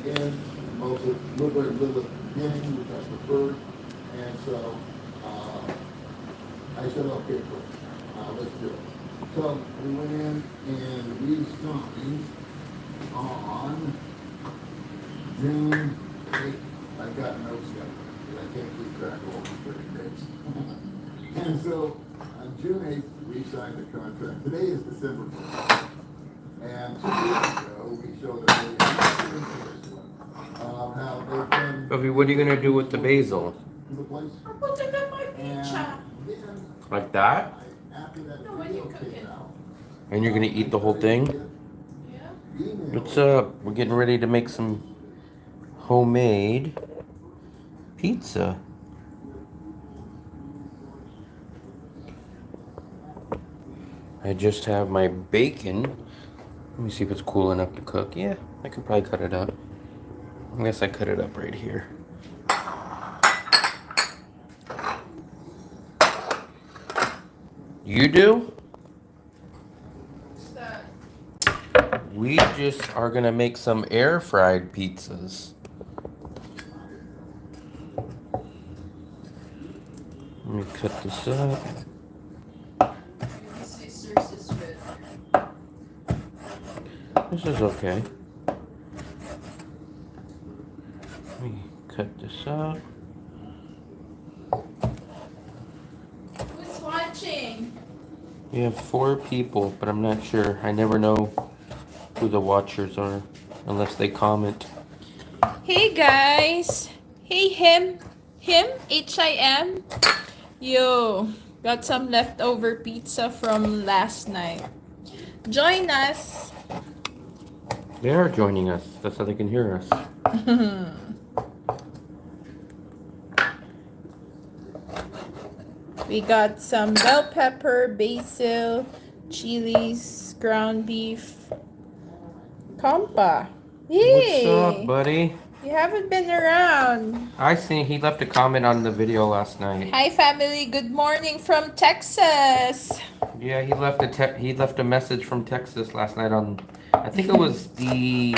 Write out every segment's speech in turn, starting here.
end, also a little bit at the beginning, which I preferred. And so I said, okay, cool, let's do it. So we went in and we signed on June 8th. I've got notes yet, but I can't keep track of all the 30 days. And so on June 8th, we signed the contract. Today is December 1st. And 2 years ago, we showed them how they've been. Bubby, what are you gonna do with the basil? To the place. I'm putting in my pizza. Like that? After that No, when you video cook came it. out, And you're gonna eat the whole thing? Yeah. What's up? We're getting ready to make some homemade pizza. I just have my bacon. Let me see if it's cool enough to cook. Yeah, I could probably cut it up. I guess I cut it up right here. You do? What's that? We just are gonna make some air fried pizzas. Let me cut this up. The scissors is better. This is okay. Let me cut this up. Who's watching? We have 4 people, but I'm not sure. I never know who the watchers are unless they comment. Hey guys. Hey him. H-I-M. Yo, got some leftover pizza from last night. Join us. They are joining us. That's how they can hear us. We got some bell pepper, basil, chilies, ground beef, compa. Yay! What's up, buddy? You haven't been around. I seen he left a comment on the video last night. Hi family, good morning from Texas. Yeah, he left a message from Texas last night on. I think it was the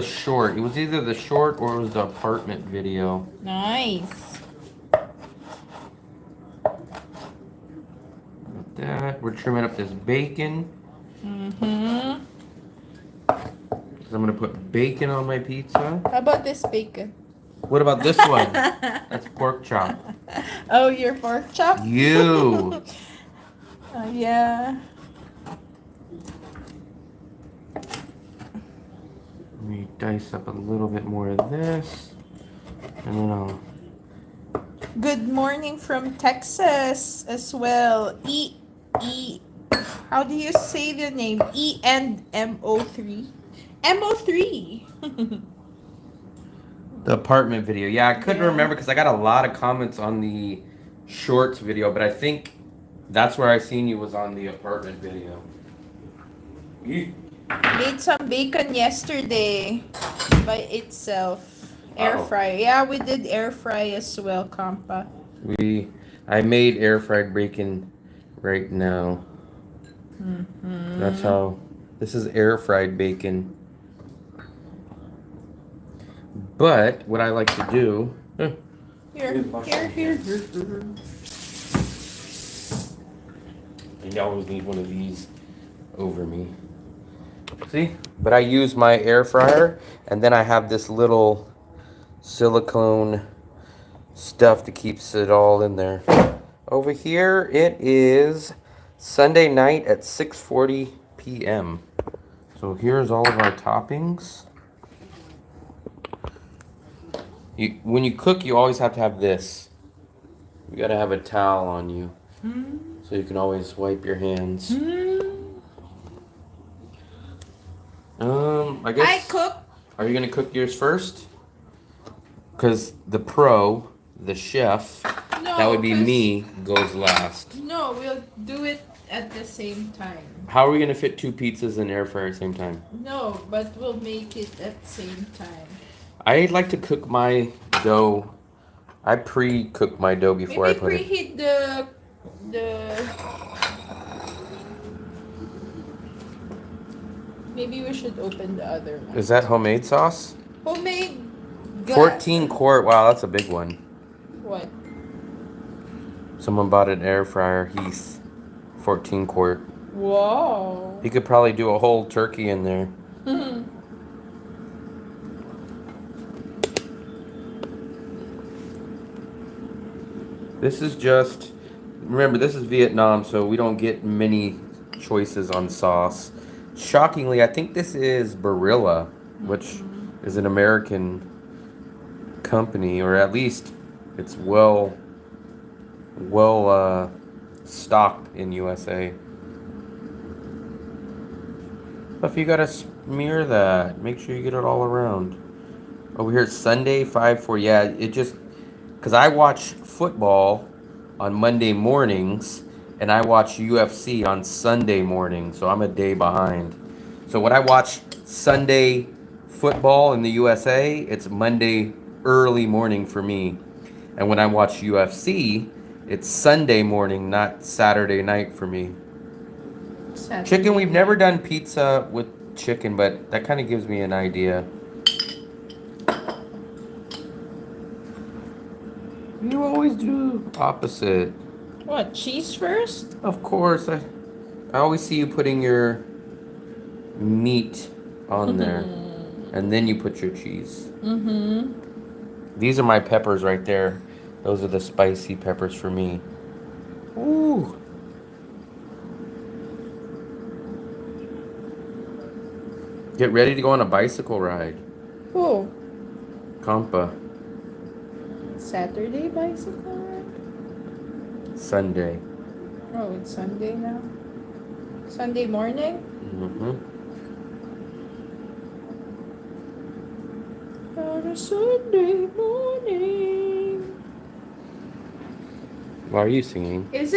short. It was either the short or it was the apartment video. Nice. Like that. We're trimming up this bacon. Mm-hmm. I'm gonna put bacon on my pizza. How about this bacon? What about this one? That's pork chop. Oh, your pork chop? You. Yeah. Let me dice up a little bit more of this, and then I'll. Good morning from Texas as well. How do you say the name? E and MO3. MO3. The apartment video. Yeah, I couldn't Yeah. remember because I got a lot of comments on the shorts video, but I think that's where I seen you was on the apartment video. Made some bacon yesterday by itself. Air Oh. fry. Yeah, we did air fry as well, compa. I made air fried bacon right now. Mm-hmm. That's how. This is air fried bacon. But what I like to do. Here. You always need one of these over me. See? But I use my air fryer, and then I have this little silicone stuff that keeps it all in there. Over here, it is Sunday night at 6:40 p.m. So here's all of our toppings. When you cook, you always have to have this. You gotta have a towel on you, so you can always wipe your hands. I guess. I cook. Are you gonna cook yours first? Cause the pro, the chef, No, that would be 'cause- me, goes last. No, we'll do it at the same time. How are we gonna fit 2 pizzas in the air fryer at the same time? No, but we'll make it at the same time. I like to cook my dough. I pre-cook my dough before Maybe I put it. preheat the Maybe we should open the other one. Is that homemade sauce? Who made glass? 14 quart. Wow, that's a big one. What? Someone bought an air fryer, Heath. 14 quart. Whoa. He could probably do a whole turkey in there. This is just, remember, this is Vietnam, so we don't get many choices on sauce. Shockingly, I think this is Barilla, which is an American company, or at least it's well stocked in USA. But if you gotta smear that, make sure you get it all around. Over here, it's Sunday 5-4. Yeah, it just, because I watch football on Monday mornings and I watch UFC on Sunday morning, so I'm a day behind. So when I watch Sunday football in the USA, it's Monday early morning for me. And when I watch UFC, it's Sunday morning, not Saturday night for me. Saturday. Chicken, we've never done pizza with chicken, but that kind of gives me an idea. You always do opposite. What, cheese first? Of course. I always see you putting your meat on there. And then you put your cheese. These are my peppers right there. Those are the spicy peppers for me. Ooh. Get ready to go on a bicycle ride. Who? Compa. Saturday bicycle ride? Sunday. Oh, it's Sunday now. Sunday morning? On a Sunday morning. Why are you singing? Is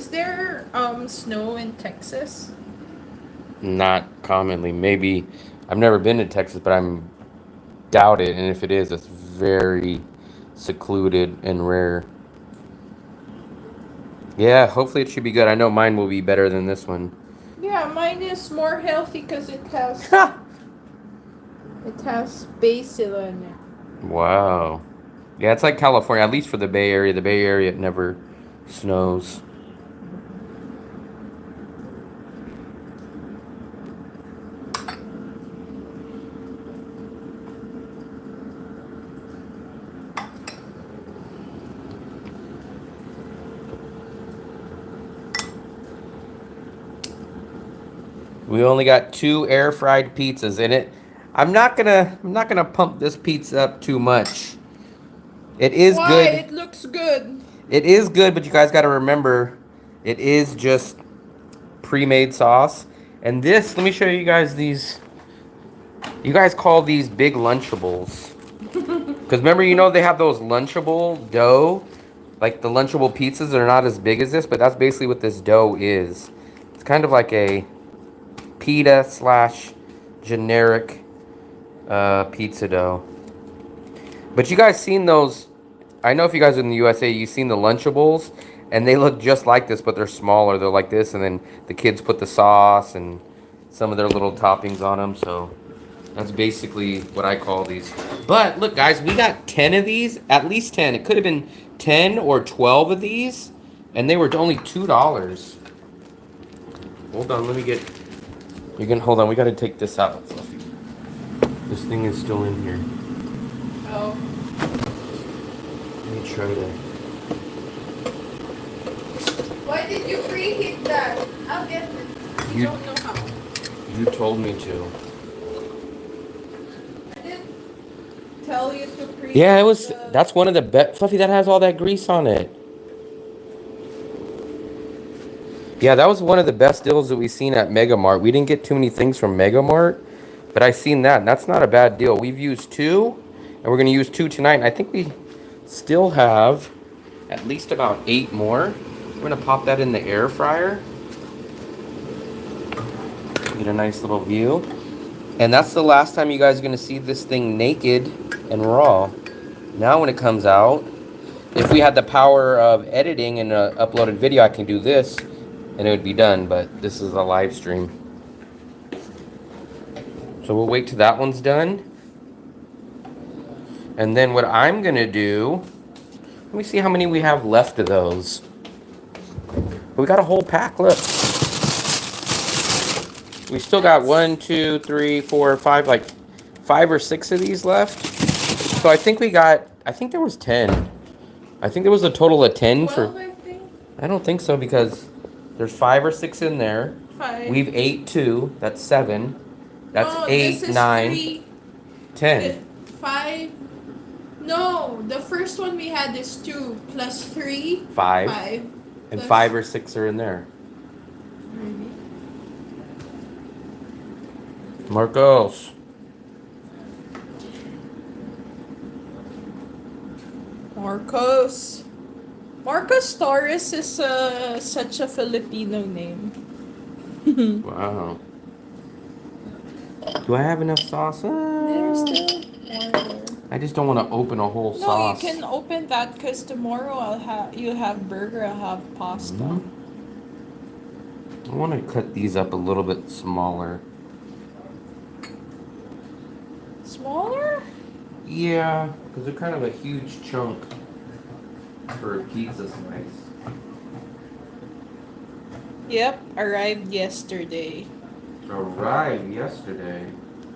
there snow in Texas? Not commonly. Maybe. I've never been to Texas, but I'm doubt it. And if it is, it's very secluded and rare. Yeah, hopefully it should be good. I know mine will be better than this one. Yeah, mine is more healthy because it has basil in it. Wow. Yeah, it's like California, at least for the Bay Area. The Bay Area, it never snows. We only got 2 air fried pizzas in it. I'm not gonna pump this pizza up too much. It is Why? good. It looks good. It is good, but you guys got to remember, it is just pre-made sauce. And this, let me show you guys these. You guys call these big Lunchables. Because remember, you know they have those Lunchable dough, like the Lunchable pizzas. They're not as big as this, but that's basically what this dough is. It's kind of like a pita / generic pizza dough. But you guys seen those? I know if you guys are in the USA, you've seen the Lunchables, and they look just like this, but they're smaller. They're like this, and then the kids put the sauce and some of their little toppings on them. So that's basically what I call these. But look, guys, we got 10 of these, at least 10. It could have been 10 or 12 of these, and they were only $2. Hold on, let me get. You can hold on. We got to take this out, Fluffy. This thing is still in here. Oh. Let me try to. Why did you preheat that? I'll get it. You don't know how. You told me to. I didn't tell you to preheat. Yeah, it was. That's one of the best. Fluffy, that has all that grease on it. Yeah, that was one of the best deals that we've seen at Mega Mart. We didn't get too many things from Mega Mart, but I seen that, and that's not a bad deal. We've used 2, and we're going to use 2 tonight, and I think we still have at least about 8 more. We're going to pop that in the air fryer. Get a nice little view. And that's the last time you guys are going to see this thing naked and raw. Now when it comes out, if we had the power of editing and an uploaded video, I can do this, and it would be done, but this is a live stream. So we'll wait till that one's done. And then what I'm gonna do, let me see how many we have left of those. We got a whole pack, look. We still got 1, 2, 3, 4, 5, like 5 or 6 of these left. So I think there was 10. I think there was a total of 10 12, for, I think. I don't think so because there's 5 or 6 in there. 5. We've ate 2, that's 7. That's No, 8, this is 9, 3. 10. 5. No, the first one we had is 2 plus 3. 5. 5. And Plus 5 or 6 are in there. maybe. Marcos. Marcos. Marcos Torres is such a Filipino name. Wow. Do I have enough sauce? There's still more. I just don't want to open a whole No, sauce. you can open that because tomorrow you'll have burger, I'll have pasta. I want to cut these up a little bit smaller. Smaller? Yeah, because they're kind of a huge chunk for a pizza slice. Yep, arrived yesterday. Arrived yesterday.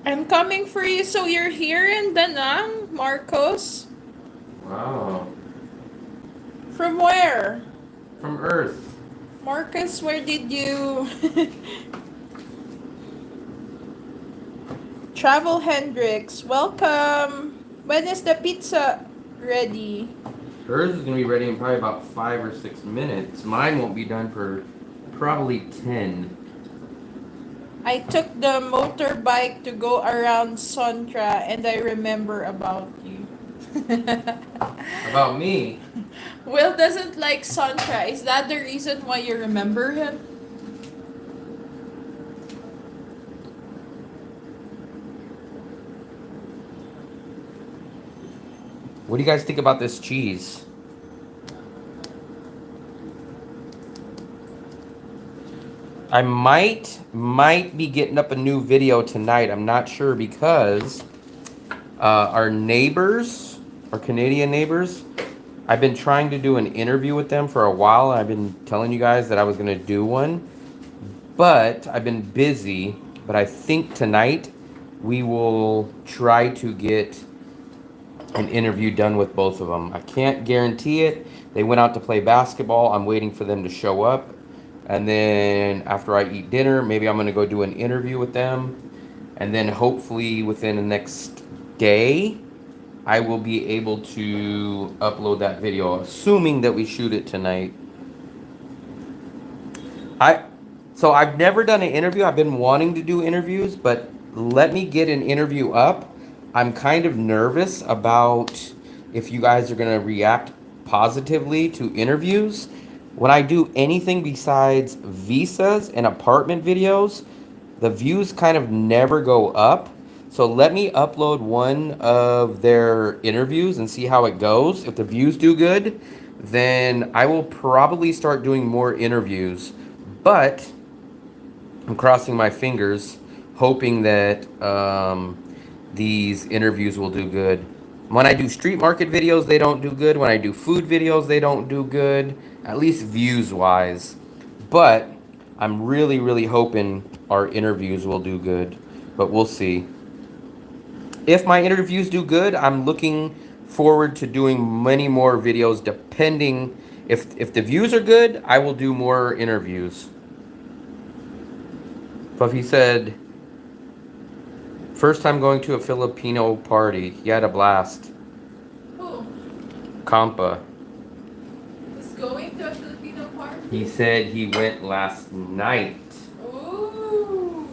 I'm coming for you, so you're here in Da Nang, Marcos? Wow. From where? From Earth. Marcus, where did you... Travel Hendrix, welcome. When is the pizza ready? Hers is going to be ready in probably about 5 or 6 minutes. Mine won't be done for probably 10. I took the motorbike to go around Sontra and I remember about you. About me? Will doesn't like Sontra. Is that the reason why you remember him? What do you guys think about this cheese? I might be getting up a new video tonight. I'm not sure because our neighbors, our Canadian neighbors, I've been trying to do an interview with them for a while. I've been telling you guys that I was going to do one, but I've been busy. But I think tonight we will try to get an interview done with both of them. I can't guarantee it. They went out to play basketball. I'm waiting for them to show up. And then after I eat dinner, maybe I'm going to go do an interview with them. And then hopefully within the next day, I will be able to upload that video, assuming that we shoot it tonight. So I've never done an interview. I've been wanting to do interviews, but let me get an interview up. I'm kind of nervous about if you guys are going to react positively to interviews. When I do anything besides visas and apartment videos, the views kind of never go up. So let me upload one of their interviews and see how it goes. If the views do good, then I will probably start doing more interviews. But I'm crossing my fingers, hoping that these interviews will do good. When I do street market videos, they don't do good. When I do food videos, they don't do good, at least views-wise. But I'm really, really hoping our interviews will do good. But we'll see. If my interviews do good, I'm looking forward to doing many more videos depending. If the views are good, I will do more interviews. Fluffy said, first time going to a Filipino party. He had a blast. Who? Kampa. Is going to a Filipino party? He said he went last night. Ooh.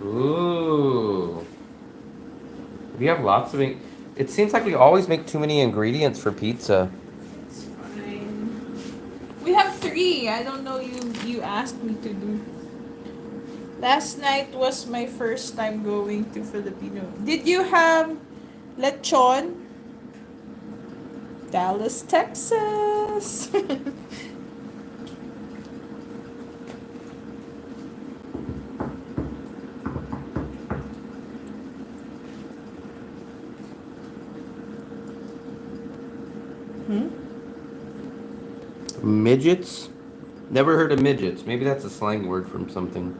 Ooh. We have lots of... It seems like we always make too many ingredients for pizza. It's fine. We have 3. I don't know you asked me to do. Last night was my first time going to Filipino. Did you have lechon? Dallas, Texas. Midgets? Never heard of midgets. Maybe that's a slang word from something.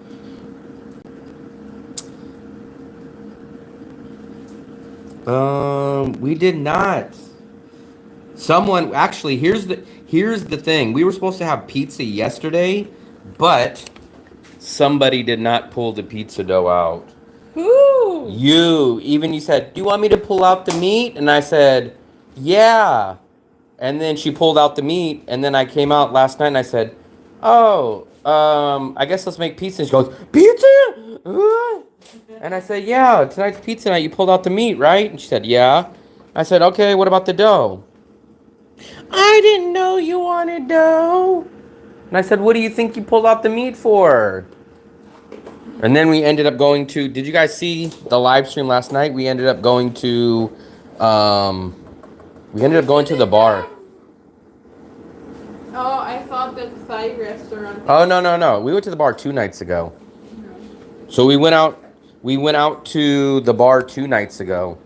We did not. Someone actually here's the thing. We were supposed to have pizza yesterday, but somebody did not pull the pizza dough out. Who? You said, "Do you want me to pull out the meat?" And I said, "Yeah." And then she pulled out the meat, and then I came out last night and I said, "Oh, I guess let's make pizza." And she goes, "Pizza?" And I said, "Yeah, tonight's pizza night. You pulled out the meat, right?" And she said, "Yeah." I said, "Okay, what about the dough?" "I didn't know you wanted dough." And I said, "What do you think you pulled out the meat for?" And then we ended up going to, did you guys see the live stream last night? We ended up going to the bar. Oh, I thought that Thai restaurant. Oh, no. We went to the bar 2 nights ago. So we went out to the bar 2 nights ago,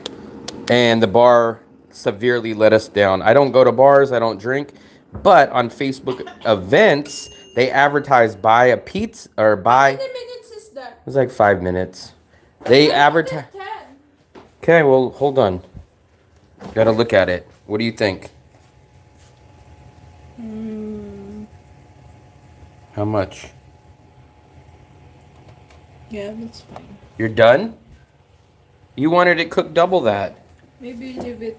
and the bar severely let us down. I don't go to bars, I don't drink, but on Facebook events, they advertise buy a pizza or buy. How many minutes is that? It was like 5 minutes. They advertise. 10. Okay, well, hold on. Gotta look at it. What do you think? How much? Yeah, that's fine. You're done? You wanted it cooked double that. Maybe leave it.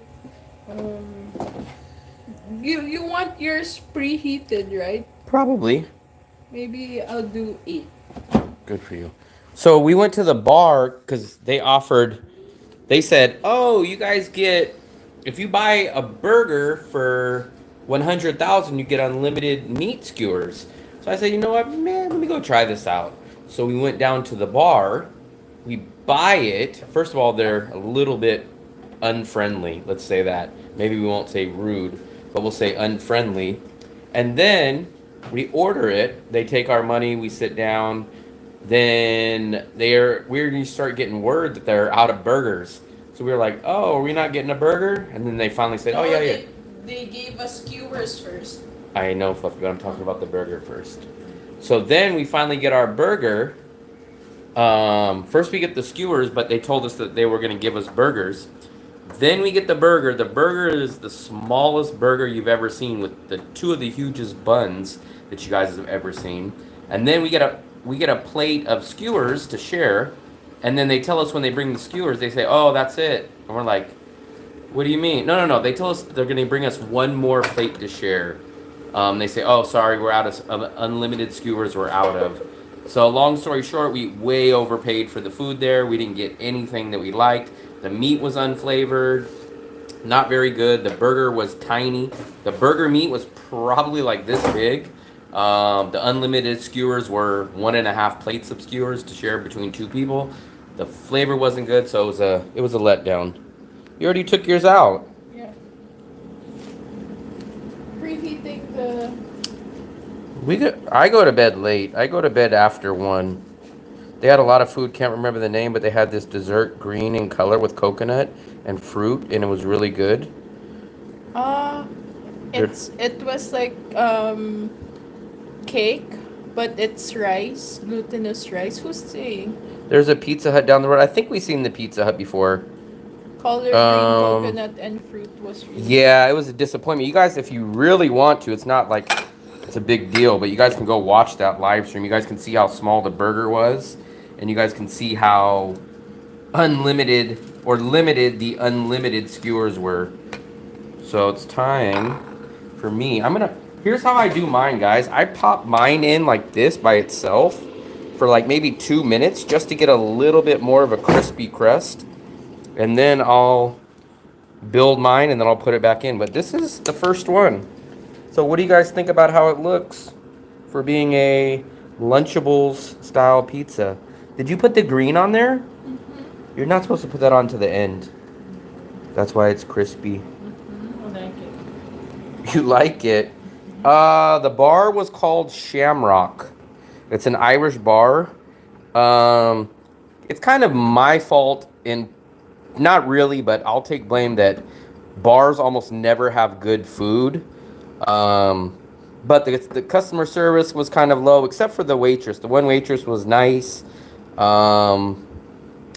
You want yours preheated, right? Probably. Maybe I'll do 8. Good for you. So we went to the bar because they said, "Oh, you guys get, if you buy a burger for 100,000, you get unlimited meat skewers." So I said, "You know what, man, let me go try this out." So we went down to the bar. We buy it. First of all, they're a little bit unfriendly. Let's say that. Maybe we won't say rude, but we'll say unfriendly. And then we order it. They take our money. We sit down. Then we start getting word that they're out of burgers. So we were like, "Oh, are we not getting a burger?" And then they finally said, "Oh, yeah." They gave us skewers first. I know, Fluffy, but I'm talking about the burger first. So then we finally get our burger. First we get the skewers, but they told us that they were going to give us burgers. Then we get the burger. The burger is the smallest burger you've ever seen, with the 2 of the hugest buns that you guys have ever seen. And then we get a plate of skewers to share. And then they tell us when they bring the skewers, they say, "Oh, that's it." And we're like, "What do you mean?" No. They tell us they're going to bring us one more plate to share. They say, "Oh, sorry, we're out of unlimited skewers. We're out of." So long story short, we way overpaid for the food there. We didn't get anything that we liked. The meat was unflavored, not very good. The burger was tiny. The burger meat was probably like this big. The unlimited skewers were 1.5 plates of skewers to share between 2 people. The flavor wasn't good, so it was a letdown. You already took yours out. Yeah. Preheating the. I go to bed late. I go to bed after 1. They had a lot of food, can't remember the name, but they had this dessert, green in color with coconut and fruit, and it was really good. It was like cake, but it's rice, glutinous rice. Who's saying? There's a Pizza Hut down the road. I think we've seen the Pizza Hut before. Color green coconut and fruit was really Yeah, it was a disappointment. You guys, if you really want to, it's not like it's a big deal, but you guys can go watch that live stream. You guys can see how small the burger was, and you guys can see how unlimited or limited the unlimited skewers were. So it's time for me. Here's how I do mine, guys. I pop mine in like this by itself for like maybe 2 minutes just to get a little bit more of a crispy crust. And then I'll build mine and then I'll put it back in. But this is the first one. So what do you guys think about how it looks for being a Lunchables style pizza? Did you put the green on there? Mm-hmm. You're not supposed to put that on to the end. That's why it's crispy. Mm-hmm. I like it. You like it? The bar was called Shamrock. It's an Irish bar. It's kind of my fault, not really, but I'll take blame that Bars almost never have good food. But the customer service was kind of low, except for the waitress. The one waitress was nice.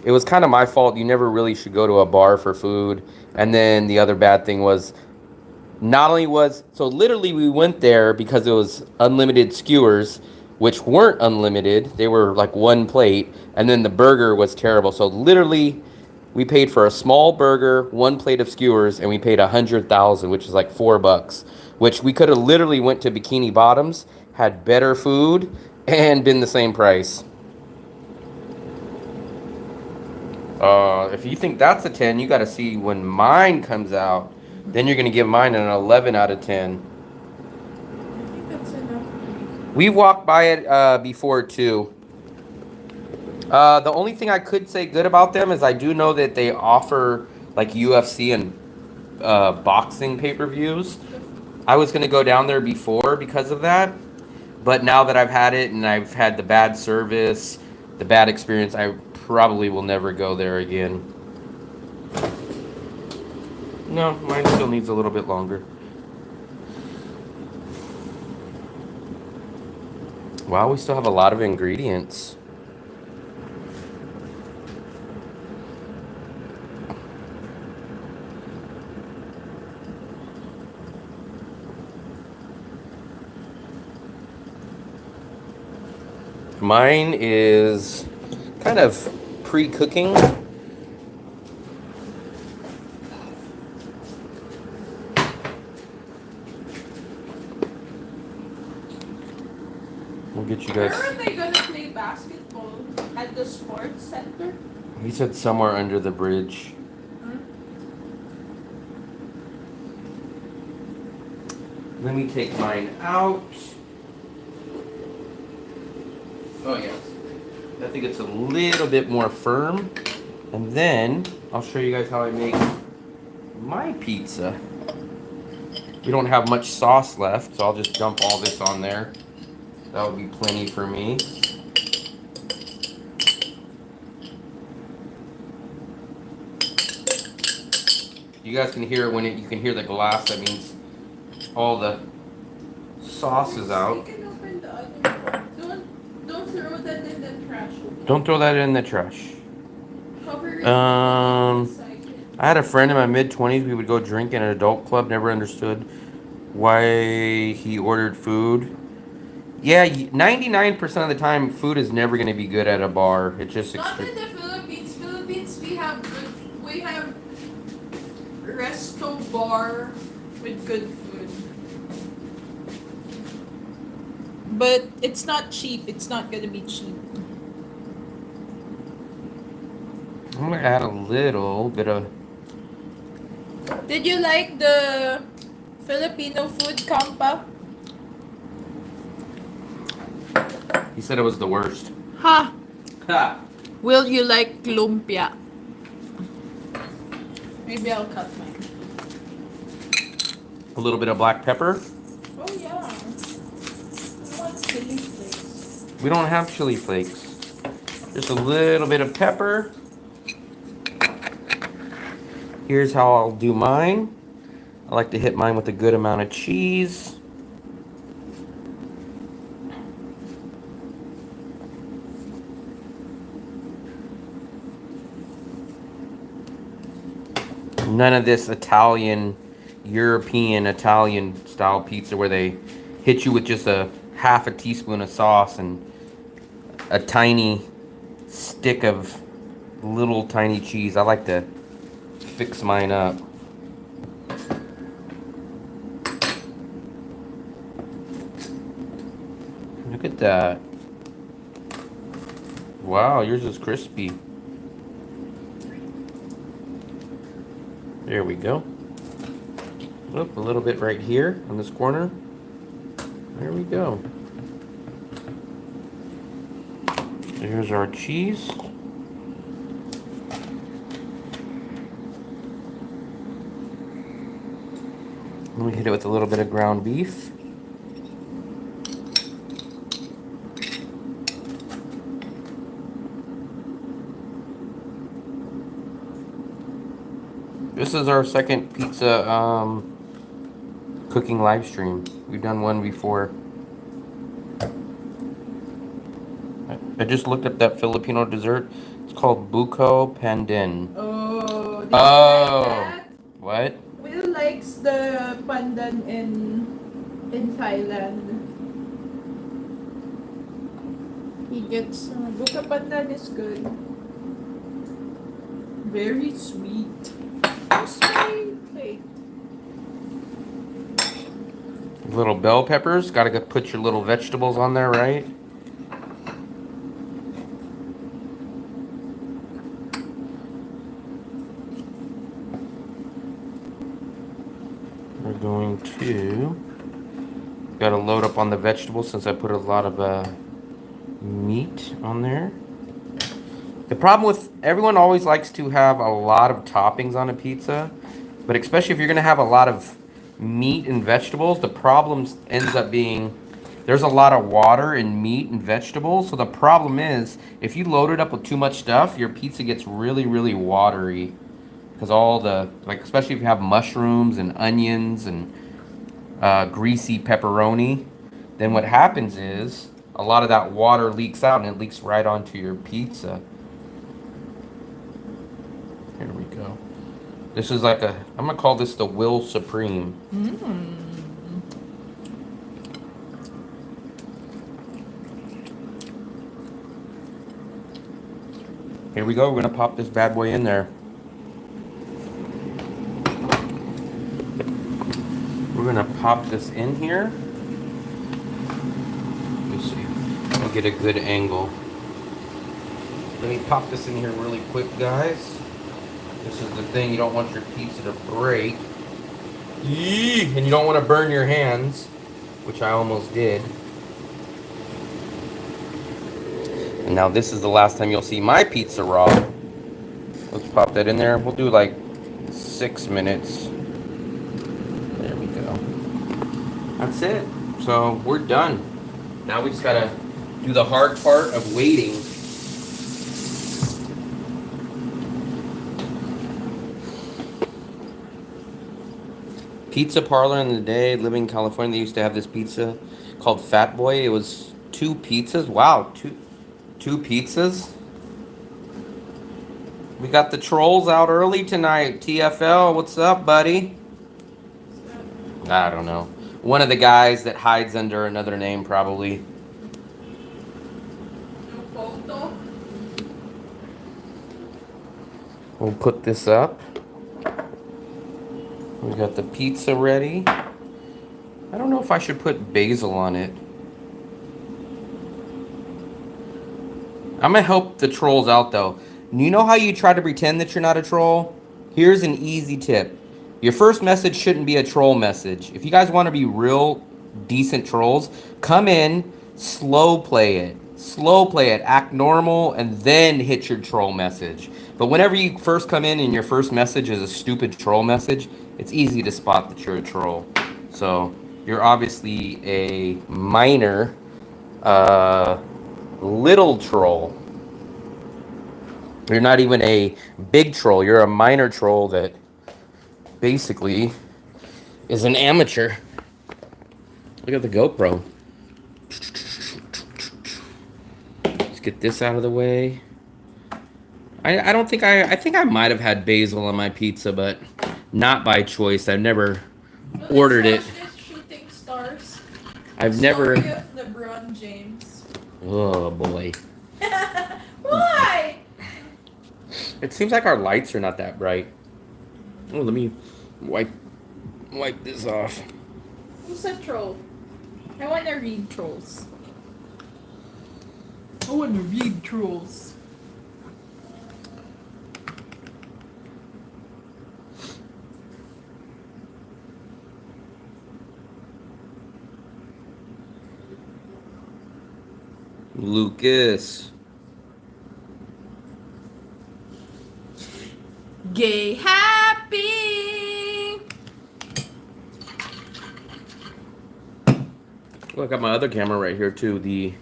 It was kind of my fault. You never really should go to a bar for food. And then the other bad thing was, not only was, so literally we went there because it was unlimited skewers, which weren't unlimited. They were like one plate. And then the burger was terrible. So literally we paid for a small burger, one plate of skewers, and we paid 100,000, which is like $4, which we could have literally went to Bikini Bottoms, had better food, and been the same price. If you think that's a 10, you got to see when mine comes out. Then you're going to give mine an 11 out of 10. I think that's enough. We walked by it before too. The only thing I could say good about them is I do know that they offer like UFC and boxing pay-per-views. I was going to go down there before because of that. But now that I've had it and I've had the bad service, the bad experience, I probably will never go there again. No, mine still needs a little bit longer. Wow, we still have a lot of ingredients. Mine is kind of pre-cooking. We'll get you guys. Where are they gonna play basketball? At the sports center? He said somewhere under the bridge. Huh? Let me take mine out. Oh yes. I think it's a little bit more firm. And then I'll show you guys how I make my pizza. We don't have much sauce left, so I'll just dump all this on there. That would be plenty for me. You guys can hear it when you can hear the glass. That means all the sauce is out. You can open the other one. Don't throw that in the trash. Don't throw that in the trash. Cover it. I had a friend in my mid-20s. We would go drink in an adult club. Never understood why he ordered food. Yeah, 99% of the time, food is never going to be good at a bar. It's just Not in the Philippines. Philippines, we have resto bar with good food. But it's not cheap. It's not gonna be cheap. I'm going to add a little bit of... Did you like the Filipino food, Kampa? He said it was the worst. Ha! Ha! Will you like lumpia? Maybe I'll cut mine. A little bit of black pepper. Oh yeah. I want chili flakes. We don't have chili flakes. Just a little bit of pepper. Here's how I'll do mine. I like to hit mine with a good amount of cheese. None of this European Italian style pizza where they hit you with just a half a teaspoon of sauce and a tiny stick of little tiny cheese. I like to fix mine up. Look at that. Wow, yours is crispy. There we go. Oop, a little bit right here on this corner. There we go. Here's our cheese. Let me hit it with a little bit of ground beef. This is our second pizza cooking live stream. We've done one before. I just looked up that Filipino dessert. It's called buko pandan. Oh, did you like Oh, that? what? Will likes the pandan in Thailand. He gets buka pandan is good. Very sweet. Where's my plate? Little bell peppers. Gotta go put your little vegetables on there, right? We're going to gotta load up on the vegetables since I put a lot of meat on there. The problem with everyone always likes to have a lot of toppings on a pizza, but especially if you're gonna have a lot of meat and vegetables, the problem ends up being there's a lot of water in meat and vegetables. So the problem is if you load it up with too much stuff, your pizza gets really, really watery. Because all the, like, especially if you have mushrooms and onions and greasy pepperoni, then what happens is a lot of that water leaks out and it leaks right onto your pizza. Here we go. This is like a, I'm gonna call this the Will Supreme. Here we go, we're gonna pop this bad boy in there. We're gonna pop this in here. Let me see, I'll get a good angle. Let me pop this in here really quick, guys. This is the thing, you don't want your pizza to break. Yee! And you don't want to burn your hands, which I almost did. And now this is the last time you'll see my pizza raw. Let's pop that in there. We'll do like 6 minutes. There we go. That's it. So we're done. Now we just gotta do the hard part of waiting. Pizza parlor in the day, living in California, they used to have this pizza called Fat Boy. It was 2 pizzas. Wow, two pizzas. We got the trolls out early tonight. TFL, what's up, buddy? I don't know. One of the guys that hides under another name, probably. We'll put this up. We got the pizza ready. I don't know if I should put basil on it. I'm gonna help the trolls out though. You know how you try to pretend that you're not a troll? Here's an easy tip. Your first message shouldn't be a troll message. If you guys want to be real decent trolls, come in, slow play it. Slow play it, act normal, and then hit your troll message. But whenever you first come in and your first message is a stupid troll message, it's easy to spot that you're a troll. So you're obviously a minor, little troll. You're not even a big troll. You're a minor troll that basically is an amateur. Look at the GoPro. Let's get this out of the way. I don't think I think I might have had basil on my pizza, but not by choice. I've never ordered it. Shooting stars. I've never. Story of LeBron James. Oh boy. Why? It seems like our lights are not that bright. Oh, let me wipe this off. Who's a troll? I want to read trolls. I want to read trolls. Lucas. Gay happy. Look, I got my other camera right here too, the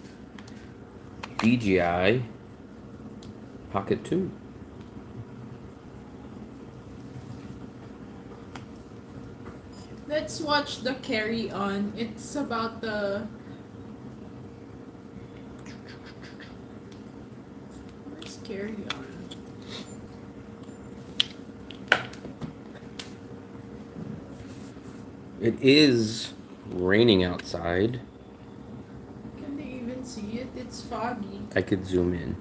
DJI Pocket 2. Let's watch the Carry On. It's about the. Where's Carry On? It is raining outside. Can they even see it? It's foggy. I could zoom in.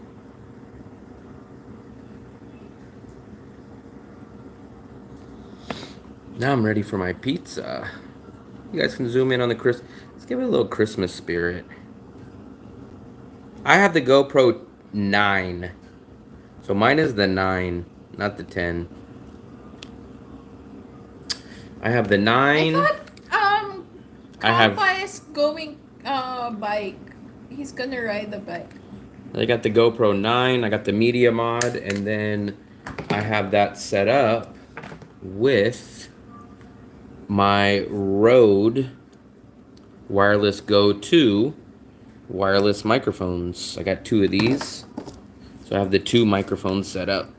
Now I'm ready for my pizza. You guys can zoom in on the Let's give it a little Christmas spirit. I have the GoPro 9. So mine is the 9, not the 10. I have the 9. I thought I have. Kampa is going bike. He's gonna ride the bike. I got the GoPro 9. I got the media mod, and then I have that set up with my Rode Wireless Go 2 wireless microphones. I got 2 of these. So I have the 2 microphones set up.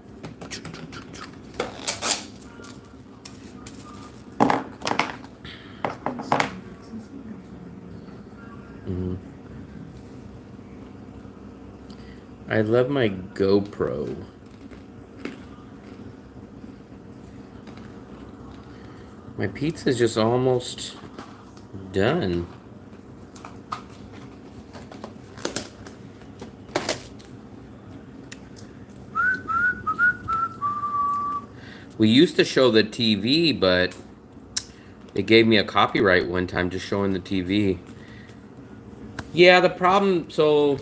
I love my GoPro. My pizza's just almost done. We used to show the TV, but it gave me a copyright one time just showing the TV. Yeah, the problem, so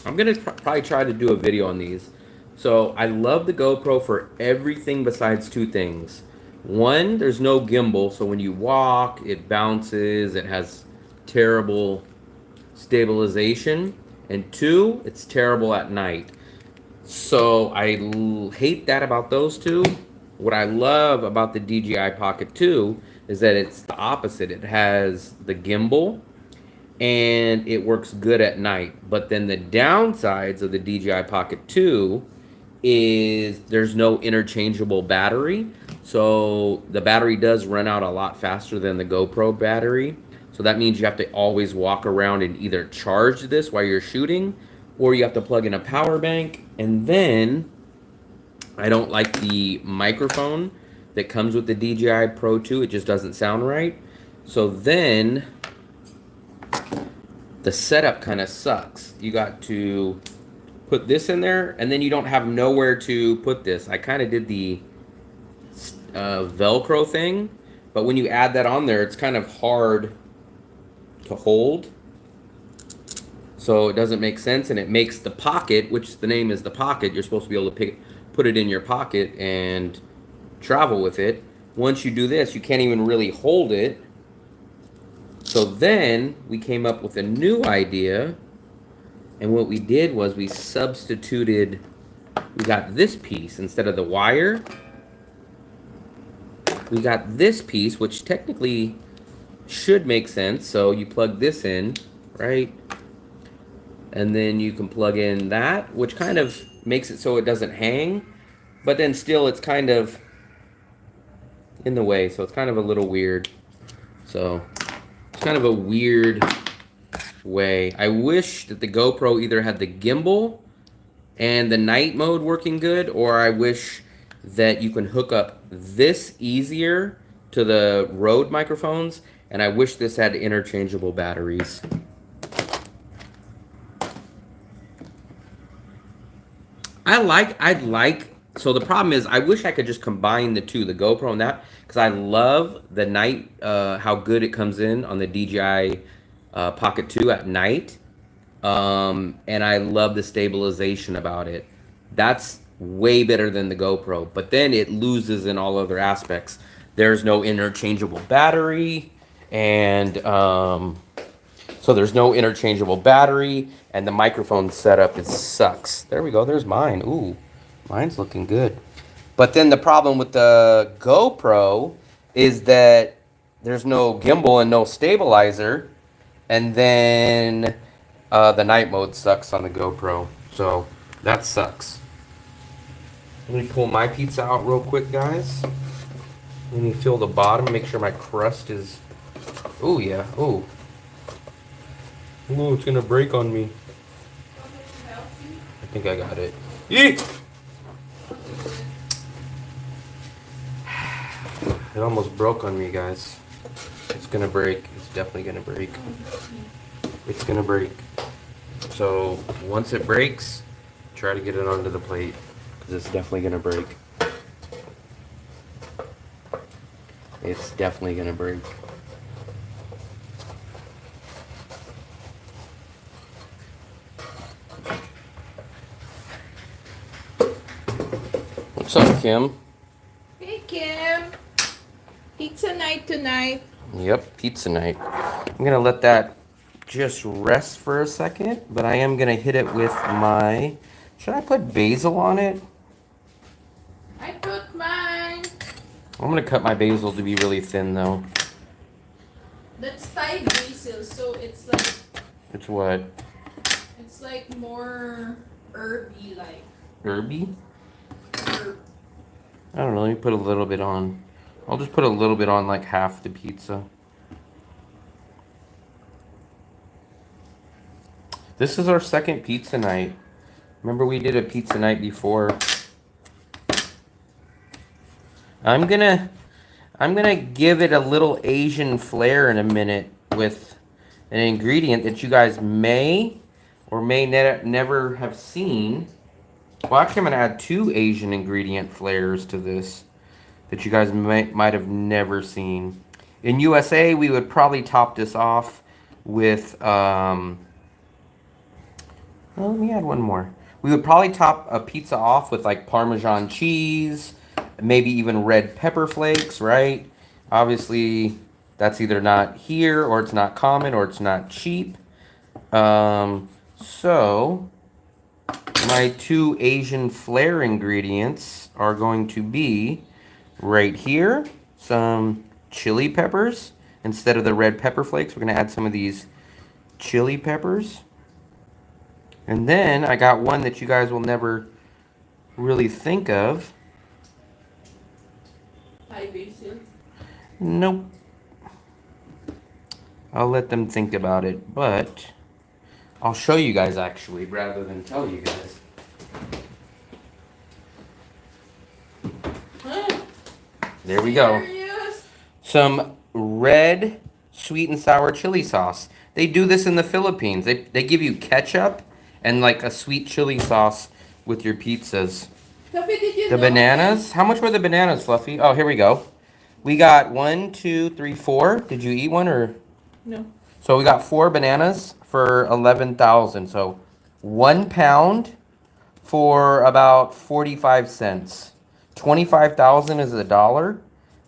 I'm gonna probably try to do a video on these. So I love the GoPro for everything besides 2 things. One, there's no gimbal, so when you walk, it bounces, it has terrible stabilization. And 2, it's terrible at night. So I hate that about those 2. What I love about the DJI Pocket 2 is that it's the opposite. It has the gimbal and it works good at night. But then the downsides of the DJI Pocket 2 is there's no interchangeable battery. So the battery does run out a lot faster than the GoPro battery. So that means you have to always walk around and either charge this while you're shooting, or you have to plug in a power bank. And then I don't like the microphone that comes with the DJI Pro 2. It just doesn't sound right. So then the setup kind of sucks. You got to put this in there, and then you don't have nowhere to put this. I kind of did the Velcro thing, but when you add that on there, it's kind of hard to hold. So it doesn't make sense, and it makes the Pocket, which the name is the Pocket, you're supposed to be able to put it in your pocket and travel with it. Once you do this, you can't even really hold it. So then we came up with a new idea, and what we did was we substituted, we got this piece instead of the wire. We got this piece, which technically should make sense. So you plug this in, right? And then you can plug in that, which kind of makes it so it doesn't hang, but then still it's kind of in the way, so it's kind of a little weird. So it's kind of a weird way. I wish that the GoPro either had the gimbal and the night mode working good, or I wish that you can hook up this easier to the Rode microphones, and I wish this had interchangeable batteries. So the problem is I wish I could just combine the 2, the GoPro and that, because I love the night, how good it comes in on the DJI Pocket 2 at night. And I love the stabilization about it. That's way better than the GoPro, but then it loses in all other aspects. There's no interchangeable battery, and so there's no interchangeable battery, and the microphone setup sucks. There we go. There's mine. Ooh, mine's looking good. But then the problem with the GoPro is that there's no gimbal and no stabilizer, and then the night mode sucks on the GoPro. So that sucks. Let me pull my pizza out real quick, guys. Let me feel the bottom, make sure my crust is... Oh, yeah. Oh. Oh, it's gonna break on me. I think I got it. Eek! It almost broke on me, guys. It's gonna break. It's definitely gonna break. It's gonna break. So once it breaks, try to get it onto the plate because it's definitely gonna break. It's definitely gonna break. What's up, Kim? Hey, Kim. Pizza night tonight. Yep, pizza night. I'm gonna let that just rest for a second, but I am gonna hit it with my... Should I put basil on it? I put mine. I'm gonna cut my basil to be really thin though. That's Thai basil, so it's like It's what? it's like more herby like. Herby? Herb. I don't know, let me put a little bit on. I'll just put a little bit on like half the pizza. This is our second pizza night. Remember we did a pizza night before. I'm gonna give it a little Asian flair in a minute with an ingredient that you guys may or may never have seen. Well, actually, I'm gonna add 2 Asian ingredient flavors to this that you guys might have never seen. In USA, we would probably top this off with, well, let me add one more. We would probably top a pizza off with like Parmesan cheese, maybe even red pepper flakes, right? Obviously, that's either not here, or it's not common, or it's not cheap. So, my 2 Asian flair ingredients are going to be right here, some chili peppers. Instead of the red pepper flakes, we're going to add some of these chili peppers. And then I got one that you guys will never really think of. Thai basil. Nope. I'll let them think about it, but I'll show you guys actually rather than tell you guys. There we go. Serious? Some red sweet and sour chili sauce. They do this in the Philippines. They give you ketchup and like a sweet chili sauce with your pizzas. Fluffy, did you The know bananas? How much were the bananas, Fluffy? Oh, here we go. We got 1, 2, 3, 4. Did you eat one or? No. So we got 4 bananas for 11,000. So 1 pound for about 45 cents. 25,000 is $1.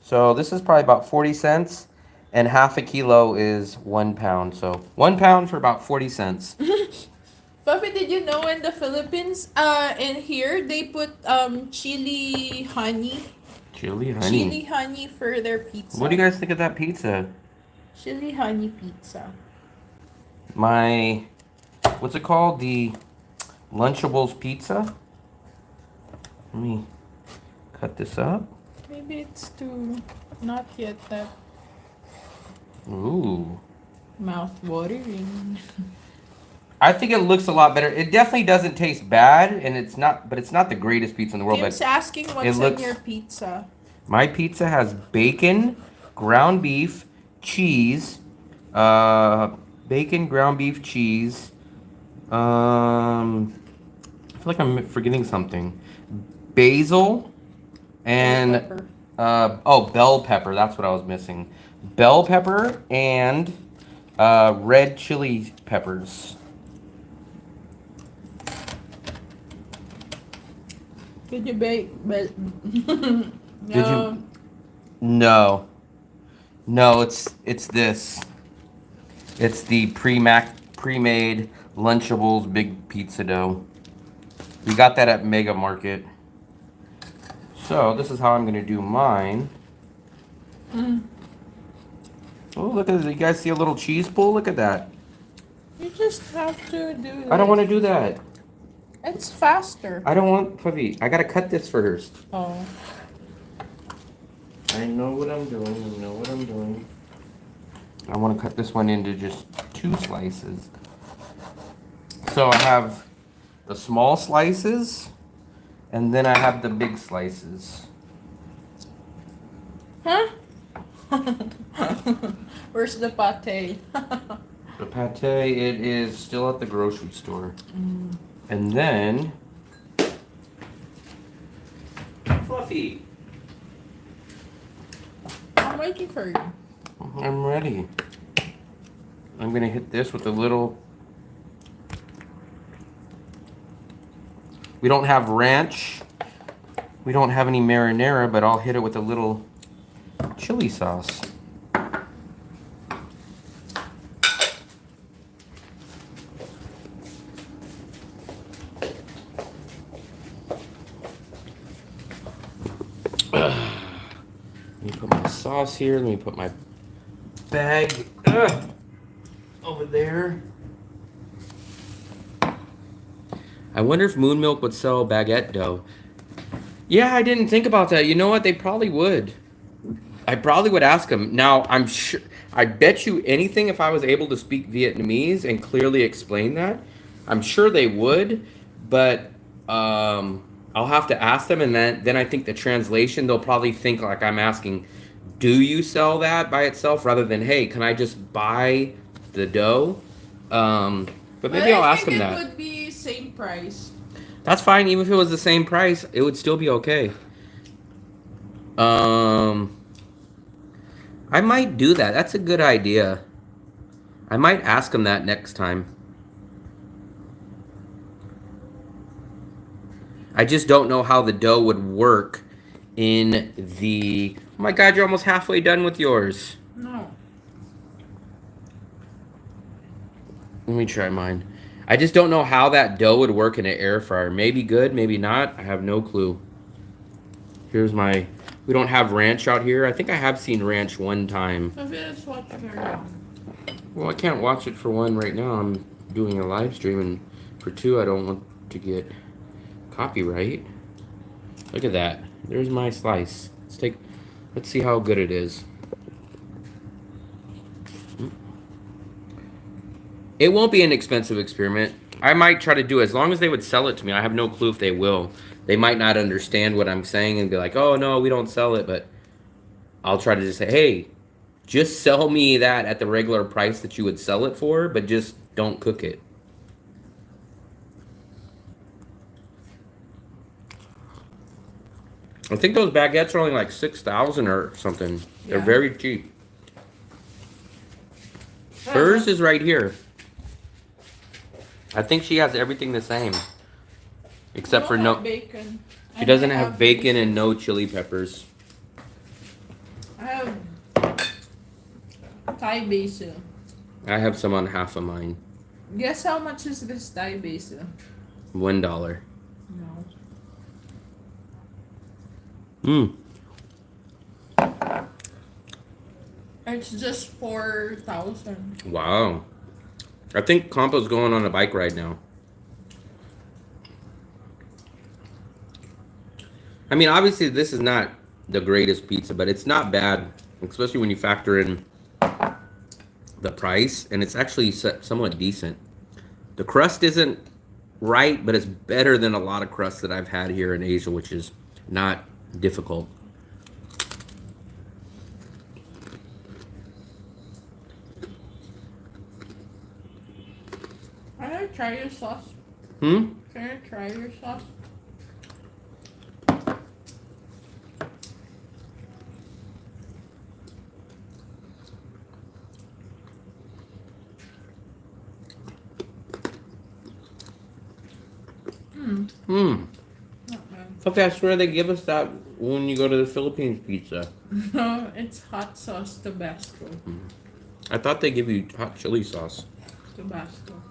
So this is probably about 40 cents. And half a kilo is 1 pound. So 1 pound for about 40 cents. Fluffy, did you know in the Philippines, in here, they put chili honey. Chili honey. Chili honey for their pizza. What do you guys think of that pizza? Chili honey pizza. My, what's it called? The Lunchables pizza. Let me cut this up. Maybe it's too not yet that Ooh. mouth watering. I think it looks a lot better. It definitely doesn't taste bad, and it's not, but it's not the greatest pizza in the world. Tim's But asking what's looks- in your pizza. my pizza has bacon, ground beef, cheese, bacon, ground beef, cheese. I feel like I'm forgetting something. Basil and Pepper. bell pepper. That's what I was missing. Bell pepper and red chili peppers. Did you bake? No. Did you? No. No, it's this. It's the pre-made Lunchables big pizza dough. We got that at Mega Market. So this is how I'm gonna do mine. Oh, look at this. You guys see a little cheese pool? Look at that. You just have to do this. I don't want to do that. It's faster. I don't want, Fluffy. I gotta cut this first. Oh. I know what I'm doing. I know what I'm doing. I want to cut this one into just 2 slices. So I have the small slices, and then I have the big slices. Huh? Where's the pate? The pate, it is still at the grocery store. And then, Fluffy, I'm waiting for you. I'm ready. I'm gonna hit this with a little. We don't have ranch. We don't have any marinara, but I'll hit it with a little chili sauce. Let me put my sauce here. Let me put my bag over there. I wonder if Moon Milk would sell baguette dough. Yeah, I didn't think about that. You know what? They probably would. I probably would ask them. Now, I'm sure. I bet you anything if I was able to speak Vietnamese and clearly explain that, I'm sure they would. But I'll have to ask them, and then I think the translation, they'll probably think like I'm asking, do you sell that by itself, rather than, hey, can I just buy the dough? But maybe I'll ask them that. I think it would be same price. That's fine. Even if it was the same price, it would still be okay. I might do that. That's a good idea. I might ask them that next time. I just don't know how the dough would work in the... Oh my God, you're almost halfway done with yours. No. Let me try mine. I just don't know how that dough would work in an air fryer. Maybe good, maybe not. I have no clue. Here's my... We don't have ranch out here. I think I have seen ranch one time. Well, I can't watch it for one right now. I'm doing a live stream, and for 2, I don't want to get copyright. Look at that. There's my slice. Let's see how good it is. It won't be an expensive experiment. I might try to do it as long as they would sell it to me. I have no clue if they will. They might not understand what I'm saying and be like, oh, no, we don't sell it. But I'll try to just say, hey, just sell me that at the regular price that you would sell it for, but just don't cook it. I think those baguettes are only like 6,000 or something. They're very cheap. Hers is right here. I think she has everything the same. Except for no bacon. She doesn't have bacon and no chili peppers. I have Thai basil. I have some on half of mine. Guess how much is this Thai basil? $1. No. It's just 4,000. Wow. I think Compo's going on a bike ride now. I mean, obviously this is not the greatest pizza, but it's not bad, especially when you factor in the price, and it's actually somewhat decent. The crust isn't right, but it's better than a lot of crusts that I've had here in Asia, which is not difficult. Can I try your sauce? Can I try your sauce? Fuck, I swear they give us that when you go to the Philippines pizza. No, it's hot sauce Tabasco. I thought they give you hot chili sauce. Tabasco.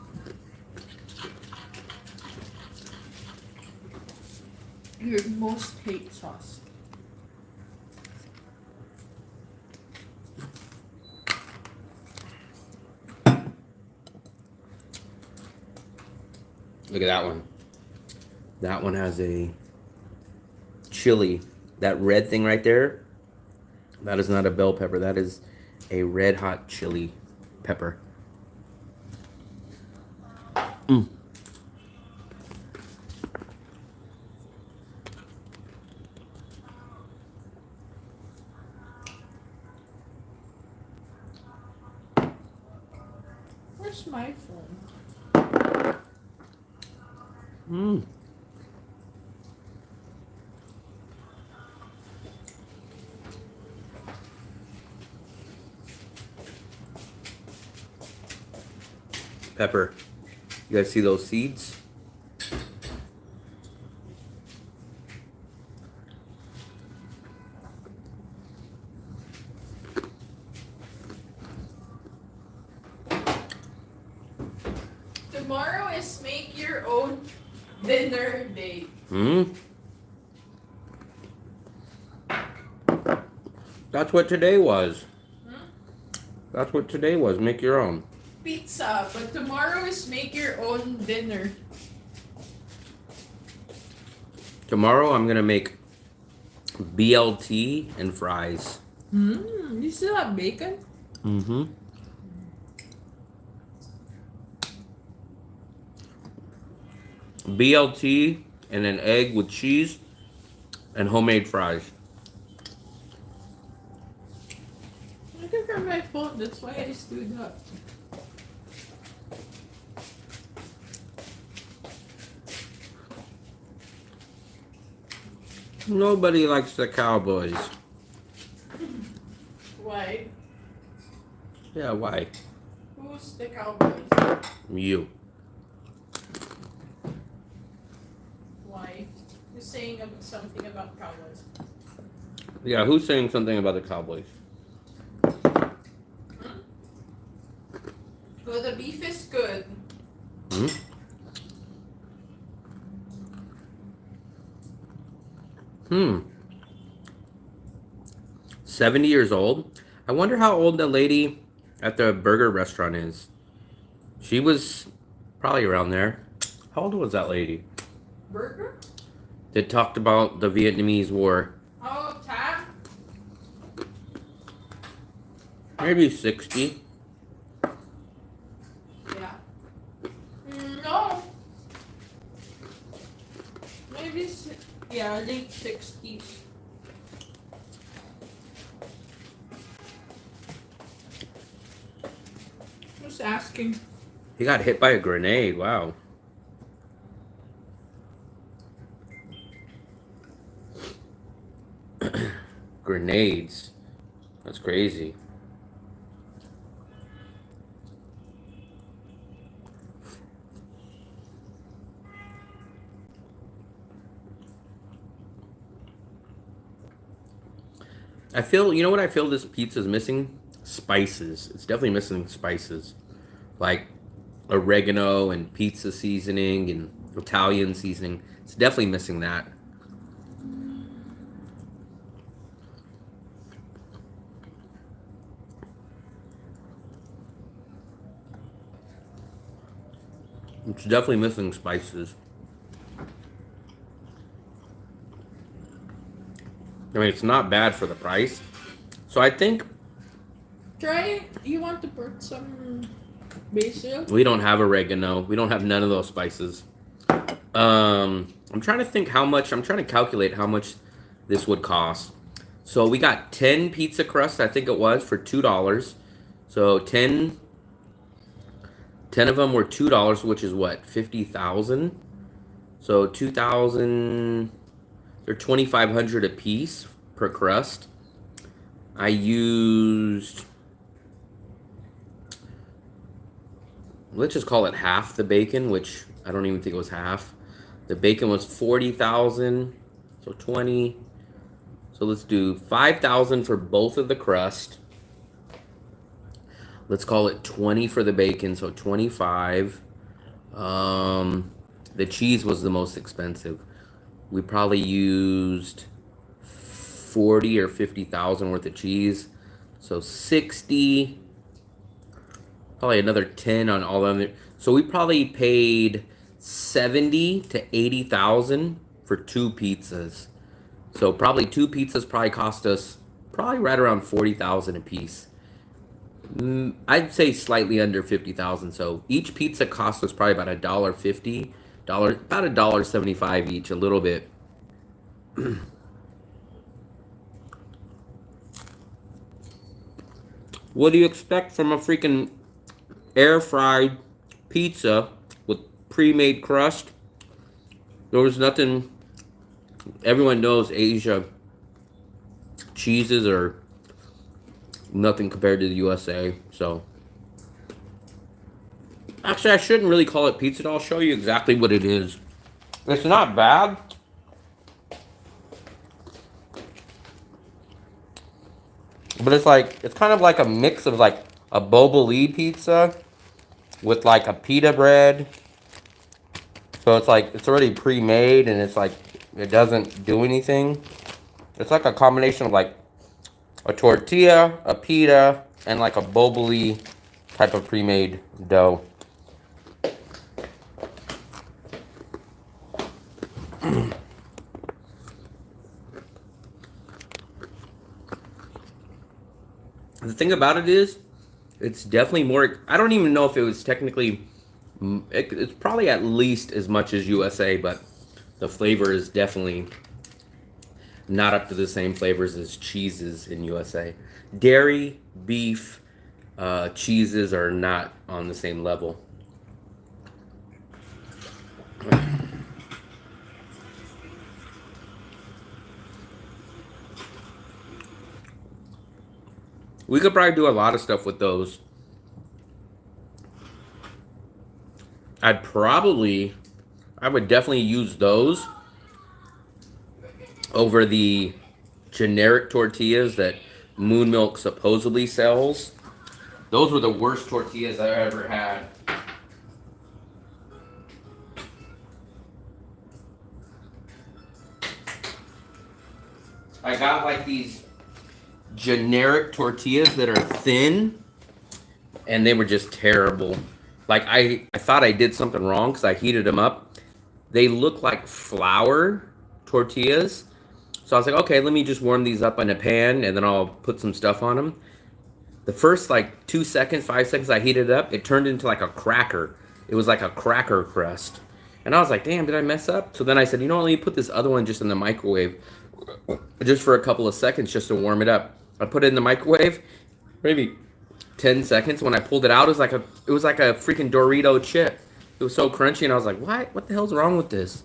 Your most hate sauce. Look at that one. That one has a chili. That red thing right there That is not a bell pepper. That is a red hot chili pepper. Mm. Where's my phone? Mm. Pepper. You guys see those seeds? Tomorrow is make your own dinner day. Hmm? That's what today was. That's what today was. Make your own. Pizza, but tomorrow is make your own dinner. Tomorrow I'm gonna make BLT and fries. You still have bacon? Mm-hmm. BLT and an egg with cheese and homemade fries. Looking for my phone, that's why I stood up. Nobody likes the Cowboys. Why? Yeah, why? Who's the Cowboys? You. Why? You're saying something about Cowboys. Yeah, who's saying something about the Cowboys? Well, the beef is good. Hmm? Hmm. 70 years old. I wonder how old the lady at the burger restaurant is. She was probably around there. How old was that lady? Burger? That talked about the Vietnamese War. Oh, Tab? Maybe 60. Yeah. No. Maybe, yeah, late 60s. Who's asking? He got hit by a grenade. Wow. Grenades. That's crazy. I feel, you know what I feel this pizza's missing? Spices. It's definitely missing spices. Like oregano and pizza seasoning and Italian seasoning. It's definitely missing that. It's definitely missing spices. I mean, it's not bad for the price. So I think Try, you want to put some basil? we don't have oregano. We don't have none of those spices. I'm trying to think how much. I'm trying to calculate how much this would cost. So we got 10 pizza crusts, I think it was, for $2. So 10 of them were $2, which is what, 50,000? So 2,000, they're 2,500 a piece per crust. I used, let's just call it half the bacon, which I don't even think it was half. The bacon was 40,000, so 20. So let's do 5,000 for both of the crust. Let's call it 20 for the bacon, so 25. The cheese was the most expensive. We probably used 40 or 50,000 worth of cheese. So 60, probably another 10 on all of it. So we probably paid 70 to 80,000 for two pizzas. So probably two pizzas probably cost us probably right around 40,000 a piece. I'd say slightly under 50,000. So each pizza cost us probably about $1.50, about $1.75 each, a little bit. What do you expect from a freaking air fried pizza with pre-made crust? There was nothing. Everyone knows Asia cheeses are nothing compared to the USA. So actually, I shouldn't really call it pizza. I'll show you exactly what it is. It's not bad. But it's kind of like a mix of like a boba pizza with like a pita bread. So it's already pre-made and it doesn't do anything. It's like a combination of like a tortilla, a pita, and like a boba type of pre-made dough. The thing about it is, it's definitely more. I don't even know if it was technically. It's probably at least as much as USA, but the flavor is definitely not up to the same flavors as cheeses in USA. Dairy, beef, cheeses are not on the same level. We could probably do a lot of stuff with those. I would definitely use those over the generic tortillas that Moon Milk supposedly sells. Those were the worst tortillas I ever had. I got like these generic tortillas that are thin, and they were just terrible. Like I thought I did something wrong because I heated them up. They look like flour tortillas. So I was like, okay, let me just warm these up in a pan and then I'll put some stuff on them. The first like 2 seconds, 5 seconds I heated it up, it turned into like a cracker. It was like a cracker crust. And I was like, damn, did I mess up? So then I said, you know what, let me put this other one just in the microwave just for a couple of seconds just to warm it up. I put it in the microwave, maybe 10 seconds. When I pulled it out, it was like a freaking Dorito chip. It was so crunchy, and I was like, what the hell's wrong with this?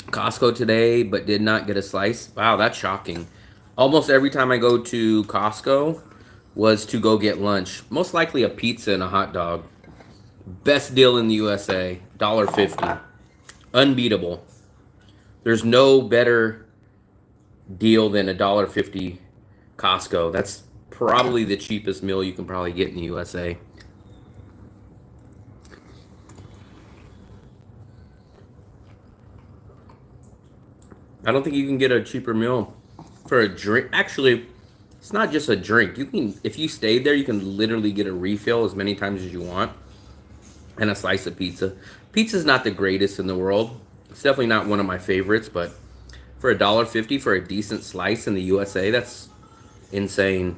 Costco today, but did not get a slice. Wow, that's shocking. Almost every time I go to Costco was to go get lunch. Most likely a pizza and a hot dog. Best deal in the USA, $1.50. Unbeatable. There's no better deal than $1.50 Costco. That's probably the cheapest meal you can probably get in the USA. I don't think you can get a cheaper meal for a drink. Actually, it's not just a drink. You can, if you stayed there, you can literally get a refill as many times as you want and a slice of pizza. Pizza's not the greatest in the world. It's definitely not one of my favorites, but for $1.50 for a decent slice in the USA, that's insane.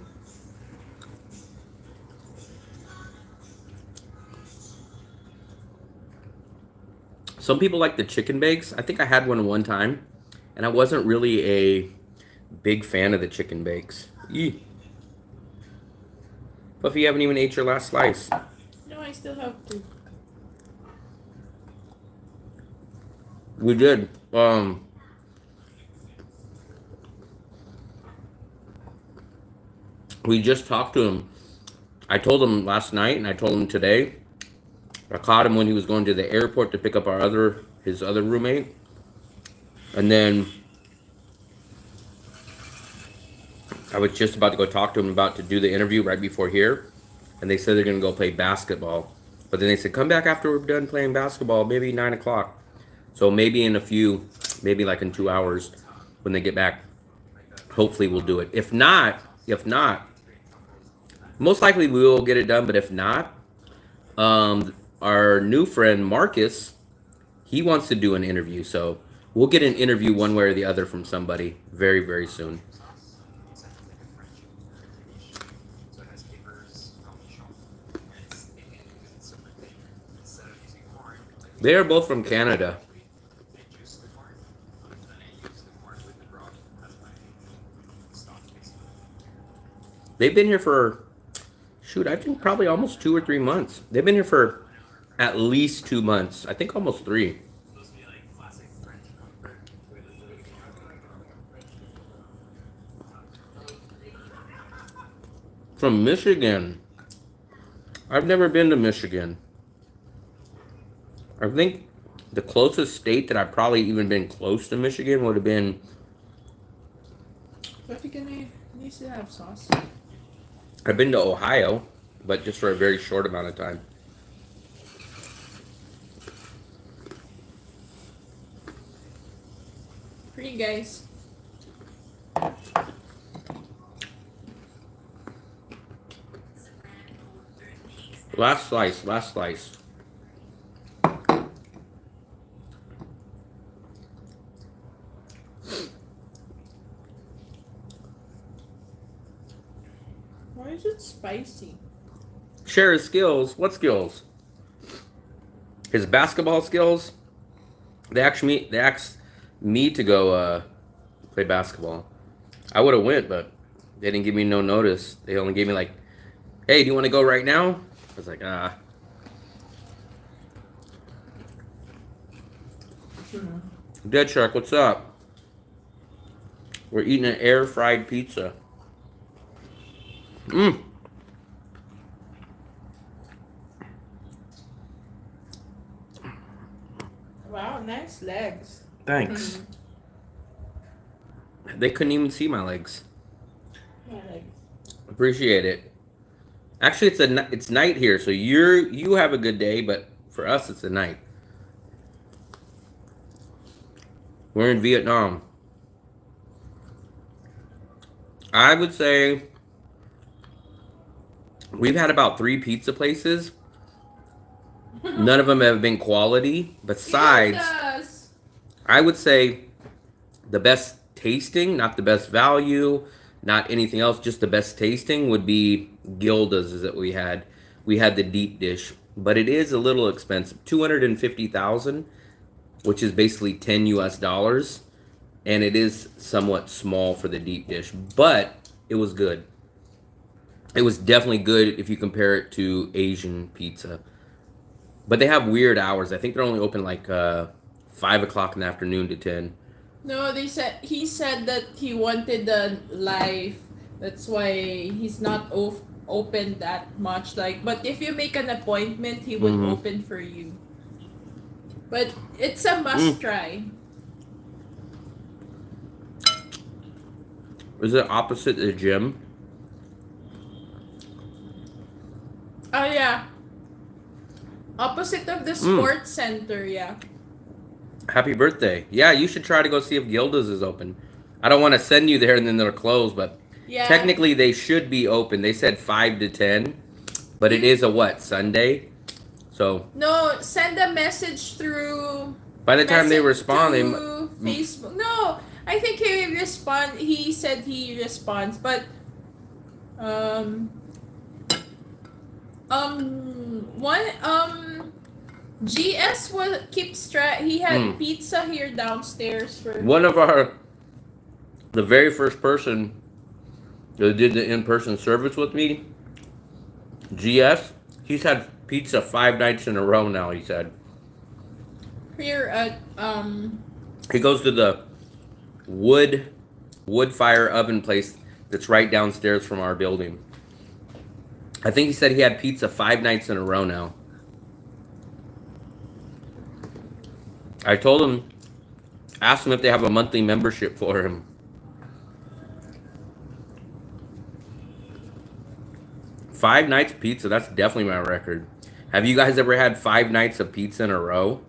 Some people like the chicken bakes. I think I had one time, and I wasn't really a big fan of the chicken bakes. Eee. Buffy, you haven't even ate your last slice. No, I still have to. We did. We just talked to him. I told him last night, and I told him today. I caught him when he was going to the airport to pick up his other roommate. And then I was just about to go talk to him about to do the interview right before here. And they said they're going to go play basketball. But then they said, come back after we're done playing basketball, maybe 9 o'clock. So maybe maybe like in 2 hours when they get back, hopefully we'll do it. If not, most likely we will get it done. But if not, our new friend Marcus, he wants to do an interview. So we'll get an interview one way or the other from somebody very, very soon. They are both from Canada. They've been here for, shoot, I think probably almost 2 or 3 months. They've been here for at least 2 months. I think almost 3. From Michigan. I've never been to Michigan. I think the closest state that I've probably even been close to Michigan would have been. If you're gonna need to have sauce. I've been to Ohio, but just for a very short amount of time. For you guys. Last slice, last slice. Why is it spicy? Share his skills. What skills? His basketball skills. They asked me to go play basketball. I would have went, but they didn't give me no notice. They only gave me like, "Hey, do you want to go right now?" I was like, "Ah." Dead Shark, what's up? We're eating an air fried pizza. Mmm. Wow, nice legs. Thanks. They couldn't even see my legs. My legs. Appreciate it. Actually, it's night here, so you have a good day, but for us, it's a night. We're in Vietnam. I would say we've had about 3 pizza places. None of them have been quality. Besides, Yes. I would say the best tasting, not the best value, not anything else, just the best tasting would be Gilda's is that we had. We had the deep dish, but it is a little expensive. 250,000, which is basically 10 US dollars, and it is somewhat small for the deep dish, but it was good. It was definitely good if you compare it to Asian pizza. But they have weird hours. I think they're only open like 5 o'clock in the afternoon to 10. No, he said that he wanted the live. That's why he's not open that much. Like, but if you make an appointment, he would open for you. But it's a must try. Is it opposite the gym? Oh yeah. Opposite of the sports center, yeah. Happy birthday. Yeah, you should try to go see if Gilda's is open. I don't want to send you there and then they're closed, but Yeah. technically they should be open. They said 5 to 10, but it is a what, Sunday? So No, send a message through. by the time they message respond, they through Facebook. No, I think he will respond. He said he responds, but GS will keep he had pizza here downstairs for one of the very first person that did the in-person service with me, GS, he's had pizza 5 nights in a row now, he said. here at He goes to the wood fire oven place that's right downstairs from our building. I think he said he had pizza 5 nights in a row now. I told him, asked him if they have a monthly membership for him. Five nights of pizza, that's definitely my record. Have you guys ever had 5 nights of pizza in a row?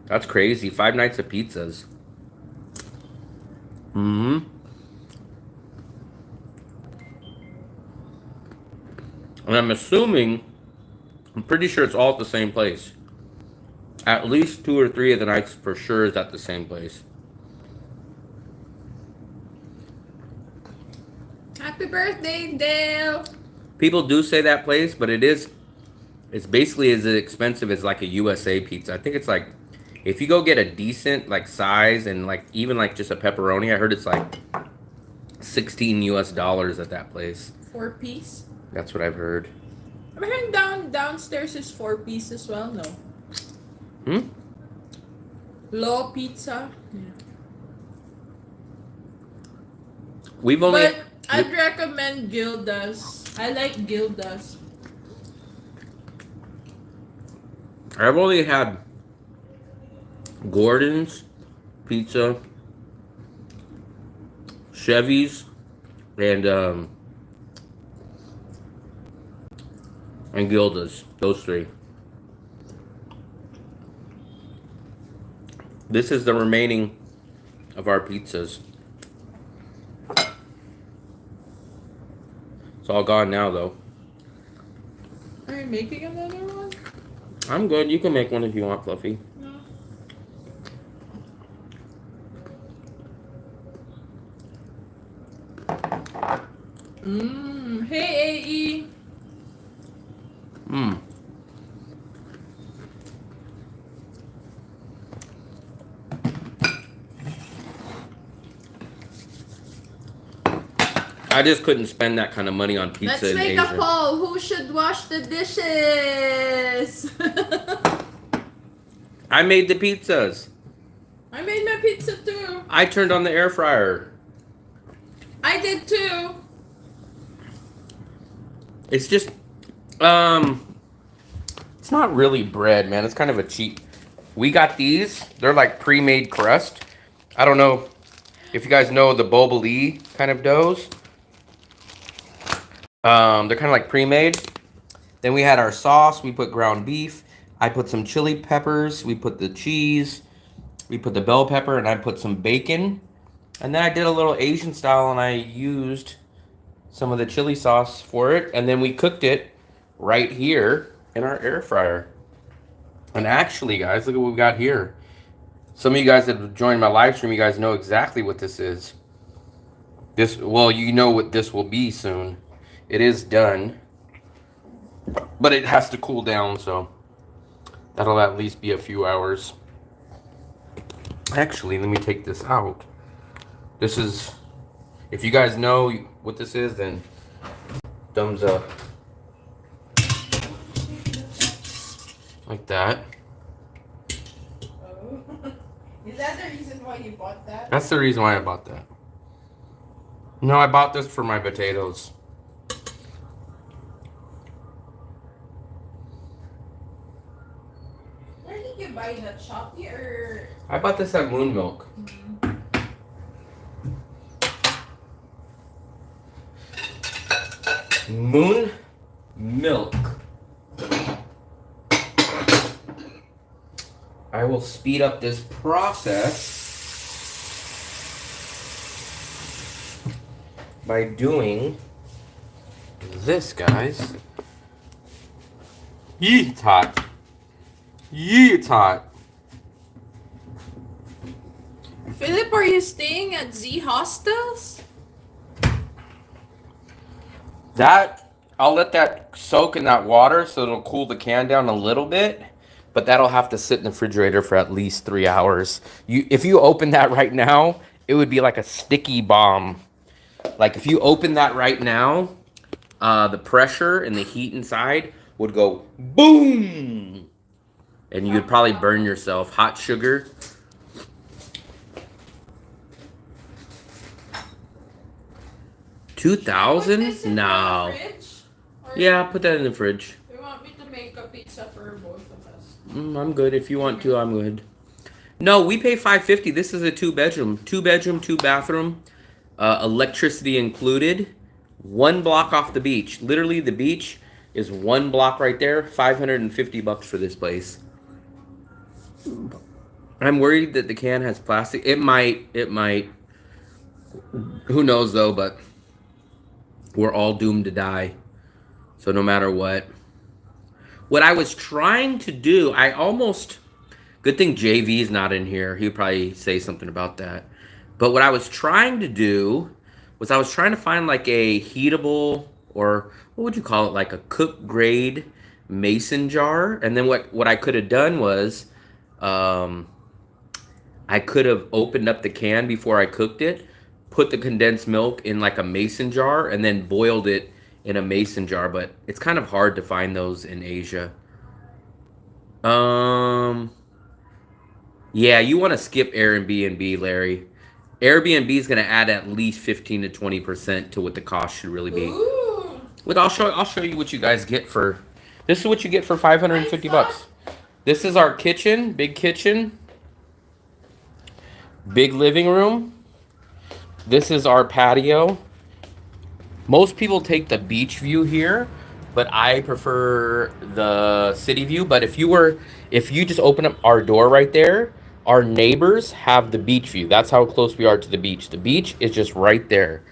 That's crazy. 5 nights of pizzas. And I'm assuming, I'm pretty sure it's all at the same place. At least 2 or 3 of the nights for sure is at the same place. Happy birthday, Dale. People do say that place, but it is It's basically as expensive as like a USA pizza. I think it's like, if you go get a decent like size and like even like just a pepperoni, I heard it's like 16 US dollars at that place. 4-piece. That's what I've heard. I'm hearing downstairs is 4-piece as well. No. Hmm? Low pizza. Yeah. We've only. But I'd recommend Gilda's. I like Gilda's. I've only had Gordon's Pizza, Chevy's, and Gilda's. Those three. This is the remaining of our pizzas. It's all gone now, though. Are you making another one? I'm good. You can make one if you want, Fluffy. No. Hey, AE. Mmm. I just couldn't spend that kind of money on pizza Let's in make Asia. a poll. Who should wash the dishes? I made the pizzas. I made my pizza too. I turned on the air fryer. I did too. It's just, it's not really bread, man. It's kind of a cheap. We got these. They're like pre-made crust. I don't know if you guys know the boba kind of doughs. They're kind of like pre-made. Then we had our sauce. We put ground beef. I put some chili peppers. We put the cheese. We put the bell pepper, and I put some bacon. And then I did a little Asian style, and I used some of the chili sauce for it. And then we cooked it right here in our air fryer. And actually, guys, look at what we got here. Some of you guys that have joined my live stream, you guys know exactly what this is. Well, you know what this will be soon. It is done, but it has to cool down, so that'll at least be a few hours. Actually, let me take this out. This is, if you guys know what this is, then thumbs up. Like that. Oh. Is that the reason why you bought that? That's the reason why I bought that. No, I bought this for my potatoes. Where did you buy that? Shopee or? I bought this at Moon Milk. Moon Milk. I will speed up this process by doing this, guys. Yee, it's hot. Yee, it's hot. Philip, are you staying at Z hostels? That, I'll let that soak in that water so it'll cool the can down a little bit, but that'll have to sit in the refrigerator for at least 3 hours. If you open that right now, it would be like a sticky bomb. Like if you open that right now, the pressure and the heat inside would go boom, and you'd probably burn yourself. Hot sugar. Put this $2,000? in No. the fridge? Or Yeah, put that in the fridge. you want me to make a pizza for both of us? I'm good. If you want to, I'm good. No, we pay $550. This is a 2-bedroom, 2-bathroom, electricity included. 1 block off the beach. Literally, the beach is 1 block right there. $550 for this place. I'm worried that the can has plastic. It might. Who knows though? But we're all doomed to die. So no matter what. What I was trying to do, good thing JV's not in here. He'd probably say something about that. But what I was trying to do was I was trying to find like a heatable, or what would you call it, like a cook grade mason jar. And then what I could have done was, I could have opened up the can before I cooked it, put the condensed milk in like a mason jar, and then boiled it in a mason jar. But it's kind of hard to find those in Asia. Um, yeah, you want to skip Airbnb, Larry. Airbnb is going to add at least 15 to 20% to what the cost should really be. Ooh. Look, I'll show you what you guys get for. This is what you get for 550 I thought bucks. This is our kitchen, big living room. This is our patio. Most people take the beach view here, but I prefer the city view. But if you just open up our door right there, our neighbors have the beach view. That's how close we are to the beach. The beach is just right there.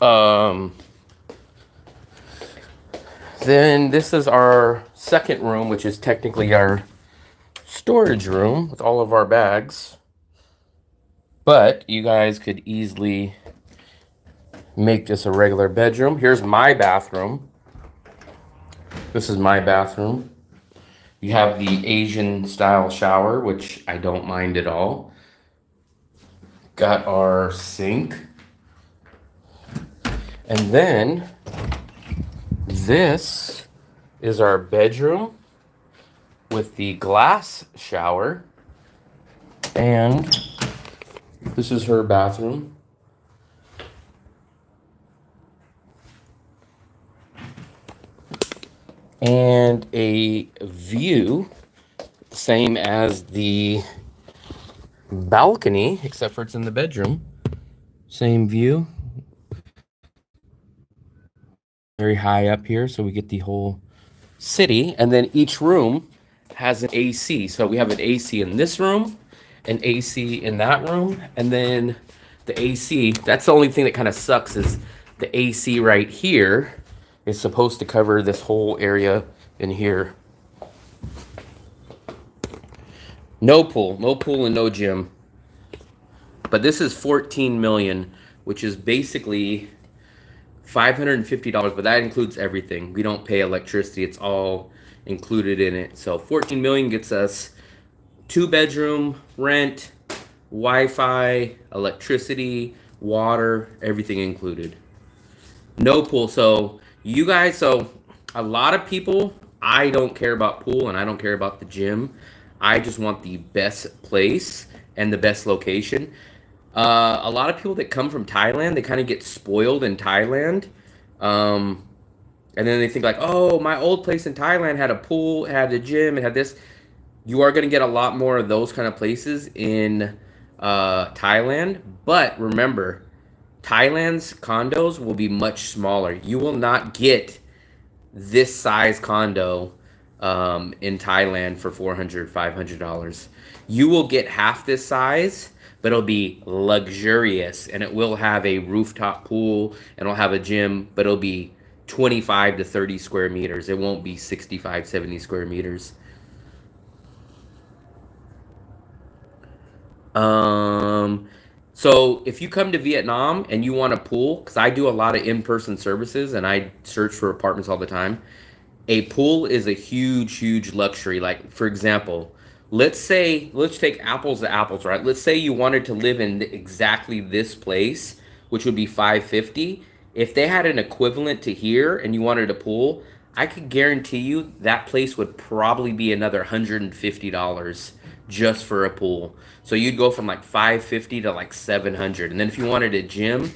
Um, then this is our second room, which is technically our storage room with all of our bags. But you guys could easily make this a regular bedroom. Here's my bathroom. This is my bathroom. You have the Asian style shower, which I don't mind at all. Got our sink. And then this is our bedroom with the glass shower. And this is her bathroom. And a view, same as the balcony, except for it's in the bedroom. Same view. Very high up here, so we get the whole city. And then each room has an AC. So we have an AC in this room, an AC in that room, and then the AC. That's the only thing that kind of sucks is the AC right here is supposed to cover this whole area in here. No pool and no gym. But this is 14 million, which is basically $550, but that includes everything. We don't pay electricity. It's all included in it. So 14 million gets us 2-bedroom, rent, Wi-Fi, electricity, water, everything included. No pool. So you guys, so a lot of people, I don't care about pool and I don't care about the gym. I just want the best place and the best location. A lot of people that come from Thailand, they kind of get spoiled in Thailand. And then they think like, oh, my old place in Thailand had a pool, it had a gym, it had this. You are going to get a lot more of those kind of places in Thailand. But remember, Thailand's condos will be much smaller. You will not get this size condo in Thailand for $400, $500. You will get half this size, but it'll be luxurious, and it will have a rooftop pool, and it'll have a gym, but it'll be 25 to 30 square meters. It won't be 65, 70 square meters. So if you come to Vietnam and you want a pool, because I do a lot of in-person services and I search for apartments all the time, a pool is a huge luxury. Like, for example, let's take apples to apples, right? Let's say you wanted to live in exactly this place, which would be 550. If they had an equivalent to here and you wanted a pool, I could guarantee you that place would probably be another $150 just for a pool. So you'd go from like 550 to like 700. And then if you wanted a gym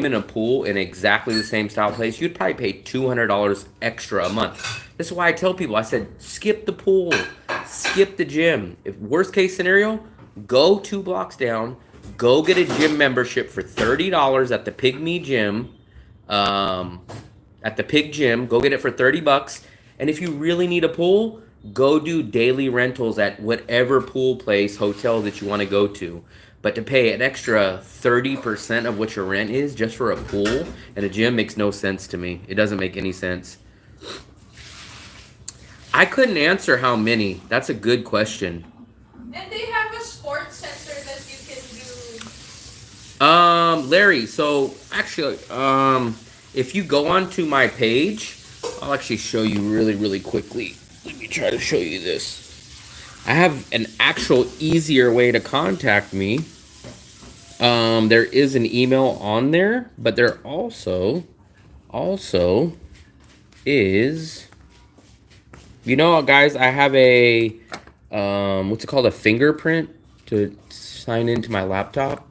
and a pool in exactly the same style place, you'd probably pay $200 extra a month. This is why I tell people, I said, skip the pool, skip the gym. If worst case scenario, go 2 blocks down, go get a gym membership for $30 at the Pygmy Gym. At the Pig Gym, go get it for $30. And if you really need a pool, go do daily rentals at whatever pool place, hotel that you want to go to. But to pay an extra 30% of what your rent is just for a pool and a gym makes no sense to me. It doesn't make any sense. I couldn't answer how many. That's a good question. And they have a sports center that you can do. Larry, so actually, if you go onto my page, I'll actually show you really quickly. Let me try to show you this. I have an actual easier way to contact me. There is an email on there, but there also is, you know, guys, I have a what's it called, a fingerprint to sign into my laptop.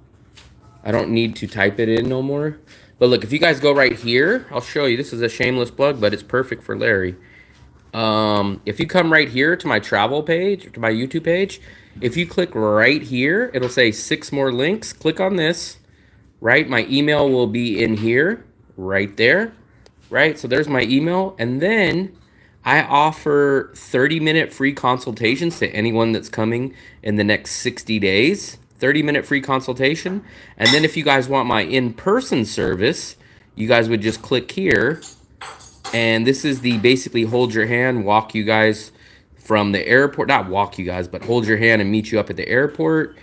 I don't need to type it in no more. But look, if you guys go right here, I'll show you. This is a shameless plug, but it's perfect for Larry. If you come right here to my travel page, to my YouTube page, if you click right here, it'll say 6 more links. Click on this, right? My email will be in here, right there, right? So there's my email. And then I offer 30-minute free consultations to anyone that's coming in the next 60 days. 30-minute free consultation. And then if you guys want my in-person service, you guys would just click here. And this is the basically hold your hand, walk you guys from the airport. Not walk you guys, but hold your hand and meet you up at the airport.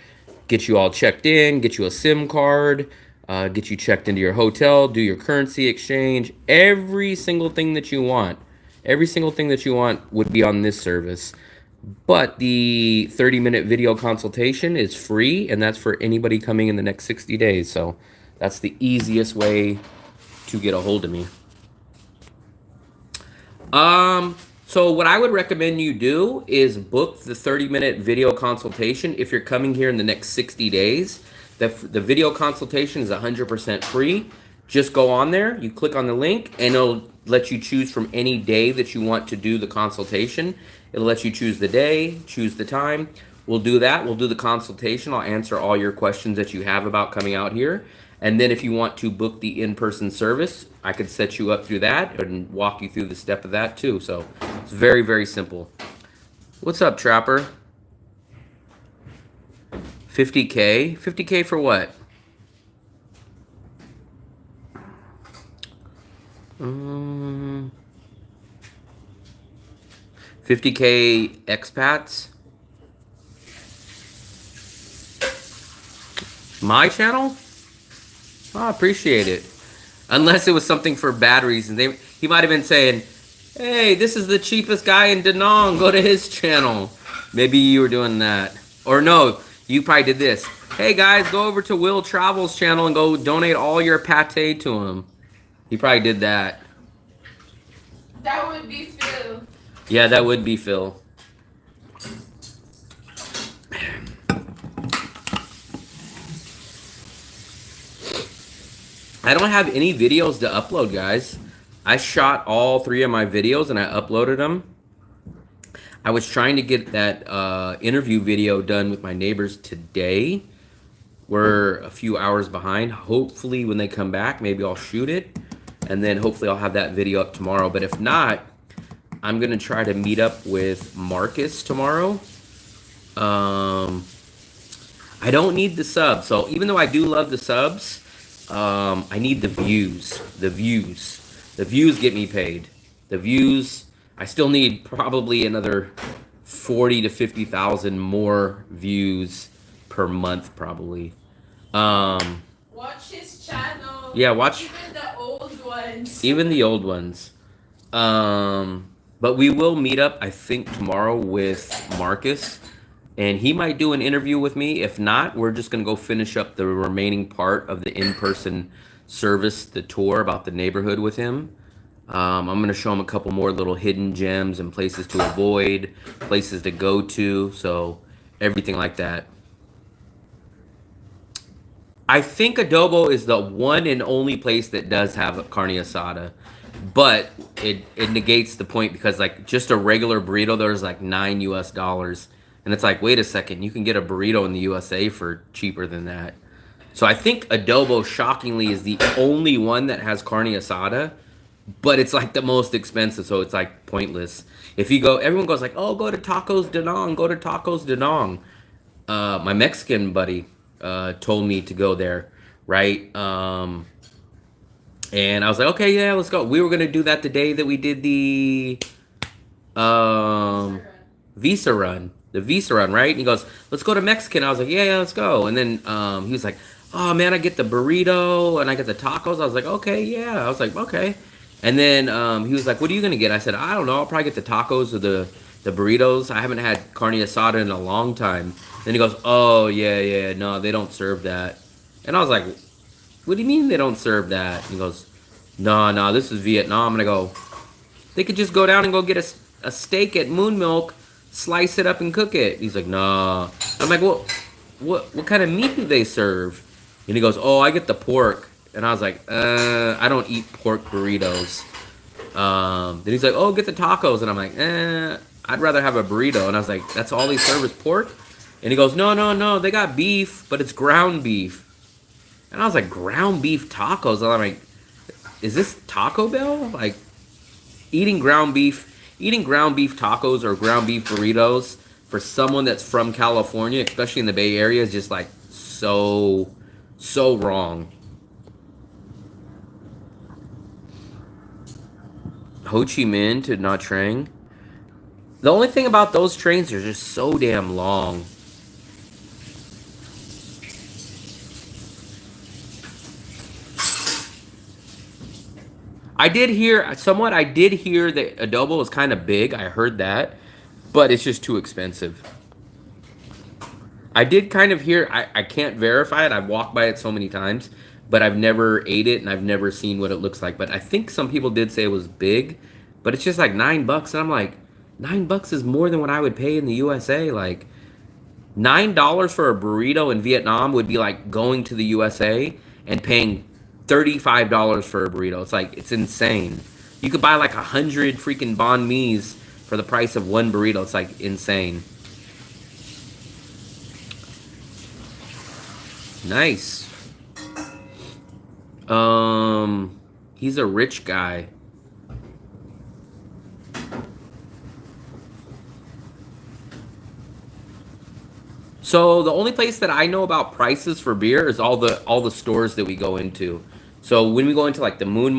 Get you all checked in, get you a SIM card, get you checked into your hotel, do your currency exchange. Every single thing that you want. Every single thing that you want would be on this service. But the 30-minute video consultation is free, and that's for anybody coming in the next 60 days. So that's the easiest way to get a hold of me. So what I would recommend you do is book the 30-minute video consultation if you're coming here in the next 60 days. The video consultation is 100% free. Just go on there, you click on the link, and it'll let you choose from any day that you want to do the consultation. It'll let you choose the day, choose the time. We'll do that. We'll do the consultation. I'll answer all your questions that you have about coming out here. And then if you want to book the in-person service, I could set you up through that and walk you through the step of that too. So it's very simple. What's up, Trapper? 50K? 50K for what? 50K expats? My channel? Oh, I appreciate it. Unless it was something for bad reasons. He might have been saying, hey, this is the cheapest guy in Da Nang. Go to his channel. Maybe you were doing that. Or no, you probably did this. Hey, guys, go over to Will Travel's channel and go donate all your pate to him. He probably did that. That would be Phil. Yeah, that would be Phil. I don't have any videos to upload, guys. I shot all 3 of my videos and I uploaded them. I was trying to get that interview video done with my neighbors today. We're a few hours behind. Hopefully when they come back, maybe I'll shoot it. And then hopefully I'll have that video up tomorrow. But if not, I'm going to try to meet up with Marcus tomorrow. I don't need the subs. So even though I do love the subs, I need the views. The views get me paid. The views, I still need probably another 40 to 50,000 more views per month probably. Watch his channel. Yeah, watch. Even the old ones. Even the old ones. But we will meet up, I think, tomorrow with Marcus. And he might do an interview with me. If not, we're just going to go finish up the remaining part of the in-person service, the tour about the neighborhood with him. I'm going to show him a couple more little hidden gems and places to avoid, places to go to, so everything like that. I think Adobo is the one and only place that does have carne asada. But it negates the point because like just a regular burrito, there's like $9 US. And it's like, wait a second, you can get a burrito in the USA for cheaper than that. So I think Adobo, shockingly, is the only one that has carne asada, but it's like the most expensive, so it's like pointless. If you go, everyone goes like, oh, go to Tacos Da Nang, go to Tacos Da Nang. My Mexican buddy told me to go there, right? And I was like, okay, yeah, let's go. We were going to do that the day that we did the Visa run. The Visa run, right? And he goes, let's go to Mexican. I was like, yeah, let's go. And then he was like, oh, man, I get the burrito and I get the tacos. I was like, okay, yeah. I was like, okay. And then he was like, "What are you gonna get?" I said, "I don't know. I'll probably get the tacos or the burritos. I haven't had carne asada in a long time." Then he goes, "Oh yeah, no, they don't serve that." And I was like, "What do you mean they don't serve that?" And he goes, "No, this is Vietnam." And I go, "They could just go down and go get a steak at Moon Milk, slice it up and cook it." He's like, "Nah." I'm like, "Well, what kind of meat do they serve?" And he goes, "Oh, I get the pork." And I was like, I don't eat pork burritos." Then he's like, "Oh, get the tacos." And I'm like, I'd rather have a burrito. And I was like, "That's all they serve is pork?" And he goes, No, they got beef, but it's ground beef." And I was like, "Ground beef tacos?" And I'm like, "Is this Taco Bell?" Like, eating ground beef tacos or ground beef burritos for someone that's from California, especially in the Bay Area, is just like so wrong. Ho Chi Minh to Nha Trang. The only thing about those trains, are just so damn long. I did hear that adobo was kind of big. I heard that, but it's just too expensive. I did kind of hear. I can't verify it. I've walked by it so many times, but I've never ate it and I've never seen what it looks like. But I think some people did say it was big, but it's just like $9, and I'm like, $9 is more than what I would pay in the USA. Like $9 for a burrito in Vietnam would be like going to the USA and paying $35 for a burrito. It's like, it's insane. You could buy like 100 freaking banh mi's for the price of one burrito. It's like insane. Nice. He's a rich guy. So the only place that I know about prices for beer is all the stores that we go into. So when we go into like the Moon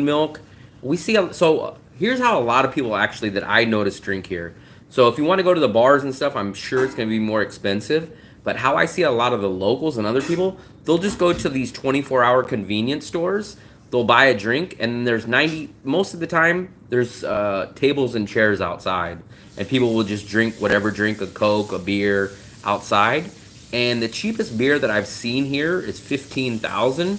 Milk, we see. So here's how a lot of people actually that I notice drink here. So if you want to go to the bars and stuff, I'm sure it's going to be more expensive. But how I see a lot of the locals and other people, they'll just go to these 24-hour convenience stores. They'll buy a drink, and then there's 90. Most of the time, there's tables and chairs outside, and people will just drink whatever drink, a Coke, a beer, outside. And the cheapest beer that I've seen here is 15,000.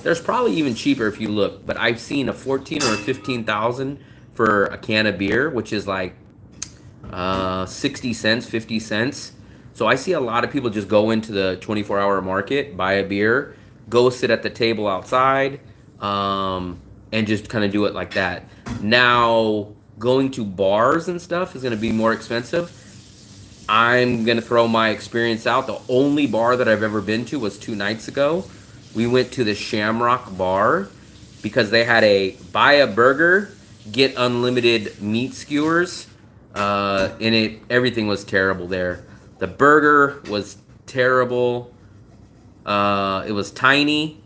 There's probably even cheaper if you look, but I've seen a 14 or a 15,000 for a can of beer, which is like 60 cents, 50 cents. So I see a lot of people just go into the 24-hour market, buy a beer, go sit at the table outside, and just kind of do it like that. Now, going to bars and stuff is going to be more expensive. I'm going to throw my experience out. The only bar that I've ever been to was 2 nights ago. We went to the Shamrock Bar because they had a buy a burger, get unlimited meat skewers. Everything was terrible there. The burger was terrible. It was tiny.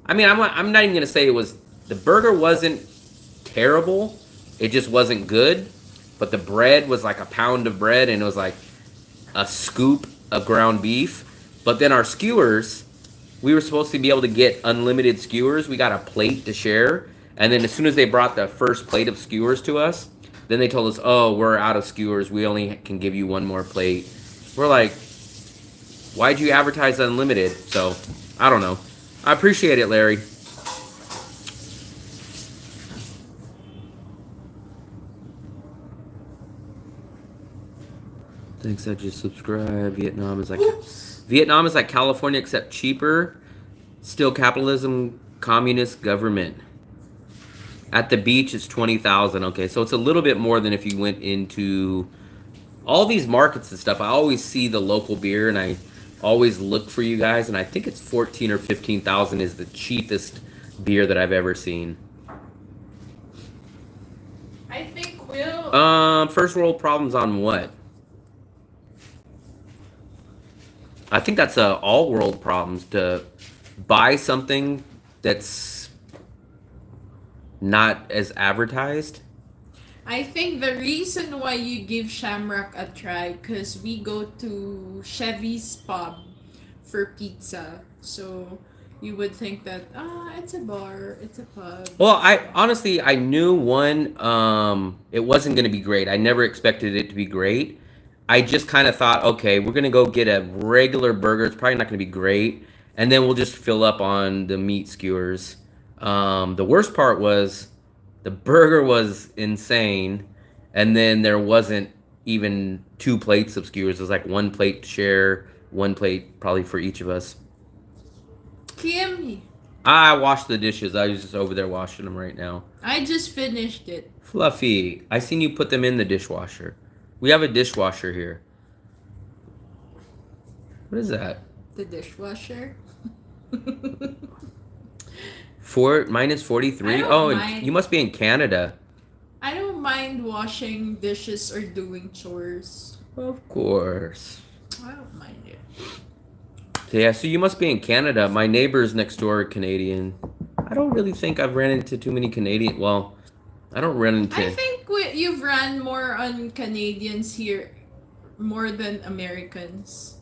I mean, I'm not even going to say it was, the burger wasn't terrible. It just wasn't good. But the bread was like a pound of bread, and it was like a scoop of ground beef. But then our skewers, we were supposed to be able to get unlimited skewers. We got a plate to share. And then as soon as they brought the first plate of skewers to us, then they told us, "Oh, we're out of skewers. We only can give you one more plate." We're like, "Why'd you advertise unlimited?" So, I don't know. I appreciate it, Larry. Thanks, I just subscribed. Vietnam is like California except cheaper. Still capitalism, communist government. At the beach, it's 20,000. Okay, so it's a little bit more than if you went into all these markets and stuff. I always see the local beer, and I always look for you guys, and I think it's 14 or 15,000 is the cheapest beer that I've ever seen. I think we'll. First world problems on what? I think that's all world problems, to buy something that's not as advertised. I think the reason why you give Shamrock a try, because we go to Chevy's Pub for pizza. So You would think that it's a bar, it's a pub. Well, I knew one it wasn't going to be great. I never expected it to be great. I just kind of thought, okay, we're going to go get a regular burger. It's probably not going to be great, and then we'll just fill up on the meat skewers. The worst part was the burger was insane, and then there wasn't even two plates of skewers. It was like one plate to share, one plate probably for each of us. Kim, I washed the dishes. I was just over there washing them right now. I just finished it. Fluffy, I seen you put them in the dishwasher. We have a dishwasher here. What is that? The dishwasher. Minus 43? I don't Oh, mind. you must be in Canada. I don't mind washing dishes or doing chores. Of course. I don't mind it. So yeah, so you must be in Canada. My neighbors next door are Canadian. I don't really think I've ran into too many Canadian. Well, I don't run into. I think you've ran more on Canadians here more than Americans.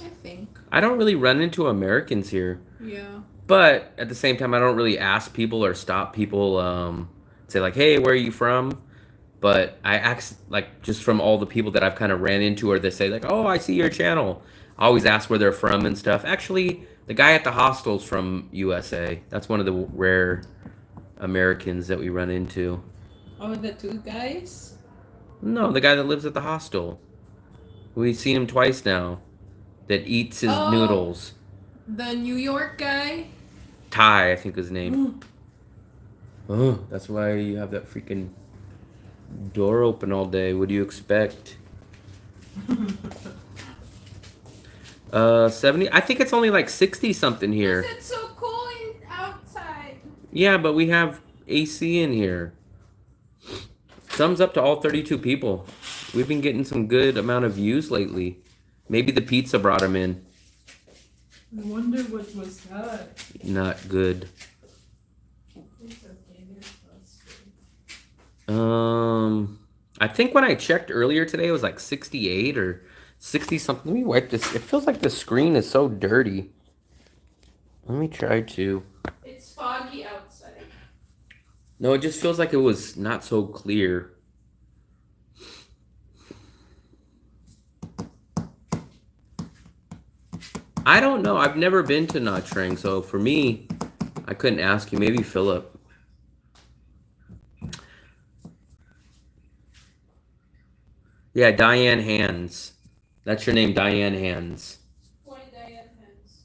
I think. I don't really run into Americans here. Yeah. But at the same time, I don't really ask people or stop people. Say like, "Hey, where are you from?" But I ask like just from all the people that I've kind of ran into, or they say like, "Oh, I see your channel." I always ask where they're from and stuff. Actually, the guy at the hostel's from USA. That's one of the rare Americans that we run into. Oh, the two guys? No, the guy that lives at the hostel. We've seen him twice now. That eats his Oh. noodles. The New York guy? Ty, I think his name. Oh, that's why you have that freaking door open all day. What do you expect? 70. I think it's only like 60 something here. It's so cool outside. Yeah, but we have AC in here. Thumbs up to all 32 people. We've been getting some good amount of views lately. Maybe the pizza brought them in. I wonder what was that. Not good. It's okay, there's I think when I checked earlier today, it was like 68 or 60 something. Let me wipe this. It feels like the screen is so dirty. Let me try to. It's foggy outside. No, it just feels like it was not so clear. I don't know. I've never been to Nha Trang, so for me, I couldn't ask you. Maybe Philip. Yeah, Diane Hands. That's your name, Diane Hands. Why Diane hands?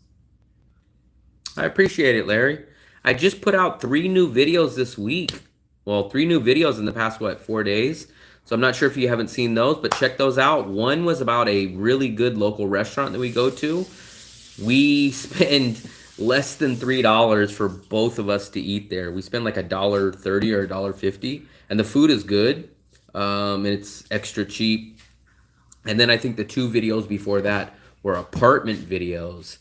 I appreciate it, Larry. I just put out 3 new videos this week. Well, 3 new videos in the past, 4 days? So I'm not sure if you haven't seen those, but check those out. One was about a really good local restaurant that we go to. We spend less than $3 for both of us to eat there. We spend like $1.30 or $1.50, and the food is good. And it's extra cheap. And then I think the 2 videos before that were apartment videos.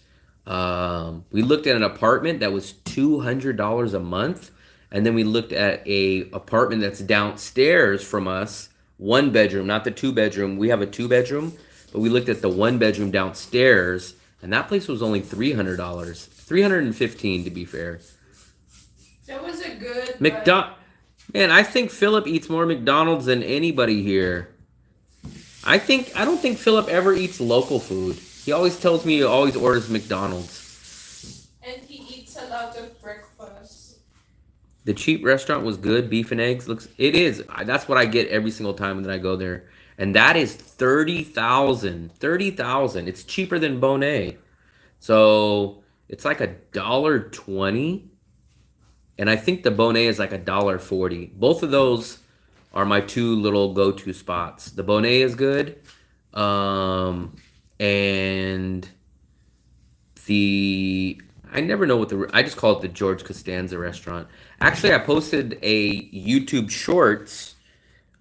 We looked at an apartment that was $200 a month, and then we looked at a apartment that's downstairs from us, 1 bedroom, not the 2 bedroom. We have a 2 bedroom, but we looked at the 1 bedroom downstairs, and that place was only $300, $315 to be fair. That was a good Man, I think Philip eats more McDonald's than anybody here. I don't think Philip ever eats local food. He always tells me he always orders McDonald's. And he eats a lot of breakfast. The cheap restaurant was good. Beef and eggs it is. That's what I get every single time that I go there. And that is 30,000. 30,000. It's cheaper than Bonet. So it's like $1.20. And I think the Bonet is like $1.40. Both of those are my 2 little go-to spots. The Bonet is good. And I never know I just call it the George Costanza restaurant. Actually, I posted a YouTube shorts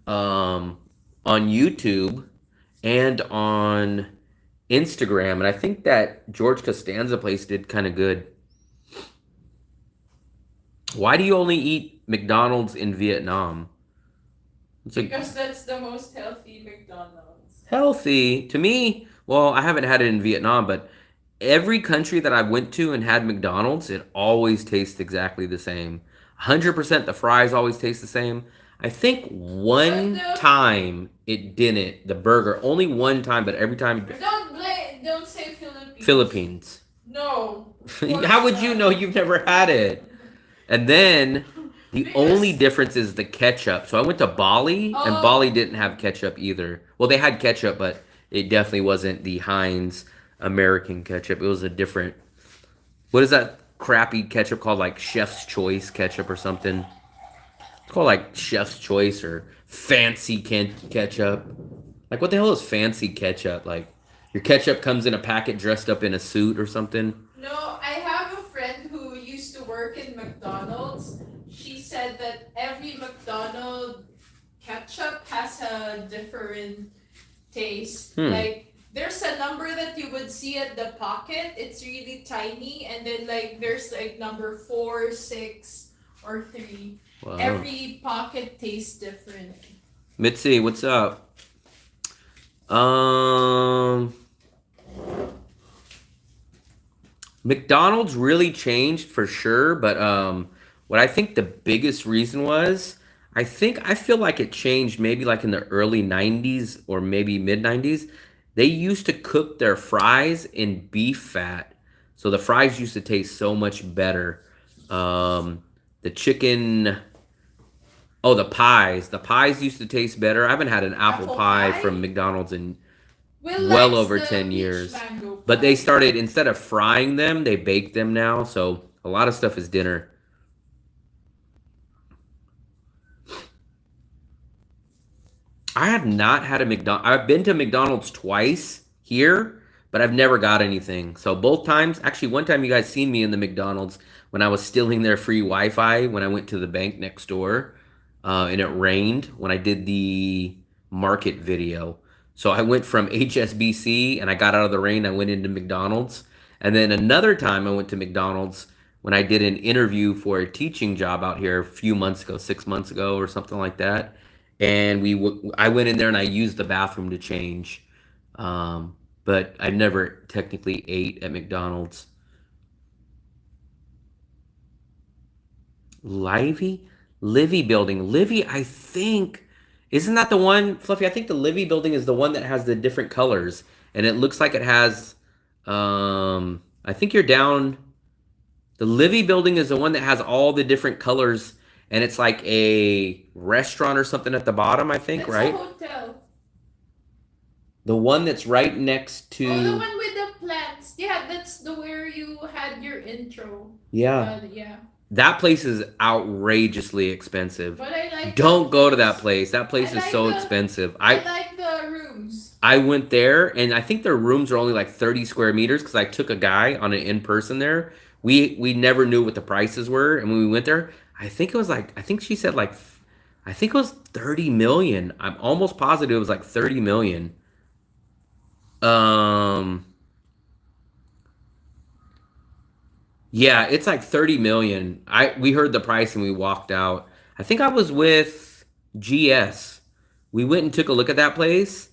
on YouTube and on Instagram, and I think that George Costanza place did kind of good. Why do you only eat McDonald's in Vietnam? Because that's the most healthy McDonald's. Healthy to me. Well, I haven't had it in Vietnam, but every country that I went to and had McDonald's, it always tastes exactly the same. 100% the fries always taste the same. I think one time it didn't. The burger, only one time, but every time. Don't say Philippines. Philippines. No. How would you know? You've never had it. And then the only difference is the ketchup. So I went to Bali, and Bali didn't have ketchup either. Well, they had ketchup, but it definitely wasn't the Heinz American ketchup. It was a different. What is that crappy ketchup called? Like Chef's Choice ketchup or something? It's called like Chef's Choice or fancy ketchup. Like, what the hell is fancy ketchup? Like, your ketchup comes in a packet dressed up in a suit or something? No, I have a friend who used to work in McDonald's. She said that every McDonald's ketchup has a different taste. Like, there's a number that you would see at the pocket. It's really tiny. And then, like, there's, like, number 4, 6, or 3. Wow. Every pocket tastes different. Mitzi, what's up? McDonald's really changed for sure, but what I think the biggest reason was, I feel like it changed maybe like in the early 90s or maybe mid 90s. They used to cook their fries in beef fat. So the fries used to taste so much better. The chicken, oh, the pies. The pies used to taste better. I haven't had an apple pie from McDonald's in well over 10 years. But they started, instead of frying them, they bake them now. So a lot of stuff is dinner. I have not had a McDonald's. I've been to McDonald's twice here, but I've never got anything. So both times, actually one time you guys seen me in the McDonald's when I was stealing their free Wi-Fi when I went to the bank next door. And it rained when I did the market video. So I went from HSBC and I got out of the rain. I went into McDonald's. And then another time I went to McDonald's when I did an interview for a teaching job out here a few months ago, 6 months ago or something like that. And I went in there and I used the bathroom to change. But I never technically ate at McDonald's. Livy building. Livy, I think, isn't that the one, Fluffy? I think the Livy building is the one that has the different colors. And it looks like it has, I think you're down, the Livy building is the one that has all the different colors. And it's like a restaurant or something at the bottom, I think, That's right? a hotel. The one that's right next to... Oh, the one with the plants. Yeah, that's the where you had your intro. Yeah. Yeah. That place is outrageously expensive. But I like Don't go to that place. That place is like so expensive. I like the rooms. I went there, and I think their rooms are only like 30 square meters because I took a guy on an in-person there. We never knew what the prices were, and when we went there, I think she said like, I think it was 30 million. I'm almost positive it was like 30 million. Yeah, it's like 30 million. We heard the price and we walked out. I think I was with GS. We went and took a look at that place.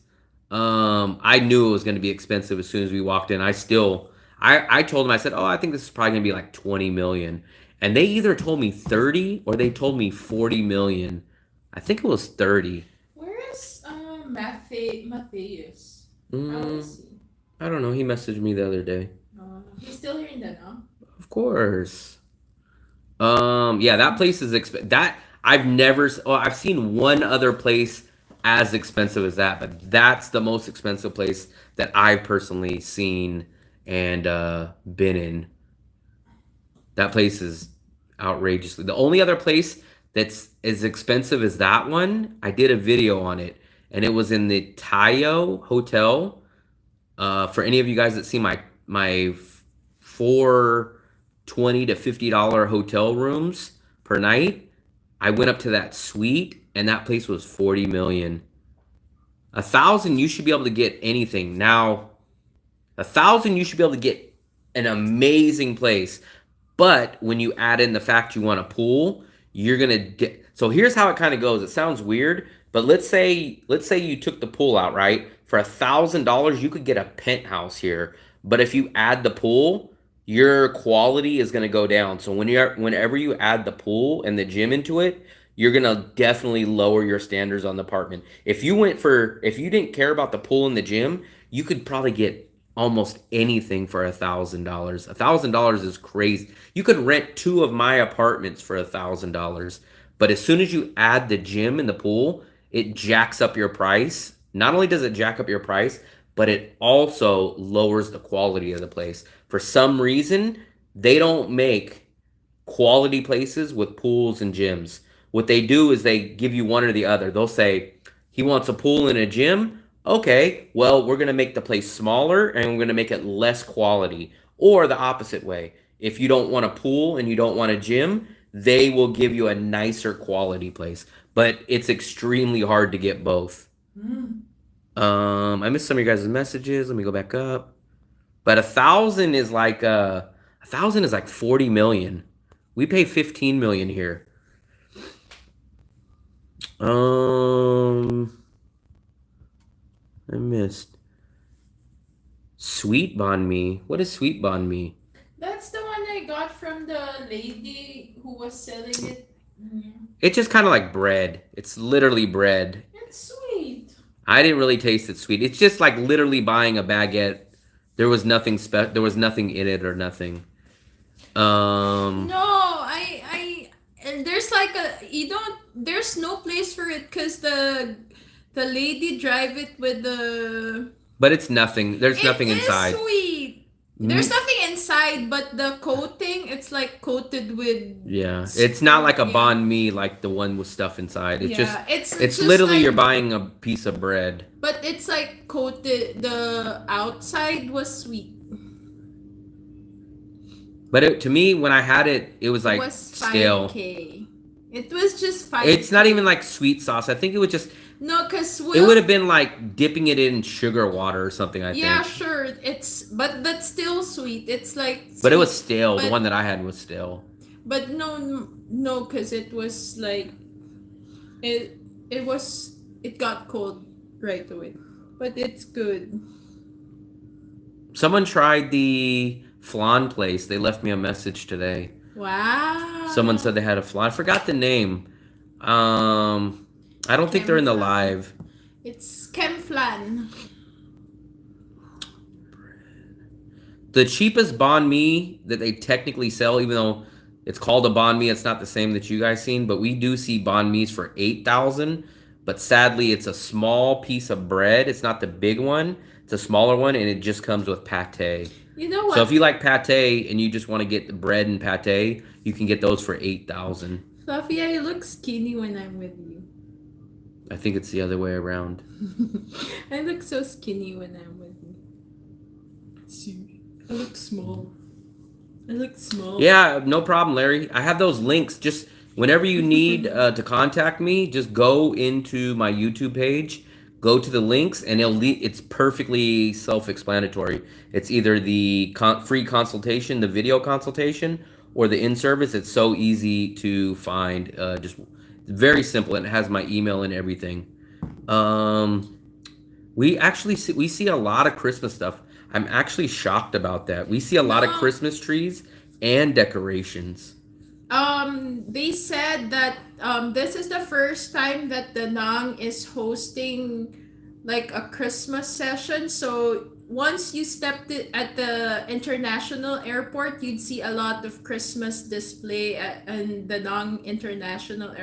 I knew it was going to be expensive as soon as we walked in. I told them, I said, "Oh, I think this is probably going to be like 20 million." And they either told me 30 or they told me 40 million. I think it was 30. Where is Matthias? How is he? I don't know. He messaged me the other day. He's still here in Danang? Of course. Yeah, that place is I've seen one other place as expensive as that, but that's the most expensive place that I've personally seen and been in. That place is outrageously. The only other place that's as expensive as that one, I did a video on it, and it was in the Tayo Hotel. For any of you guys that see my $420 to $50 hotel rooms per night, I went up to that suite, and that place was 40 million. 1,000, you should be able to get anything. Now, 1,000, you should be able to get an amazing place. But when you add in the fact you want a pool, you're gonna get. So here's how it kind of goes. It sounds weird, but let's say you took the pool out, right? For $1,000, you could get a penthouse here. But if you add the pool, your quality is going to go down. So whenever you add the pool and the gym into it, you're going to definitely lower your standards on the apartment. If you didn't care about the pool and the gym, you could probably get almost anything for $1,000. $1,000 is crazy. You could rent two of my apartments for $1,000. But as soon as you add the gym and the pool, it jacks up your price. Not only does it jack up your price, but it also lowers the quality of the place. For some reason, they don't make quality places with pools and gyms. What they do is they give you one or the other. They'll say, he wants a pool and a gym. Okay, well, we're going to make the place smaller and we're going to make it less quality. Or the opposite way. If you don't want a pool and you don't want a gym, they will give you a nicer quality place. But it's extremely hard to get both. I missed some of your guys' messages. Let me go back up. But 1,000 is like 1,000 is like 40 million. We pay 15 million here. I missed. Sweet banh mi. What is sweet banh mi? That's the one I got from the lady who was selling it. It's just kind of like bread. It's literally bread. It's sweet. I didn't really taste it sweet. It's just like literally buying a baguette. There was nothing there was nothing in it or nothing. No, and there's like there's no place for it because the lady drive it with the. But it's nothing. There's nothing inside. It is sweet. There's nothing inside, but the coating, it's like coated with. Yeah, it's not like a banh mi like the one with stuff inside. It's just it's it's just literally like, you're buying a piece of bread. But it's like coated. The outside was sweet. But to me, when I had it, it was like stale. 5K. It was just 5K. It's not even like sweet sauce. I think it was just. No, because it would have been like dipping it in sugar water or something. I think. Yeah, sure. But that's still sweet. It's like. Sweet, but it was stale. The one that I had was stale. But no, because it was like, it got cold right away. But it's good. Someone tried the flan place. They left me a message today. Wow. Someone said they had a flan. I forgot the name. I don't think they're in the live. It's Kemflan. The cheapest banh mi that they technically sell, even though it's called a banh mi, it's not the same that you guys seen, but we do see banh mi's for 8,000. But sadly, it's a small piece of bread. It's not the big one. It's a smaller one, and it just comes with pate. You know what? So if you like pate and you just want to get the bread and pate, you can get those for 8,000. Sophia, you look skinny when I'm with you. I think it's the other way around. I look so skinny when I'm with you. See, I look small. Yeah, no problem, Larry. I have those links. Just whenever you need to contact me, just go into my YouTube page, go to the links, and it's perfectly self-explanatory. It's either the free consultation, the video consultation, or the in-service. It's so easy to find. Just very simple, and it has my email and everything. We actually see a lot of Christmas stuff. I'm actually shocked about that. We see a lot of Christmas trees and decorations. They said that this is the first time that Da Nang is hosting like a Christmas session. So once you stepped at the international airport, you'd see a lot of Christmas display at Da Nang International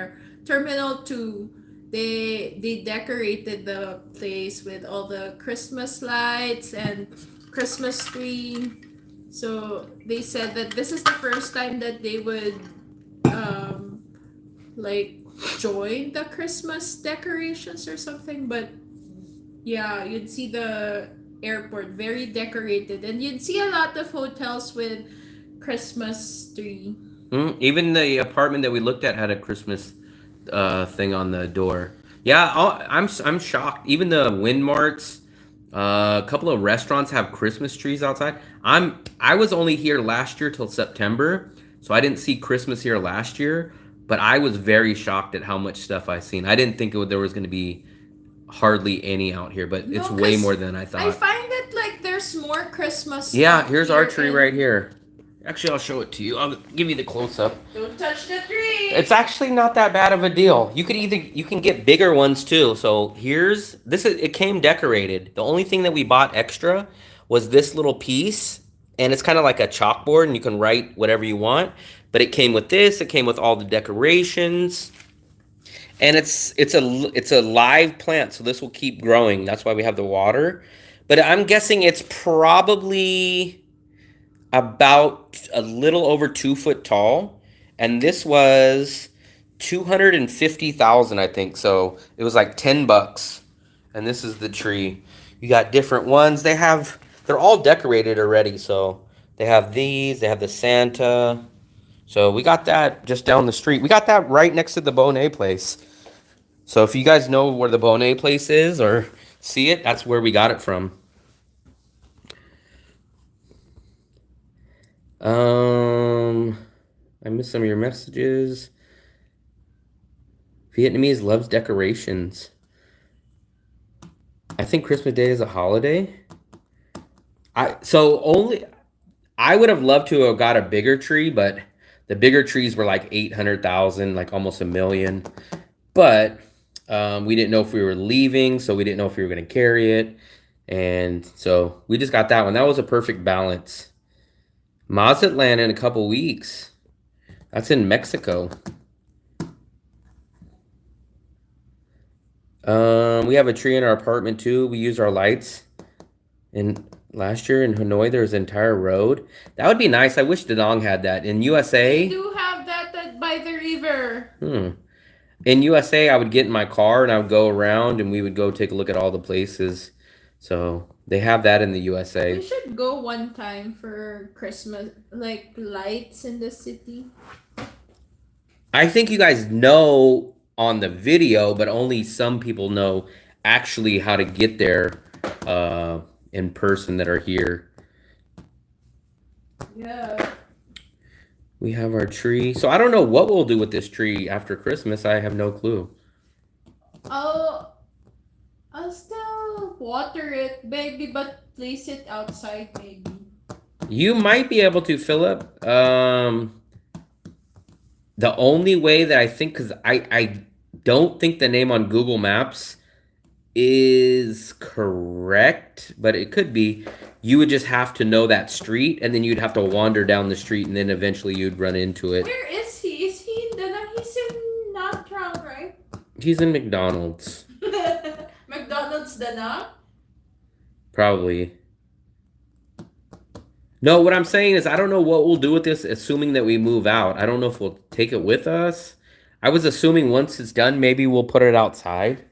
Terminal 2. They decorated the place with all the Christmas lights and Christmas tree. So they said that this is the first time that they would like join the Christmas decorations or something. But yeah, you'd see the airport very decorated, and you'd see a lot of hotels with Christmas tree. Even the apartment that we looked at had a Christmas thing on the door. Yeah, I'm shocked. Even the Wind Marts, a couple of restaurants have Christmas trees outside. I was only here last year till September, so I didn't see Christmas here last year. But I was very shocked at how much stuff I seen. I didn't think there was going to be hardly any out here, but it's way more than I thought. I find that like there's more Christmas Yeah, stuff here's our here tree in- right here. Actually, I'll show it to you. I'll give you the close up. Don't touch the tree. It's actually not that bad of a deal. You can get bigger ones too. So it came decorated. The only thing that we bought extra was this little piece, and it's kind of like a chalkboard, and you can write whatever you want. But it came with this. It came with all the decorations, and it's a live plant, so this will keep growing. That's why we have the water. But I'm guessing it's probably about a little over 2 foot tall, and this was 250,000, I think. So it was like $10, and this is the tree. You got different ones. They're all decorated already. So they have these. They have the Santa. So we got that just down the street. We got that right next to the Bonet place. So if you guys know where the Bonet place is or see it, that's where we got it from. I missed some of your messages. Vietnamese loves decorations. I think Christmas Day is a holiday. I would have loved to have got a bigger tree, but the bigger trees were like 800,000, like almost 1 million. But we didn't know if we were leaving, so we didn't know if we were going to carry it. And so we just got that one. That was a perfect balance. Mazatlan in a couple weeks. That's in Mexico. We have a tree in our apartment too. We use our lights. And last year in Hanoi, there was an entire road. That would be nice. I wish Da Nang had that. In USA, We do have that by the river. In USA, I would get in my car and I would go around and we would go take a look at all the places. So they have that in the USA. We should go one time for Christmas, like lights in the city. I think you guys know on the video, but only some people know actually how to get there in person that are here. Yeah. We have our tree. So I don't know what we'll do with this tree after Christmas. I have no clue. I'll still water it, baby, but place it outside, maybe. You might be able to, Philip. The only way that I think, because I don't think the name on Google Maps is correct, but it could be. You would just have to know that street, and then you'd have to wander down the street, and then eventually you'd run into it. Where is he? Is he in the? He's in Nat Trang, right? He's in McDonald's. McDonald's Da Nang? Probably. No, what I'm saying is I don't know what we'll do with this, assuming that we move out. I don't know if we'll take it with us. I was assuming once it's done, maybe we'll put it outside.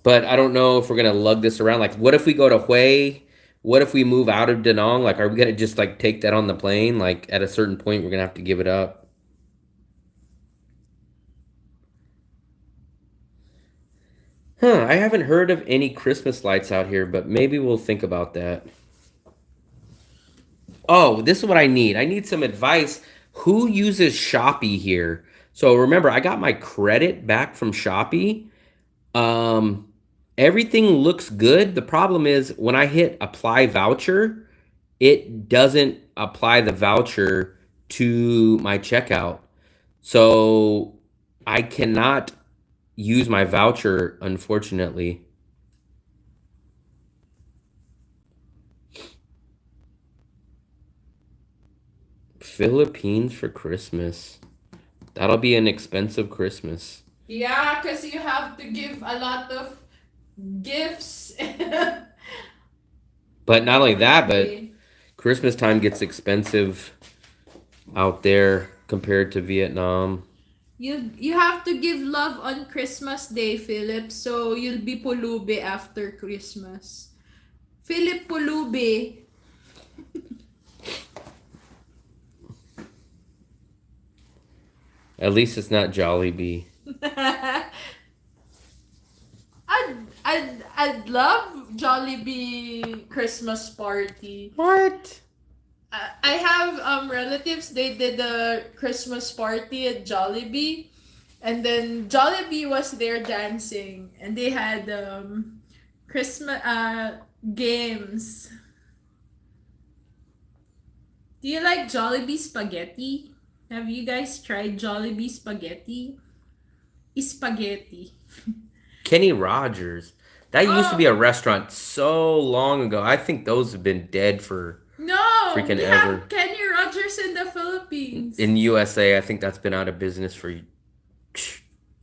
But I don't know if we're going to lug this around. Like, what if we go to Hue? What if we move out of Da Nang? Like, are we going to just, like, take that on the plane? Like, at a certain point, we're going to have to give it up. I haven't heard of any Christmas lights out here, but maybe we'll think about that. Oh, this is what I need. I need some advice. Who uses Shopee here? So remember, I got my credit back from Shopee. Everything looks good. The problem is when I hit apply voucher, it doesn't apply the voucher to my checkout. So I cannot use my voucher, unfortunately. Philippines for Christmas. That'll be an expensive Christmas. Yeah, because you have to give a lot of gifts. But not only that, but Christmas time gets expensive out there compared to Vietnam. You have to give love on Christmas Day, Philip, so you'll be pulube after Christmas. Philip Pulube. At least it's not Jollibee. I'd love Jollibee Christmas party. What? I have relatives. They did a Christmas party at Jollibee, and then Jollibee was there dancing, and they had Christmas Games. Do you like Jollibee spaghetti? Have you guys tried Jollibee spaghetti? Spaghetti. Kenny Rogers. That used to be Oh a restaurant so long ago. I think those have been dead for no, freaking we ever. have Kenny Rogers in the Philippines. In USA, I think that's been out of business for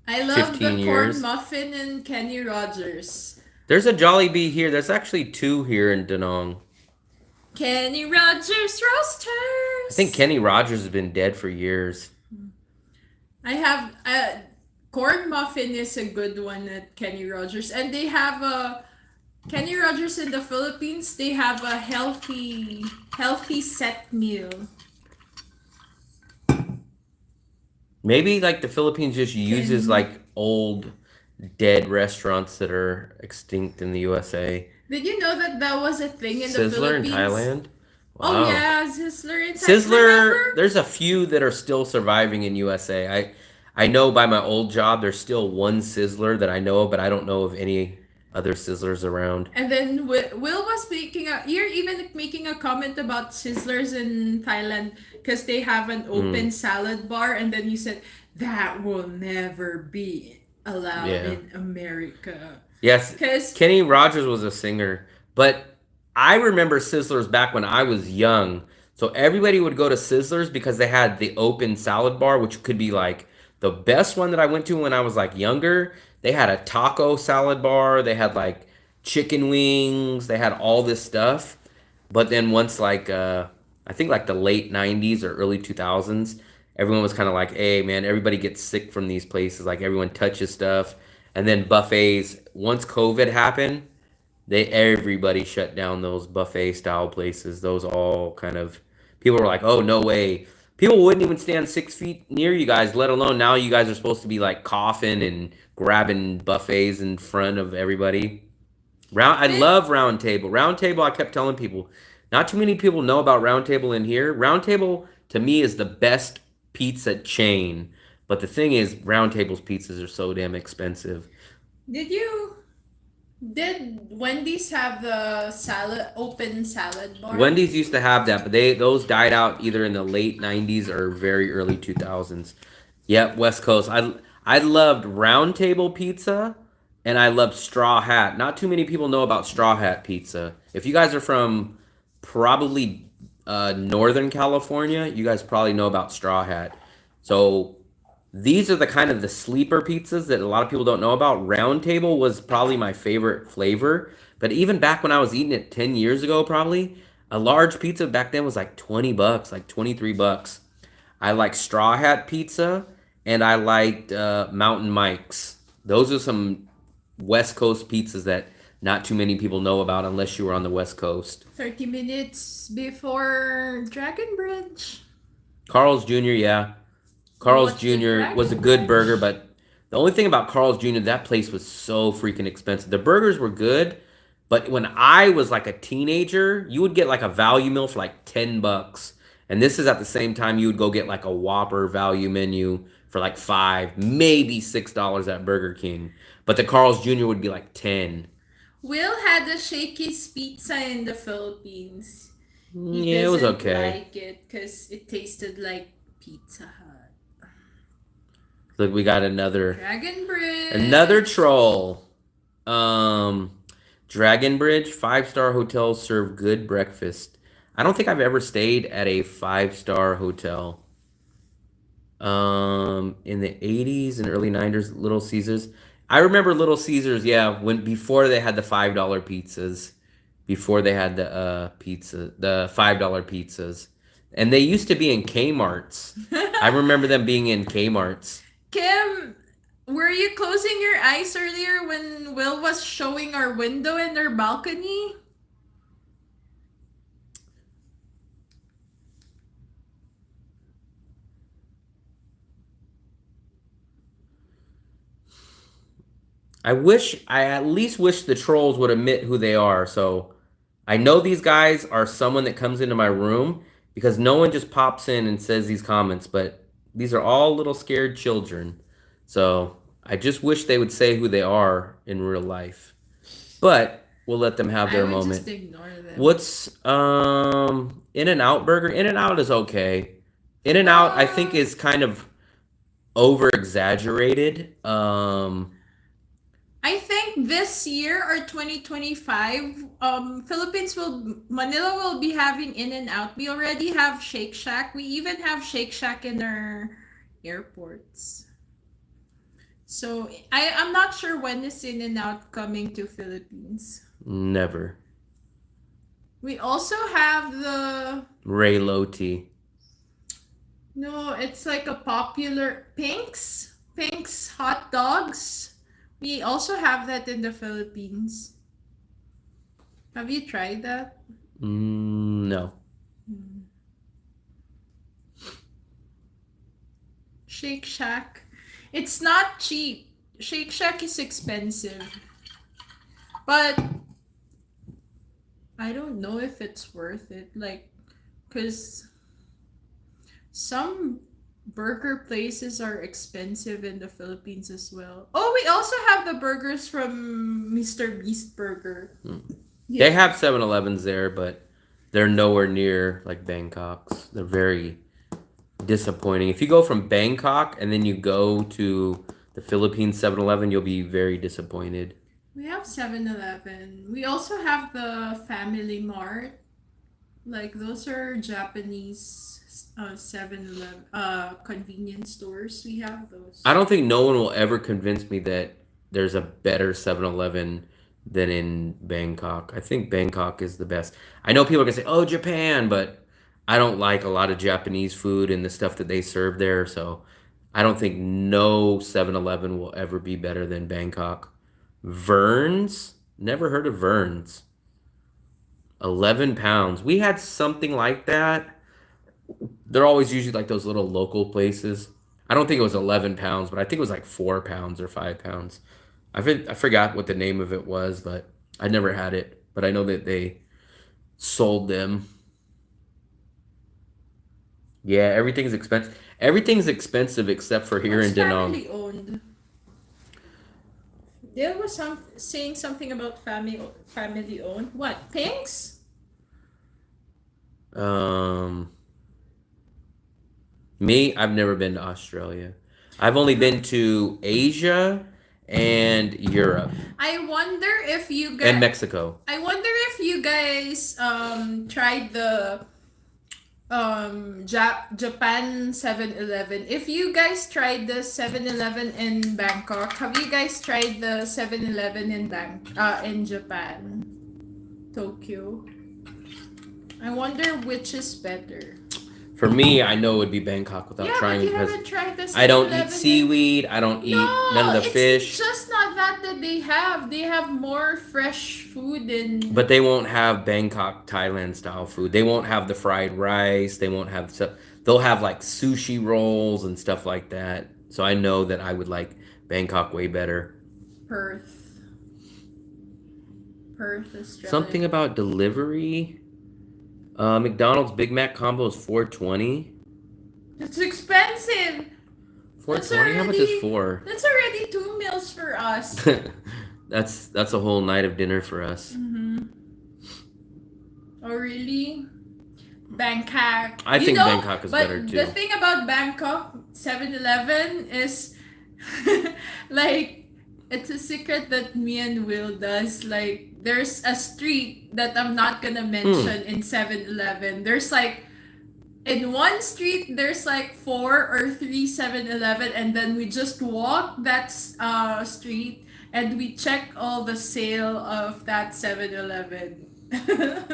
I love 15 the corn years. muffin and Kenny Rogers. There's a Jollibee here. There's actually two here in Danong. Kenny Rogers Roasters. I think Kenny Rogers has been dead for years. I have corn muffin is a good one at Kenny Rogers, and they have a Kenny Rogers in the Philippines. They have a healthy set meal. Maybe like the Philippines just uses Can- like old dead restaurants that are extinct in the USA. Did you know that that was a thing in the Sizzler in Philippines? Thailand. Oh Wow. yeah, Sizzler in Thailand. Sizzler, Remember? there's a few that are still surviving in USA. I know by my old job there's still one Sizzler that I know of, but I don't know of any other Sizzlers around. And then Will was making you're even making a comment about Sizzlers in Thailand because they have an open salad bar, and then you said that will never be allowed Yeah. in America. Yes, Because Kenny Rogers was a singer, but I remember Sizzlers back when I was young. So everybody would go to Sizzlers because they had the open salad bar, which could be like the best one that I went to when I was like younger. They had a taco salad bar, they had like chicken wings, they had all this stuff. But then once like I think like the late 90s or early 2000s, everyone was kind of like, "Hey man, everybody gets sick from these places. Like everyone touches stuff." And then buffets, once COVID happened, they everybody shut down those buffet style places. Those all kind of people were like, "Oh no way!" People wouldn't even stand 6 feet near you guys, let alone now you guys are supposed to be like coughing and grabbing buffets in front of everybody. I did love Round Table. Round Table, I kept telling people, not too many people know about Round Table in here. Round Table to me is the best pizza chain, but the thing is, Round Table's pizzas are so damn expensive. did you did Wendy's have the open salad bar? Wendy's used to have that, but those died out either in the late '90s or very early 2000s. Yep, West Coast. I loved Round Table pizza, and I loved Straw Hat. Not too many people know about Straw Hat pizza. If you guys are from probably Northern California, you guys probably know about Straw Hat. So these are the kind of the sleeper pizzas that a lot of people don't know about. Round Table was probably my favorite flavor, but even back when I was eating it 10 years ago, probably a large pizza back then was like $20, like $23. I like Straw Hat pizza, and I liked Mountain Mike's. Those are some West Coast pizzas that not too many people know about unless you were on the West Coast. 30 minutes before Dragon Bridge. Carl's Jr., yeah. Carl's What's the Jr. was a Dragon good Bridge? burger, but the only thing about Carl's Jr., that place was so freaking expensive. The burgers were good, but when I was like a teenager, you would get like a value meal for like $10. And this is at the same time you would go get like a Whopper value menu for like $5, maybe $6 at Burger King. But the Carl's Jr. would be like 10. Will had a Shakey's pizza in the Philippines. He Yeah, it was doesn't okay. like it because it tasted like Pizza Hut. Look, we got another Dragon Bridge. troll. Dragon Bridge, 5-star hotels serve good breakfast. I don't think I've ever stayed at a 5-star hotel. In the 80s and early 90s, Little Caesars. I remember Little Caesars, yeah, when before they had the $5 pizzas, before they had the the $5 pizzas. And they used to be in Kmart's. I remember them being in Kmart's. Kim, were you closing your eyes earlier when Will was showing our window and our balcony? I at least wish the trolls would admit who they are. So I know these guys are someone that comes into my room because no one just pops in and says these comments, but these are all little scared children. So I just wish they would say who they are in real life. But We'll let them have I their would moment. just ignore them. What's In-N-Out Burger? In-N-Out is okay. In-N-Out I think Uh, is kind of over exaggerated. I think this year or 2025, Manila will be having In-N-Out. We already have Shake Shack. We even have Shake Shack in our airports. So I'm not sure when is In-N-Out coming to Philippines. Never. We also have the Ray Loti. no, it's like a popular Pink's hot dogs. We also have that in the Philippines. Have you tried that? No. Shake Shack. It's not cheap. Shake Shack is expensive. But I don't know if it's worth it. Like, because some burger places are expensive in the Philippines as well. Oh, we also have the burgers from Mr. Beast Burger. They have 7-Elevens there, but they're nowhere near like Bangkok's. They're very disappointing. If you go from Bangkok and then you go to the Philippines 7-Eleven, you'll be very disappointed. We have 7-Eleven. We also have the Family Mart. Like, those are Japanese 7-Eleven convenience stores. We have those. I don't think no one will ever convince me that there's a better 7-Eleven than in Bangkok. I think Bangkok is the best. I know people are going to say, oh, Japan, but I don't like a lot of Japanese food and the stuff that they serve there. So I don't think no 7-Eleven will ever be better than Bangkok. Vern's? Never heard of Vern's. 11 pounds. We had something like that. They're always usually like those little local places. I don't think it was 11 pounds, but I think it was like 4 pounds or 5 pounds. I forgot what the name of it was, but I never had it. But I know that they sold them. Yeah, everything's expensive. Everything's expensive except for here What's in Danang. family owned? There was saying something about family owned. What? Pink's? Um, Me, I've never been to Australia. I've only been to Asia and Europe I wonder if you and guys. Mexico. I wonder if you guys tried the Japan 7-Eleven. If you guys tried the 7-Eleven in Bangkok, have you guys tried the 7-Eleven in Japan, Tokyo? I wonder which is better. For me, I know it would be Bangkok without Yeah, trying but you because haven't tried the 7-Eleven. I don't eat seaweed. I don't eat none of the it's fish. just not that they have. They have more fresh food and. But they won't have Bangkok, Thailand style food. They won't have the fried rice. They won't have stuff. They'll have like sushi rolls and stuff like that. So I know that I would like Bangkok way better. Perth, Australia. Something about delivery. McDonald's Big Mac combo is $4.20. It's expensive. $4.20? How much is 4? That's already 2 meals for us. That's a whole night of dinner for us. Mm-hmm. Oh, really? Bangkok. I think Bangkok is better too. The thing about Bangkok 7-Eleven is like it's a secret that me and Will does. Like, there's a street that I'm not gonna mention in 7-Eleven. There's like in one street there's like 4 or 3 7-Eleven, and then we just walk that street and we check all the sale of that 7-Eleven.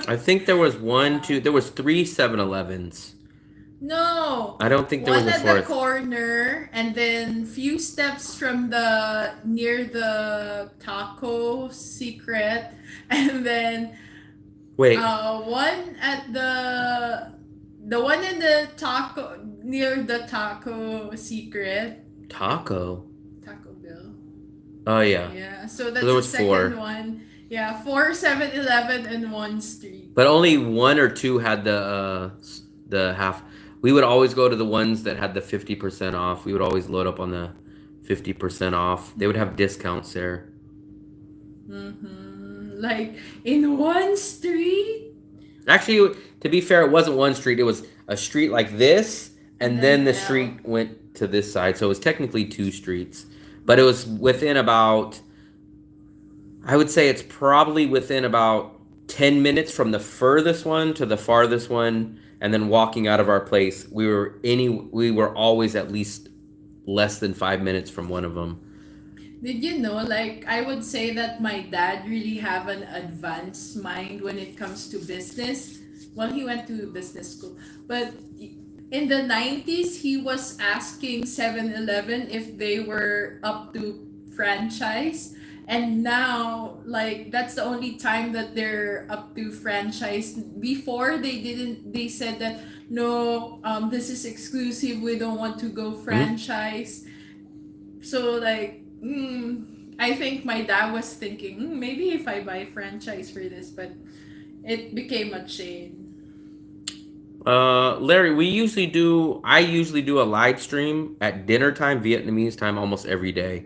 I think there was 3 7-Elevens. No. I don't think there was one a at fourth. the corner, and then few steps from near the taco secret, and then Wait. one at the one in the taco near the taco secret. Taco Bill. Oh yeah. Yeah. So that's there the was second 4. one. Yeah, 4 7-Eleven and 1 street. But only 1 or 2 had the half. We would always go to the ones that had the 50% off. We would always load up on the 50% off. They would have discounts there. Mm-hmm. like in one street. Actually, to be fair, it wasn't one street. It was a street like this, and And then then the L. street went to this side. So it was technically two streets. But it was within about, I would say it's probably within about 10 minutes from the furthest one to the farthest one. And then walking out of our place, we were always at least less than 5 minutes from one of them. Did you know, like, I would say that my dad really have an advanced mind when it comes to business. Well, he went to business school. But in the 90s, he was asking 7-Eleven if they were up to franchise. And now, like, that's the only time that they're up to franchise. Before, they said that, no, this is exclusive. We don't want to go Mhm. franchise. So like, I think my dad was thinking, maybe if I buy franchise for this, but it became a chain. Larry, I usually do a live stream at dinner time, Vietnamese time, almost every day.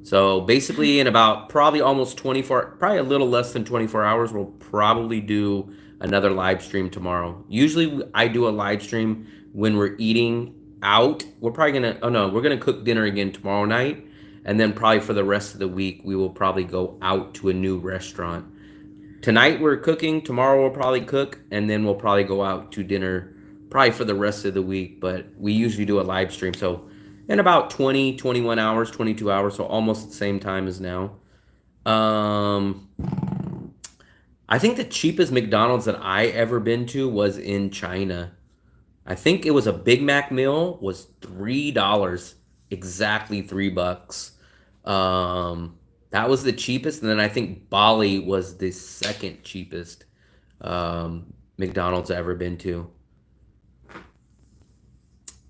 So basically, in about probably almost 24, probably a little less than 24 hours, we'll probably do another live stream tomorrow. Usually, I do a live stream when we're eating out. Oh no, we're gonna cook dinner again tomorrow night. And then probably for the rest of the week, we will probably go out to a new restaurant. Tonight we're cooking, tomorrow we'll probably cook, and then we'll probably go out to dinner probably for the rest of the week. But we usually do a live stream. So in about 20, 21 hours, 22 hours, so almost the same time as now. Um, I think the cheapest McDonald's that I ever been to was in China. I think it was a Big Mac meal was $3, exactly $3. That was the cheapest, and then I think Bali was the second cheapest McDonald's I ever been to.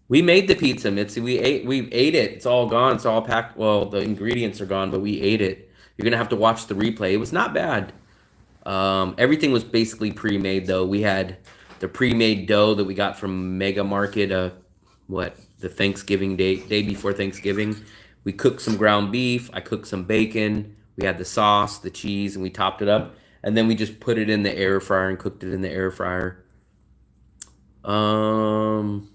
We made the pizza, Mitzi. We ate it. It's all gone. It's all packed. Well, the ingredients are gone, but we ate it. You're gonna have to watch the replay. It was not bad. Everything was basically pre-made though. We had the pre-made dough that we got from Mega Market. The Thanksgiving day before Thanksgiving. We cooked some ground beef. I cooked some bacon. We had the sauce, the cheese, and we topped it up. And then we just put it in the air fryer and cooked it in the air fryer. Um,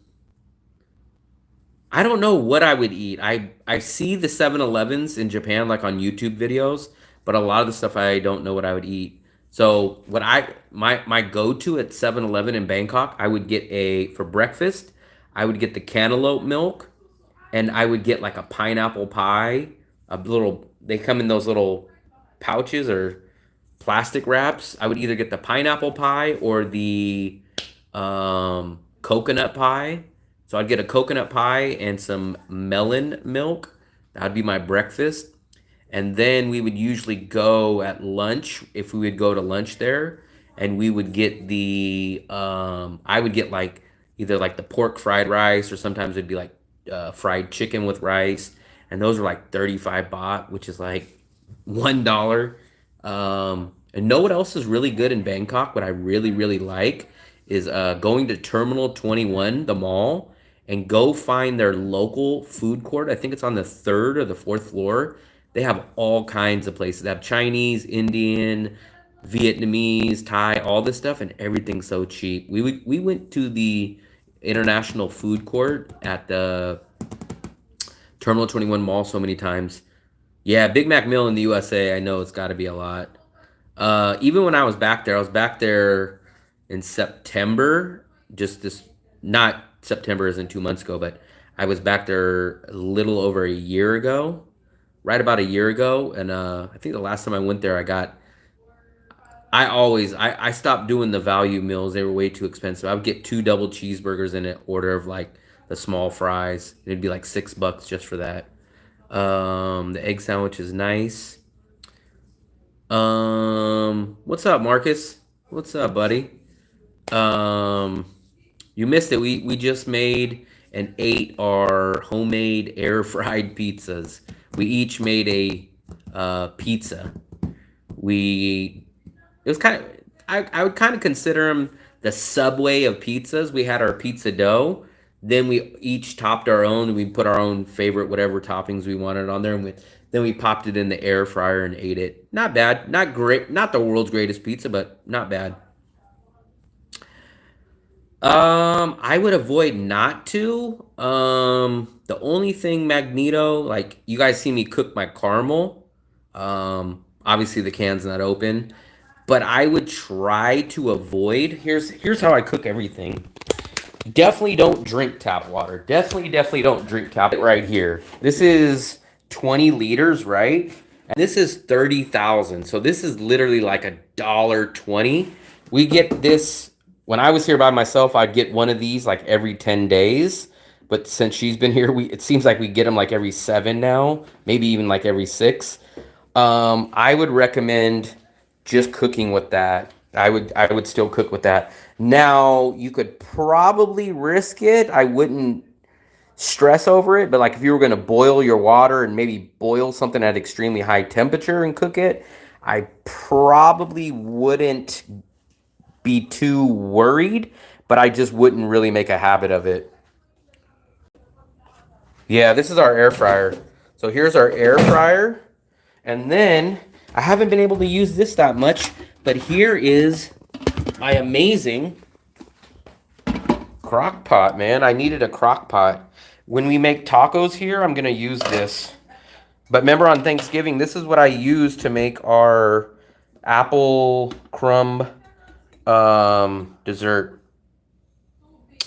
I don't know what I would eat. I see the 7-Elevens in Japan like on YouTube videos, but a lot of the stuff I don't know what I would eat. So what I my go-to at 7-Eleven in Bangkok, I would get a for breakfast, I would get the cantaloupe milk and I would get like a pineapple pie, a little they come in those little pouches or plastic wraps. I would either get the pineapple pie or the coconut pie. So I'd get a coconut pie and some melon milk. That would be my breakfast. And then we would usually go at lunch if we would go to lunch there, and we would get I would get like either like the pork fried rice or sometimes it'd be like fried chicken with rice, and those are like 35 baht, which is like $1. And know what else is really good in Bangkok? What I really really like is going to Terminal 21, the mall, and go find their local food court. I think it's on the third or the fourth floor. They have all kinds of places. They have Chinese, Indian, Vietnamese, Thai, all this stuff, and everything's so cheap. We went to the International Food Court at the Terminal 21 Mall so many times. Yeah, Big Mac meal in the USA, I know it's got to be a lot. Even when I was back there in September, just this, not September as in 2 months ago, but I was back there a little over a year ago, right about a year ago. And I think the last time I went there, I stopped doing the value meals. They were way too expensive. I would get two double cheeseburgers in an order of like the small fries. It'd be like $6 just for that. The egg sandwich is nice. What's up, Marcus? What's up, buddy? Um, you missed it. We just made and ate our homemade air fried pizzas. We each made a pizza. We it was kind of I would kind of consider them the Subway of pizzas. We had our pizza dough. Then we each topped our own. We put our own favorite whatever toppings we wanted on there, and Then we popped it in the air fryer and ate it. Not bad. Not great. Not the world's greatest pizza, but not bad. I would avoid not to. The only thing Magneto, like you guys see me cook my caramel. Obviously the can's not open, but I would try to avoid. Here's how I cook everything. Definitely don't drink tap water. Definitely don't drink tap right here. This is 20 liters, right? And this is 30,000. So this is literally like $1.20. We get this when I was here by myself, I'd get one of these like every 10 days. But since she's been here, it seems like we get them like every 7 now, maybe even like every 6. I would recommend just cooking with that. I would still cook with that. Now, you could probably risk it. I wouldn't stress over it, but like if you were going to boil your water and maybe boil something at extremely high temperature and cook it, I probably wouldn't be too worried, but I just wouldn't really make a habit of it. Yeah, this is our air fryer. So here's our air fryer. And then I haven't been able to use this that much, but here is my amazing crock pot, man. I needed a crock pot. When we make tacos here, I'm going to use this. But remember on Thanksgiving, this is what I use to make our apple crumb dessert.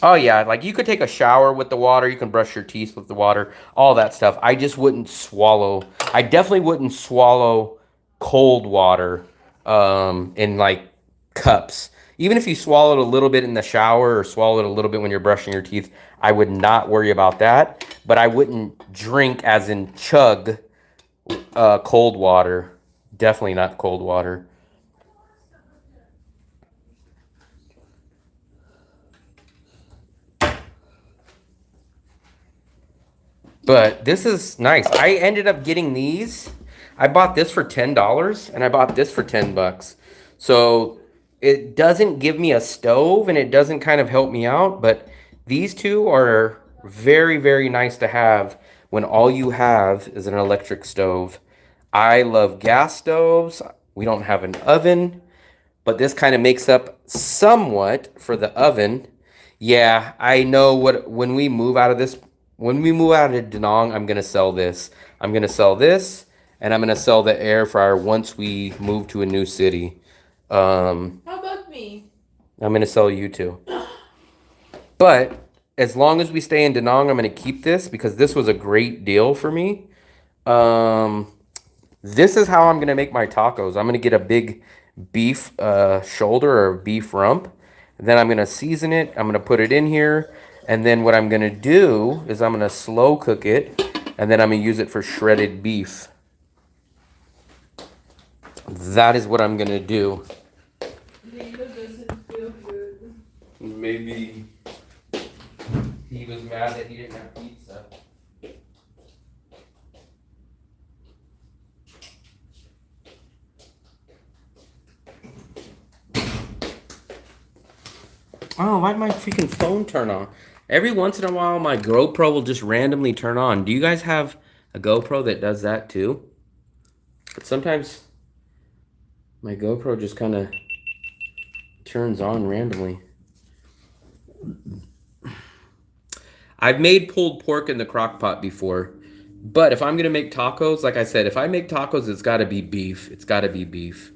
Oh yeah, like you could take a shower with the water, you can brush your teeth with the water, all that stuff. I just wouldn't swallow. I definitely wouldn't swallow cold water in like cups. Even if you swallowed a little bit in the shower or swallowed a little bit when you're brushing your teeth, I would not worry about that. But I wouldn't drink as in chug cold water. Definitely not cold water. But this is nice. I ended up getting these. I bought this for $10 and I bought this for $10. So it doesn't give me a stove and it doesn't kind of help me out, but these two are very, very nice to have when all you have is an electric stove. I love gas stoves. We don't have an oven, but this kind of makes up somewhat for the oven. Yeah, I know what when we move out of this when we move out of Da Nang, I'm going to sell this. I'm going to sell this, and I'm going to sell the air fryer once we move to a new city. How about me? I'm going to sell you too. But as long as we stay in Da Nang, I'm going to keep this because this was a great deal for me. This is how I'm going to make my tacos. I'm going to get a big beef shoulder or beef rump. Then I'm going to season it. I'm going to put it in here. And then what I'm going to do is I'm going to slow cook it. And then I'm going to use it for shredded beef. That is what I'm going to do. Lilo doesn't feel good. Maybe he was mad that he didn't have pizza. Oh, why'd my freaking phone turn on? Every once in a while, my GoPro will just randomly turn on. Do you guys have a GoPro that does that too? But sometimes my GoPro just kind of turns on randomly. I've made pulled pork in the crock pot before. But if I'm going to make tacos, like I said, if I make tacos, it's got to be beef. It's got to be beef.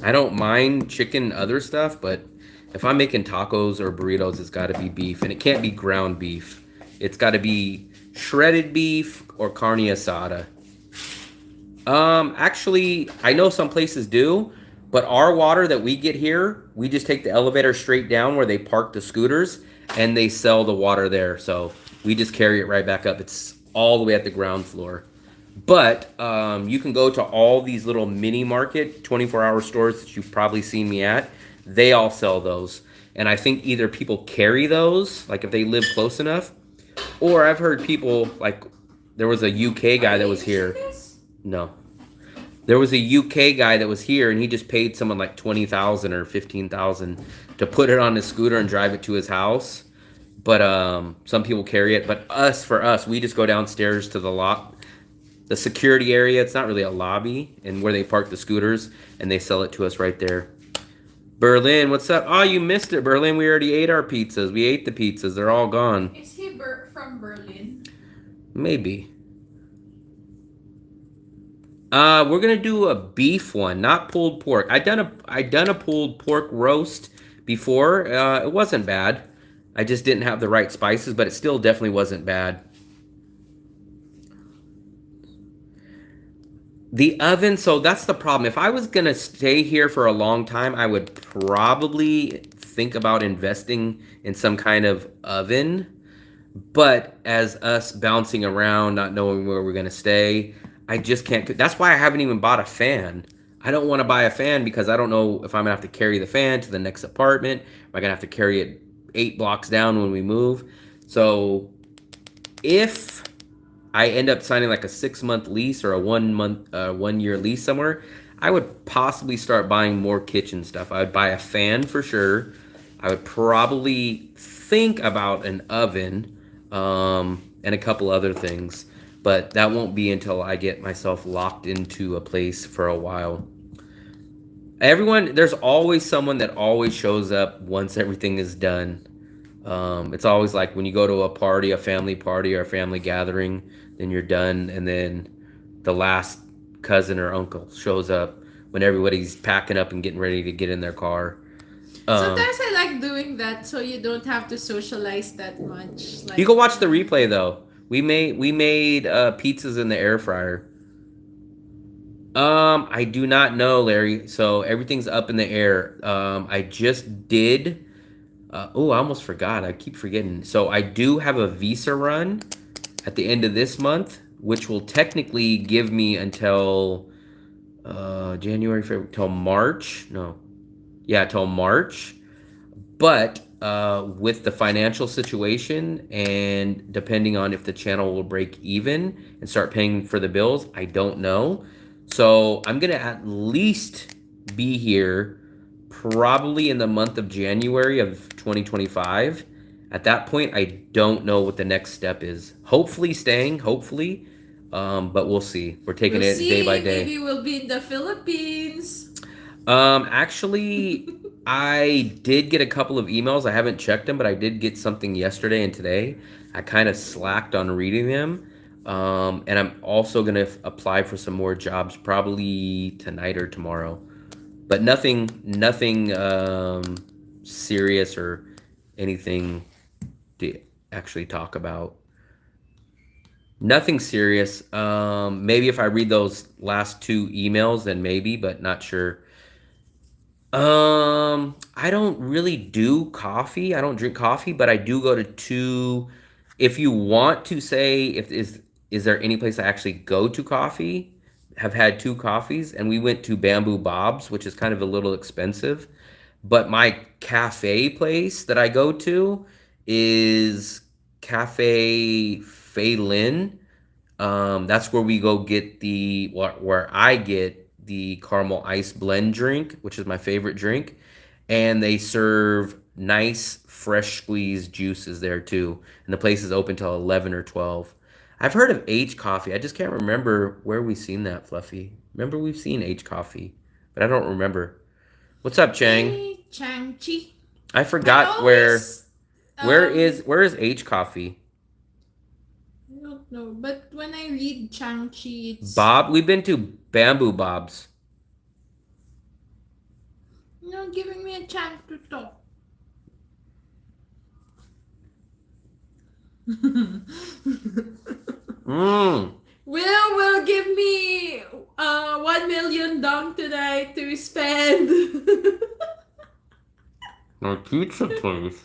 I don't mind chicken and other stuff, but if I'm making tacos or burritos, it's got to be beef. And it can't be ground beef. It's got to be shredded beef or carne asada. Actually, I know some places do, but our water that we get here, we just take the elevator straight down where they park the scooters, and they sell the water there. So we just carry it right back up. It's all the way at the ground floor. But you can go to all these little mini market 24-hour stores that you've probably seen me at. They all sell those. And I think either people carry those, like if they live close enough, or I've heard people, like there was a UK guy that was here. No. There was a UK guy that was here, and he just paid someone like $20,000 or $15,000 to put it on his scooter and drive it to his house. But some people carry it. But for us, we just go downstairs to the security area. It's not really a lobby, and where they park the scooters, and they sell it to us right there. Berlin, what's up? Oh, you missed it, Berlin. We already ate our pizzas. We ate the pizzas. They're all gone. Is he from Berlin? Maybe. We're gonna do a beef one, not pulled pork. I done a pulled pork roast before. It wasn't bad. I just didn't have the right spices, but it still definitely wasn't bad. The oven, so that's the problem. If I was gonna stay here for a long time, I would probably think about investing in some kind of oven. But as us bouncing around, not knowing where we're gonna stay, I just can't. That's why I haven't even bought a fan. I don't want to buy a fan because I don't know if I'm gonna have to carry the fan to the next apartment. Am I gonna have to carry it 8 blocks down when we move? So if I end up signing like a 6 month lease or a 1 year lease somewhere, I would possibly start buying more kitchen stuff. I would buy a fan for sure. I would probably think about an oven, and a couple other things, but that won't be until I get myself locked into a place for a while. There's always someone that always shows up once everything is done. It's always like when you go to a party, a family party or a family gathering, then you're done, and then the last cousin or uncle shows up when everybody's packing up and getting ready to get in their car. Sometimes I like doing that so you don't have to socialize that much. Like, You can watch the replay though. We made pizzas in the air fryer. I do not know, Larry. So everything's up in the air. I just did. I almost forgot. I keep forgetting. So I do have a visa run at the end of this month, which will technically give me until January, February, till March. No, yeah, till March. But with the financial situation and depending on if the channel will break even and start paying for the bills, I don't know. So I'm gonna at least be here probably in the month of January of 2025. At that point, I don't know what the next step is. Hopefully staying, hopefully, but we'll see. We're taking we'll it see. day by day. Maybe we'll be in the Philippines. Actually, I did get a couple of emails. I haven't checked them, but I did get something yesterday and today. I kind of slacked on reading them. And I'm also gonna apply for some more jobs probably tonight or tomorrow. But nothing serious or anything to actually talk about. Nothing serious. Maybe if I read those last two emails, then maybe, but not sure. I don't really do coffee. I don't drink coffee, but I do go to two. If you want to say, if is there any place I actually go to coffee? Have had two coffees, and we went to Bamboo Bob's, which is kind of a little expensive. But my cafe place that I go to is Cafe Fei Lin. That's where we go get where I get the caramel ice blend drink, which is my favorite drink, and they serve nice fresh squeezed juices there too. And the place is open till 11 or 12. I've heard of H Coffee. I just can't remember where we've seen that, Fluffy. Remember we've seen H Coffee, but I don't remember. What's up, Chang? Hey, Chang-chi. I forgot where is H Coffee? I don't know, but when I read Chang-chi, it's Bob, we've been to Bamboo Bob's. giving me a chance to talk. Will give me 1 million dong tonight to spend. My pizza place.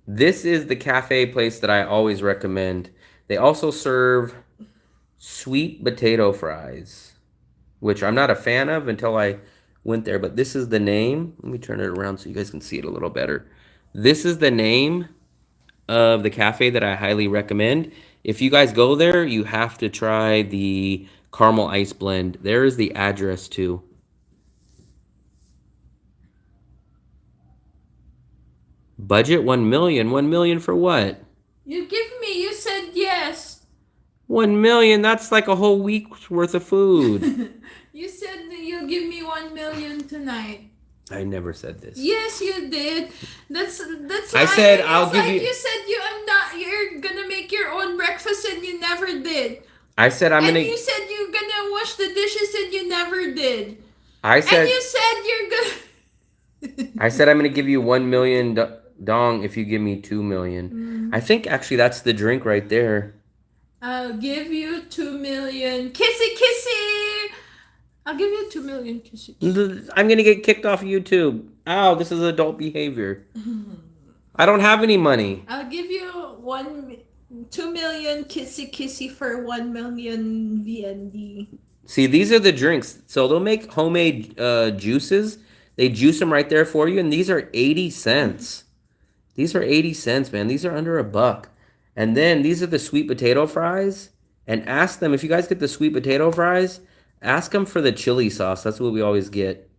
This is the cafe place that I always recommend. They also serve sweet potato fries, which I'm not a fan of until I went there, but this is the name. Let me turn it around so you guys can see it a little better. This is the name of the cafe that I highly recommend. If you guys go there, you have to try the caramel ice blend. There is the address too. Budget 1 million. 1 million for what? You said yes. 1 million, that's like a whole week's worth of food. You said that you'll give me 1 million tonight. I never said this. Yes, you did. That's. I said I'll give you. You said you're gonna make your own breakfast and you never did. I said I'm and gonna. you said you're gonna wash the dishes and you never did. I said. And you said you're gonna. I said I'm gonna give you 1 million dong if you give me 2 million. I think actually that's the drink right there. I'll give you 2 million. Kissy kissy. I'll give you 2 million kissy kissy. I'm gonna get kicked off of YouTube. Ow, this is adult behavior. I don't have any money. I'll give you 2 million kissy kissy for 1 million VND. See, these are the drinks. So they'll make homemade juices. They juice them right there for you, and these are 80 cents. These are 80 cents, man. These are under $1. And then these are the sweet potato fries. And ask them, if you guys get the sweet potato fries, ask them for the chili sauce. That's what we always get.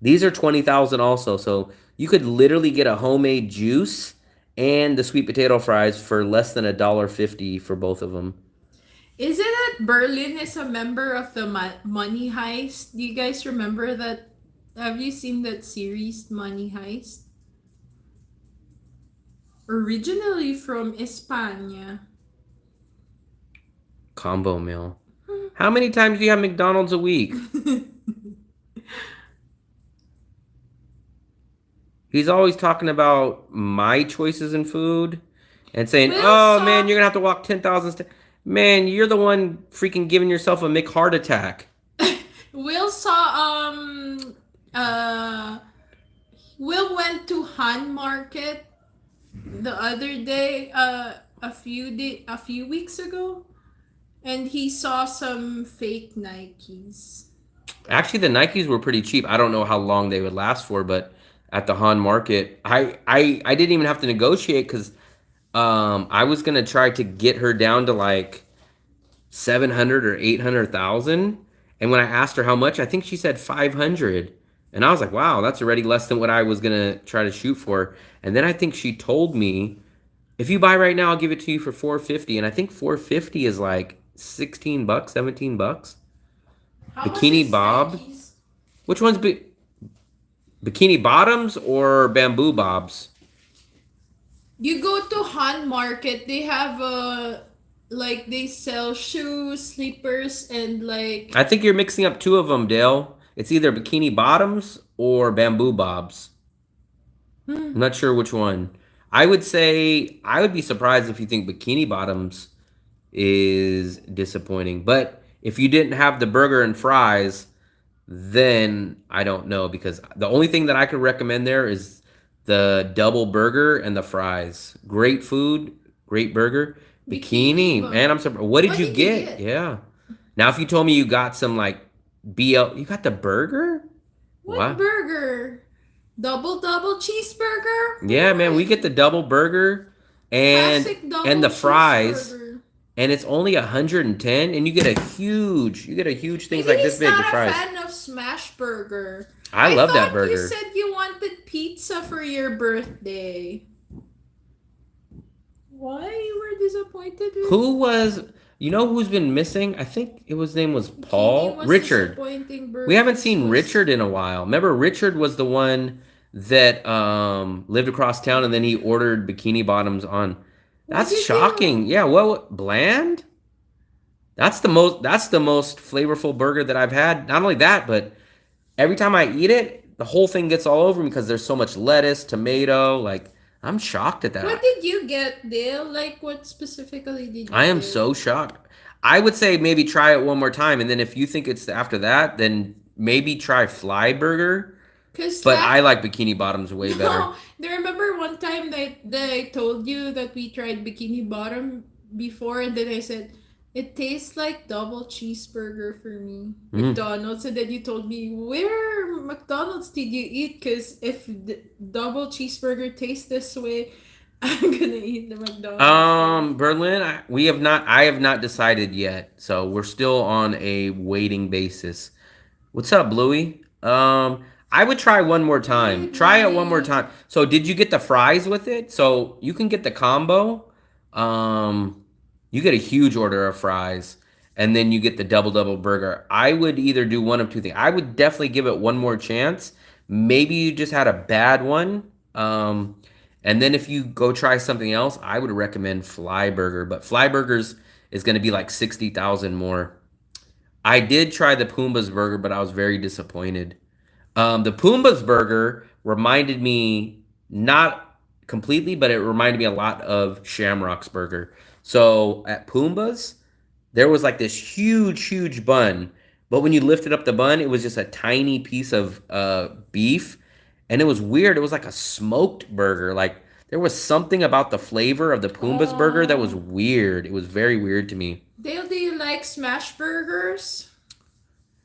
These are 20,000 also. So you could literally get a homemade juice and the sweet potato fries for less than $1.50 for both of them. Is it that Berlin is a member of the Money Heist? Do you guys remember that? Have you seen that series, Money Heist? Originally from España. Combo meal. How many times do you have McDonald's a week? He's always talking about my choices in food and saying, man, you're going to have to walk 10,000 steps. Man, you're the one freaking giving yourself a McHeart attack. Will went to Han Market the other day, a few weeks ago, and he saw some fake Nikes. Actually, the Nikes were pretty cheap. I don't know how long they would last for, but at the Han Market, I didn't even have to negotiate because I was gonna try to get her down to like 700 or 800,000, and when I asked her how much, I think she said 500. And I was like, wow, that's already less than what I was going to try to shoot for. And then I think she told me, if you buy right now, I'll give it to you for $450. And I think $450 is like $16, $17. Bikini Bob. Which one's Bikini Bottoms or Bamboo Bobs? You go to Han Market, they have they sell shoes, slippers, and like... I think you're mixing up two of them, Dale. It's either Bikini Bottoms or Bamboo Bobs. I'm not sure which one. I would say, I would be surprised if you think Bikini Bottoms is disappointing. But if you didn't have the burger and fries, then I don't know. Because the only thing that I could recommend there is the double burger and the fries. Great food, great burger. Bikini. Man, I'm surprised. What did you get? Yeah. Now, if you told me you got some like you got the burger? What burger? Double cheeseburger? Yeah, man, we get the double burger and the fries, and it's only 110, and you get a huge things like this big. The fries. I'm not a fan of smash burger. I love that burger. You said you wanted pizza for your birthday. Why you were disappointed? Who was? You know who's been missing? I think his name was Paul. Richard. We haven't seen Richard in a while. Remember, Richard was the one that lived across town, and then he ordered Bikini Bottoms on. That's shocking. Yeah, well, bland? That's the most flavorful burger that I've had. Not only that, but every time I eat it, the whole thing gets all over me because there's so much lettuce, tomato, like... I'm shocked at that. What did you get, Dale? Like, what specifically did you get? I am so shocked. I would say maybe try it one more time, and then if you think it's after that, then maybe try Fly Burger. But I like Bikini Bottoms way better. No, I remember one time that I told you that we tried Bikini Bottom before, and then I said, it tastes like double cheeseburger for me. McDonald's. And then you told me, where McDonald's did you eat? Because if the double cheeseburger tastes this way, I'm gonna eat the McDonald's. Berlin, I have not decided yet. So we're still on a waiting basis. What's up, Bluey? I would try one more Hey, time. Try it one more Bluey. time. So did you get the fries with it? So you can get the combo. Um, you get a huge order of fries, and then you get the double burger. I would either do one of two things. I would definitely give it one more chance. Maybe you just had a bad one. And then if you go try something else, I would recommend Fly Burger. But Fly Burgers is going to be like 60,000 more. I did try the Pumbaa's burger, but I was very disappointed. The Pumbaa's burger reminded me, not completely, but it reminded me a lot of Shamrock's burger. So at Pumbaa's, there was like this huge bun, but when you lifted up the bun, it was just a tiny piece of beef, and it was weird. It was like a smoked burger. Like there was something about the flavor of the Pumbaa's burger that was Oh, weird. It was very weird to me. Dale, do you like smash burgers?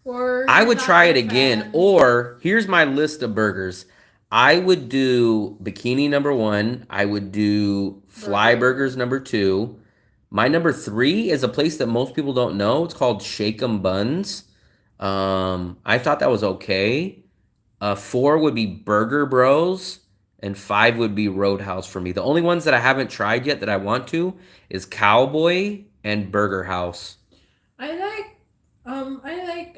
Or I you're would not try it a again. fan? Or here's my list of burgers. I would do bikini number one. I would do fly Burger. burgers number two. My number three is a place that most people don't know. It's called Shake 'em Buns. I thought that was okay. Four would be Burger Bros, and five would be Roadhouse for me. The only ones that I haven't tried yet that I want to is Cowboy and Burger House. I like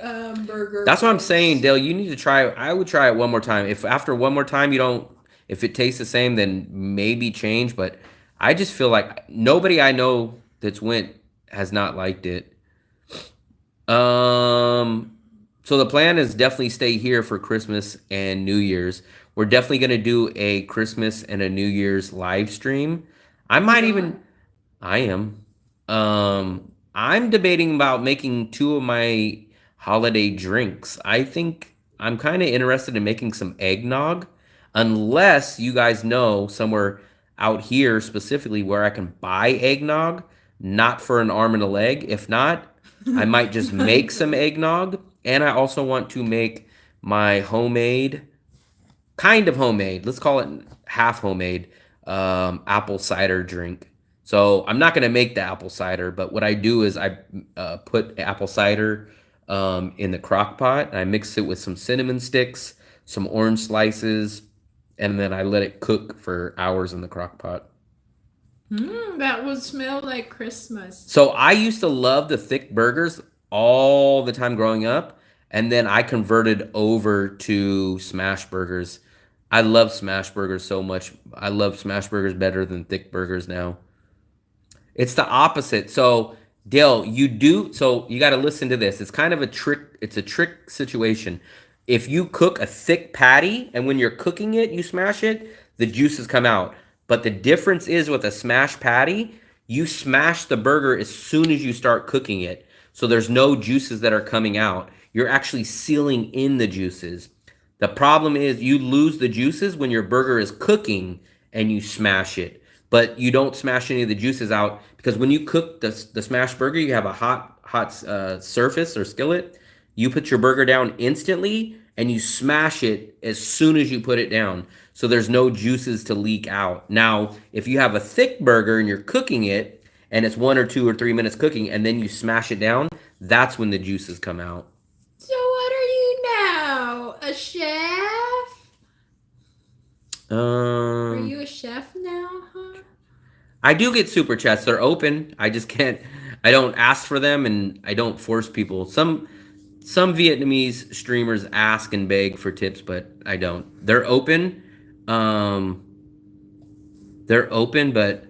Burger That's what I'm saying, Bros. Dale. You need to try. I would try it one more time. If after one more time you don't, if it tastes the same, then maybe change. But I just feel like nobody I know that's went has not liked it. Um, so the plan is definitely stay here for Christmas and New Year's. We're definitely gonna do a Christmas and a New Year's live stream. I might You are? even I am. I'm debating about making two of my holiday drinks. I think I'm kind of interested in making some eggnog, unless you guys know somewhere out here specifically where I can buy eggnog, not for an arm and a leg. If not, I might just make some eggnog. And I also want to make my homemade, kind of homemade, let's call it half homemade, apple cider drink. So I'm not gonna make the apple cider, but what I do is I put apple cider in the crock pot and I mix it with some cinnamon sticks, some orange slices, and then I let it cook for hours in the crock pot. That would smell like Christmas. So I used to love the thick burgers all the time growing up, and then I converted over to smash burgers. I love smash burgers so much. I love smash burgers better than thick burgers now. It's the opposite. So, Dale, you got to listen to this. It's kind of a trick. It's a trick situation. If you cook a thick patty and when you're cooking it, you smash it, the juices come out. But the difference is with a smash patty, you smash the burger as soon as you start cooking it. So there's no juices that are coming out. You're actually sealing in the juices. The problem is you lose the juices when your burger is cooking and you smash it, but you don't smash any of the juices out because when you cook the smashed burger, you have a hot surface or skillet. You put your burger down instantly and you smash it as soon as you put it down. So there's no juices to leak out. Now, if you have a thick burger and you're cooking it and it's 1 or 2 or 3 minutes cooking and then you smash it down, that's when the juices come out. So what are you now? A chef? Are Um, you a chef now, huh? I do get super chats. They're open. I just can't. I don't ask for them, and I don't force people. Some Vietnamese streamers ask and beg for tips, but I don't. They're open. Um, they're open, but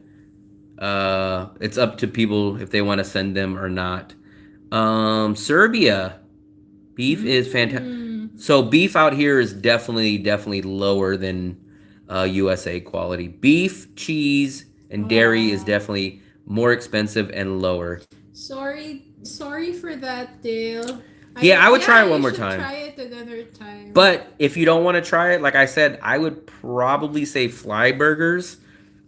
it's up to people if they want to send them or not. Serbia beef is fantastic. Mm. So beef out here is definitely lower than USA quality. Beef, cheese, and dairy is Oh, definitely more expensive and lower. sorry for that, Dale. Yeah, I would Yeah, try it you one more should time. try it another time. But if you don't want to try it, like I said, I would probably say fly burgers.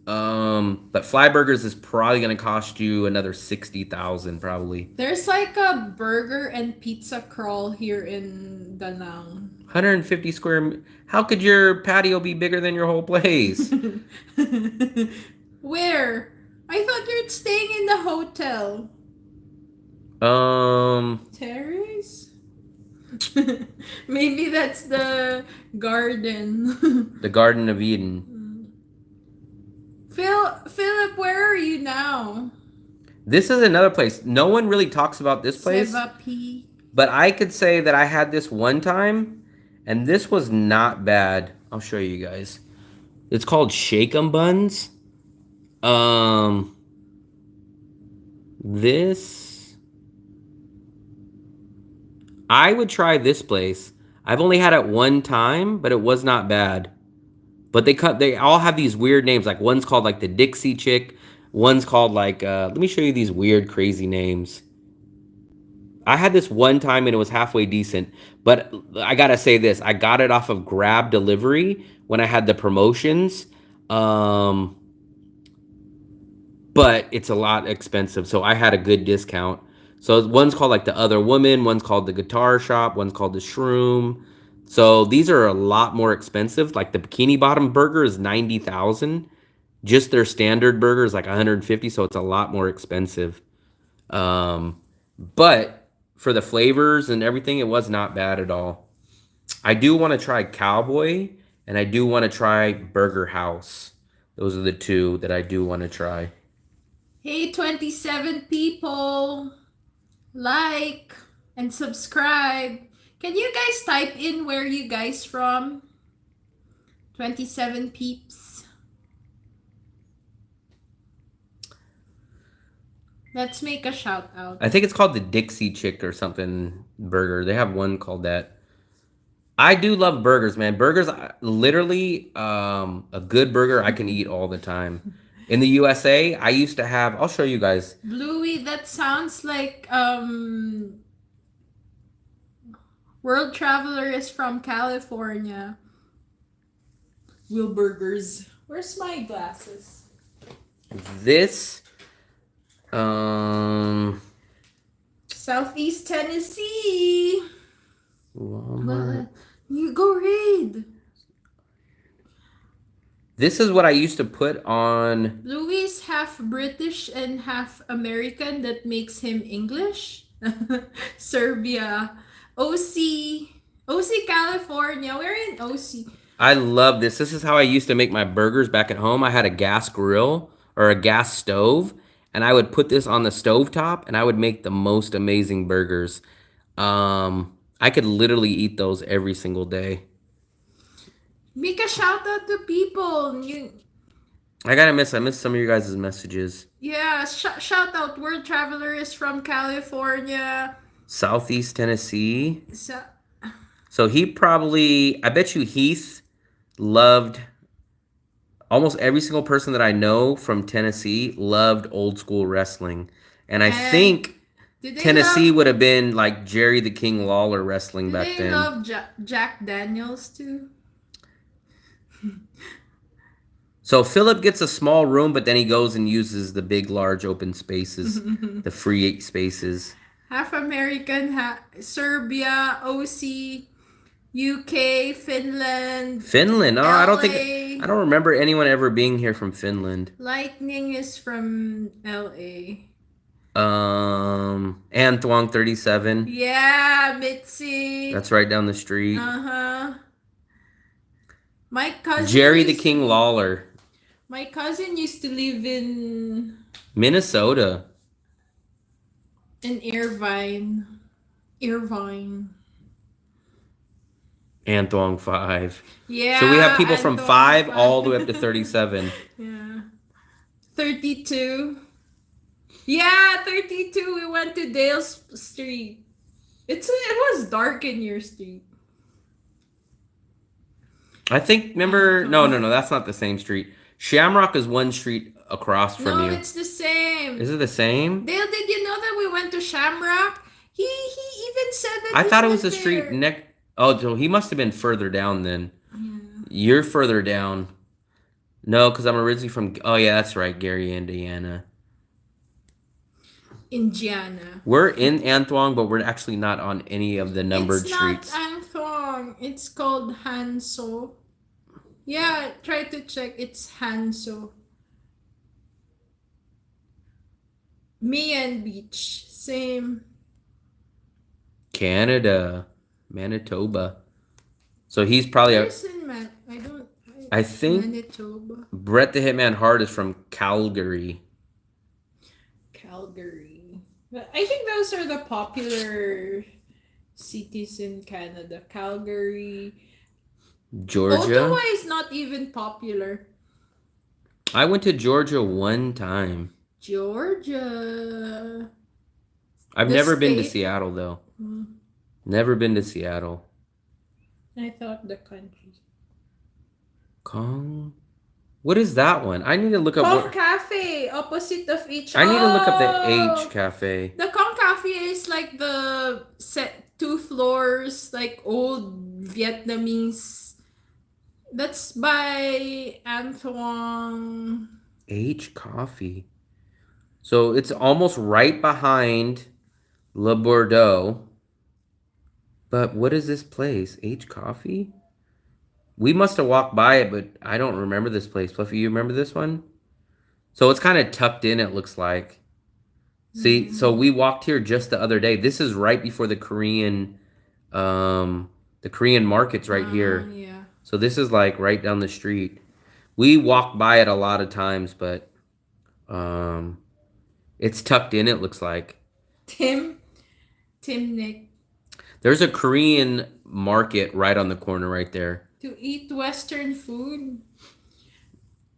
But fly burgers is probably gonna cost you another 60,000 probably. There's like a burger and pizza crawl here in Da Nang. 150 square. How could your patio be bigger than your whole place? Where? I thought you're staying in the hotel. Terrace? Maybe that's the garden. The Garden of Eden. Philip, where are you now? This is another place. No one really talks about this place. Sevapi. But I could say that I had this one time, and this was not bad. I'll show you guys. It's called Shake 'em Buns. This, I would try this place. I've only had it one time, but it was not bad. But they all have these weird names. Like one's called like the Dixie Chick. One's called like, let me show you these weird, crazy names. I had this one time and it was halfway decent, but I gotta say this: I got it off of Grab Delivery when I had the promotions, but it's a lot expensive, so I had a good discount. So one's called like the Other Woman, one's called the Guitar Shop, one's called the Shroom. So these are a lot more expensive. Like the Bikini Bottom burger is 90,000. Just their standard burger is like 150, so it's a lot more expensive. But for the flavors and everything, it was not bad at all. I do want to try Cowboy, and I do want to try Burger House. Those are the two that I do want to try. Hey, 27 people. Like and subscribe. Can you guys type in where you guys from? 27 peeps. Let's make a shout out. I think it's called the Dixie Chick or something burger. They have one called that. I do love burgers, man. Burgers, literally, a good burger I can eat all the time. In the USA, I used to have, I'll show you guys. Bluey, that sounds like World Traveler is from California. Will Burgers. Where's my glasses? This, Southeast Tennessee. Walmart. You go read. This is what I used to put on. Louis half British and half American. That makes him English. Serbia. OC, California. We're in OC. I love this. This is how I used to make my burgers back at home. I had a gas grill or a gas stove, and I would put this on the stovetop, and I would make the most amazing burgers. I could literally eat those every single day. Make a shout out to people. I missed some of you guys' messages. Yeah, shout out. World Traveler is from California. Southeast Tennessee. So he probably, I bet you Heath loved, almost every single person that I know from Tennessee loved old school wrestling. And I think Tennessee would have been like Jerry the King Lawler wrestling back then. They love Jack Daniels too. So Philip gets a small room, but then he goes and uses the big, large open spaces, the free spaces. Half American, Serbia, OC, UK, Finland. Finland? Oh, LA. I don't remember anyone ever being here from Finland. Lightning is from LA. Antoine 37. Yeah, Mitzi. That's right down the street. Uh-huh. My cousin Jerry the King Lawler. My cousin used to live in Minnesota. In Irvine. Antoine 5. Yeah. So we have people Antoine from 5 all the way up to 37. Yeah. 32. Yeah, 32. We went to Dale's Street. It was dark in your street. I think, remember, no, that's not the same street. Shamrock is one street across from you. No, it's the same. Is it the same? Dale, did you know that we went to Shamrock? He even said that. I thought it was the street next. Oh, so he must have been further down then. Yeah. You're further down. No, because I'm originally from. Oh yeah, that's right, Gary, Indiana. Indiana. We're in An Thuong, but we're actually not on any of the numbered It's not streets. An Thuong. It's called Hanso. Yeah, try to check. It's Hanso. Mayan Beach. Same. Canada, Manitoba. So he's probably Where's in I think Manitoba. Brett the Hitman Hart is from Calgary. Calgary. But I think those are the popular cities in Canada. Calgary. Georgia. Ottawa is not even popular. I went to Georgia one time. Georgia. I've The never been to state? Seattle though. Hmm. Never been to Seattle. I thought the country. Kong. What is that one? I need to look up. Kong Cafe, opposite of each. I need to look up the Oh! H Cafe. The Kong Cafe is like the set 2 floors, like old Vietnamese. That's by An Thuong. H Coffee. So it's almost right behind Le Bordeaux. But what is this place? H Coffee? We must have walked by it, but I don't remember this place. Fluffy, you remember this one? So it's kind of tucked in, it looks like. See, so we walked here just the other day. This is right before the Korean market's right here. Yeah. So this is like right down the street. We walked by it a lot of times, but it's tucked in, it looks like. Tim Nick. There's a Korean market right on the corner right there. To eat Western food.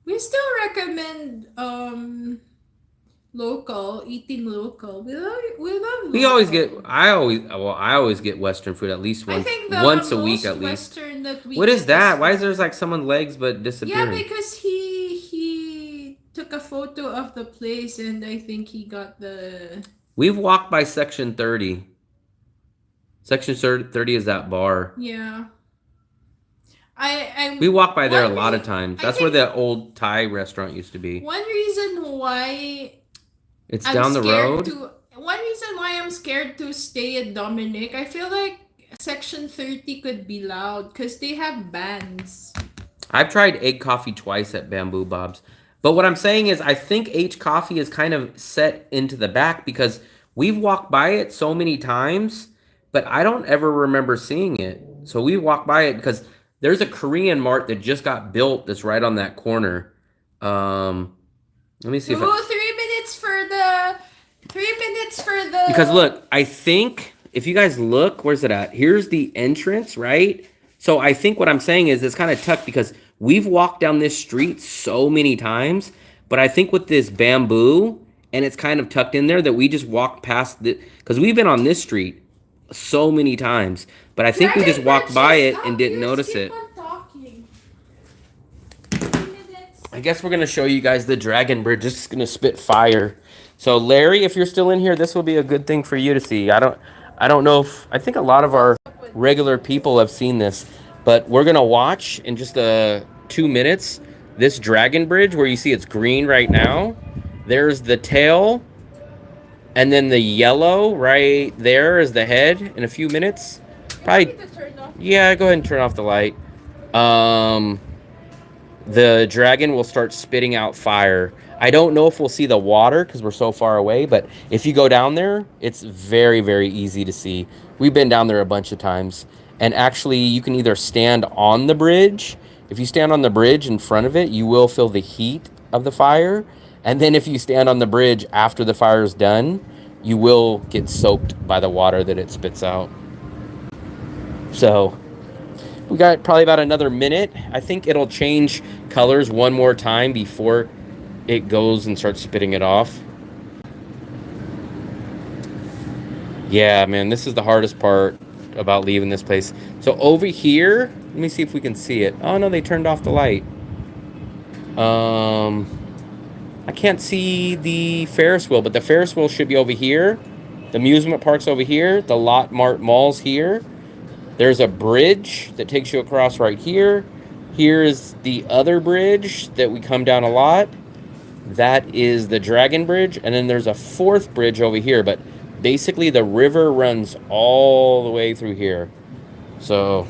We still recommend eating local. We love local. I always get Western food at least I think the once a most week at least. Western that we What is get that? Why is there like someone's legs but disappearing? Yeah, because he took a photo of the place and I think he got the. We've walked by Section 30. Section 30 is that bar. Yeah. We walk by there a one lot of rea- times. I That's where think the old Thai restaurant used to be. One reason why It's I'm down the scared road. one reason why I'm scared to stay at Dominic, I feel like Section 30 could be loud because they have bands. I've tried egg coffee twice at Bamboo Bob's. But what I'm saying is I think H Coffee is kind of set into the back because we've walked by it so many times, but I don't ever remember seeing it. So we walked by it because there's a Korean mart that just got built that's right on that corner. Let me see if Ooh, 3 minutes for the because look, I think if you guys look, where's it at? Here's the entrance, right? So I think what I'm saying is it's kind of tucked because we've walked down this street so many times, but I think with this bamboo and it's kind of tucked in there that we just walked past it because we've been on this street so many times, but I think we just walked by it and didn't notice it. I guess we're gonna show you guys the Dragon Bridge. It's gonna spit fire. So Larry, if you're still in here, this will be a good thing for you to see. I don't know if I think a lot of our regular people have seen this, but we're gonna watch in just 2 minutes this Dragon Bridge where you see it's green right now. There's the tail, and then the yellow right there is the head. In a few minutes, probably. Yeah, go ahead and turn off the light. The dragon will start spitting out fire. I don't know if we'll see the water because we're so far away, but if you go down there, it's very, very easy to see. We've been down there a bunch of times. And actually, you can either stand on the bridge. If you stand on the bridge in front of it, you will feel the heat of the fire. And then if you stand on the bridge after the fire is done, you will get soaked by the water that it spits out. So we got probably about another minute. I think it'll change colors one more time before it goes and starts spitting it off. Yeah, man, this is the hardest part about leaving this place. So over here, let me see if we can see it. Oh no, they turned off the light. I can't see the Ferris wheel, but the Ferris wheel should be over here. The amusement park's over here. The Lot Mart Mall's here. There's a bridge that takes you across right here. Here's the other bridge that we come down a lot. that is the Dragon Bridge, and then there's a fourth bridge over here, but basically the river runs all the way through here. So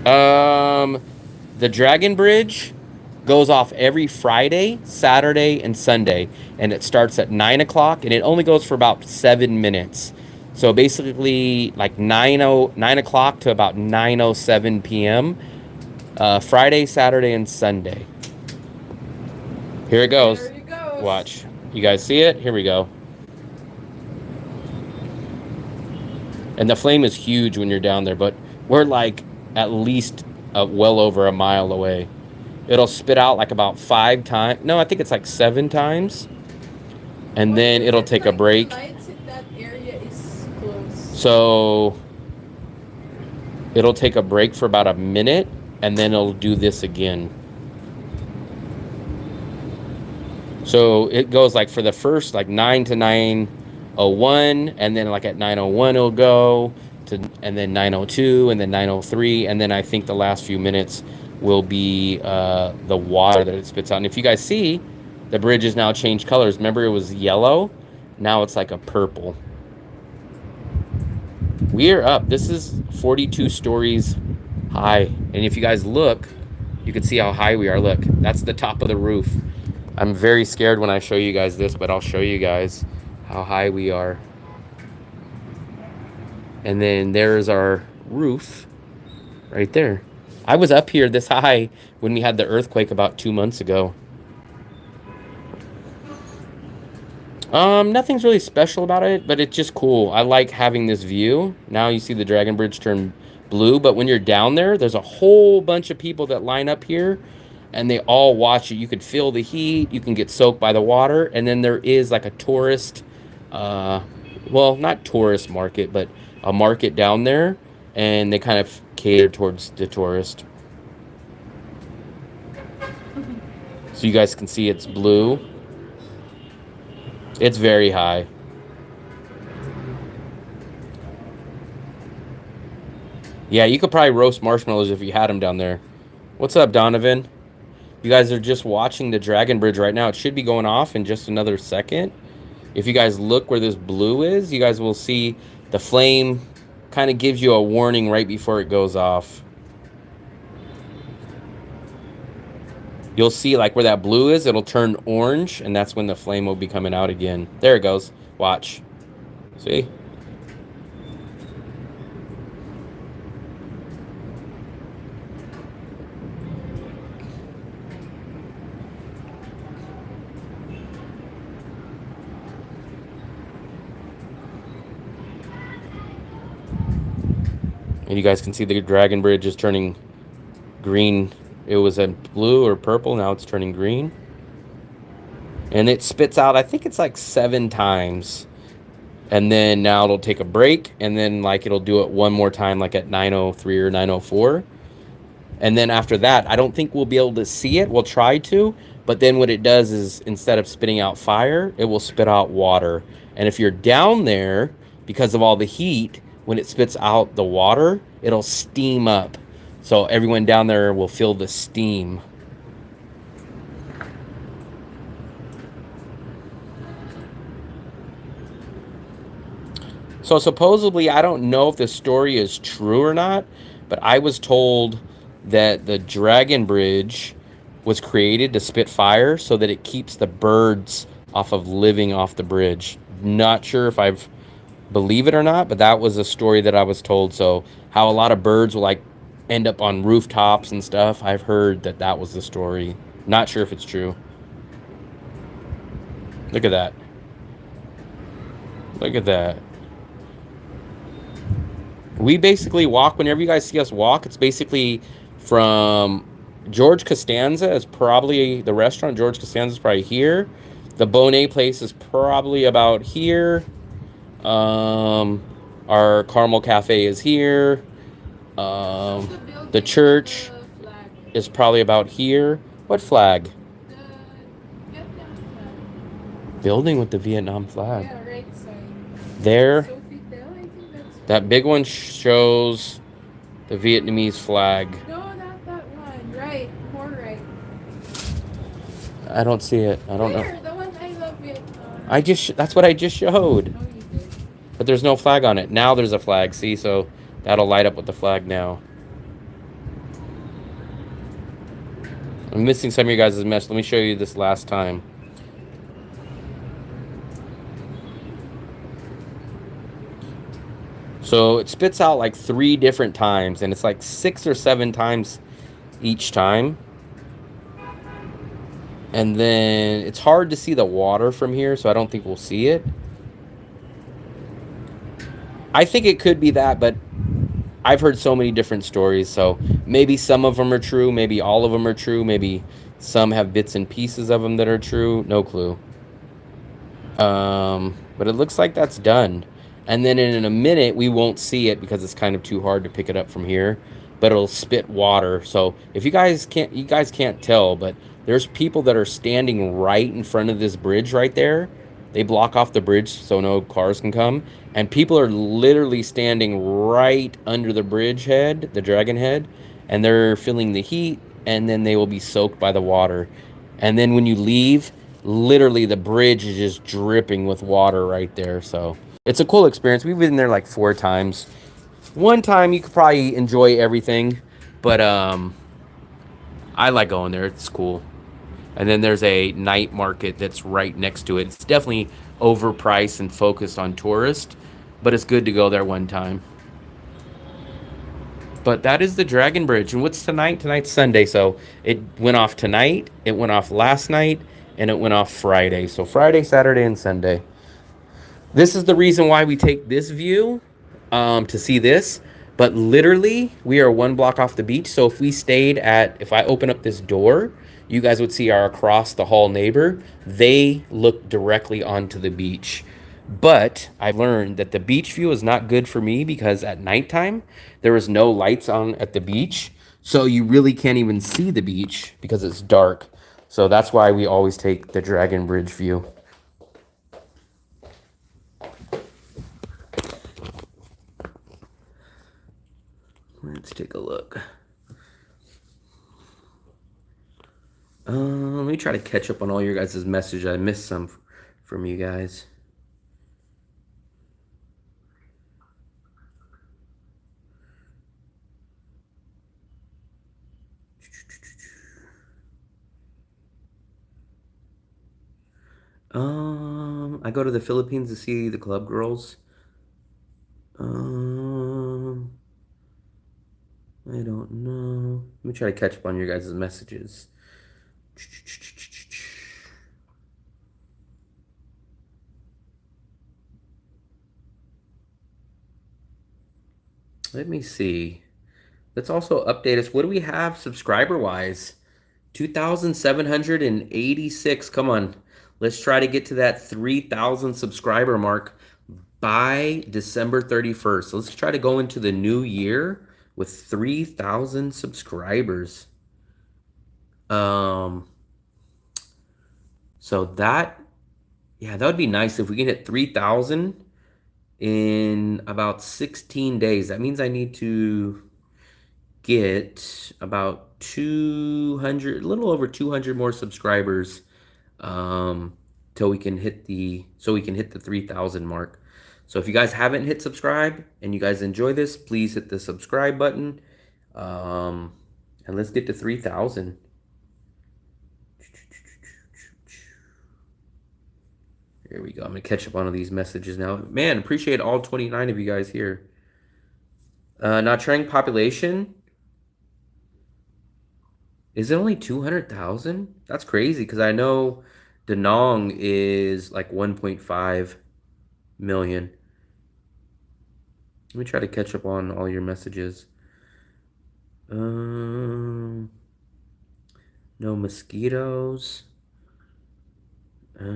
the Dragon Bridge goes off every Friday, Saturday, and Sunday, and it starts at 9 o'clock, and it only goes for about 7 minutes. So basically, like 9 o'clock to about 9:07 p.m. Friday, Saturday, and Sunday. Here it goes. There it goes. Watch. You guys see it? Here we go. And the flame is huge when you're down there, but we're like at least well over a mile away. It'll spit out like about 5 times. No, I think it's like 7 times. And then it'll take a break. The lights in that area is close. So it'll take a break for about a minute, and then it'll do this again. So it goes like for the first like 9 to 9:01, and then like at 9:01 it'll go to, and then 9:02, and then 9:03, and then I think the last few minutes will be the water that it spits out. And if you guys see, the bridge has now changed colors. Remember, it was yellow. Now it's like a purple. We're up. This is 42 stories high. And if you guys look, you can see how high we are. Look, that's the top of the roof. I'm very scared when I show you guys this, but I'll show you guys how high we are. And then there's our roof right there. I was up here this high when we had the earthquake about 2 months ago. Nothing's really special about it, but it's just cool. I like having this view. Now you see the Dragon Bridge turn blue, but when you're down there, there's a whole bunch of people that line up here, and they all watch it. You could feel the heat. You can get soaked by the water, and then there is like a tourist, well, not tourist market, but a market down there, and they kind of cater towards the tourist. So you guys can see it's blue. It's very high. Yeah, you could probably roast marshmallows if you had them down there. What's up, Donovan? You guys are just watching the Dragon Bridge right now. It should be going off in just another second. If you guys look where this blue is, you guys will see the flame kind of gives you a warning right before it goes off. You'll see like where that blue is, it'll turn orange, and that's when the flame will be coming out again. There it goes. Watch. See? And you guys can see the Dragon Bridge is turning green. It was a blue or purple, now it's turning green. And it spits out, I think it's like 7 times. And then now it'll take a break, and then like it'll do it one more time, like at 9:03 or 9:04. And then after that, I don't think we'll be able to see it. We'll try to, but then what it does is instead of spitting out fire, it will spit out water. And if you're down there, because of all the heat, when it spits out the water, it'll steam up. So everyone down there will feel the steam. So supposedly, I don't know if this story is true or not, but I was told that the Dragon Bridge was created to spit fire so that it keeps the birds off of living off the bridge. Not sure if I've believe it or not, but that was a story that I was told. So how a lot of birds will like end up on rooftops and stuff, I've heard that that was the story. Not sure if it's true. Look at that. Look at that. We basically walk, whenever you guys see us walk, it's basically from George Costanza is probably the restaurant. George Costanza is probably here. The Bonet place is probably about here. Our Carmel Cafe is here. The church is probably about here. What flag? The Vietnam flag. Building with the Vietnam flag. Yeah, right side. There. Sofitel, I think that's. That big one shows the Vietnamese flag. No, not that one. Right, more I don't see it. I don't know. There, the one I love it. That's what I just showed. Oh, you did. But there's no flag on it. Now there's a flag. See, so that'll light up with the flag now. I'm missing some of you guys' mess. Let me show you this last time. So it spits out like 3 different times, and it's like 6 or 7 times each time. And then it's hard to see the water from here, so I don't think we'll see it. I think it could be that, but I've heard so many different stories, so maybe some of them are true, maybe all of them are true, maybe some have bits and pieces of them that are true. No clue. But it looks like that's done. And then in a minute, we won't see it because it's kind of too hard to pick it up from here, but it'll spit water. So if you guys can't tell, but there's people that are standing right in front of this bridge right there. They block off the bridge so no cars can come. And people are literally standing right under the bridge head, the dragon head, and they're feeling the heat, and then they will be soaked by the water. And then when you leave, literally the bridge is just dripping with water right there. So it's a cool experience. We've been there like 4 times. One time you could probably enjoy everything, but I like going there. It's cool. And then there's a night market that's right next to it. It's definitely overpriced and focused on tourists, but it's good to go there one time. But that is the Dragon Bridge. And what's tonight? Tonight's Sunday, so it went off tonight, it went off last night, and it went off Friday. So Friday, Saturday, and Sunday. This is the reason why we take this view to see this. But literally, we are 1 block off the beach. So if I open up this door, you guys would see our across the hall neighbor. They look directly onto the beach. But I learned that the beach view is not good for me because at nighttime, there is no lights on at the beach. So you really can't even see the beach because it's dark. So that's why we always take the Dragon Bridge view. Let's take a look. Let me try to catch up on all your guys' messages. I missed some from you guys. I go to the Philippines to see the club girls. I don't know. Let me try to catch up on your guys' messages. Let me see. Let's also update us. What do we have subscriber-wise? 2,786. Come on. Let's try to get to that 3,000 subscriber mark by December 31st. So let's try to go into the new year with 3,000 subscribers. So that would be nice if we can hit 3,000 in about 16 days. That means I need to get about 200, a little over 200 more subscribers till we can hit the 3,000 mark. So if you guys haven't hit subscribe and you guys enjoy this, please hit the subscribe button. And let's get to 3,000. Here we go. I'm gonna catch up on these messages now. Man, appreciate all 29 of you guys here. Nha Trang population. Is it only 200,000? That's crazy because I know Da Nang is like 1.5 million. Let me try to catch up on all your messages. No mosquitoes. Let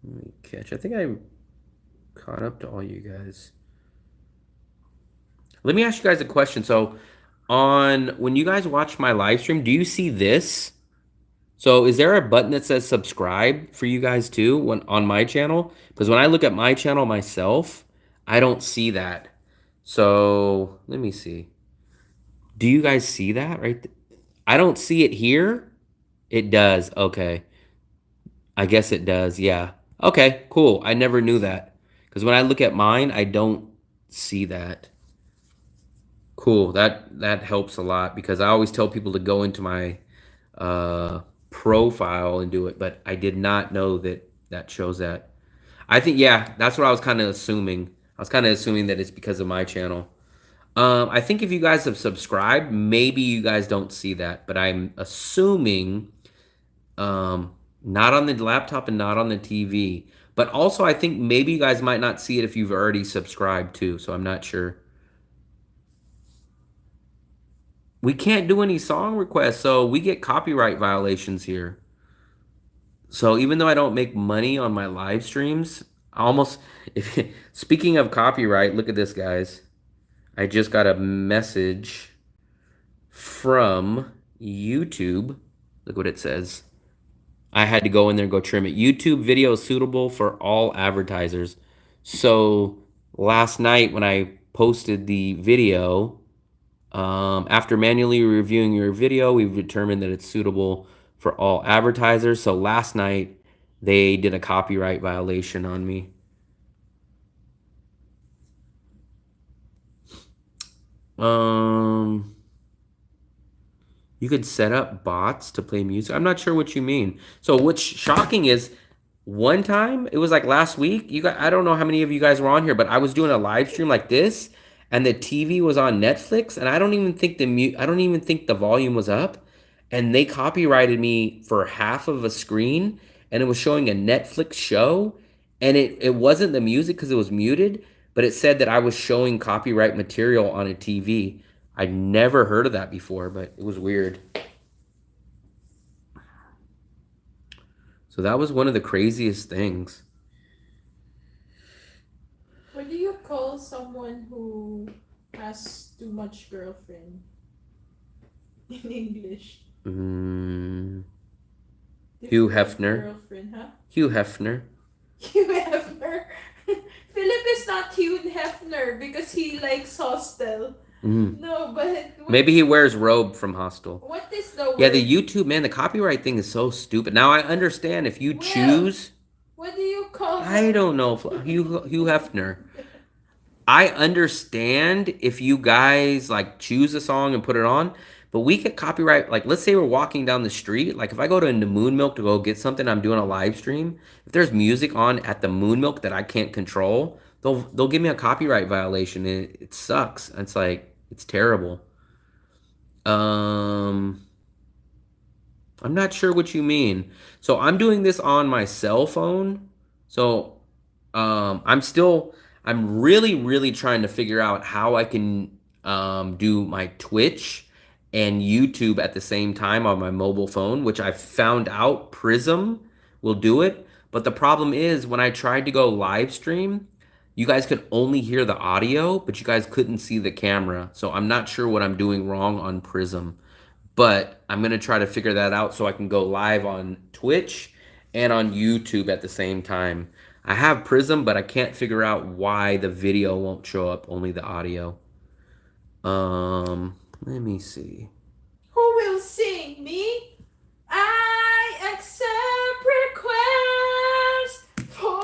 me catch. I think I caught up to all you guys. Let me ask you guys a question. So when you guys watch my live stream, do you see this? So is there a button that says subscribe for you guys too on my channel? Because when I look at my channel myself, I don't see that. So let me see. Do you guys see that right? I don't see it here. It does. Okay. I guess it does. Yeah. Okay, cool. I never knew that. Because when I look at mine, I don't see that. Cool. That helps a lot because I always tell people to go into my uh profile and do it, but I did not know that that shows that. I think yeah, that's what I was kind of assuming. I was kind of assuming that it's because of my channel. I think if you guys have subscribed, maybe you guys don't see that, but I'm assuming not on the laptop and not on the TV. But also, I think maybe you guys might not see it if you've already subscribed too. So I'm not sure. We can't do any song requests, so we get copyright violations here. So even though I don't make money on my live streams, I almost if speaking of copyright, look at this guys. I just got a message from YouTube. Look what it says. I had to go in there and go trim it. YouTube video is suitable for all advertisers. So last night when I posted the video, after manually reviewing your video, we've determined that it's suitable for all advertisers. So last night they did a copyright violation on me. You could set up bots to play music. I'm not sure what you mean. So what's shocking is one time, it was like last week, you guys, I don't know how many of you guys were on here, but I was doing a live stream like this and the TV was on Netflix and I don't even think I don't even think the volume was up and they copyrighted me for half of a screen and it was showing a Netflix show and it wasn't the music because it was muted, but it said that I was showing copyright material on a TV. I'd never heard of that before, but it was weird. So that was one of the craziest things. What do you call someone who has too much girlfriend in English? Hugh Hefner. Girlfriend, huh? Hugh Hefner. Hugh Hefner. Philip is not Hugh Hefner because he likes hostel. No, but Maybe he wears robe from Hostel. What is the word? Yeah, the YouTube, man, the copyright thing is so stupid. Now I understand if you choose. What do you call I don't know. Hugh Hefner. I understand if you guys like choose a song and put it on, but we get copyright. Like, let's say we're walking down the street. Like, if I go to the Moon Milk to go get something, I'm doing a live stream. If there's music on at the Moon Milk that I can't control, they'll give me a copyright violation. And it sucks. It's like it's terrible. I'm not sure what you mean. So I'm doing this on my cell phone. So I'm really trying to figure out how I can do my Twitch and YouTube at the same time on my mobile phone, which I found out Prism will do it. But the problem is when I tried to go live stream, you guys could only hear the audio, but you guys couldn't see the camera. So I'm not sure what I'm doing wrong on Prism. But I'm going to try to figure that out so I can go live on Twitch and on YouTube at the same time. I have Prism, but I can't figure out why the video won't show up, only the audio. Let me see. Who will sing me? I accept requests for...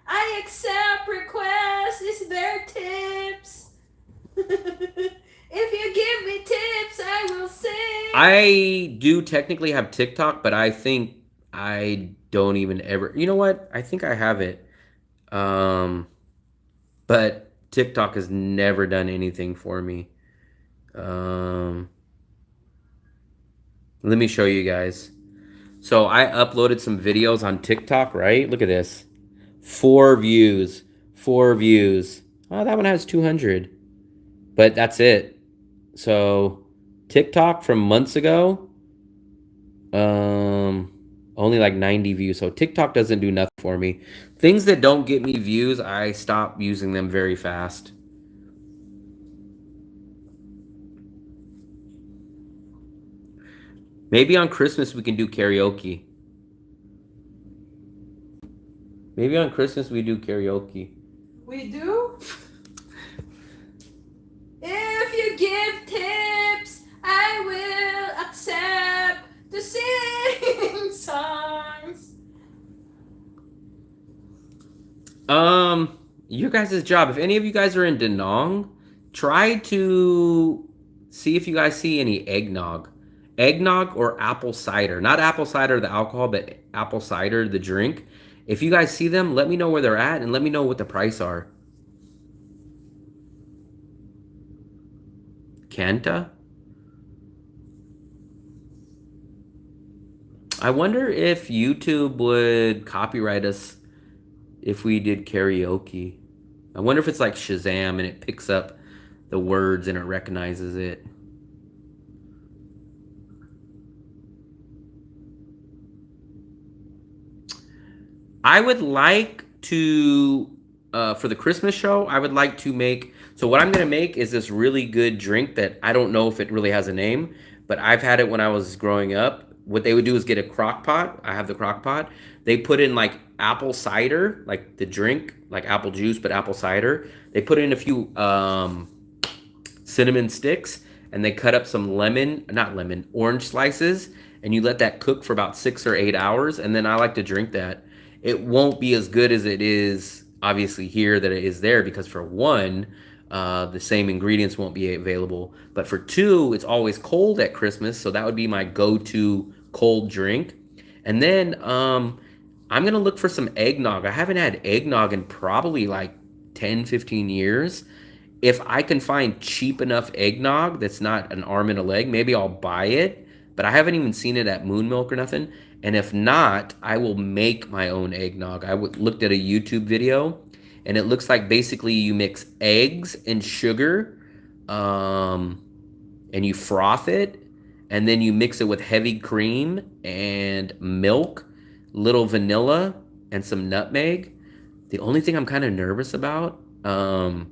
I accept requests. Is there tips? If you give me tips, I will sing. I do technically have TikTok, but I think I don't even ever... You know what? I think I have it. But TikTok has never done anything for me. Let me show you guys. So I uploaded some videos on TikTok, right? Look at this. 4 views. 4 views. Oh, that one has 200. But that's it. So TikTok from months ago, only like 90 views. So TikTok doesn't do nothing for me. Things that don't get me views, I stop using them very fast. Maybe on Christmas we can do karaoke. Maybe on Christmas we do karaoke. We do? If you give tips, I Your guys' job. If any of you guys are in Da Nang, try to see if you guys see any eggnog. Eggnog or apple cider. Not apple cider, the alcohol, but apple cider, the drink. If you guys see them, let me know where they're at and let me know what the price are. Kanta? I wonder if YouTube would copyright us if we did karaoke. I wonder if it's like Shazam and it picks up the words and it recognizes it. I would like to, for the Christmas show, I would like to make. So, what I'm going to make is this really good drink that I don't know if it really has a name, but I've had it when I was growing up. What they would do is get a crock pot. I have the crock pot. They put in like apple cider, like the drink, like apple juice, but apple cider. They put in a few cinnamon sticks and they cut up some orange slices, and you let that cook for about 6 or 8 hours. And then I like to drink that. It won't be as good as it is obviously here that it is there because for one, the same ingredients won't be available. But for two, it's always cold at Christmas, so that would be my go-to cold drink. And then I'm gonna look for some eggnog. I haven't had eggnog in probably like 10, 15 years. If I can find cheap enough eggnog that's not an arm and a leg, maybe I'll buy it. But I haven't even seen it at Moon Milk or nothing. And if not, I will make my own eggnog. Looked at a YouTube video, and it looks like basically you mix eggs and sugar, and you froth it, and then you mix it with heavy cream and milk, little vanilla, and some nutmeg. The only thing I'm kind of nervous about, I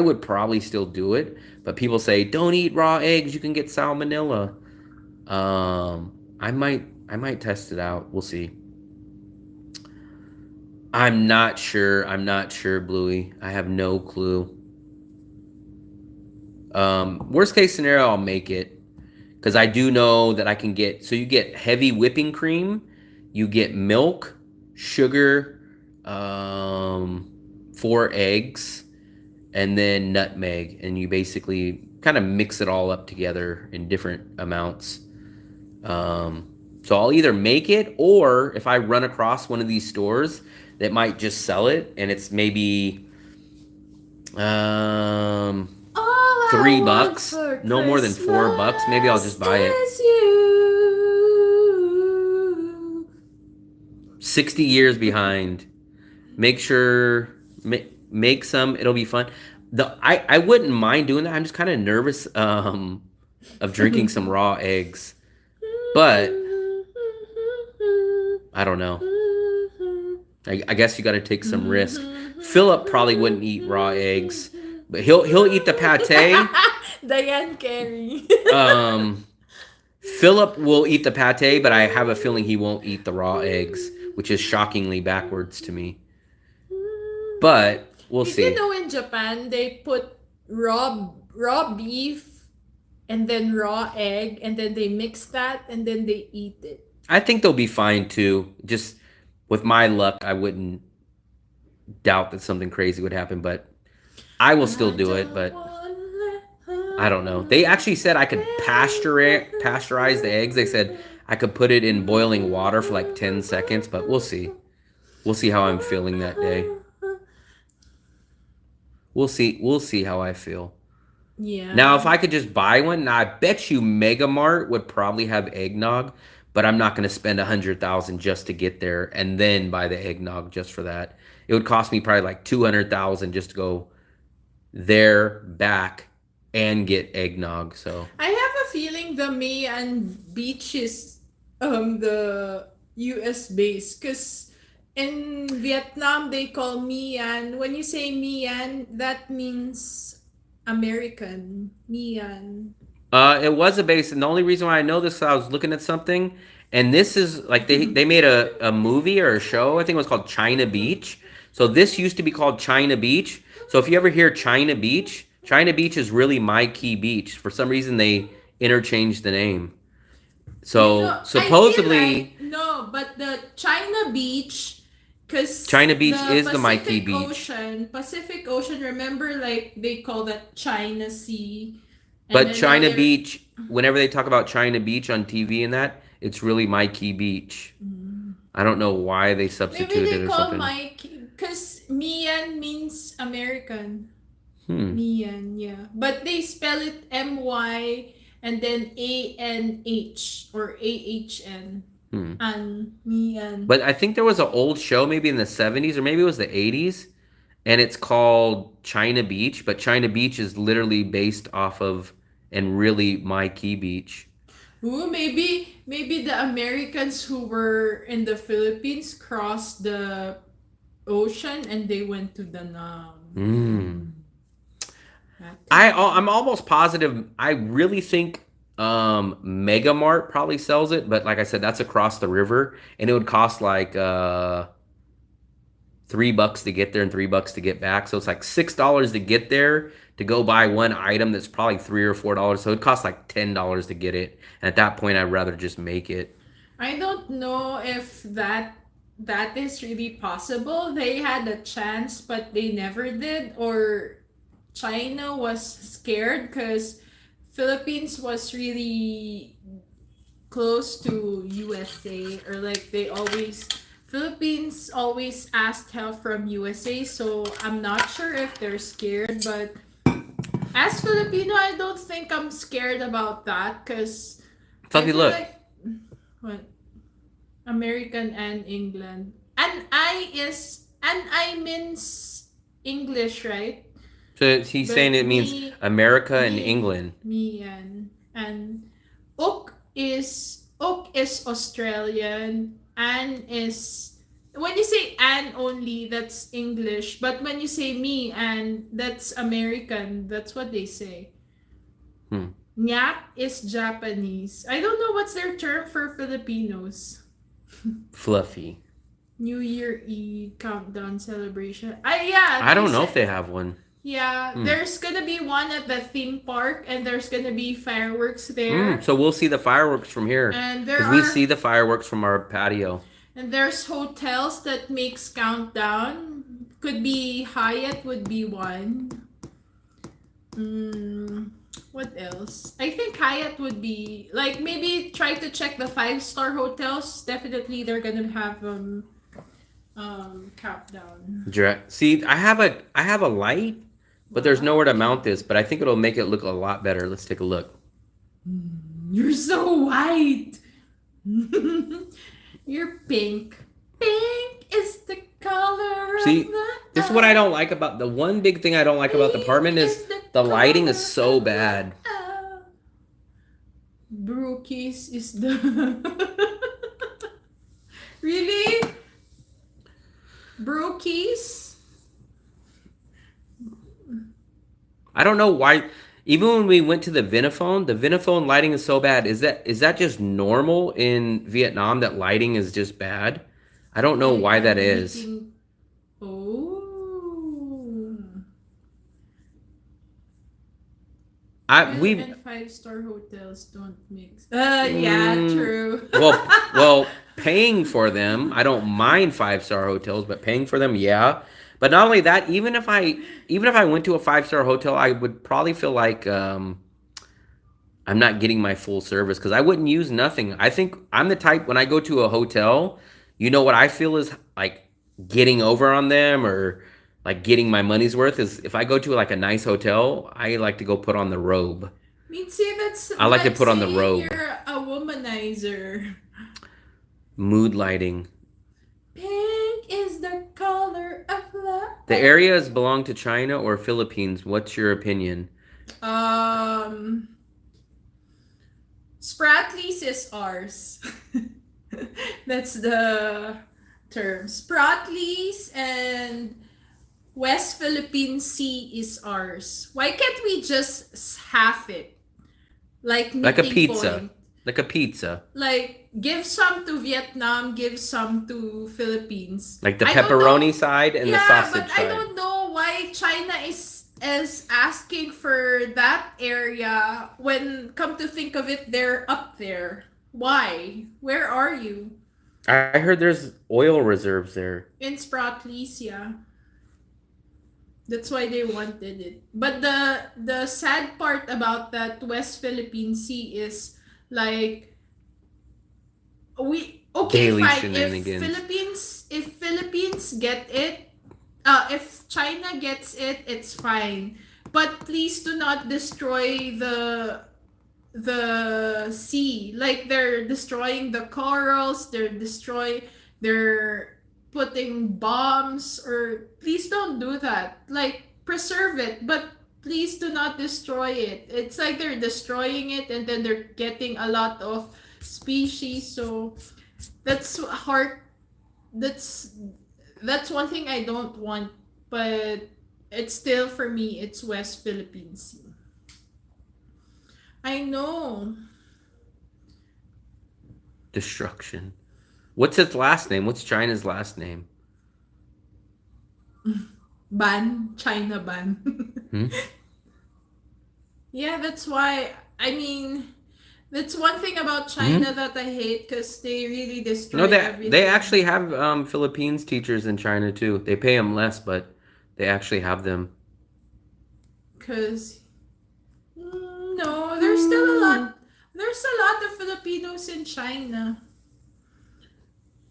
would probably still do it, but people say don't eat raw eggs, you can get salmonella. I might test it out. We'll see. I'm not sure, Bluey. I have no clue. Worst case scenario, I'll make it. Because I do know that I can get, so you get heavy whipping cream, you get milk, sugar, 4 eggs, and then nutmeg. And you basically kind of mix it all up together in different amounts. So I'll either make it, or if I run across one of these stores that might just sell it, and it's maybe $3, no more than $4. Maybe I'll just buy it. 60 years behind. Make sure make some. It'll be fun. I wouldn't mind doing that. I'm just kind of nervous of drinking some raw eggs, but I don't know. I guess you got to take some risk. Philip probably wouldn't eat raw eggs, but he'll eat the pate. Diane Carey. Philip will eat the pate, but I have a feeling he won't eat the raw eggs, which is shockingly backwards to me. But we'll see. You know, in Japan they put raw beef and then raw egg, and then they mix that and then they eat it. I think they'll be fine too. Just with my luck, I wouldn't doubt that something crazy would happen, but I will still do it. But I don't know. They actually said I could pasteurize the eggs. They said I could put it in boiling water for like 10 seconds, but we'll see. We'll see how I'm feeling that day. We'll see how I feel. Yeah. Now, if I could just buy one, now I bet you Mega Mart would probably have eggnog, but I'm not going to spend $100,000 just to get there and then buy the eggnog just for that. It would cost me probably like $200,000 just to go there, back, and get eggnog. So I have a feeling the Mayan beach is the US base, because in Vietnam they call Mian. When you say Mian, that means American. Mian. it was a base, and the only reason why I know this is I was looking at something, and this is like they made a movie or a show. I think it was called China Beach. So this used to be called China Beach. So if you ever hear China Beach is really My Key Beach. For some reason they interchanged the name. So supposedly no, but the China Beach Because China Beach is the Mikey Beach. Pacific Ocean, remember, like, they call that China Sea. And But then now China they're... Beach, whenever they talk about China Beach on TV and that, it's really Mikey Beach. I don't know why they Maybe substituted they it or call something. because Mian means American. Hmm. Mian, yeah. But they spell it MY and then ANH or AHN. Hmm. And Mian. But I think there was an old show maybe in the 70s or maybe it was the 80s and it's called China Beach, but China Beach is literally based off of and really Mikey Beach. Ooh, maybe the Americans who were in the Philippines crossed the ocean and they went to Da Nang. Mm. That could I'm almost positive. I really think Mega Mart probably sells it, but like I said, that's across the river, and it would cost like $3 to get there and $3 to get back. So it's like $6 to get there to go buy one item that's probably $3 or $4. So it costs like $10 to get it. And at that point, I'd rather just make it. I don't know if that is really possible. They had a chance, but they never did, or China was scared because Philippines was really close to USA, or like they always Philippines always asked help from USA, so I'm not sure if they're scared, but as Filipino, I don't think I'm scared about that because I Fluffy, feel look. like what American and England. And I means English, right? So he's But saying it means me America and me England. me and ook is Australian, and is when you say and only, that's English, but when you say me and, that's American. That's what they say. Hmm. Nyak is Japanese. I don't know what's their term for Filipinos. Fluffy. New Year Eve countdown celebration. Yeah, I they don't know if said, they have one. yeah, there's gonna be one at the theme park, and there's gonna be fireworks there. So we'll see the fireworks from here. And there Because we are see the fireworks from our patio. and there's hotels that makes countdown. Could be Hyatt would be one. What else? I think Hyatt would be like, maybe try to check the 5-star hotels. Definitely they're gonna have countdown. See, I have a light, but there's nowhere to mount this. But I think it'll make it look a lot better. Let's take a look. You're so white. You're pink. Pink is the color See, of the this is what I don't like about the one big thing I don't like about the apartment is the lighting is so bad. Brookies is the really? Brookies? I don't know why. Even when we went to the Vinaphone lighting is so bad. Is that just normal in Vietnam that lighting is just bad? I don't know why that is. Oh. We And 5-star hotels don't mix. Yeah, true. well, paying for them, I don't mind 5-star hotels, but paying for them, yeah. But not only that, even if I went to a 5-star hotel, I would probably feel like I'm not getting my full service because I wouldn't use nothing. I think I'm the type when I go to a hotel, you know what I feel is like getting over on them or like getting my money's worth is if I go to like a nice hotel, I like to go put on the robe. Me too, that's I like to like put on the saying robe. You're a womanizer. Mood lighting. Pink is the color of love. The areas belong to China or Philippines. What's your opinion? Spratlys is ours. That's the term. Spratlys and West Philippine Sea is ours. Why can't we just half it? Like Like a meeting pizza. point. Like a pizza. Like, give some to Vietnam, give some to Philippines. Like the I don't pepperoni know. side and the Yeah, sausage but I side. don't know why China is asking for that area when, come to think of it, they're up there. Why? Where are you? I heard there's oil reserves there. In Spratleys, yeah. That's why they wanted it. But the sad part about that West Philippine Sea is like we okay Daily fine shenanigans. If Philippines get it, if China gets it, it's fine. But please do not destroy the sea. Like they're destroying the corals, they're putting bombs, or please don't do that. Like preserve it, but please do not destroy it. It's like they're destroying it and then they're getting a lot of species. So that's hard. That's that's one thing I don't want, but it's still for me it's West Philippine Sea. I know. Destruction. What's its last name? What's China's last name? Ban, China ban. Hmm? Yeah, that's why. I mean, that's one thing about China that I hate because they really No, destroy they everything. actually have Philippines teachers in China too. They pay them less, but they actually have them. Because no, there's still a lot. There's a lot of Filipinos in China.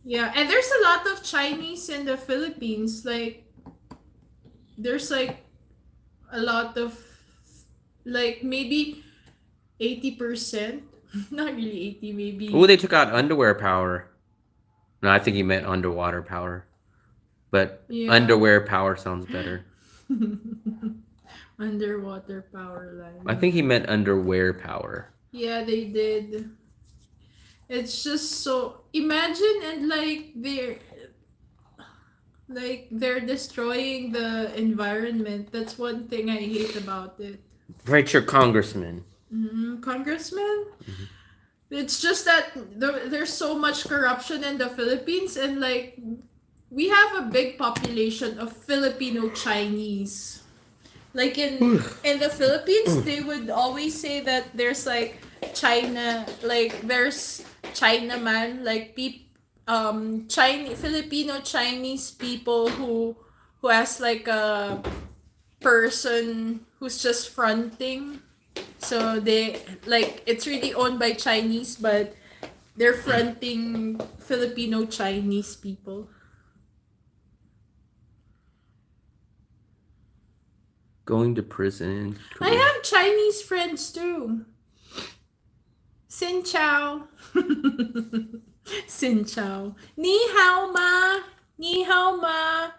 Yeah, and there's a lot of Chinese in the Philippines. Like there's like a lot of like maybe 80%. Not really 80, Oh, maybe. they took out underwear power. No, I think he meant underwater power. But Yeah. underwear power sounds better. Underwater power I line. think he meant underwear power. Yeah, they did. It's just so imagine and they're destroying the environment. That's one thing I hate about it. Write your congressman. Congressman, it's just that there's so much corruption in the Philippines, and like we have a big population of Filipino Chinese. Like in the Philippines, they would always say that there's like China, like there's Chinaman, like Chinese Filipino Chinese people who has like a person who's just fronting. So they like it's really owned by Chinese, but they're fronting Filipino Chinese people. Going to prison in I Korea. have Chinese friends too. Xin chao. Xin chao. Ni hao ma. Ni hao ma.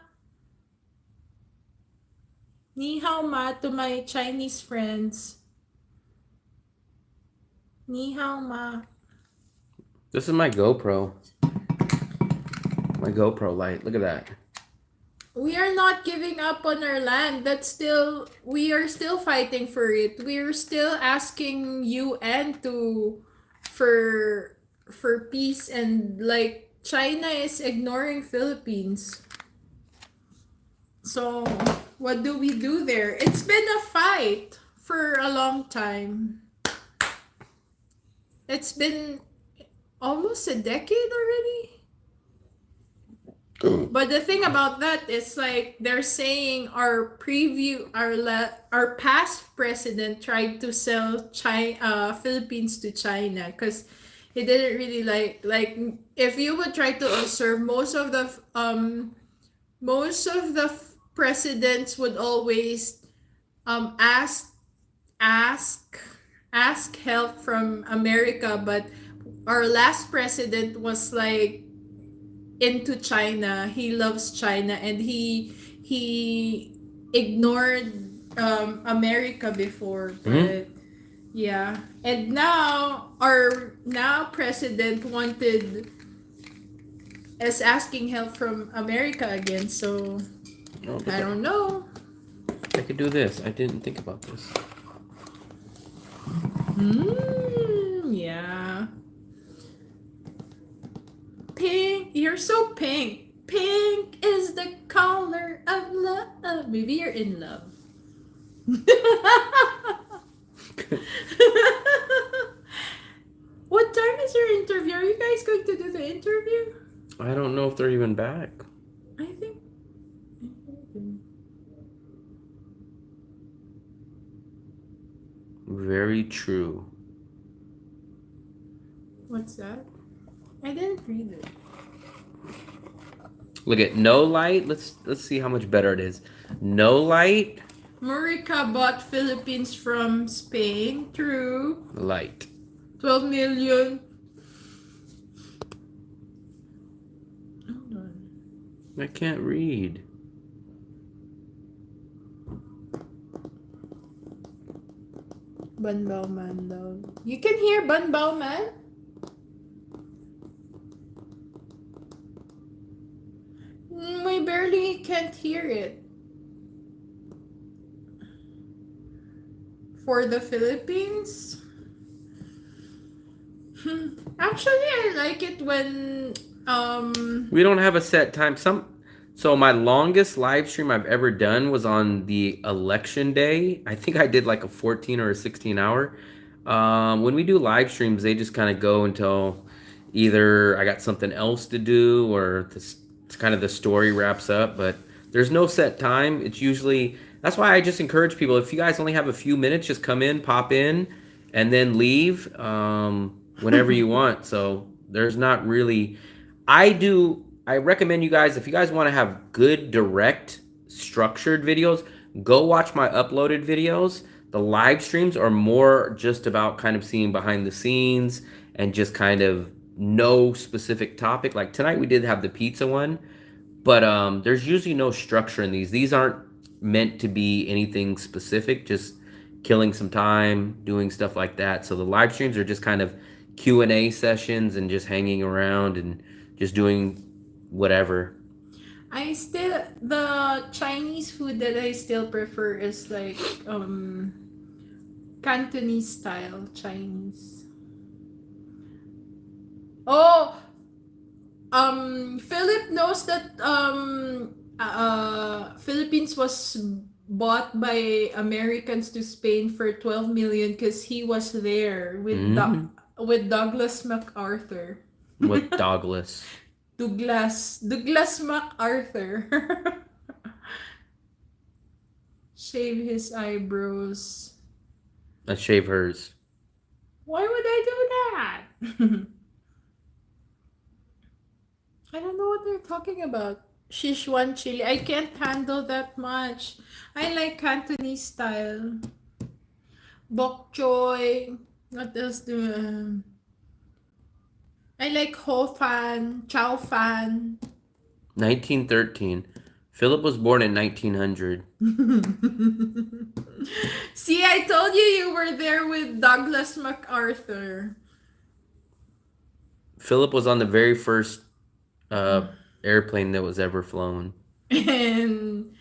Ni hao ma to my Chinese friends. Ni hao ma. This is my GoPro. My GoPro light. Look at that. We are not giving up on our land. We are still fighting for it. We are still asking UN to for peace, and like China is ignoring Philippines. So what do we do there? It's been a fight for a long time. It's been almost a decade already. But the thing about that is like they're saying our past president tried to sell Philippines to China because he didn't really like if you would try to observe most of the presidents would always ask ask ask help from America, but our last president was like into China. He loves China, and he ignored America before, but yeah. And now our now president wanted is asking help from America again. So Oh, look I at- don't know. I could do this. I didn't think about this. Yeah. Pink, you're so pink. Pink is the color of love. Maybe you're in love. What time is your interview Are you guys going to do the interview? I don't know if they're even back. I think. Very true. What's that? I didn't read it. Look at no light. Let's see how much better it is. No light, Murica bought Philippines from Spain. True. light. 12 million. Hold on. I can't read. Banbao man daw. You can hear Banbao man? We barely can't hear it. For the Philippines? Actually, I like it when We don't have a set time. So my longest live stream I've ever done was on the election day. I think I did like a 14 or a 16 hour. When we do live streams, they just kind of go until either I got something else to do or this kind of the story wraps up. But there's no set time. It's usually that's why I just encourage people. If you guys only have a few minutes, just come in, pop in, and then leave whenever you want. So there's not really. I recommend you guys, if you guys want to have good, direct, structured videos, go watch my uploaded videos. The live streams are more just about kind of seeing behind the scenes and just kind of no specific topic. Like tonight we did have the pizza one, but there's usually no structure in these. These aren't meant to be anything specific, just killing some time, doing stuff like that. So the live streams are just kind of Q&A sessions and just hanging around and just doing whatever. the Chinese food that I still prefer is like Cantonese style Chinese. Oh, Philip knows that Philippines was bought by Americans to Spain for 12 million because he was there with Douglas MacArthur. With Douglas. Douglas MacArthur. Shave his eyebrows. I shave hers. Why would I do that? I don't know what they're talking about. Sichuan chili. I can't handle that much. I like Cantonese style. Bok choy. What else do I like ho fan, chow fan. 1913. Philip was born in 1900. See, I told you were there with Douglas MacArthur. Philip was on the very first airplane that was ever flown. And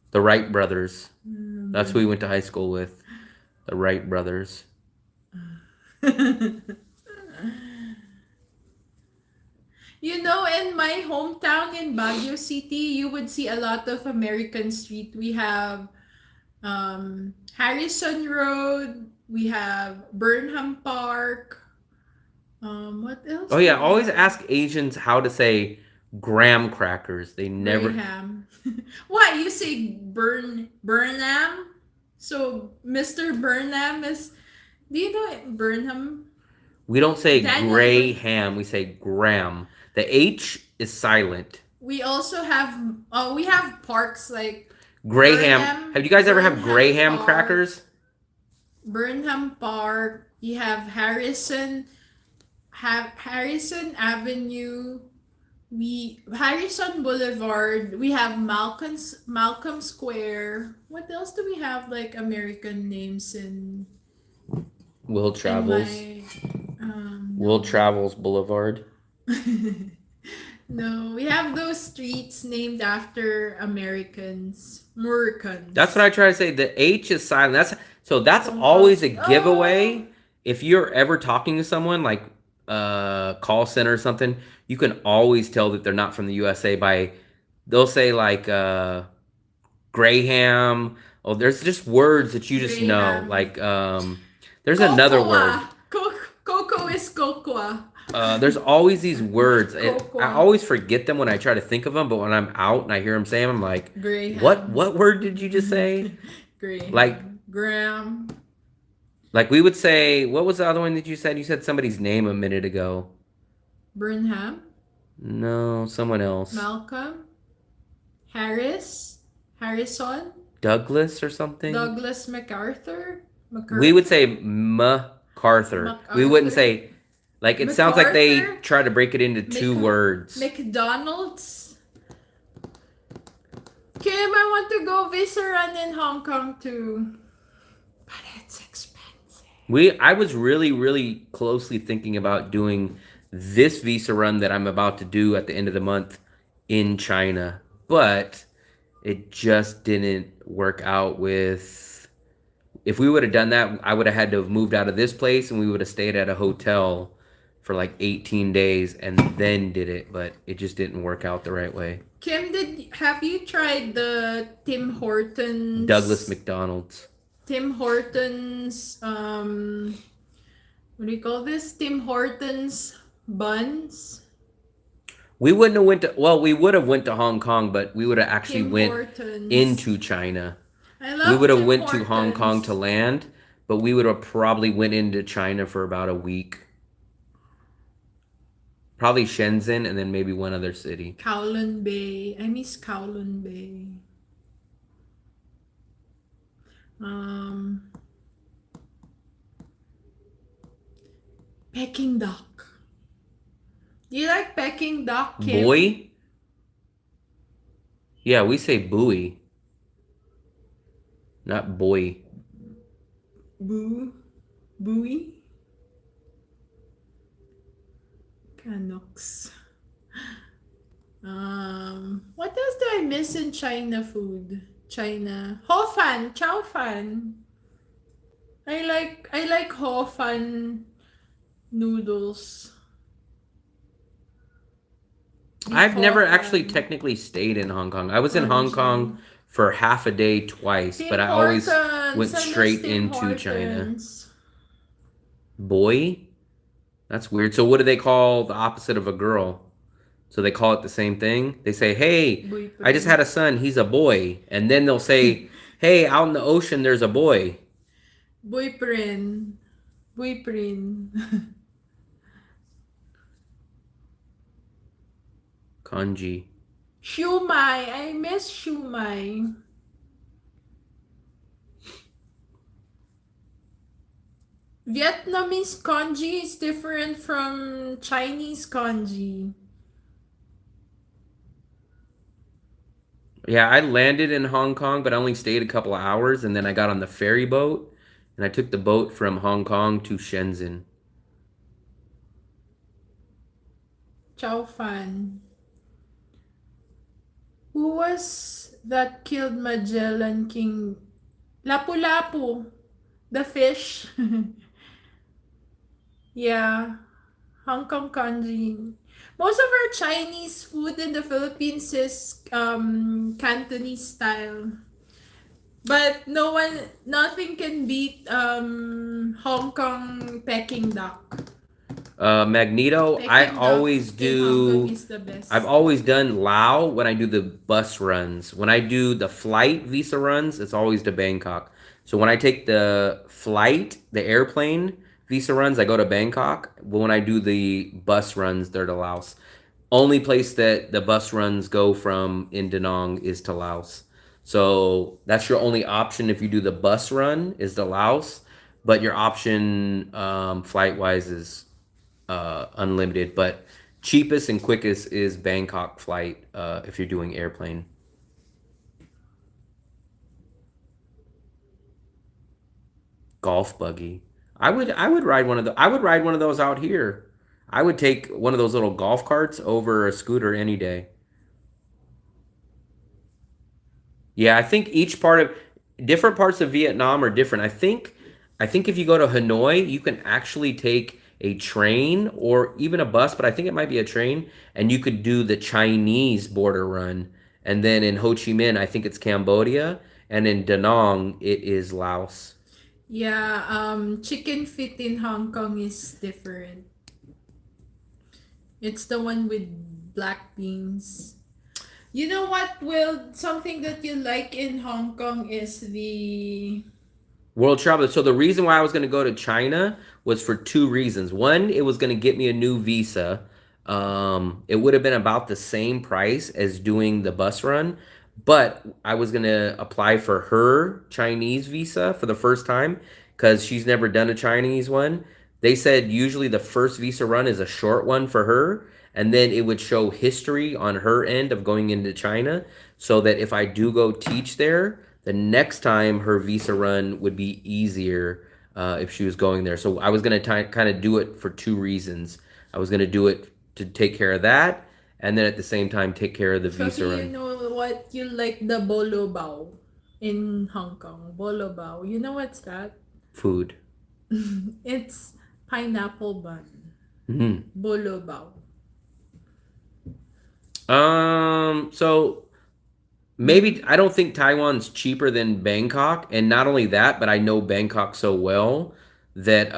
The Wright brothers. That's who we went to high school with. The Wright brothers. You know, in my hometown in Baguio City, you would see a lot of American street. We have Harrison Road. We have Burnham Park. What else? Oh yeah, always ask Asians how to say graham crackers. They never. Graham. Why you say Burnham? So Mr. Burnham is. Do you know Burnham? We don't say Daniel Graham. We say Graham. The H is silent. We also have we have parks like Graham. Burnham- Have you guys ever have Burnham Graham Park. crackers? Burnham Park. You have Harrison Avenue. Harrison Boulevard. We have Malcolm Square. What else do we have like American names in? Will Travels. Will Travels Boulevard. No, we have those streets named after Americans. That's what I try to say. The H is silent. That's always a giveaway. If you're ever talking to someone like call center or something, you can always tell that they're not from the USA by they'll say like Graham. Oh, there's just words that you just know. Graham. Like there's another word. Cocoa is cocoa? There's always these words. I Cocoa. always forget them when I try to think of them, but when I'm out and I hear them say them, I'm like, Graham. what word did you just say? Graham. Like, Graham. like we would say, what was the other one that you said? You said somebody's name a minute ago. Burnham. No, someone else. Malcolm. Harris. Harrison. Douglas or something? Douglas MacArthur. We would say MacArthur. We wouldn't say, like, it sounds like they MacArthur? try to break it into two words. McDonald's. Kim, I want to go visa run in Hong Kong too. But it's expensive. I was really, really closely thinking about doing this visa run that I'm about to do at the end of the month in China, but it just didn't work out with. If we would have done that, I would have had to have moved out of this place and we would have stayed at a hotel for like 18 days and then did it, but it just didn't work out the right way. Kim, have you tried the Tim Hortons? Douglas McDonald's. Tim Hortons, what do you call this? Tim Hortons buns. We wouldn't have went to, well, we would have went to Hong Kong, but we would have actually Tim went Hortons. into China. I love We would have Tim went Hortons. to Hong Kong to land, but we would have probably went into China for about a week. Probably Shenzhen and then maybe one other city. Kowloon Bay. I miss Kowloon Bay. Peking duck. Do you like Peking duck, Kim? Boy? Yeah, we say buoy. Not boy. Buoy? Canucks. What else do I miss in China food? China. Ho fan, chow fan. I like ho fan noodles. I've never Beef ho actually fan. technically stayed in Hong Kong. I was in Hong Orangey. Kong for half a day twice, Tim but I always Hortons. went I miss straight Tim into China. Hortons. Boy? That's weird. So what do they call the opposite of a girl? So they call it the same thing? They say, hey, Boy I just had a son, he's a boy. And then they'll say, hey, out in the ocean there's a boy. Boyfriend. Kanji. Shumai. I miss shumai. Vietnamese kanji is different from Chinese kanji. Yeah, I landed in Hong Kong, but I only stayed a couple of hours, and then I got on the ferry boat, and I took the boat from Hong Kong to Shenzhen. Chow fan. Who was that killed Magellan King? Lapu-Lapu. The fish. Yeah. Hong Kong kanji. Most of our Chinese food in the Philippines is Cantonese style. But nothing can beat Hong Kong Peking duck. Magneto, Peking I duck always in Hong do. Kong is the best. I've always done Lao when I do the bus runs. When I do the flight visa runs, it's always to Bangkok. So when I take the flight, the airplane visa runs, I go to Bangkok. But when I do the bus runs, they're to Laos. Only place that the bus runs go from in Da Nang is to Laos. So that's your only option if you do the bus run is to Laos. But your option flight-wise is unlimited. But cheapest and quickest is Bangkok flight if you're doing airplane. Golf buggy. I would ride one of the I would ride one of those out here. I would take one of those little golf carts over a scooter any day. Yeah, I think each part of different parts of Vietnam are different. I think if you go to Hanoi, you can actually take a train or even a bus, but I think it might be a train, and you could do the Chinese border run. And then in Ho Chi Minh, I think it's Cambodia, and in Da Nang, it is Laos. Yeah, chicken feet in Hong Kong is different. It's the one with black beans. You know what, Will? Something that you like in Hong Kong is the. World travel. So the reason why I was going to go to China was for two reasons. One, it was going to get me a new visa. It would have been about the same price as doing the bus run, but I was going to apply for her Chinese visa for the first time because she's never done a Chinese one. They said usually the first visa run is a short one for her, and then it would show history on her end of going into China so that if I do go teach there, the next time her visa run would be easier if she was going there. So I was going to kind of do it for two reasons. I was going to do it to take care of that, and then at the same time take care of the visa Sophie, you run. know what? You like the bolo bao in Hong Kong. Bolo bao. You know what's that? Food. It's pineapple bun. Mhm. Bolo bao. So maybe I don't think Taiwan's cheaper than Bangkok, and not only that, but I know Bangkok so well that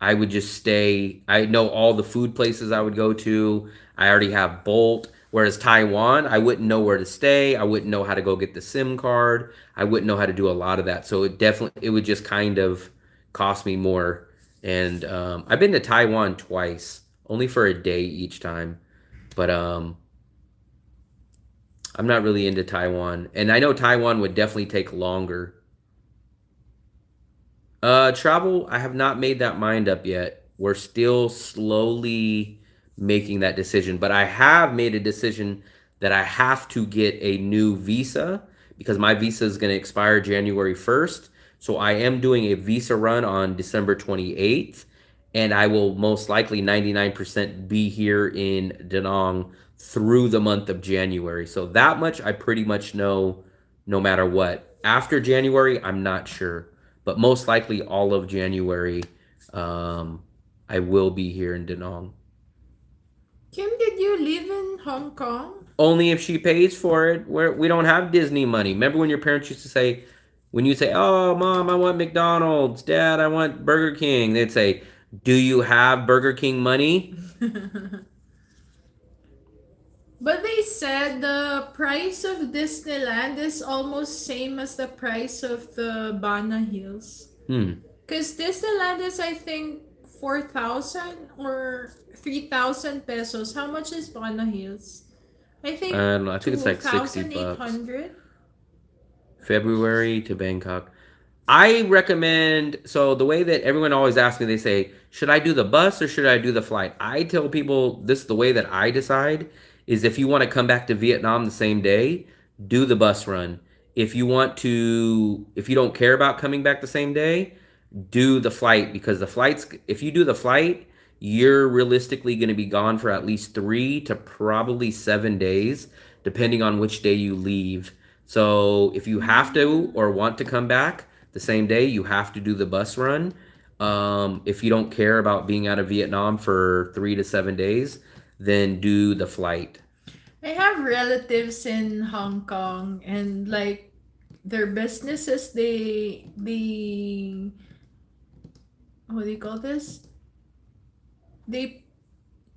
I would just stay. I know all the food places I would go to. I already have Bolt. Whereas Taiwan, I wouldn't know where to stay. I wouldn't know how to go get the SIM card. I wouldn't know how to do a lot of that. So it would just kind of cost me more. And I've been to Taiwan twice, only for a day each time. But I'm not really into Taiwan, and I know Taiwan would definitely take longer. Travel, I have not made that mind up yet. We're still slowly making that decision, but I have made a decision that I have to get a new visa because my visa is going to expire January 1st. So I am doing a visa run on December 28th, and I will most likely 99% be here in Da Nang through the month of January. So that much I pretty much know no matter what. After January, I'm not sure, but most likely all of January, I will be here in Da Nang. Kim, did you live in Hong Kong? Only if she pays for it. We don't have Disney money. Remember when your parents used to say, when you say, "Oh, mom, I want McDonald's. Dad, I want Burger King," they'd say, "Do you have Burger King money?" But they said the price of Disneyland is almost same as the price of the Bana Hills. Hmm. Because Disneyland is, I think, 4,000 or 3,000 pesos. How much is Bana Hills? I I think don't know. I think it's like 60 bucks. 2,800. February to Bangkok. I recommend, so the way that everyone always asks me, they say, should I do the bus or should I do the flight? I tell people this, the way that I decide is if you want to come back to Vietnam the same day, do the bus run. If you don't care about coming back the same day, do the flight because if you do the flight, you're realistically going to be gone for at least 3 to probably 7 days, depending on which day you leave. So if you have to or want to come back the same day, you have to do the bus run. If you don't care about being out of Vietnam for 3 to 7 days, then do the flight. I have relatives in Hong Kong and like their businesses they what do you call this? They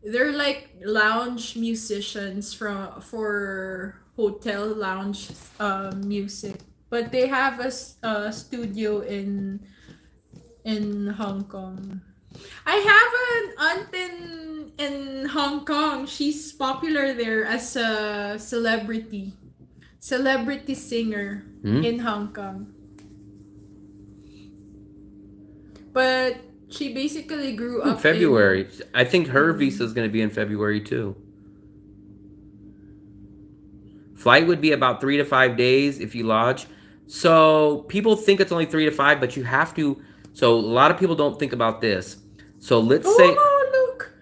they're like lounge musicians for hotel lounge music, but they have a studio in Hong Kong. I have an aunt in Hong Kong. She's popular there as a celebrity singer Hmm? in Hong Kong. But she basically grew up in. February. I think her visa is going to be in February too. Flight would be about 3 to 5 days if you lodge. So people think it's only 3 to 5, but you have to. So a lot of people don't think about this. So let's say, Oh, look!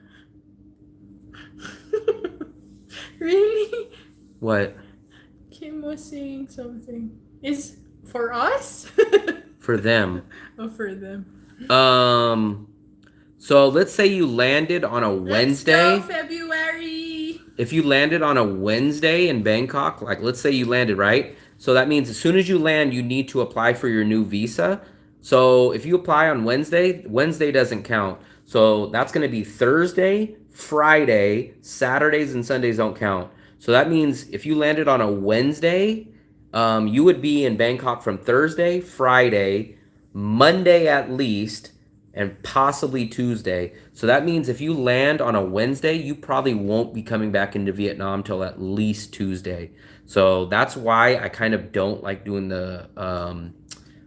Really? what? Kim was saying something. Is for us? For them. Oh, for them. Um, so let's say you landed on a Wednesday. Let's go, February. If you landed on a Wednesday in Bangkok, like let's say you landed, right? So that means as soon as you land, you need to apply for your new visa. So if you apply on Wednesday, Wednesday doesn't count. So that's going to be Thursday, Friday, Saturdays and Sundays don't count. So that means if you landed on a Wednesday, you would be in Bangkok from Thursday, Friday, Monday at least, and possibly Tuesday. So that means if you land on a Wednesday, you probably won't be coming back into Vietnam till at least Tuesday. So that's why I kind of don't like doing the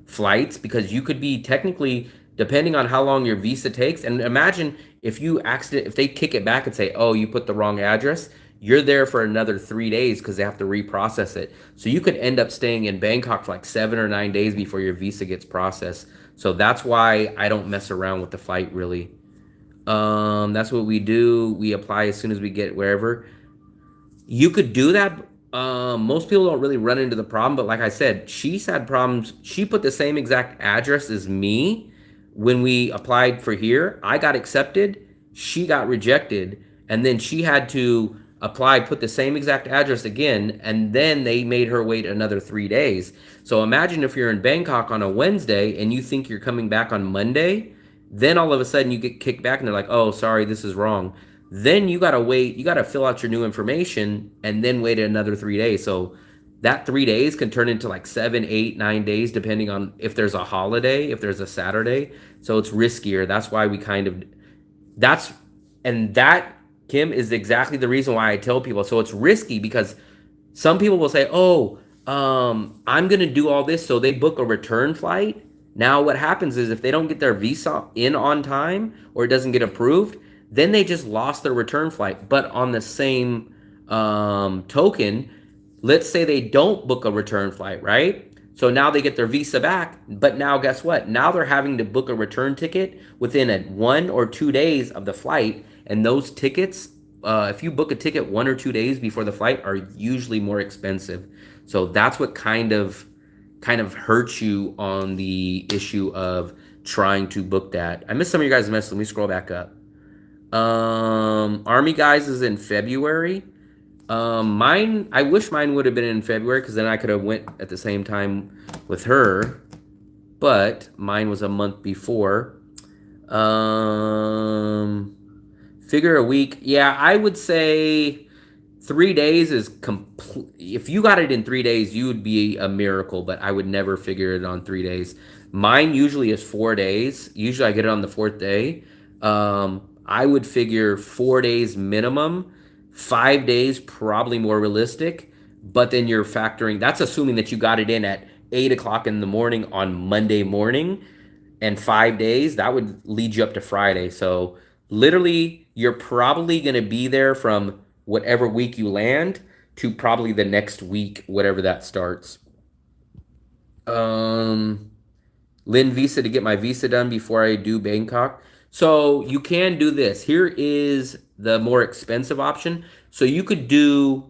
flights, because you could be technically, depending on how long your visa takes, and imagine if they kick it back and say, oh, you put the wrong address, you're there for another 3 days because they have to reprocess it. So you could end up staying in Bangkok for like 7 or 9 days before your visa gets processed. So that's why I don't mess around with the flight really. That's what we do. We apply as soon as we get wherever. You could do that. Most people don't really run into the problem, but like I said, she's had problems. She put the same exact address as me when we applied for here. I got accepted, she got rejected, and then she had to apply, put the same exact address again, and then they made her wait another 3 days. So imagine if you're in Bangkok on a Wednesday and you think you're coming back on Monday, then all of a sudden you get kicked back and they're like, oh, sorry, this is wrong. Then you gotta wait, you gotta fill out your new information and then wait another 3 days. So that 3 days can turn into like 7, 8, 9 days, depending on if there's a holiday, if there's a Saturday. So it's riskier. That's why we kind of, that's, and that, Kim, is exactly the reason why I tell people. So it's risky because some people will say, oh, I'm gonna do all this. So they book a return flight. Now what happens is if they don't get their visa in on time or it doesn't get approved, then they just lost their return flight. But on the same token, let's say they don't book a return flight, right? So now they get their visa back, but now guess what? Now they're having to book a return ticket within 1 or 2 days of the flight, and those tickets, if you book a ticket 1 or 2 days before the flight, are usually more expensive. So that's what kind of hurts you on the issue of trying to book that. I missed some of your guys' messages. Let me scroll back up. Army Guys is in February. Mine, I wish mine would have been in February because then I could have went at the same time with her, but mine was a month before. Figure a week. Yeah, I would say 3 days is complete. If you got it in 3 days, you would be a miracle, but I would never figure it on 3 days. Mine usually is 4 days. Usually I get it on the fourth day. I would figure 4 days minimum. 5 days probably more realistic, but then you're factoring, that's assuming that you got it in at 8 o'clock in the morning on Monday morning, and 5 days, that would lead you up to Friday. So literally you're probably going to be there from whatever week you land to probably the next week, whatever that starts. Lynn Visa to get my visa done before I do Bangkok. So you can do this. Here is the more expensive option. So you could do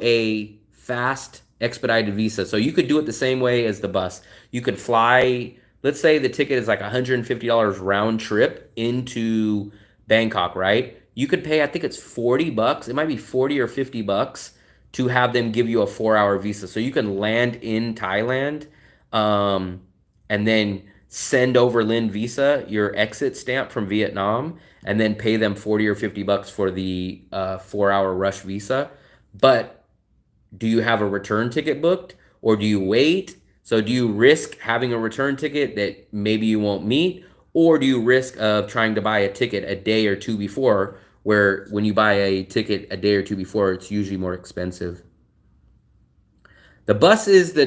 a fast expedited visa. So you could do it the same way as the bus. You could fly, let's say the ticket is like $150 round trip into Bangkok, right? You could pay, I think it's $40. It might be 40 or $50 to have them give you a 4-hour visa. So you can land in Thailand, and then send over Lynn Visa your exit stamp from Vietnam, and then pay them 40 or $50 for the 4-hour rush visa. But do you have a return ticket booked, or do you wait? So do you risk having a return ticket that maybe you won't meet, or do you risk of trying to buy a ticket a day or two before, where when you buy a ticket a day or two before, it's usually more expensive? The bus is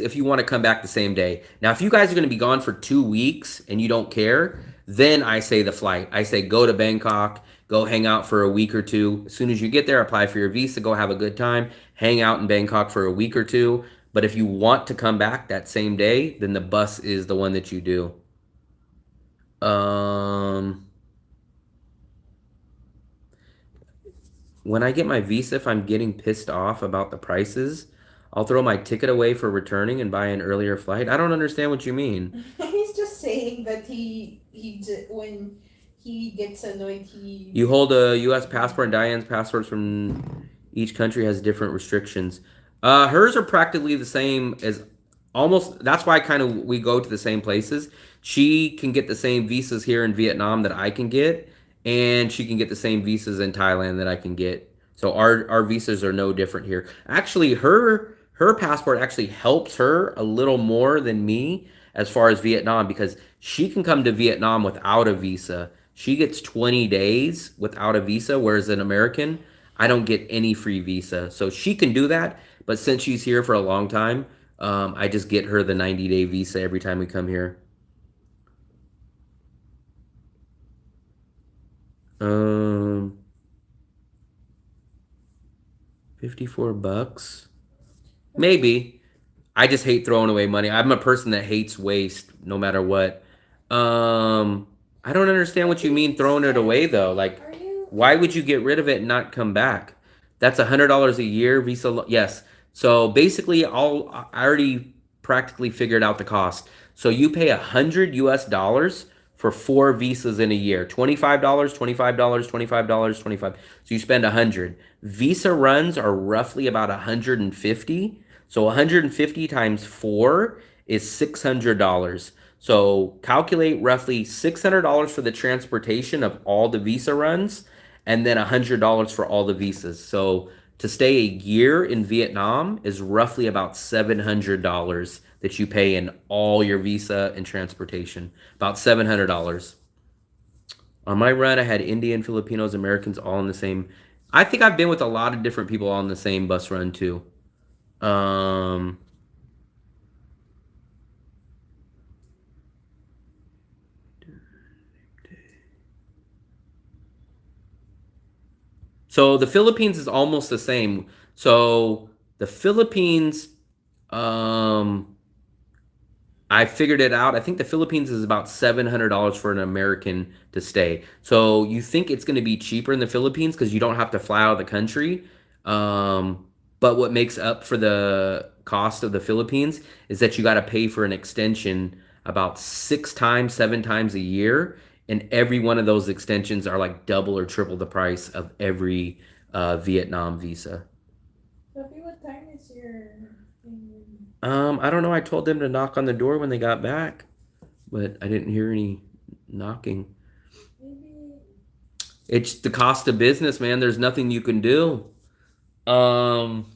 if you want to come back the same day. Now, if you guys are going to be gone for 2 weeks and you don't care, then I say the flight. I say go to Bangkok, go hang out for a week or two. As soon as you get there, apply for your visa, go have a good time, hang out in Bangkok for a week or two. But if you want to come back that same day, then the bus is the one that you do. When I get my visa, if I'm getting pissed off about the prices, I'll throw my ticket away for returning and buy an earlier flight. I don't understand what you mean. He's just saying that when he gets annoyed, You hold a U.S. passport, and Diane's passports from each country has different restrictions. Hers are practically the same as almost, that's why kind of we go to the same places. She can get the same visas here in Vietnam that I can get, and she can get the same visas in Thailand that I can get. So our visas are no different here. Actually, her passport actually helps her a little more than me as far as Vietnam, because she can come to Vietnam without a visa. She gets 20 days without a visa, whereas an American, I don't get any free visa. So she can do that, but since she's here for a long time, I just get her the 90-day visa every time we come here. Um, $54. Maybe. I just hate throwing away money. I'm a person that hates waste no matter what. I don't understand what you mean throwing it away though. Like, Are you? why would you get rid of it and not come back? That's $100 a year visa. Yes. So basically, I already practically figured out the cost. So you pay $100 for 4 visas in a year. $25, $25, $25, 25. So you spend 100. Visa runs are roughly about 150. So 150 times 4 is $600. So calculate roughly $600 for the transportation of all the visa runs, and then $100 for all the visas. So to stay a year in Vietnam is roughly about $700 that you pay in all your visa and transportation. About $700. On my run, I had Indian, Filipinos, Americans all in the same. I think I've been with a lot of different people on the same bus run too. Um, so the Philippines is almost the same. So the Philippines, um, I figured it out. I think the Philippines is about $700 for an American to stay. So you think it's going to be cheaper in the Philippines because you don't have to fly out of the country. But what makes up for the cost of the Philippines is that you got to pay for an extension about 6 times, 7 times a year. And every one of those extensions are like double or triple the price of every Vietnam visa. Sophie, what time is your thing? I don't know. I told them to knock on the door when they got back, but I didn't hear any knocking. Maybe. It's the cost of business, man. There's nothing you can do. Um,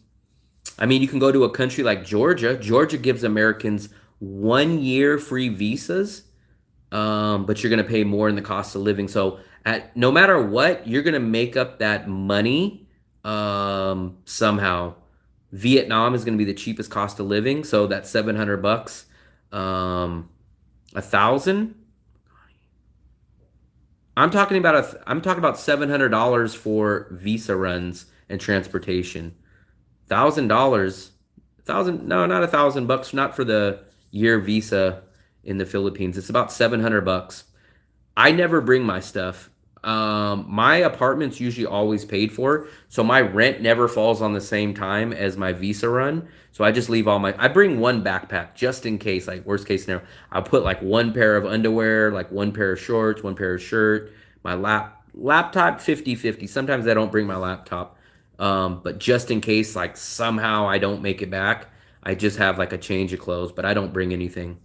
I mean, you can go to a country like Georgia. Georgia gives Americans 1 year free visas, but you're gonna pay more in the cost of living. So at no matter what, you're gonna make up that money somehow. Vietnam is gonna be the cheapest cost of living, so that's $700. 1,000. I'm talking about $700 for visa runs and transportation. $1,000, thousand no, not $1,000, not for the year visa in the Philippines. It's about $700. I never bring my stuff. My apartment's usually always paid for, so my rent never falls on the same time as my visa run. So I just leave all my. I bring one backpack just in case, like worst case scenario. I'll put like one pair of underwear, like one pair of shorts, one pair of shirt, my laptop 50-50. Sometimes I don't bring my laptop, but just in case, like somehow I don't make it back, I just have like a change of clothes, but I don't bring anything.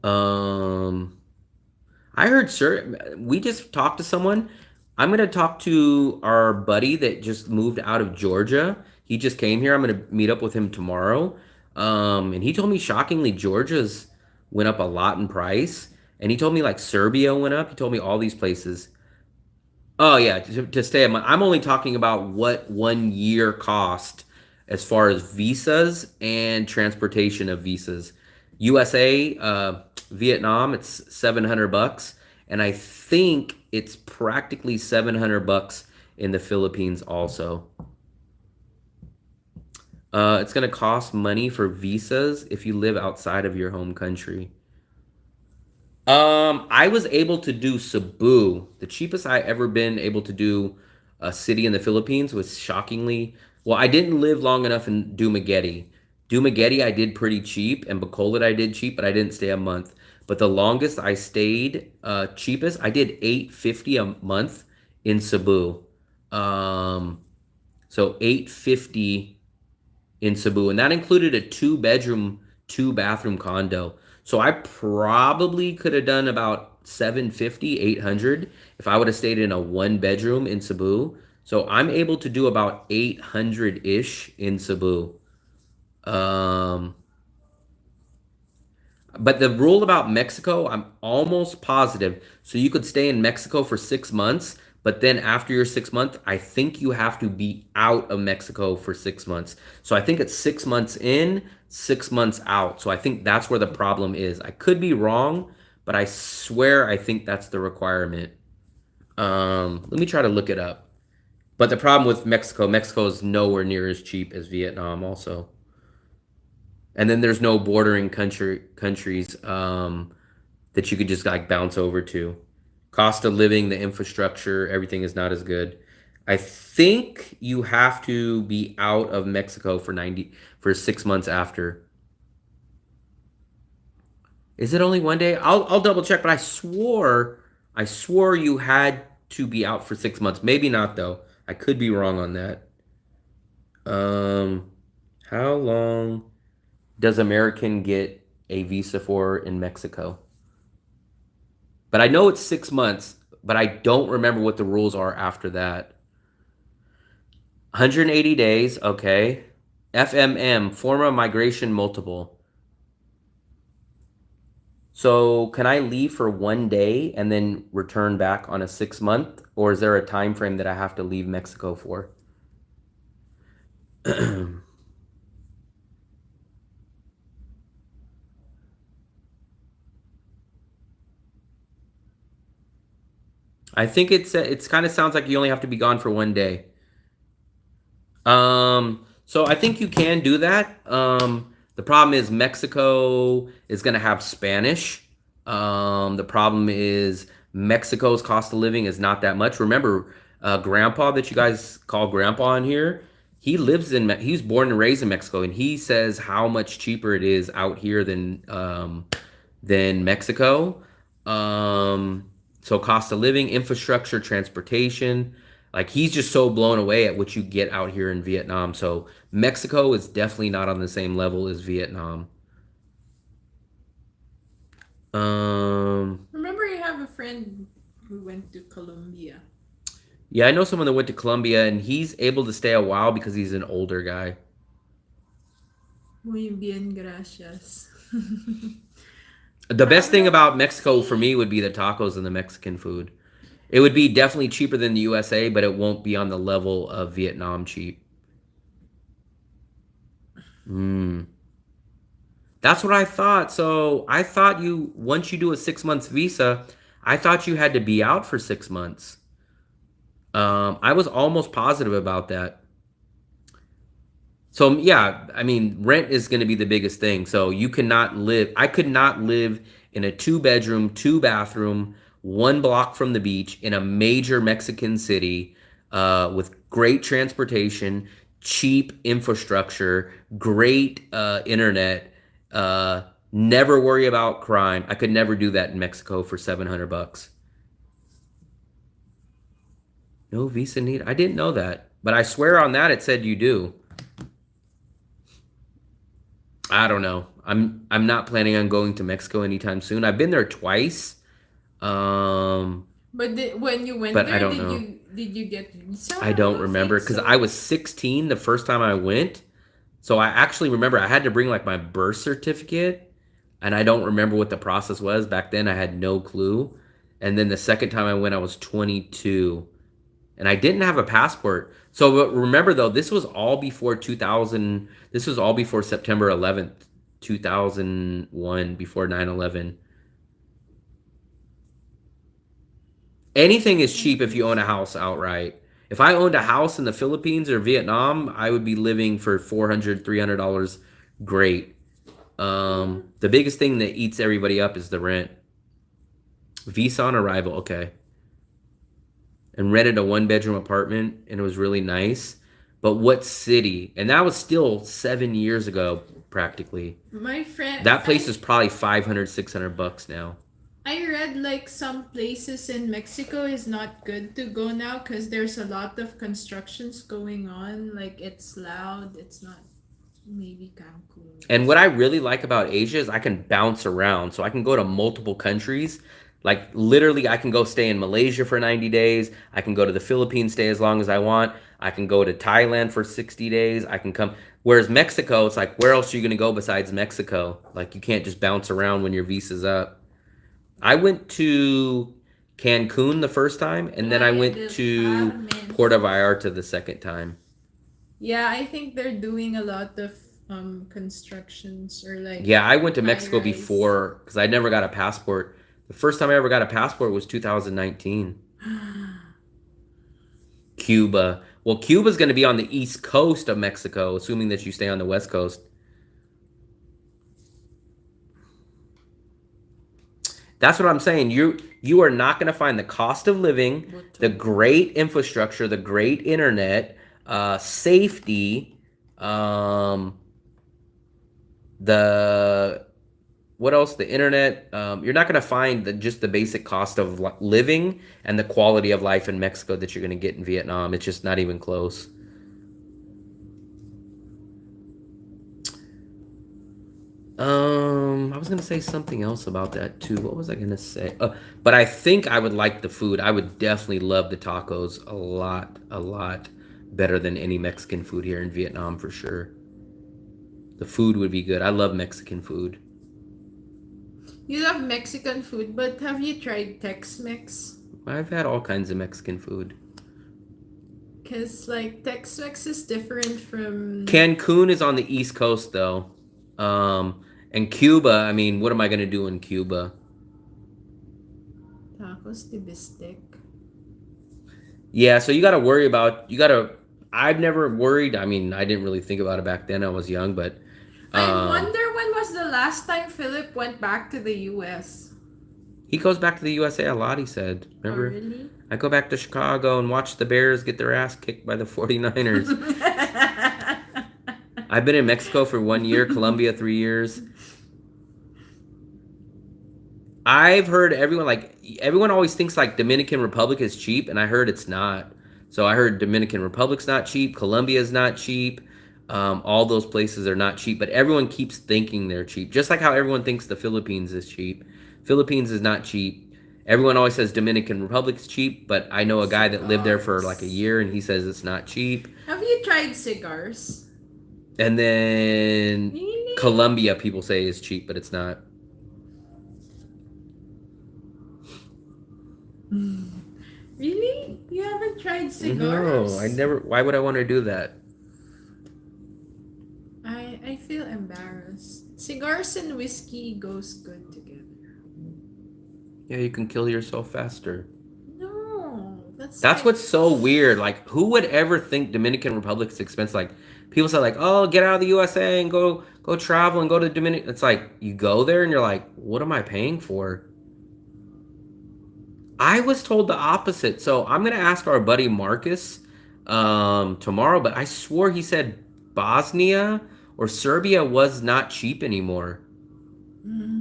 Um, I heard, sir, we just talked to someone. I'm going to talk to our buddy that just moved out of Georgia. He just came here. I'm going to meet up with him tomorrow. And he told me shockingly, Georgia's went up a lot in price. And he told me like Serbia went up. He told me all these places. Oh yeah, to stay a month. I'm only talking about what 1 year cost as far as visas and transportation of visas. USA, Vietnam, it's $700, and I think it's practically $700 in the Philippines also. It's gonna cost money for visas if you live outside of your home country. I was able to do Cebu. The cheapest I ever been able to do a city in the Philippines was shockingly, well, I didn't live long enough in Dumaguete. Dumaguete I did pretty cheap, and Bacolod I did cheap, but I didn't stay a month. But the longest I stayed, cheapest, I did 850 a month in Cebu. So 850 in Cebu, and that included a 2-bedroom, 2-bathroom condo. So I probably could have done about 750, 800 if I would have stayed in a 1-bedroom in Cebu. So I'm able to do about 800-ish in Cebu. Um, but the rule about Mexico, I'm almost positive. So you could stay in Mexico for 6 months, but then after your 6 month, I think you have to be out of Mexico for 6 months. So I think it's 6 months in, 6 months out. So I think that's where the problem is. I could be wrong, but I swear I think that's the requirement. Let me try to look it up. But the problem with Mexico, Mexico is nowhere near as cheap as Vietnam, also. And then there's no bordering countries that you could just like bounce over to. Cost of living, the infrastructure, everything is not as good. I think you have to be out of Mexico for 6 months after. Is it only one day? I'll double check, but I swore you had to be out for 6 months. Maybe not though. I could be wrong on that. How long does American get a visa for in Mexico? But I know it's 6 months, but I don't remember what the rules are after that. 180 days, okay. FMM, form of migration multiple. So can I leave for one day and then return back on a 6 month? Or is there a time frame that I have to leave Mexico for? I think it's kind of sounds like you only have to be gone for one day. So I think you can do that. The problem is Mexico is going to have Spanish. The problem is Mexico's cost of living is not that much. Remember, Grandpa that you guys call Grandpa in here, he's born and raised in Mexico, and he says how much cheaper it is out here than Mexico. So cost of living, infrastructure, transportation. Like he's just so blown away at what you get out here in Vietnam. So Mexico is definitely not on the same level as Vietnam. Remember, you have a friend who went to Colombia. Yeah, I know someone that went to Colombia and he's able to stay a while because he's an older guy. Muy bien, gracias. The best thing about Mexico for me would be the tacos and the Mexican food. It would be definitely cheaper than the USA, but it won't be on the level of Vietnam cheap. That's what I thought. So I thought once you do a 6 months visa, I thought you had to be out for 6 months. I was almost positive about that. So yeah, I mean, rent is going to be the biggest thing. So I could not live in a 2-bedroom, 2-bathroom, 1 block from the beach in a major Mexican city with great transportation, cheap infrastructure, great internet, never worry about crime. I could never do that in Mexico for $700. No visa need. I didn't know that, but I swear on that it said you do. I don't know. I'm not planning on going to Mexico anytime soon. I've been there twice. But when you went But there, I don't know. Did you get visa? I don't I remember think because so. I was 16 the first time I went. So I actually remember I had to bring like my birth certificate, and I don't remember what the process was. Back then I had no clue. And then the second time I went, I was 22, and I didn't have a passport. So but remember though, this was all before 2000. This was all before September 11th, 2001, before 9/11. Anything is cheap if you own a house outright. If I owned a house in the Philippines or Vietnam, I would be living for $400, $300. Great. The biggest thing that eats everybody up is the rent. Visa on arrival, okay. And rented a 1-bedroom apartment, and it was really nice. But what city? And that was still 7 years ago, practically. My friend. That place is probably $500, $600 now. I read like some places in Mexico is not good to go now because there's a lot of constructions going on. Like it's loud. It's not. Maybe Cancun. And what I really like about Asia is I can bounce around. So I can go to multiple countries. Like literally I can go stay in Malaysia for 90 days. I can go to the Philippines, stay as long as I want. I can go to Thailand for 60 days. I can come. Whereas Mexico, it's like, where else are you going to go besides Mexico? Like you can't just bounce around when your visa's up. I went to Cancun the first time, and then I Playa went del to Carmen. Puerto Vallarta the second time. Yeah, I think they're doing a lot of constructions or like Yeah, I went to high Mexico rise. before because I never got a passport. The first time I ever got a passport was 2019. Cuba. Well, Cuba's going to be on the east coast of Mexico, assuming that you stay on the west coast. That's what I'm saying. You are not going to find the cost of living, the great infrastructure, the great internet, safety, the what else? The internet. You're not going to find just the basic cost of living and the quality of life in Mexico that you're going to get in Vietnam. It's just not even close. I was gonna say something else about that too. What was I gonna say? But I think I would like the food. I would definitely love the tacos a lot better than any Mexican food here in Vietnam for sure. The food would be good. I love Mexican food. You love Mexican food, but have you tried Tex-Mex? I've had all kinds of Mexican food. Because, like, Tex-Mex is different from... Cancun is on the East Coast, though. And Cuba, I mean, what am I going to do in Cuba? Tacos de bistec. Yeah, so you got to worry about, I've never worried. I mean, I didn't really think about it back then. I was young, but... I wonder when was the last time Philip went back to the U.S.? He goes back to the USA a lot, he said. Remember? Oh, really? I go back to Chicago and watch the Bears get their ass kicked by the 49ers. I've been in Mexico for 1 year, Colombia 3 years. I've heard everyone always thinks like Dominican Republic is cheap, and I heard it's not. So I heard Dominican Republic's not cheap, Colombia's not cheap. All those places are not cheap, but everyone keeps thinking they're cheap. Just like how everyone thinks the Philippines is cheap. Philippines is not cheap. Everyone always says Dominican Republic's cheap, but I know a guy that lived there for like a year and he says it's not cheap. Have you tried cigars? And then Really? Colombia people say is cheap, but it's not. Really? You haven't tried cigars? No, I never. Why would I want to do that? I feel embarrassed. Cigars and whiskey goes good together. Yeah, you can kill yourself faster. No, That's like, what's so weird. Like, who would ever think Dominican Republic's expensive? Like, people say like, "Oh, get out of the USA and go travel and go to Dominican." It's like you go there and you're like, "What am I paying for?" I was told the opposite. So I'm gonna ask our buddy Marcus tomorrow, but I swore he said Bosnia or Serbia was not cheap anymore.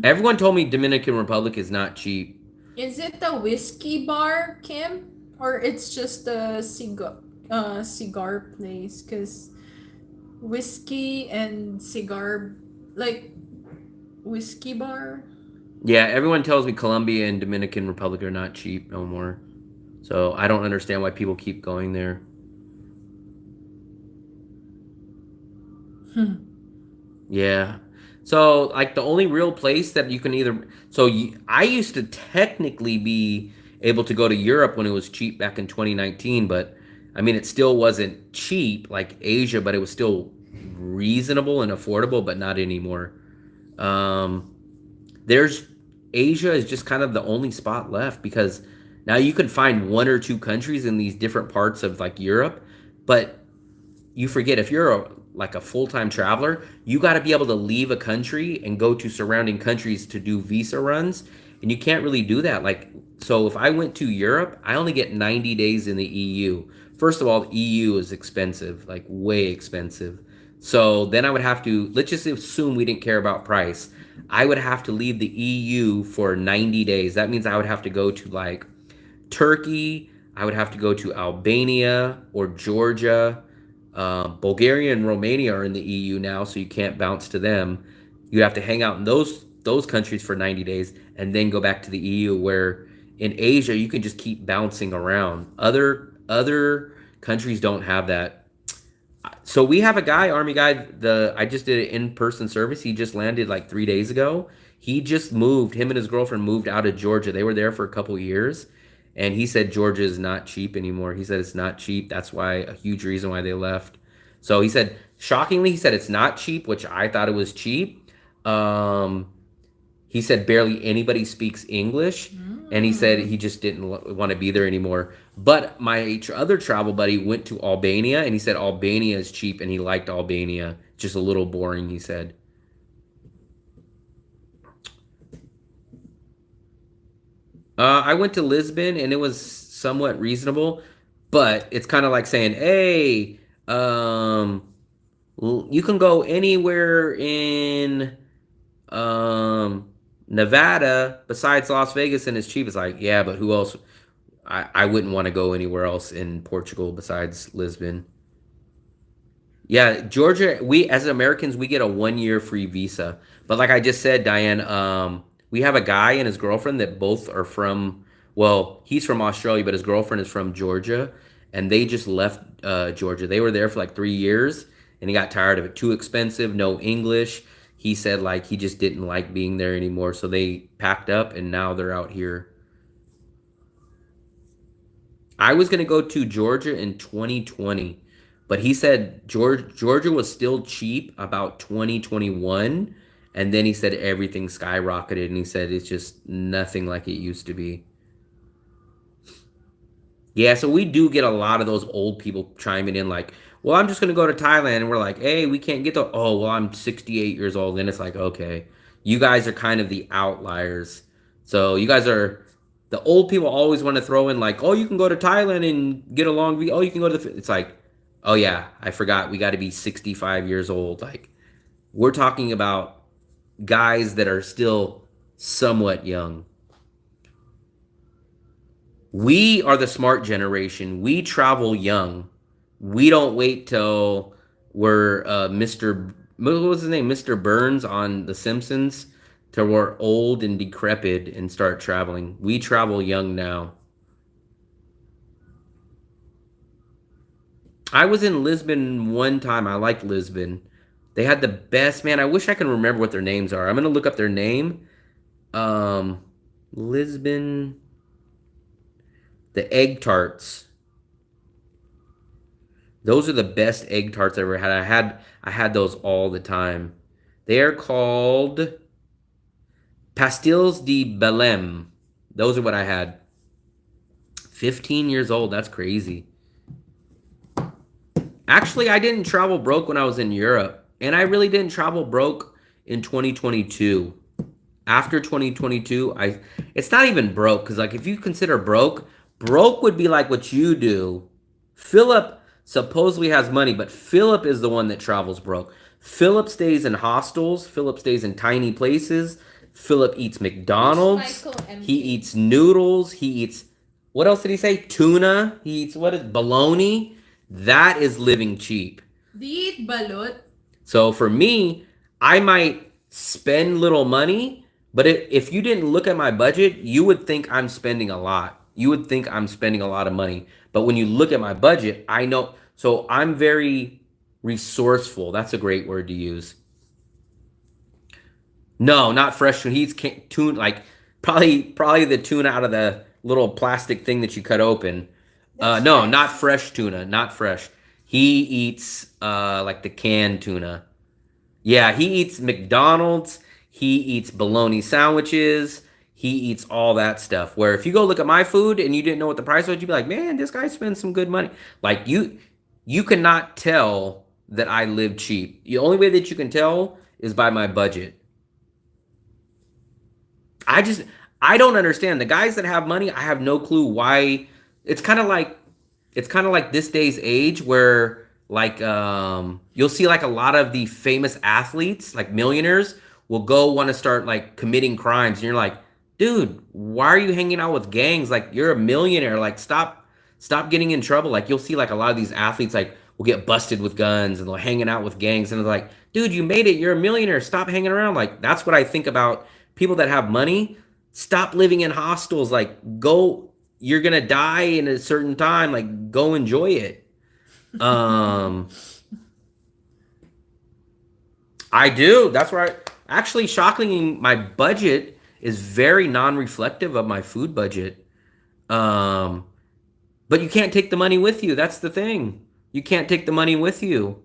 Everyone told me Dominican Republic is not cheap. Is it the whiskey bar, Kim? Or it's just a cigar place? Because whiskey and cigar, like whiskey bar. Yeah, everyone tells me Colombia and Dominican Republic are not cheap no more. So I don't understand why people keep going there. Yeah. So like the only real place that you can I used to technically be able to go to Europe when it was cheap back in 2019, but I mean it still wasn't cheap like Asia, but it was still reasonable and affordable, but not anymore. There's Asia is just kind of the only spot left because now you can find one or two countries in these different parts of like Europe, but you forget if you're like a full-time traveler, you got to be able to leave a country and go to surrounding countries to do visa runs, and you can't really do that. Like, so if I went to Europe, I only get 90 days in the EU. First of all, the EU is expensive, like way expensive. So then I would have to, let's just assume we didn't care about price. I would have to leave the EU for 90 days. That means I would have to go to like Turkey. I would have to go to Albania or Georgia. Bulgaria and Romania are in the EU now, so you can't bounce to them. You have to hang out in those countries for 90 days and then go back to the EU. Where in Asia you can just keep bouncing around. Other countries don't have that. So we have a guy, army guy. The I just did an in-person service. He just landed like 3 days ago. He just moved. Him and his girlfriend moved out of Georgia. They were there for a couple years, and he said Georgia is not cheap anymore. He said it's not cheap. That's why a huge reason why they left. So he said, shockingly, he said it's not cheap, which I thought it was cheap. Um, he said barely anybody speaks English, and he said he just didn't want to be there anymore. But my other travel buddy went to Albania, and he said Albania is cheap, and he liked Albania. Just a little boring, he said. I went to Lisbon, and it was somewhat reasonable, but it's kind of like saying, "Hey, you can go anywhere in Nevada besides Las Vegas and it's cheap." It's like, yeah, but who else? I wouldn't want to go anywhere else in Portugal besides Lisbon. Yeah, Georgia, we as Americans, we get a 1 year free visa. But like I just said, Diane, we have a guy and his girlfriend that both are from, well, he's from Australia, but his girlfriend is from Georgia. And they just left Georgia. They were there for like 3 years and he got tired of it. Too expensive, no English. He said like he just didn't like being there anymore. So they packed up and now they're out here. I was going to go to Georgia in 2020, but he said Georgia was still cheap about 2021. And then he said everything skyrocketed and he said it's just nothing like it used to be. Yeah, so we do get a lot of those old people chiming in like, well, I'm just going to go to Thailand. And we're like, hey, we can't get the, oh, well, I'm 68 years old. And it's like, okay, you guys are kind of the outliers. So you guys are, the old people always want to throw in like, oh, you can go to Thailand and get a long, oh, you can go to the, it's like, oh yeah, I forgot. We got to be 65 years old. Like we're talking about guys that are still somewhat young. We are the smart generation. We travel young. We don't wait till we're Mr. What was his name? Mr. Burns on The Simpsons till we're old and decrepit and start traveling. We travel young now. I was in Lisbon one time. I liked Lisbon. They had the best, man. I wish I can remember what their names are. I'm gonna look up their name. Lisbon. The egg tarts. Those are the best egg tarts I ever had. I had those all the time. They are called pastilles de Belém. Those are what I had. 15 years old. That's crazy. Actually, I didn't travel broke when I was in Europe. And I really didn't travel broke in 2022. After 2022, it's not even broke. Because like if you consider broke would be like what you do. Philip supposedly has money, but Philip is the one that travels broke. Philip stays in hostels. Philip stays in tiny places. Philip eats McDonald's. He eats noodles. He eats, what else did he say? Tuna. He eats, what is, bologna. That is living cheap. Do you eat balut? So for me, I might spend little money, but if you didn't look at my budget, you would think I'm spending a lot. You would think I'm spending a lot of money. But when you look at my budget, I know. So I'm very resourceful. That's a great word to use. No, not fresh tuna. He eats tuna, like probably the tuna out of the little plastic thing that you cut open. No, fresh. Not fresh tuna. Not fresh. He eats like the canned tuna. Yeah, he eats McDonald's. He eats bologna sandwiches. He eats all that stuff. Where if you go look at my food and you didn't know what the price was, you'd be like, man, this guy spends some good money. Like you cannot tell that I live cheap. The only way that you can tell is by my budget. I don't understand. The guys that have money, I have no clue why. It's kind of like this day's age where like you'll see like a lot of the famous athletes, like millionaires, will go want to start like committing crimes, and you're like, dude, why are you hanging out with gangs? Like you're a millionaire. Like stop getting in trouble. Like you'll see like a lot of these athletes like will get busted with guns and they're hanging out with gangs and they're like, dude, you made it, you're a millionaire, stop hanging around. Like that's what I think about people that have money. Stop living in hostels. Like go, you're gonna die in a certain time. Like go enjoy it. I do. That's right. Actually, shockingly, my budget is very non-reflective of my food budget. Um, but you can't take the money with you. That's the thing. You can't take the money with you.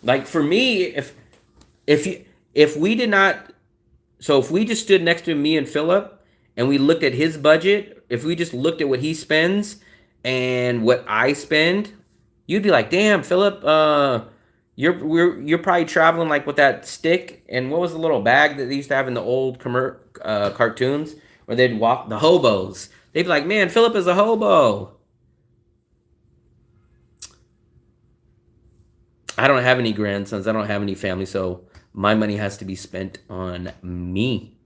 Like for me, if we did not, so if we just stood next to me and Philip and we looked at his budget, if we just looked at what he spends and what I spend, you'd be like, "Damn, Philip, you're probably traveling like with that stick and what was the little bag that they used to have in the old cartoons where they'd walk the hobos. They'd be like, "Man, Philip is a hobo." I don't have any grandsons. I don't have any family, so my money has to be spent on me.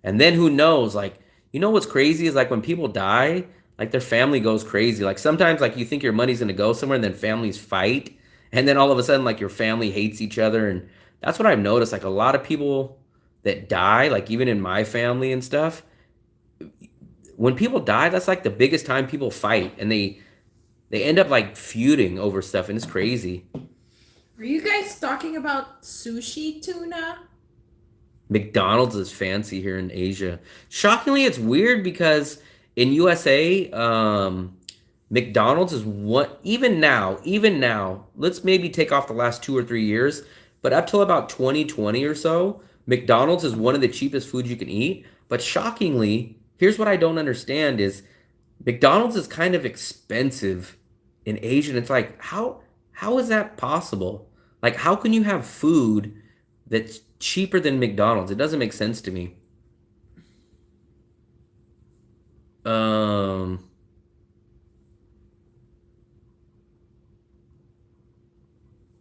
And then who knows? Like, you know what's crazy is like when people die, like their family goes crazy. Like sometimes like you think your money's gonna go somewhere and then families fight. And then all of a sudden like your family hates each other. And that's what I've noticed. Like a lot of people that die, like even in my family and stuff, when people die, that's like the biggest time people fight. And they end up like feuding over stuff and it's crazy. Are you guys talking about sushi tuna? McDonald's is fancy here in Asia. Shockingly, it's weird because in USA, McDonald's is what even now, let's maybe take off the last 2 or 3 years, but up till about 2020 or so, McDonald's is one of the cheapest foods you can eat. But shockingly, here's what I don't understand is McDonald's is kind of expensive in Asia. And it's like, how is that possible? Like, how can you have food that's cheaper than McDonald's? It doesn't make sense to me. Um,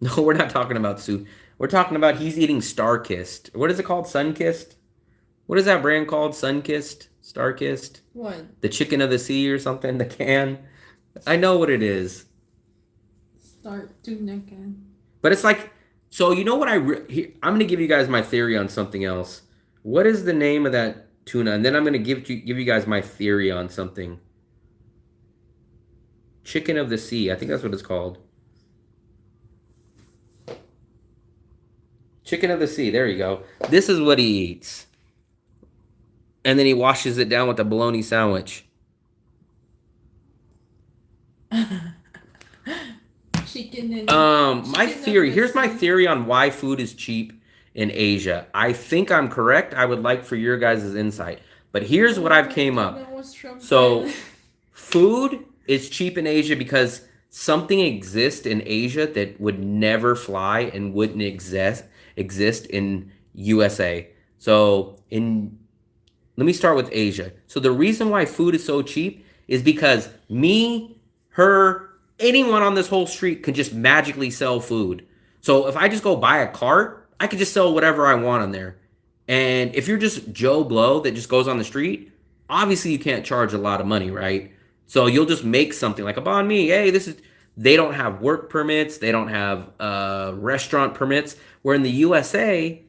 no, we're not talking about soup. We're talking about he's eating Star-Kissed. What is it called? Sun-Kissed? What is that brand called? Sun-Kissed? Star-Kissed? What? The chicken of the sea or something? The can? I know what it is. Start tuna can. But it's like, so you know what I'm going to give you guys my theory on something else. What is the name of that tuna? And then I'm going to give you guys my theory on something. Chicken of the sea. I think that's what it's called. Chicken of the sea. There you go. This is what he eats. And then he washes it down with a bologna sandwich. Chicken and my theory. Here's my theory on why food is cheap in Asia. I think I'm correct. I would like for your guys' insight. But here's what I've came up. So, food is cheap in Asia because something exists in Asia that would never fly and wouldn't exist in USA. So, let me start with Asia. So the reason why food is so cheap is because me, her, anyone on this whole street can just magically sell food. So if I just go buy a cart, I can just sell whatever I want on there. And if you're just Joe Blow that just goes on the street, obviously you can't charge a lot of money, right? So you'll just make something like a banh mi. Hey, they don't have work permits. They don't have restaurant permits. Where in the USA,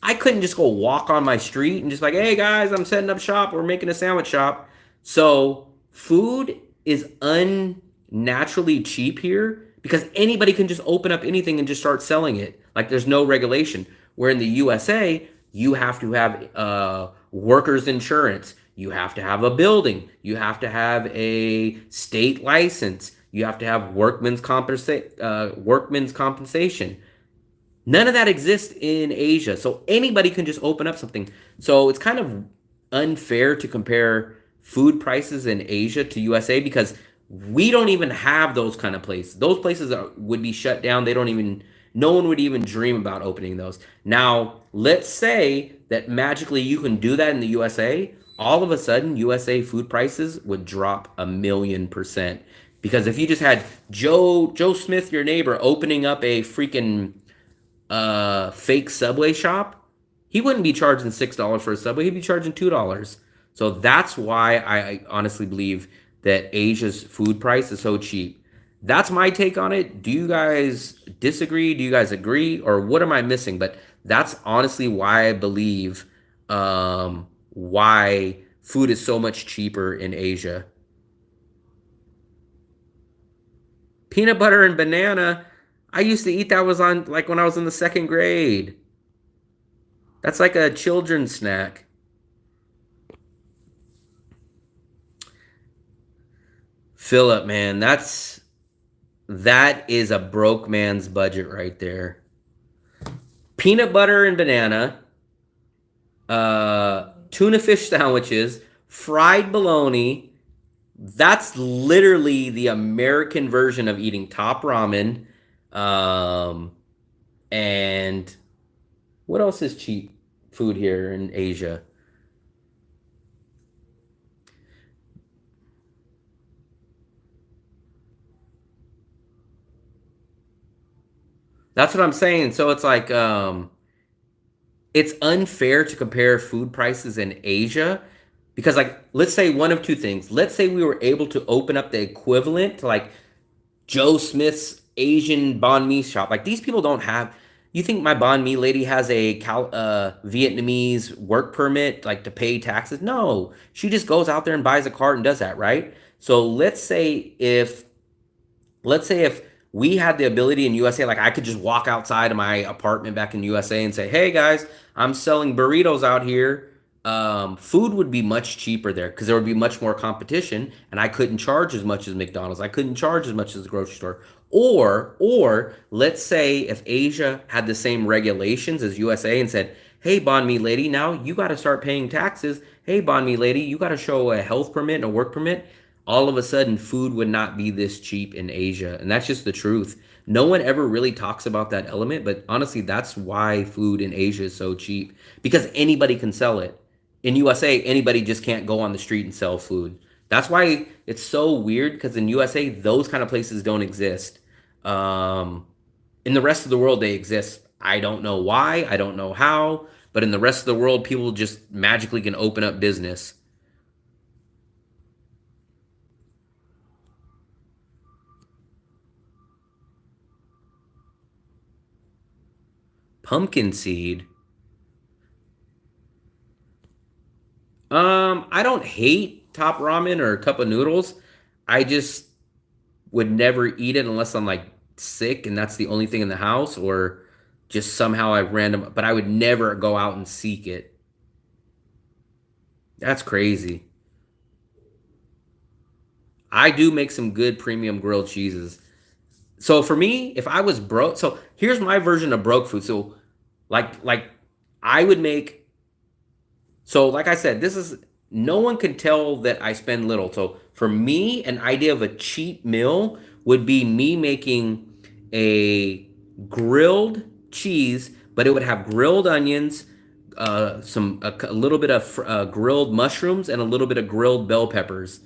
I couldn't just go walk on my street and just like, hey guys, I'm setting up shop. We're making a sandwich shop. So food is unnaturally cheap here because anybody can just open up anything and just start selling it. Like there's no regulation. Where in the USA, you have to have workers insurance. You have to have a building. You have to have a state license. You have to have workman's compensation. None of that exists in Asia. So anybody can just open up something. So it's kind of unfair to compare food prices in Asia to USA because we don't even have those kind of places. Those places would be shut down. No one would even dream about opening those. Now, let's say that magically you can do that in the USA. All of a sudden, USA food prices would drop 1,000,000%. Because if you just had Joe Smith, your neighbor, opening up a freaking fake Subway shop, he wouldn't be charging $6 for a Subway. He'd be charging $2. So that's why I honestly believe that Asia's food price is so cheap. That's my take on it. Do you guys disagree? Do you guys agree? Or what am I missing? But that's honestly why I believe why food is so much cheaper in Asia. Peanut butter and banana, I used to eat that was on like when I was in the second grade. That's like a children's snack. Philip, man, that is a broke man's budget right there. Peanut butter and banana, tuna fish sandwiches, fried bologna. That's literally the American version of eating top ramen. And what else is cheap food here in Asia? That's what I'm saying. So it's like it's unfair to compare food prices in Asia because like let's say one of two things. Let's say we were able to open up the equivalent to like Joe Smith's Asian banh mi shop. Like these people don't have. You think my banh mi lady has a Vietnamese work permit like to pay taxes? No, she just goes out there and buys a cart and does that, right? So let's say if we had the ability in USA, like I could just walk outside of my apartment back in USA and say, "Hey guys, I'm selling burritos out here." Food would be much cheaper there because there would be much more competition, and I couldn't charge as much as McDonald's. I couldn't charge as much as the grocery store. Or let's say if Asia had the same regulations as USA and said, "Hey, banh mi lady, now you got to start paying taxes. Hey, banh mi lady, you got to show a health permit and a work permit." All of a sudden food would not be this cheap in Asia. And that's just the truth. No one ever really talks about that element, but honestly, that's why food in Asia is so cheap because anybody can sell it. In USA, anybody just can't go on the street and sell food. That's why it's so weird because in USA, those kind of places don't exist. Um, in the rest of the world, they exist. I don't know why, I don't know how, but in the rest of the world, people just magically can open up business. Pumpkin seed. I don't hate top ramen or a cup of noodles. I just would never eat it unless I'm like sick and that's the only thing in the house or just somehow I random but I would never go out and seek it. That's crazy. I do make some good premium grilled cheeses. So for me, if I was broke, so here's my version of broke food. So like I would make so like I said, this is no one can tell that I spend little. So for me, an idea of a cheap meal would be me making a grilled cheese, but it would have grilled onions, a little bit of grilled mushrooms, and a little bit of grilled bell peppers.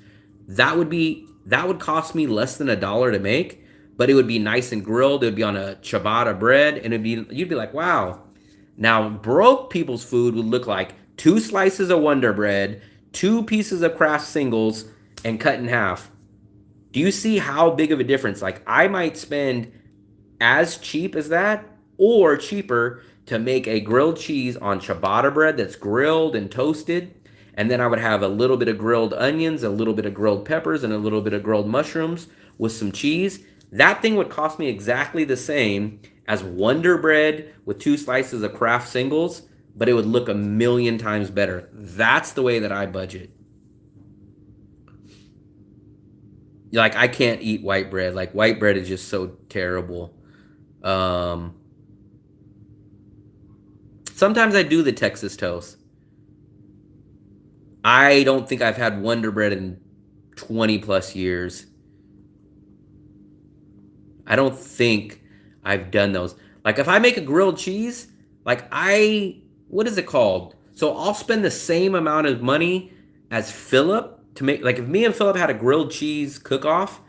That would cost me less than $1 to make, but it would be nice and grilled. It would be on a ciabatta bread, and you'd be like, wow. Now, broke people's food would look like two slices of Wonder Bread, two pieces of Kraft singles, and cut in half. Do you see how big of a difference? Like, I might spend as cheap as that or cheaper to make a grilled cheese on ciabatta bread that's grilled and toasted. And then I would have a little bit of grilled onions, a little bit of grilled peppers, and a little bit of grilled mushrooms with some cheese. That thing would cost me exactly the same as Wonder Bread with two slices of Kraft singles, but it would look a million times better. That's the way that I budget. Like I can't eat white bread. Like white bread is just so terrible. Um, Sometimes I do the Texas toast. I don't think I've had Wonder Bread in 20 plus years. I don't think I've done those. Like if I make a grilled cheese, what is it called? So I'll spend the same amount of money as Philip to make, like if me and Philip had a grilled cheese cook off,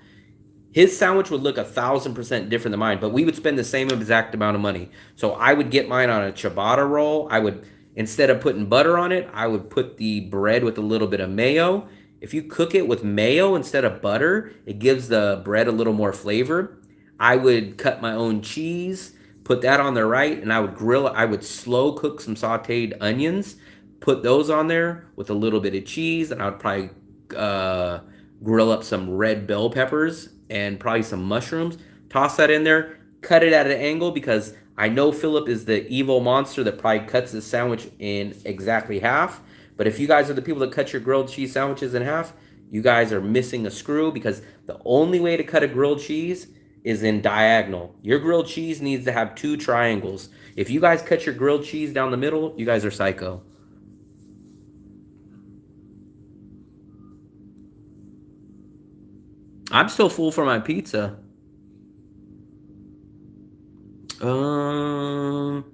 his sandwich would look 1,000% different than mine, but we would spend the same exact amount of money. So I would get mine on a ciabatta roll. I would, instead of putting butter on it, I would put the bread with a little bit of mayo. If you cook it with mayo instead of butter, it gives the bread a little more flavor. I would cut my own cheese, put that on there right, and I would grill it. I would slow cook some sauteed onions, put those on there with a little bit of cheese, and I would probably uh, grill up some red bell peppers and probably some mushrooms. Toss that in there, cut it at an angle because I know Philip is the evil monster that probably cuts his sandwich in exactly half. But if you guys are the people that cut your grilled cheese sandwiches in half, you guys are missing a screw because the only way to cut a grilled cheese is in diagonal. Your grilled cheese needs to have 2 triangles. If you guys cut your grilled cheese down the middle, you guys are psycho. I'm still full for my pizza. Um,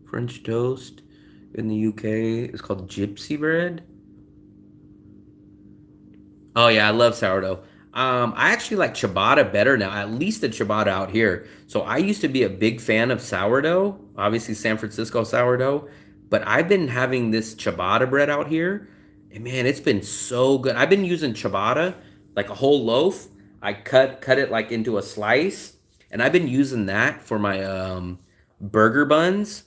French toast in the UK is called gypsy bread. Oh yeah, I love sourdough. I actually like ciabatta better now, at least the ciabatta out here. So I used to be a big fan of sourdough, obviously San Francisco sourdough, but I've been having this ciabatta bread out here, and man, it's been so good. I've been using ciabatta like a whole loaf. I cut it like into a slice, and I've been using that for my burger buns.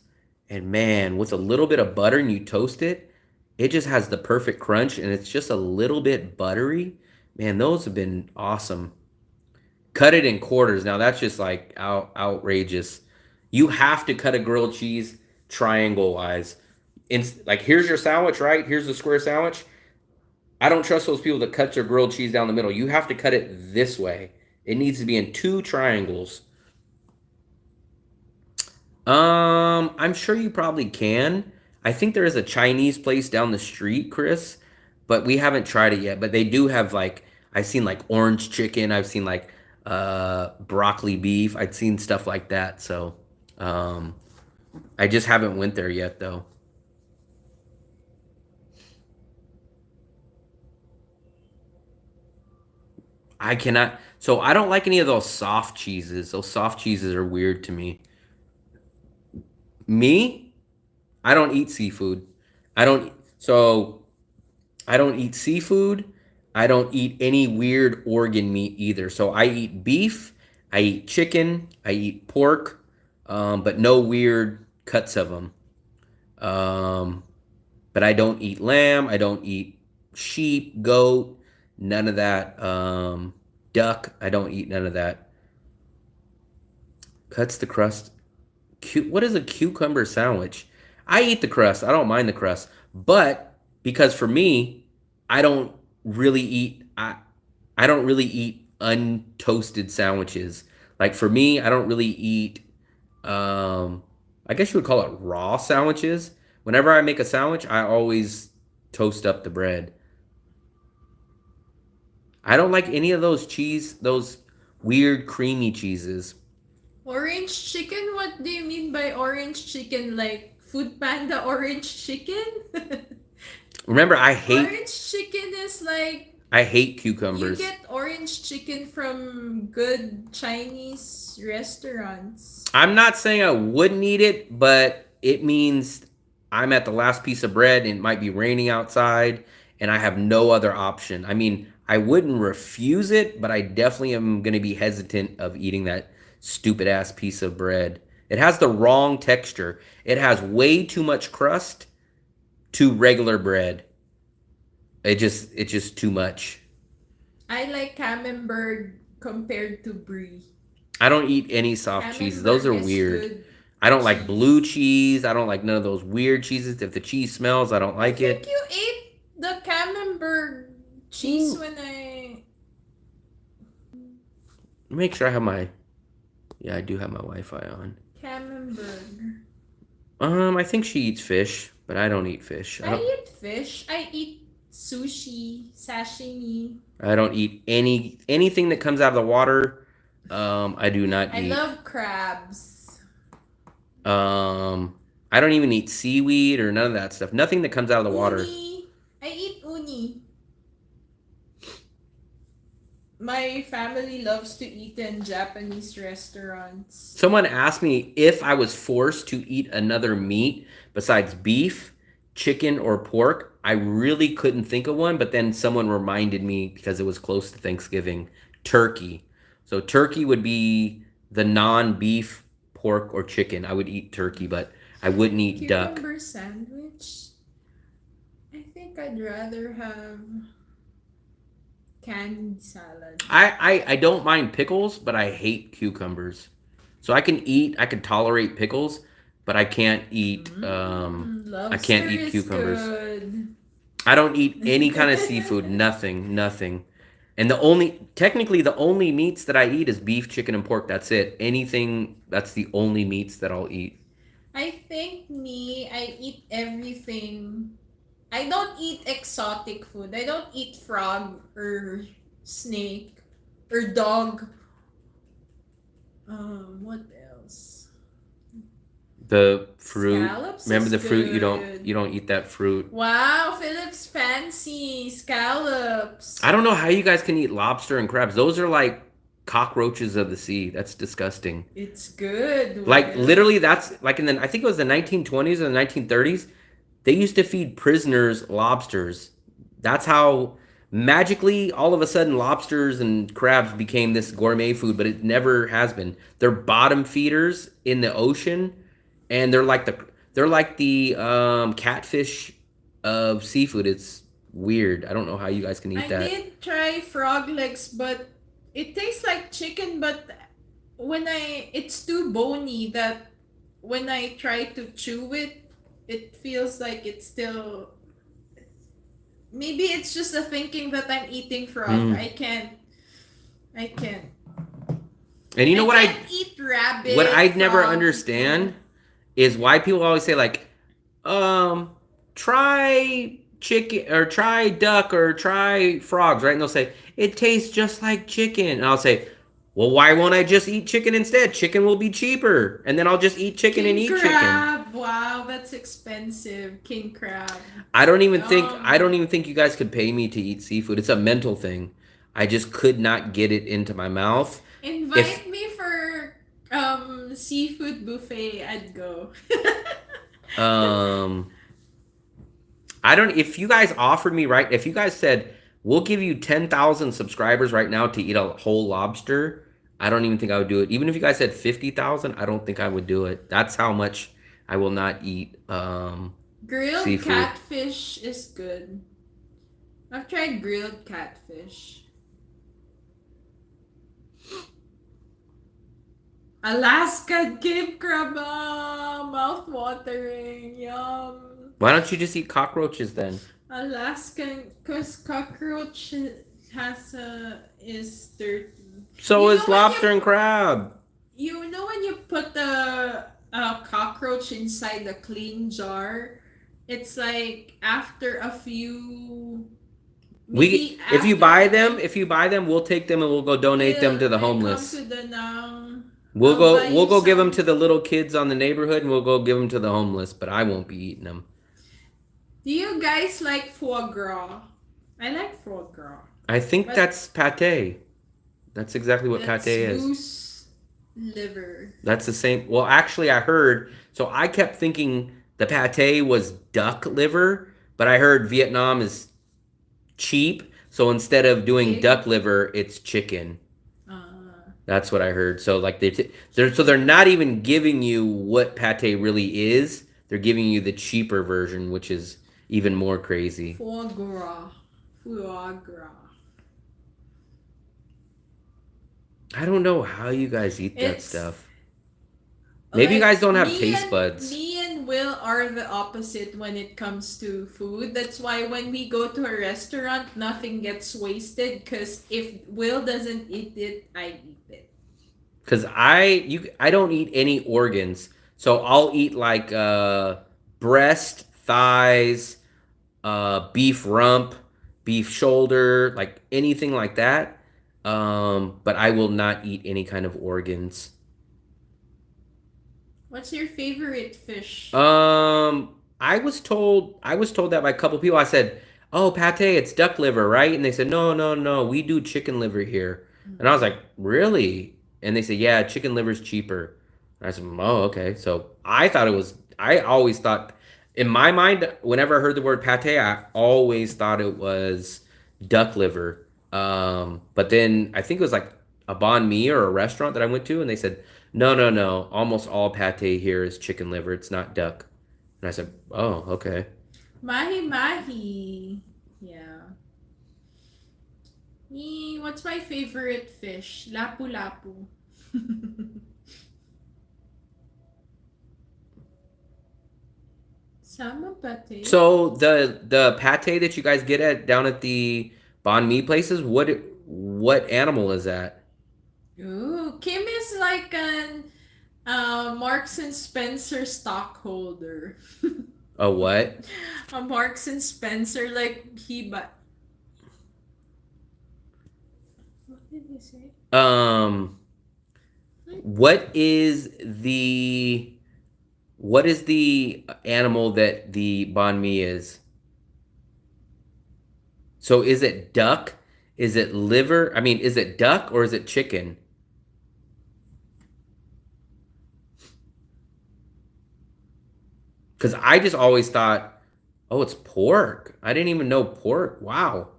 And man, with a little bit of butter and you toast it, it just has the perfect crunch and it's just a little bit buttery. Man, those have been awesome. Cut it in quarters. Now that's just like outrageous. You have to cut a grilled cheese triangle wise. Like here's your sandwich, right? Here's the square sandwich. I don't trust those people that cut their grilled cheese down the middle. You have to cut it this way. It needs to be in 2 triangles. I'm sure you probably can. I think there is a Chinese place down the street, Chris, but we haven't tried it yet. But they do have like I've seen like orange chicken, I've seen like broccoli beef, I've seen stuff like that. So um I just haven't went there yet though. I cannot so I don't like any of those soft cheeses. Those soft cheeses are weird to me. Me? I don't eat seafood. I don't so I don't eat seafood. I don't eat any weird organ meat either. So I eat beef, I eat chicken, I eat pork, but no weird cuts of them. Um, but I don't eat lamb. I don't eat sheep, goat, none of that. Duck. I don't eat none of that. Cuts the crust. What is a cucumber sandwich? I eat the crust. I don't mind the crust, but because for me, I don't really eat. I don't really eat untoasted sandwiches. Like for me, I don't really eat. I guess you would call it raw sandwiches. Whenever I make a sandwich, I always toast up the bread. I don't like any of those cheese, those weird creamy cheeses. Orange chicken? What do you mean by orange chicken? Like Food Panda orange chicken? Remember, Orange chicken is like I hate you cucumbers. get orange chicken from good Chinese restaurants. I'm not saying I wouldn't eat it, but it means I'm at the last piece of bread and it might be raining outside and I have no other option. I mean, I wouldn't refuse it, but I definitely am going to be hesitant of eating that stupid ass piece of bread. It has the wrong texture. It has way too much crust to regular bread. It's just too much. I like camembert compared to brie. I don't eat any soft cheeses. Those are Camembert is weird. good I don't like blue cheese. cheese. I don't like none of those weird cheeses. If the cheese smells, I don't I like think it. you ate the camembert cheese when I. Make sure I have my yeah, I do have my Wi-Fi on. Camembert. I think she eats fish, but I don't eat fish. I eat fish. I eat sushi, sashimi. I don't eat anything that comes out of the water. I do not I eat. love crabs. I don't even eat seaweed or none of that stuff. Nothing that comes out of the water. Uni. I eat uni. my family loves to eat in Japanese restaurants. Someone asked me if I was forced to eat another meat besides beef, chicken, or pork. I really couldn't think of one, but then someone reminded me because it was close to Thanksgiving, turkey. So turkey would be the non-beef pork or chicken. I would eat turkey, but I wouldn't eat duck. Cucumber sandwich? I think I'd rather have canned salad. I don't mind pickles, but I hate cucumbers. So I can tolerate pickles, but I can't eat I can't Lobster eat is cucumbers. good. I don't eat any kind of seafood, nothing. And technically the only meats that I eat is beef, chicken, and pork. That's it. Anything that's the only meats that I'll eat. I think I eat everything. I don't eat exotic food. I don't eat frog or snake or dog. What else? The fruit. Scallops Remember is the fruit? good. You don't eat that fruit. Wow, Philip's fancy scallops. I don't know how you guys can eat lobster and crabs. Those are like cockroaches of the sea. That's disgusting. It's good. Like Will. literally that's like I think it was the 1920s or the 1930s. They used to feed prisoners lobsters. That's how magically all of a sudden lobsters and crabs became this gourmet food, but it never has been. They're bottom feeders in the ocean, and they're like the catfish of seafood. It's weird. I don't know how you guys can eat I that. did try frog legs, but it tastes like chicken, but it's too bony that when I try to chew it, it feels like it's still. Maybe it's just a thinking that I'm eating frog. Mm. I can't. And you know I can't eat rabbit. what I'd never frog. understand is why people always say like, try chicken or try duck or try frogs, right? And they'll say it tastes just like chicken, and I'll say, well, why won't I just eat chicken instead? Chicken will be cheaper, and then I'll just eat chicken and eat chicken. Crab. Wow, that's expensive. King crab. I don't even think you guys could pay me to eat seafood. It's a mental thing. I just could not get it into my mouth. Invite me for seafood buffet. I'd go. I don't. If you guys offered me if you guys said we'll give you 10,000 subscribers right now to eat a whole lobster, I don't even think I would do it. Even if you guys said 50,000, I don't think I would do it. That's how much I will not eat Grilled seafood. catfish is good. I've tried grilled catfish. Alaskan king crab, mouth watering, yum. Why don't you just eat cockroaches then? Alaskan, cause cockroach is dirty. So You is know when lobster you- and crab. You know when you put the cockroach inside a clean jar, it's like after a few. maybe If you after- buy them, we'll take them and we'll go donate them to the homeless. Come to the now. We'll I'll buy go you give them some. to the little kids on the neighborhood, and we'll go give them to the homeless. But I won't be eating them. Do you guys like foie gras? I like foie gras. I think But- that's pate. That's exactly what That's pate is. goose liver. That's the same. Well, actually, I heard. So I kept thinking the pate was duck liver, but I heard Vietnam is cheap. So instead of doing Pig? duck liver, it's chicken. Uh, That's what I heard. So like they're not even giving you what pate really is. They're giving you the cheaper version, which is even more crazy. foie gras. Foie gras. I don't know how you guys eat that It's stuff. Maybe you like, guys don't have me taste and- buds. Me and Will are the opposite when it comes to food. That's why when we go to a restaurant, nothing gets wasted. Because if Will doesn't eat it, I eat it. Cause I don't eat any organs, so I'll eat like breast, thighs, beef rump, beef shoulder, like anything like that. But I will not eat any kind of organs. What's your favorite fish? I was told that by a couple people. I said "Oh, pate, it's duck liver, right?" And they said, "No, no, no, we do chicken liver here." And I was like, "Really?" And they said, "Yeah, chicken liver's cheaper." And I said, "Oh, okay." So I thought it was. I always thought, in my mind, whenever I heard the word pate, I always thought it was duck liver. But then I think it was like a banh mi or a restaurant that I went to, and they said, "No, no, no. Almost all pate here is chicken liver. It's not duck." And I said, "Oh, okay." Mahi mahi. Yeah. What's my favorite fish? Lapu lapu. Salmon pate. So the pate that you guys get at down at the banh mi places, what animal is that? Ooh, Kim is like an Marks and Spencer stockholder. A what? A Marks and Spencer, like he but what did he say? Um, what is the animal that the banh mi is? So is it duck? Is it liver? I mean, is it duck or is it chicken? Because I just always thought, oh, it's pork. I didn't even know pork. Wow.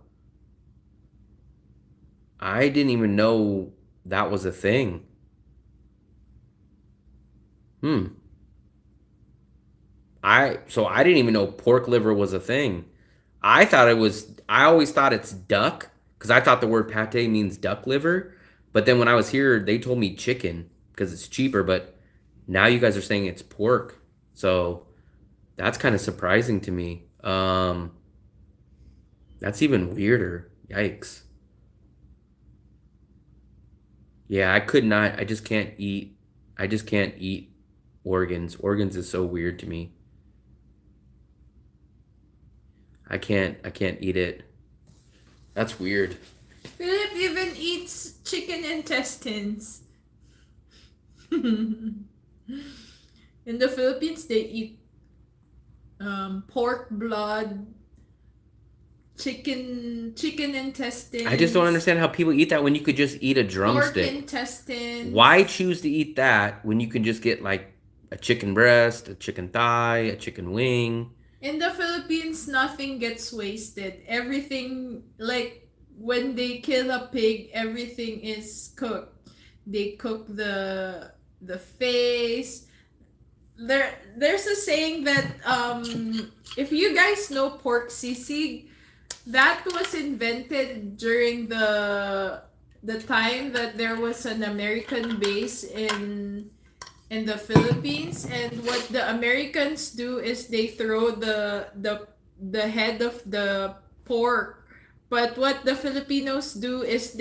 I didn't even know that was a thing. Hmm. I didn't even know pork liver was a thing. I always thought it's duck because I thought the word pate means duck liver. But then when I was here, they told me chicken because it's cheaper, but now you guys are saying it's pork. So that's kind of surprising to me. That's even weirder. Yikes. Yeah, I could not. I just can't eat. I just can't eat organs. Organs is so weird to me. I can't eat it. That's weird. Philip even eats chicken intestines. In the Philippines, they eat pork blood, chicken intestines. I just don't understand how people eat that when you could just eat a Pork drumstick. intestines. Why choose to eat that when you can just get like a chicken breast, a chicken thigh, a chicken wing? In the Philippines, nothing gets wasted. Everything, like when they kill a pig, everything is cooked. They cook the face. There's a saying that if you guys know pork sisig, that was invented during the time that there was an American base in the Philippines, and what the Americans do is they throw the head of the pork, but what the Filipinos do is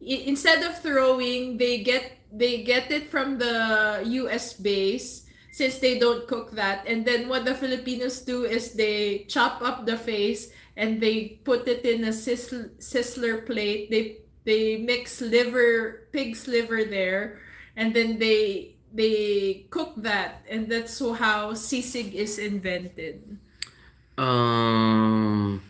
instead of throwing, they get it from the US base, since they don't cook that, and then what the Filipinos do is they chop up the face and they put it in a sizzler plate. They mix pig's liver there, and then they cook that, and that's how sisig is invented. Um,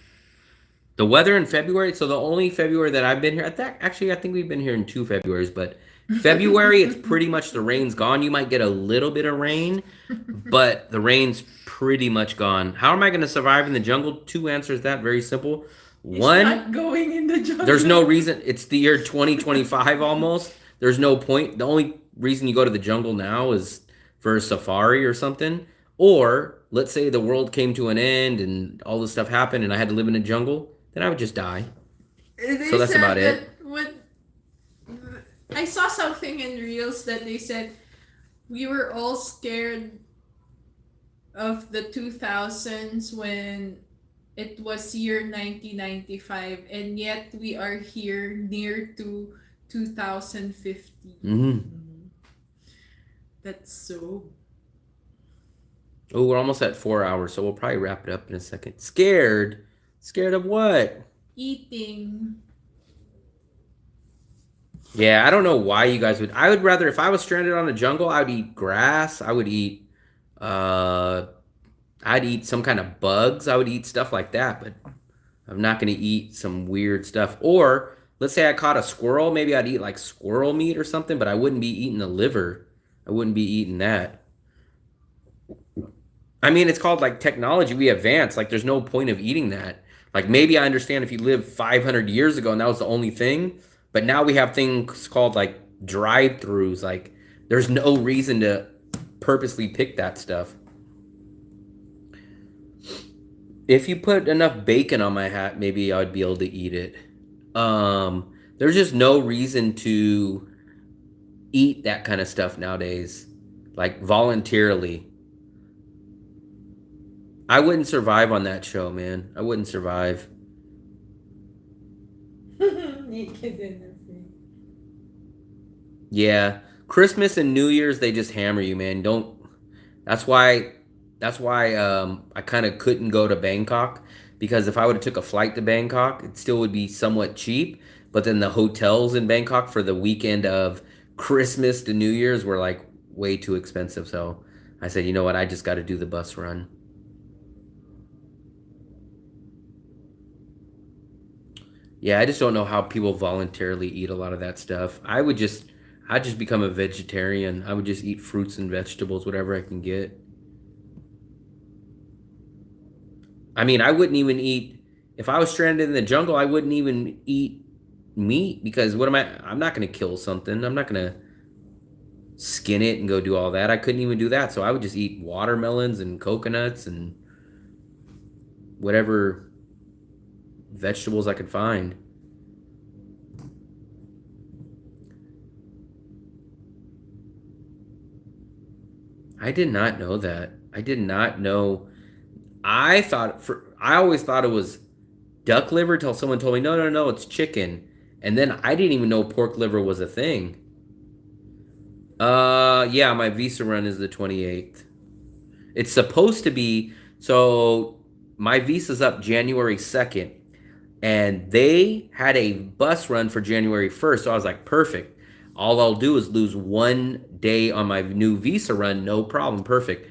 the weather in February. So the only February that I've been here, I think we've been here in 2 Februarys, but February it's pretty much the rain's gone. You might get a little bit of rain, but the rain's pretty much gone. How am I going to survive in the jungle? Two answers to that, very simple. It's One, not going in the jungle. there's no reason. It's the year 2025 almost. There's no point. The only reason you go to the jungle now is for a safari or something. Or let's say the world came to an end and all this stuff happened and I had to live in a jungle, then I would just die. They So that's said about that it. when I saw something in reels that they said we were all scared of the 2000s when it was year 1995, and yet we are here near to 2050. Hmm. That's so Oh, we're almost at 4 hours, so we'll probably wrap it up in a second. Scared? Scared of what? eating. Yeah, I don't know why you guys would. I would rather, if I was stranded on a jungle, I would eat grass. Uh, I'd eat some kind of bugs. I would eat stuff like that. But I'm not going to eat some weird stuff. Or let's say I caught a squirrel, maybe I'd eat like squirrel meat or something, but I wouldn't be eating the liver. I wouldn't be eating that. I mean, it's called like technology. We advance. Like, there's no point of eating that. Like, maybe I understand if you lived 500 years ago and that was the only thing, but now we have things called like drive-throughs. Like, there's no reason to purposely pick that stuff. If you put enough bacon on my hat, maybe I'd be able to eat it. There's just no reason to eat that kind of stuff nowadays, like voluntarily. I wouldn't survive on that show, man. I wouldn't survive. Yeah, Christmas and New Year's they just hammer you, man. Don't. That's why. That's why I kind of couldn't go to Bangkok because if I would have took a flight to Bangkok, it still would be somewhat cheap. But then the hotels in Bangkok for the weekend of Christmas to New Year's were like way too expensive. So I said, you know what? I just got to do the bus run. Yeah, I just don't know how people voluntarily eat a lot of that stuff. I'd just become a vegetarian. I would just eat fruits and vegetables, whatever I can get. I mean, I wouldn't even eat if I was stranded in the jungle. I wouldn't even eat meat because what am I? I'm not gonna kill something. I'm not gonna skin it and go do all that. I couldn't even do that. So I would just eat watermelons and coconuts and whatever vegetables I could find. I did not know that. I did not know. I always thought it was duck liver till someone told me no, no, no, it's chicken. And then I didn't even know pork liver was a thing. Yeah, my visa run is the 28th. It's supposed to be so my visa's up January 2nd and they had a bus run for January 1st. So I was like, perfect. All I'll do is lose 1 day on my new visa run, no problem, perfect.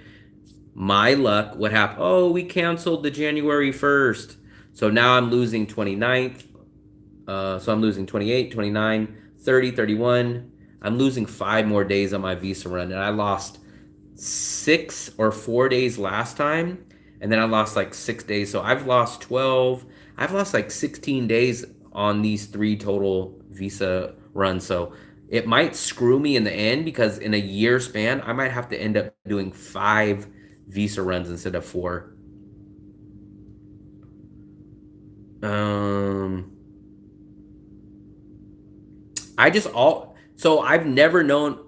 My luck, what happened? Oh, we canceled the January 1st. So now I'm losing 29th. So I'm losing 28, 29, 30, 31. I'm losing 5 more days on my visa run. And I lost 6 or 4 days last time. And then I lost like 6 days. So I've lost 12. I've lost like 16 days on these 3 total visa runs. So it might screw me in the end because in a year span, I might have to end up doing 5 visa runs instead of 4. Um, I just all so I've never known.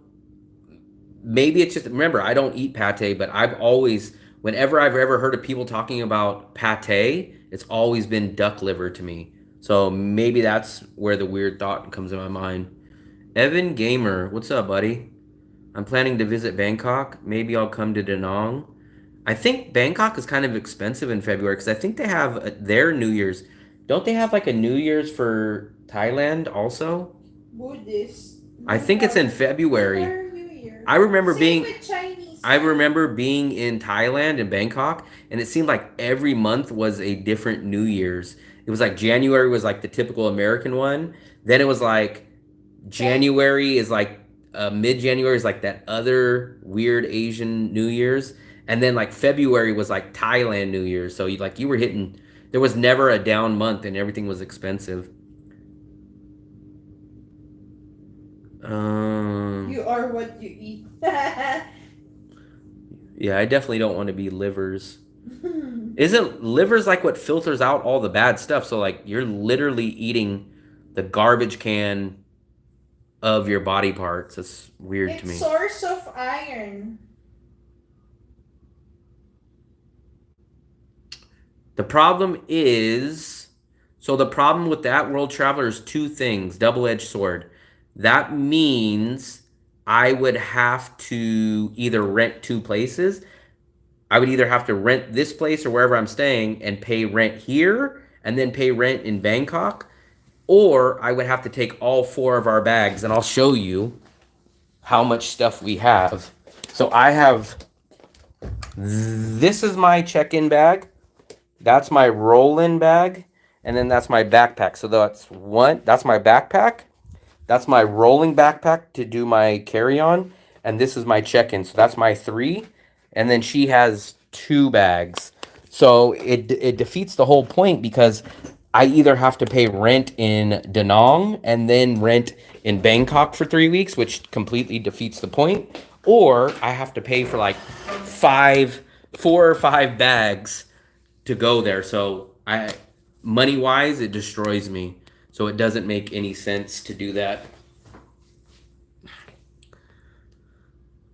Maybe it's just remember I don't eat pate, but I've always whenever I've ever heard of people talking about pate, it's always been duck liver to me. So maybe that's where the weird thought comes in my mind. Evan Gamer, what's up, buddy? I'm planning to visit Bangkok. Maybe I'll come to Da Nang. I think Bangkok is kind of expensive in February because I think they have their New Year's. Don't they have like a New Year's for Thailand also? Buddhist. I think it's in February. New Year. I remember Same being with Chinese. I remember being in Thailand in Bangkok and it seemed like every month was a different New Year's. It was like January was like the typical American one. Then it was like January is like mid-January is like that other weird Asian New Year's. And then like February was like Thailand New Year's. So you were hitting there was never a down month and everything was expensive. You are what you eat. Yeah, I definitely don't want to be livers. Isn't livers like what filters out all the bad stuff? So like you're literally eating the garbage can of your body parts. It's weird to me. It's source of iron. The problem is, so the problem with that world traveler is 2 things, double-edged sword. That means I would have to either rent 2 places. I would either have to rent this place or wherever I'm staying and pay rent here and then pay rent in Bangkok. Or I would have to take all 4 of our bags and I'll show you how much stuff we have. So I have, this is my check-in bag. That's my roll-in bag. and then that's my backpack. So that's one. That's my backpack. That's my rolling backpack to do my carry-on, and this is my check-in. So that's my three, and then she has two bags. So it defeats the whole point because I either have to pay rent in Da Nang and then rent in Bangkok for 3 weeks, which completely defeats the point, or I have to pay for like 4 or 5 bags to go there. So money wise, it destroys me. So it doesn't make any sense to do that.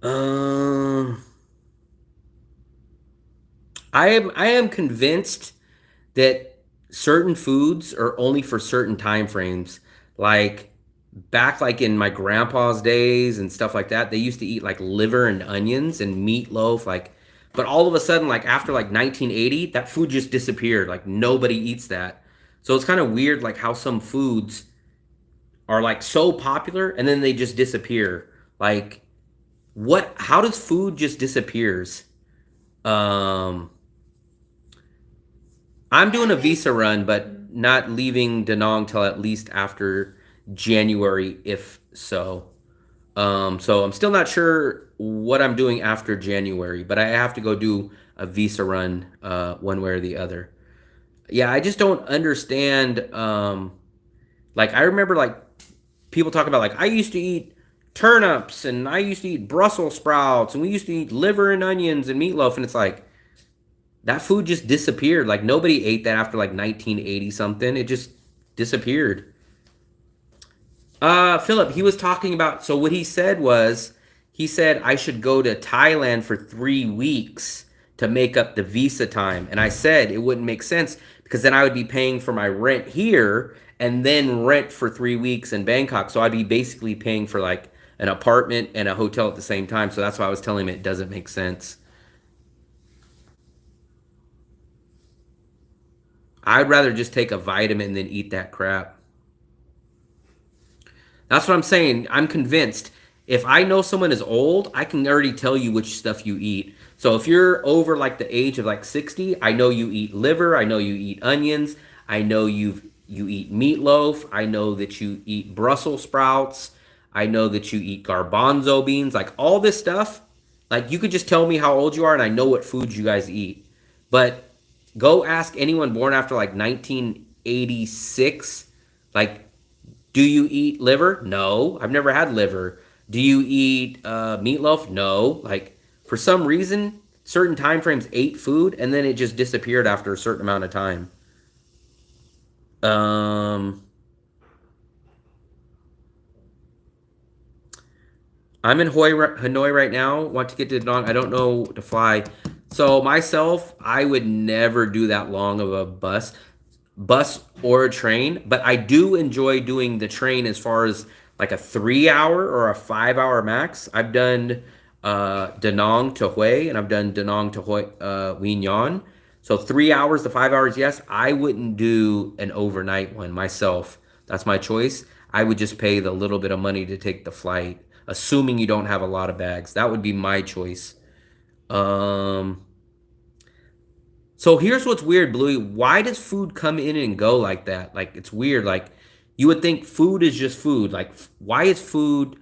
Um, I am convinced that certain foods are only for certain time frames. Like back like in my grandpa's days and stuff like that, they used to eat like liver and onions and meatloaf like but all of a sudden like after like 1980, that food just disappeared. Like nobody eats that. So it's kind of weird like how some foods are like so popular and then they just disappear. Like what how does food just disappears? Um I'm doing a visa run, but not leaving Da Nang till at least after January, if so. So I'm still not sure what I'm doing after January, but I have to go do a visa run, one way or the other. Yeah, I just don't understand. Like I remember like people talk about like I used to eat turnips and I used to eat Brussels sprouts and we used to eat liver and onions and meatloaf, and it's like that food just disappeared. Like nobody ate that after like 1980 something. It just disappeared. Philip, he was talking about, so what he said was, he said I should go to Thailand for 3 weeks to make up the visa time. And I said it wouldn't make sense because then I would be paying for my rent here and then rent for 3 weeks in Bangkok. So I'd be basically paying for like an apartment and a hotel at the same time. So that's why I was telling him it doesn't make sense. I'd rather just take a vitamin than eat that crap. That's what I'm saying. I'm convinced. If I know someone is old, I can already tell you which stuff you eat. So if you're over like the age of like 60, I know you eat liver, I know you eat onions, I know you eat meatloaf, I know that you eat Brussels sprouts, I know that you eat garbanzo beans, like all this stuff. Like you could just tell me how old you are and I know what foods you guys eat. But go ask anyone born after like 1986, like do you eat liver? No, I've never had liver. Do you eat meatloaf? No. Like for some reason, certain time frames ate food and then it just disappeared after a certain amount of time. Um, I'm in Hanoi right now. Want to get to Da Nang. I don't know to fly. So myself, I would never do that long of a bus or a train, but I do enjoy doing the train as far as like a 3 hour or a 5 hour max. I've done Da Nang to Hue and I've done Da Nang to Hue, Wien Yan. So 3 hours to 5 hours, yes. I wouldn't do an overnight one myself. That's my choice. I would just pay the little bit of money to take the flight, assuming you don't have a lot of bags. That would be my choice. Um, so here's what's weird, Bluey. Why does food come in and go like that? Like it's weird. Like you would think food is just food. Like why does food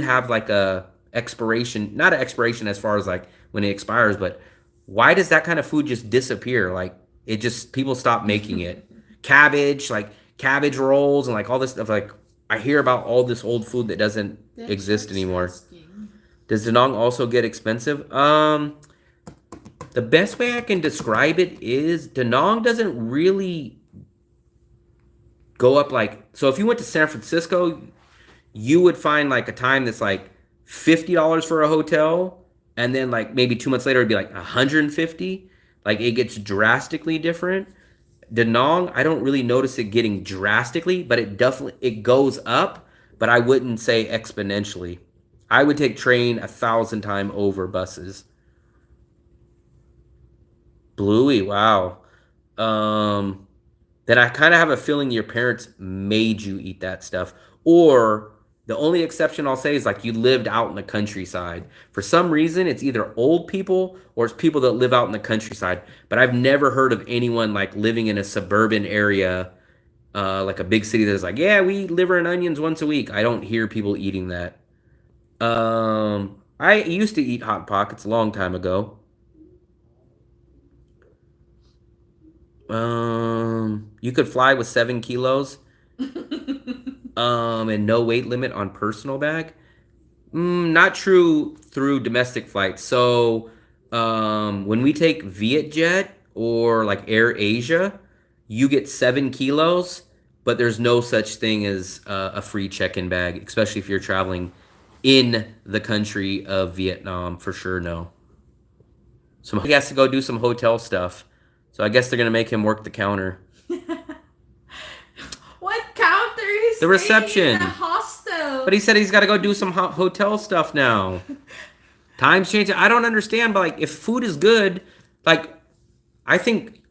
have like a expiration, not an expiration as far as like when it expires, but why does that kind of food just disappear? Like it just people stop making it. Cabbage, like cabbage rolls and like all this stuff. Like I hear about all this old food that doesn't That's exist anymore. interesting. Does Da Nang also get expensive? The best way I can describe it is Da Nang doesn't really go up like so if you went to San Francisco, you would find like a time that's like $50 for a hotel and then like maybe 2 months later it'd be like 150. Like it gets drastically different. Da Nang, I don't really notice it getting drastically, but it goes up, but I wouldn't say exponentially. I would take train 1,000 times over buses. Bluey, wow. Um, then I kind of have a feeling your parents made you eat that stuff, or The only exception I'll say is like you lived out in the countryside. For some reason, it's either old people or it's people that live out in the countryside. But I've never heard of anyone like living in a suburban area, like a big city that's like, yeah, we eat liver and onions once a week. I don't hear people eating that. I used to eat hot pockets a long time ago. You could fly with 7 kilos. And no weight limit on personal bag. Not true through domestic flights. So, when we take VietJet or like Air Asia, you get 7 kilos, but there's no such thing as a free check-in bag, especially if you're traveling in the country of Vietnam. For sure, no. So he has to go do some hotel stuff. So I guess they're gonna make him work the counter. What counter is The reception. in a hostel? But he said he's got to go do some hotel stuff now. Times change. I don't understand, but like if food is good, like I think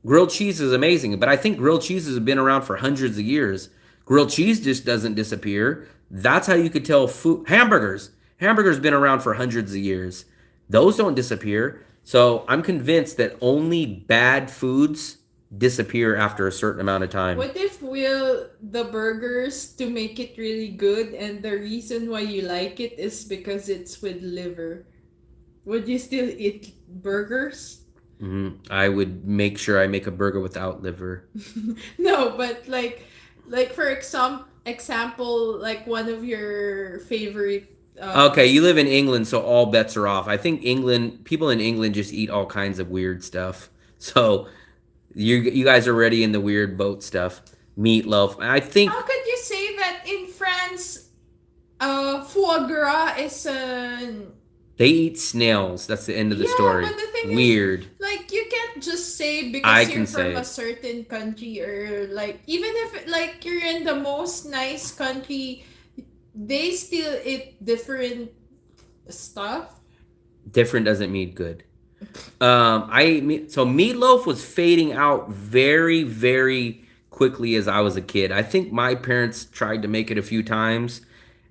grilled cheese is amazing, but I think grilled cheeses have been around for hundreds of years. Grilled cheese just doesn't disappear. That's how you could tell food. Hamburgers been around for hundreds of years. Those don't disappear. So I'm convinced that only bad foods disappear after a certain amount of time. What if the burgers to make it really good and the reason why you like it is because it's with liver? Would you still eat burgers? I would make sure I make a burger without liver. No, but like for example, like one of your favorite. Okay, you live in England, so all bets are off. I think people in England just eat all kinds of weird stuff. So you guys are already in the weird boat stuff. Meatloaf. I think How could you say that in France, foie gras is an they eat snails. That's the end of the Yeah, story. but the thing is, Weird. like you can't just say I because can you're say from a it. certain country or like even if like you're in the most nice country, they still eat different stuff. Different doesn't mean good. So meatloaf was fading out very, very quickly as I was a kid. I think my parents tried to make it a few times,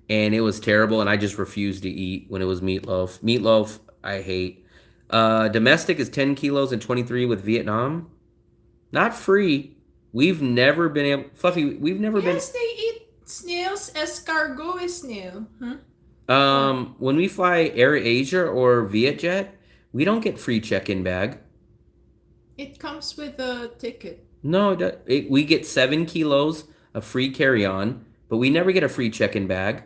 and it was terrible, and I just refused to eat when it was meatloaf. Meatloaf, I hate. Domestic is 10 kilos and 23 with Vietnam. Not free. We've never been able, Fluffy. We've never been. Yes, they eat snails. Escargot is snail. Huh? When we fly Air Asia or VietJet, we don't get free check-in bag. It comes with a ticket. No, we get 7 kilos of free carry-on, but we never get a free check-in bag.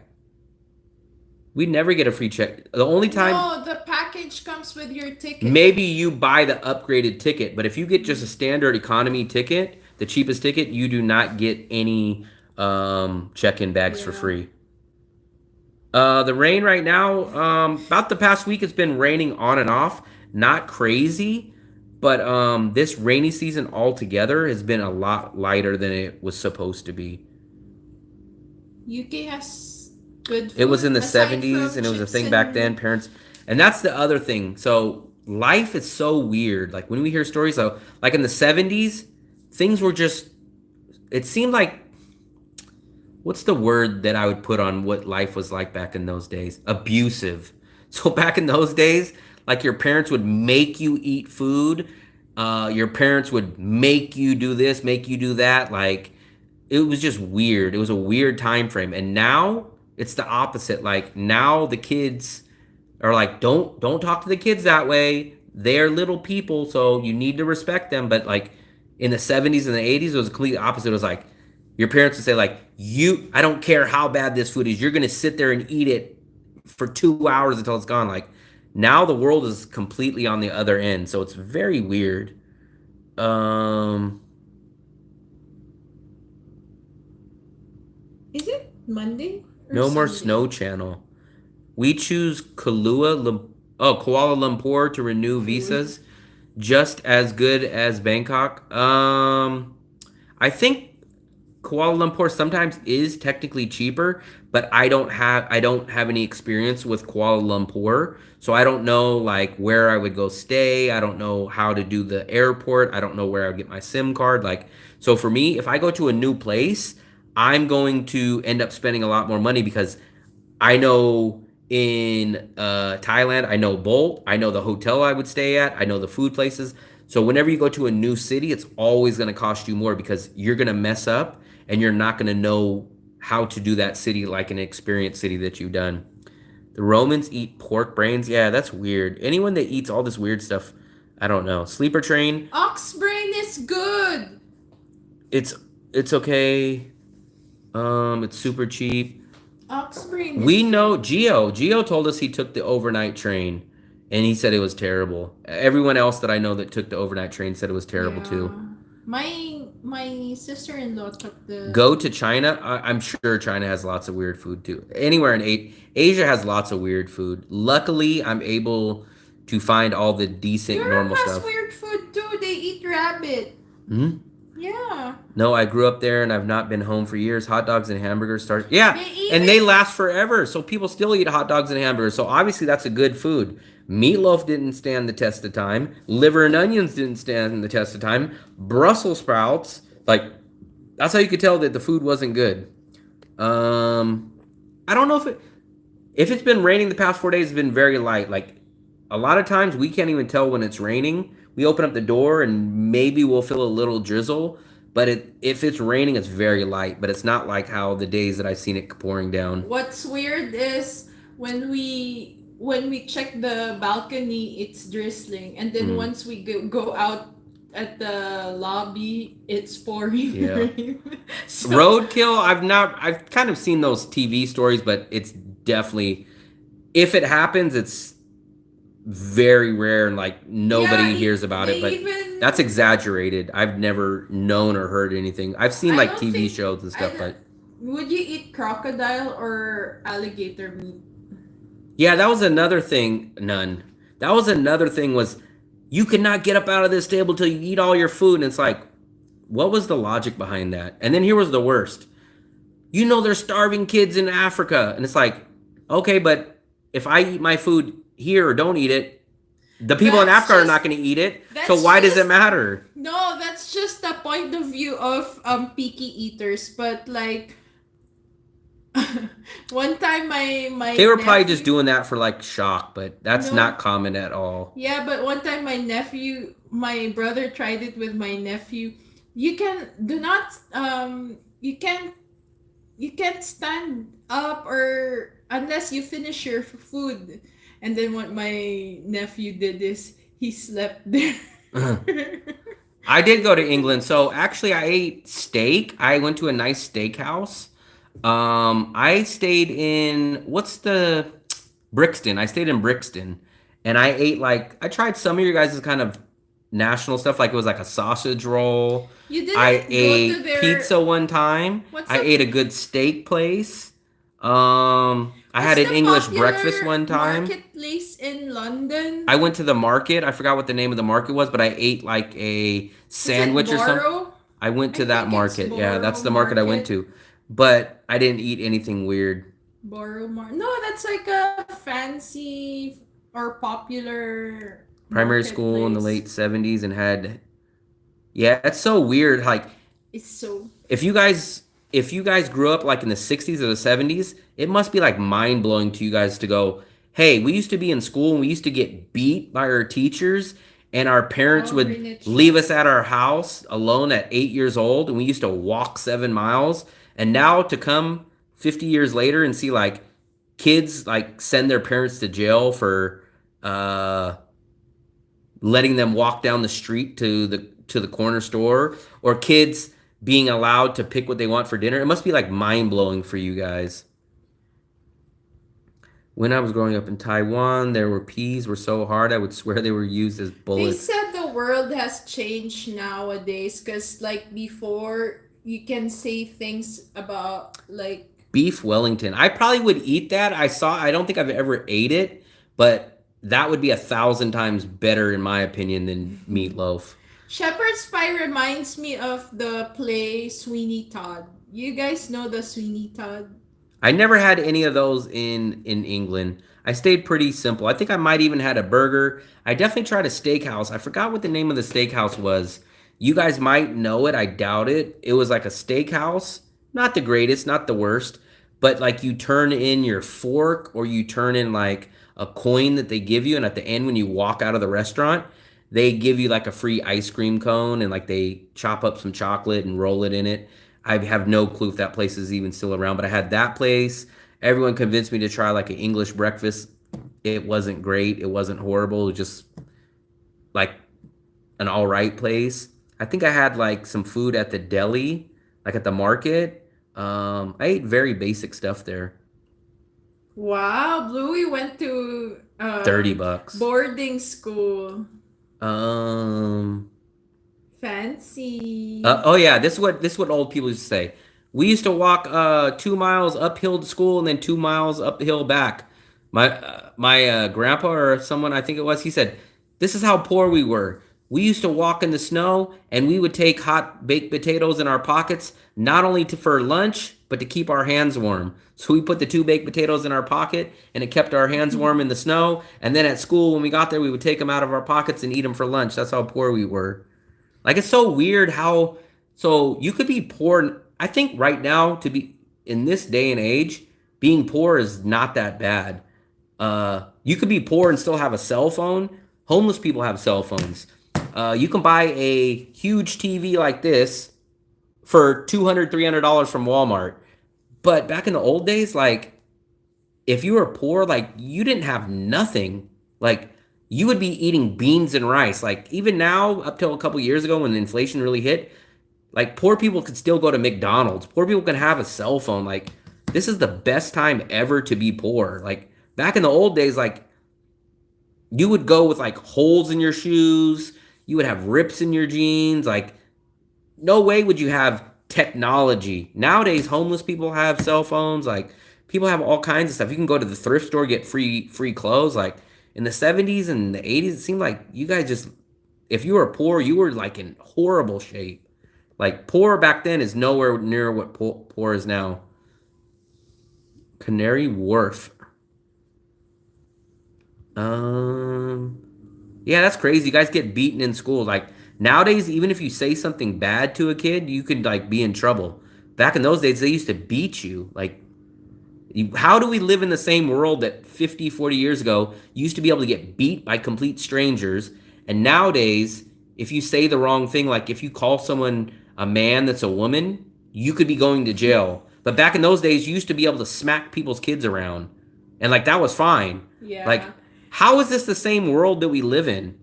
We never get a free check. The only time No, the package comes with your ticket. maybe you buy the upgraded ticket, but if you get just a standard economy ticket, the cheapest ticket, you do not get any check-in bags for Yeah. free. The rain right now, about the past week, it's been raining on and off. Not crazy, but this rainy season altogether has been a lot lighter than it was supposed to be. UK has good food. It was in the aside 70s, from and it was a chips thing back and- then. Parents, and that's the other thing. So life is so weird. Like when we hear stories, so like in the 70s, things were just. It seemed like. What's the word that I would put on what life was like back in those days? Abusive. So back in those days, like your parents would make you eat food. Your parents would make you do this, make you do that. Like it was just weird. It was a weird time frame. And now it's the opposite. Like now the kids are like, don't talk to the kids that way. They're little people, so you need to respect them. But like in the 70s and the 80s, it was completely opposite. It was like your parents would say like, I don't care how bad this food is. You're going to sit there and eat it for 2 hours until it's gone. Like now the world is completely on the other end. So it's very weird. Is it Monday? Or No more Sunday? Snow Channel. We choose Kuala Lumpur to renew visas. Just as good as Bangkok. I think Kuala Lumpur sometimes is technically cheaper, but I don't have any experience with Kuala Lumpur, so I don't know like where I would go stay. I don't know how to do the airport. I don't know where I would get my SIM card. Like so for me, if I go to a new place, I'm going to end up spending a lot more money because I know in Thailand, I know Bolt, I know the hotel I would stay at, I know the food places. So whenever you go to a new city, it's always going to cost you more because you're going to mess up and you're not going to know how to do that city like an experienced city that you've done. The Romans eat pork brains. Yeah, that's weird. Anyone that eats all this weird stuff, I don't know. Sleeper train, Ox brain is good. it's it's okay. It's super cheap. Ox brain is We know Geo told us he took the overnight train and he said it was terrible. Everyone else that I know that took the overnight train said it was terrible too. My sister-in-law took the. Go to China. I'm sure China has lots of weird food too. Anywhere in Asia has lots of weird food. Luckily, I'm able to find all the decent Europe normal has stuff. weird food too. They eat rabbit. Hmm? Yeah. No, I grew up there and I've not been home for years. Hot dogs and hamburgers start. Yeah, They eat and it. they last forever. So people still eat hot dogs and hamburgers. So obviously that's a good food. Meatloaf didn't stand the test of time. Liver and onions didn't stand the test of time. Brussels sprouts, like that's how you could tell that the food wasn't good. I don't know if it's been raining the past 4 days. It's been very light. Like a lot of times we can't even tell when it's raining. We open up the door and maybe we'll feel a little drizzle, but if it's raining, it's very light. But it's not like how the days that I've seen it pouring down. What's weird is when we check the balcony, it's drizzling, and then once we go out at the lobby, it's pouring Yeah. rain. So, Roadkill, I've kind of seen those TV stories, but it's definitely, if it happens, it's very rare and like nobody yeah, hears about they it. But even that's exaggerated. I've never known or heard anything. I've seen I like don't TV think shows and I stuff, don't- but would you eat crocodile or alligator meat? yeah, that was another thing. None. That was another thing was you cannot get up out of this table till you eat all your food, and it's like, what was the logic behind that? And then here was the worst. You know there's starving kids in Africa, and it's like, okay, but if I eat my food here or don't eat it, the people in That's Africa are just not going to eat it. So that's why does it just matter? no, that's just the point of view of picky eaters. But like one time my They were probably nephew just doing that for like shock, but that's no not common at all. yeah, but one time my brother tried it with my nephew. You can do not you can't stand up or unless you finish your food. And then what my nephew did is he slept there. I did go to England, so actually I ate steak. I went to a nice steakhouse. I stayed in what's the Brixton. I stayed in Brixton, and I ate like I tried some of your guys' kind of national stuff, like it was like a sausage roll. You I didn't go to ate their pizza one time. what's I the ate a good steak place. I what's had an the English breakfast popular one time. marketplace in London? I went to the market. I forgot what the name of the market was, but I ate like a Is it sandwich or something. Boro? I went to I that think it's market. Yeah, that's Boro the market I went Market. to. But I didn't eat anything weird. No, that's like a fancy or popular Primary school in the late marketplace. 70s and had yeah, it's so weird. Like It's so if you guys grew up like in the 60s or the 70s, it must be like mind blowing to you guys to go, hey, we used to be in school and we used to get beat by our teachers and our parents oh, would Greenwich. leave us at our house alone at 8 years old and we used to walk 7 miles. And now to come 50 years later and see like kids like send their parents to jail for letting them walk down the street to the corner store or kids being allowed to pick what they want for dinner. It must be like mind blowing for you guys. When I was growing up in Taiwan, there were peas were so hard I would swear they were used as They bullets. said the world has changed nowadays because like before you can say things about like Beef Wellington. I probably would eat that. I don't think I've ever ate it, but that would be 1,000 times better in my opinion than meatloaf. Shepherd's Pie reminds me of the play Sweeney Todd. You guys know the Sweeney Todd? I never had any of those in England. I stayed pretty simple. I think I might even had a burger. I definitely tried a steakhouse. I forgot what the name of the steakhouse was. You guys might know it. I doubt it. It was like a steakhouse not the greatest, not the worst, but like you turn in your fork or you turn in like a coin that they give you, and at the end when you walk out of the restaurant, they give you like a free ice cream cone and like they chop up some chocolate and roll it in it. I have no clue if that place is even still around, but I had that place. Everyone convinced me to try like an English breakfast. It wasn't great. It wasn't horrible. It was just like an all right place. I think I had like some food at the deli, like at the market. I ate very basic stuff there. Wow, Bluey went to 30 bucks. boarding school. Um. Fancy. Oh yeah, this is what old people used to say. We used to walk 2 miles uphill to school and then 2 miles uphill back. My grandpa or someone I think it was, he said, "This is how poor we were. We used to walk in the snow and we would take hot baked potatoes in our pockets, not only for lunch but to keep our hands warm. So we put the two baked potatoes in our pocket and it kept our hands warm in the snow. And then at school when we got there, we would take them out of our pockets and eat them for lunch. That's how poor we were." Like it's so weird how so you could be poor. I think right now to be in this day and age, being poor is not that bad. You could be poor and still have a cell phone. Homeless people have cell phones. You can buy a huge TV like this for $200, $300 from Walmart. But back in the old days, like if you were poor, like you didn't have nothing. Like you would be eating beans and rice. Like even now, up till a couple years ago when inflation really hit, like poor people could still go to McDonald's. Poor people can have a cell phone. Like this is the best time ever to be poor. Like back in the old days, like you would go with like holes in your shoes. You would have rips in your jeans. Like no way would you have technology. Nowadays, homeless people have cell phones. Like people have all kinds of stuff. You can go to the thrift store, get free clothes. Like in the 70s and the 80s, it seemed like you guys just if you were poor, you were like in horrible shape. Like poor back then is nowhere near what poor is now. Canary Wharf. Yeah, that's crazy. You guys get beaten in school. Like nowadays, even if you say something bad to a kid, you could like be in trouble. Back in those days, they used to beat you. Like, how do we live in the same world that 50, 40 years ago you used to be able to get beat by complete strangers? And nowadays, if you say the wrong thing, like if you call someone a man that's a woman, you could be going to jail. But back in those days, you used to be able to smack people's kids around. And like that was fine. Yeah. Like, how is this the same world that we live in?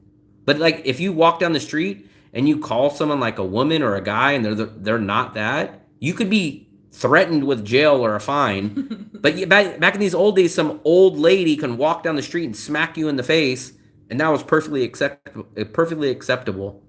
But like if you walk down the street and you call someone like a woman or a guy and they're not that, you could be threatened with jail or a fine. But back in these old days, some old lady can walk down the street and smack you in the face, and that was perfectly acceptable.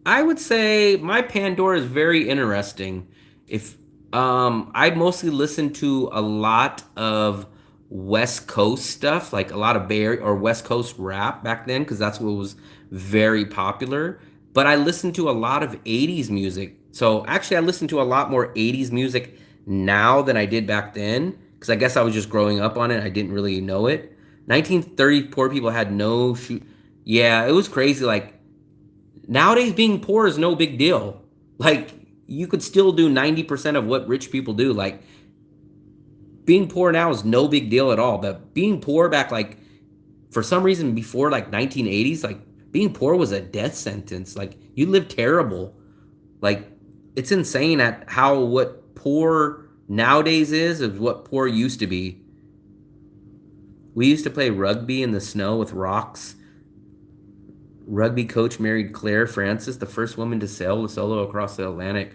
I would say my Pandora is very interesting. If I mostly listen to a lot of West Coast stuff, like a lot of Bay Area or West Coast rap back then, because that's what was very popular. But I listened to a lot of 80s music. So actually, I listen to a lot more 80s music now than I did back then, because I guess I was just growing up on it. I didn't really know it. 1930, poor people had no shoe. Yeah, it was crazy. Like nowadays, being poor is no big deal. Like you could still do 90% of what rich people do. Like being poor now is no big deal at all. But being poor back like for some reason before like 1980s, like being poor was a death sentence. Like you lived terrible. Like it's insane at how what poor nowadays is what poor used to be. We used to play rugby in the snow with rocks. Rugby coach married Claire Francis, the first woman to sail the solo across the Atlantic.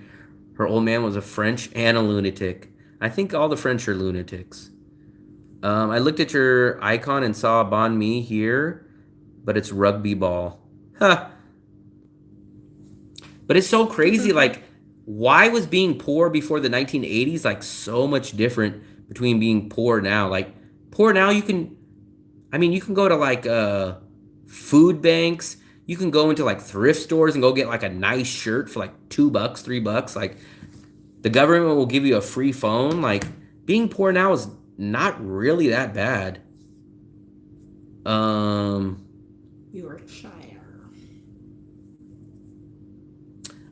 Her old man was a French and a lunatic. I think all the French are lunatics. I looked at your icon and saw Bon Mi here, but it's rugby ball. Huh. But it's so crazy. Like, why was being poor before the 1980s like so much different between being poor now? Like, poor now, you can go to like food banks. You can go into like thrift stores and go get like a nice shirt for like $2, $3. Like, the government will give you a free phone. Like, being poor now is not really that bad. Yorkshire.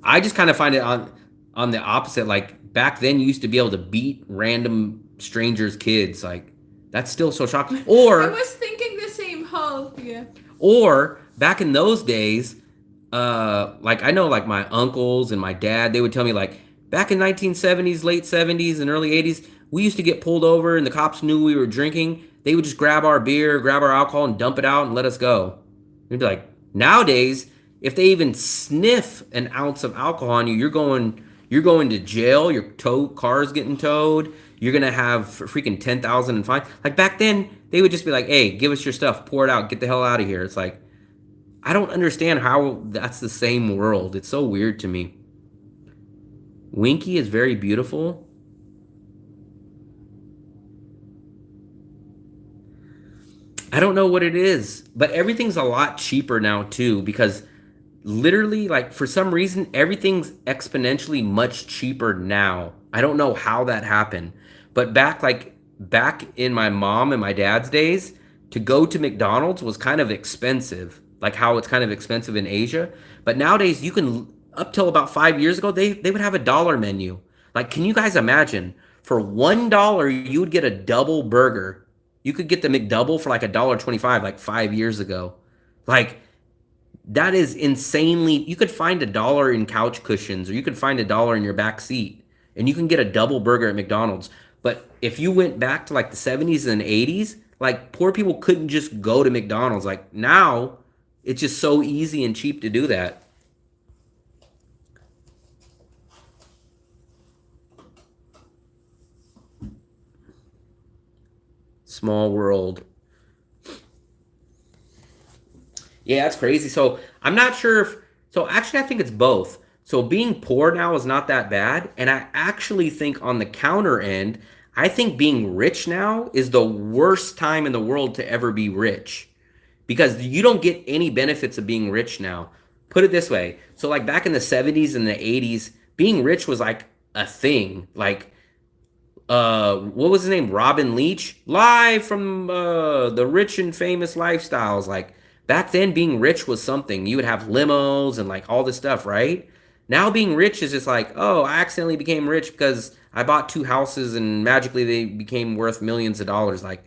I just kind of find it on the opposite. Like back then, you used to be able to beat random strangers' kids. Like that's still so shocking. I Or was thinking the same. How? Yeah. or back in those days, like I know like my uncles and my dad, they would tell me like back in 1970s, late 70s and early 80s, we used to get pulled over and the cops knew we were drinking. They would just grab our beer, grab our alcohol and dump it out and let us go. They'd be like, nowadays, if they even sniff an ounce of alcohol on you, you're going to jail. Your car's getting towed. You're gonna have freaking 10,000 in fine. Like back then, they would just be like, "Hey, give us your stuff, pour it out, get the hell out of here." It's like I don't understand how that's the same world. It's so weird to me. Winky is very beautiful. I don't know what it is, but everything's a lot cheaper now too because literally like for some reason everything's exponentially much cheaper now. I don't know how that happened. But back in my mom and my dad's days, to go to McDonald's was kind of expensive. Like how it's kind of expensive in Asia. But nowadays you can up till about 5 years ago, they would have a dollar menu. Like can you guys imagine? For $1 you would get a double burger. You could get the McDouble for like $1.25 like 5 years ago. Like that is insanely. You could find $1 in couch cushions, or you could find $1 in your back seat, and you can get a double burger at McDonald's. But if you went back to like the 70s and 80s, like poor people couldn't just go to McDonald's. Like now, it's just so easy and cheap to do that. Small world. Yeah, that's crazy. So I'm not sure if. So actually, I think it's both. So being poor now is not that bad, and I actually think on the counter end, I think being rich now is the worst time in the world to ever be rich, because you don't get any benefits of being rich now. Put it this way. So like back in the 70s and the 80s, being rich was like a thing. Like what was his name? Robin Leach, live from the Rich and Famous Lifestyles. Like back then, being rich was something. You would have limos and like all this stuff, right? Now being rich is just like, oh, I accidentally became rich because I bought two houses and magically they became worth millions of dollars. Like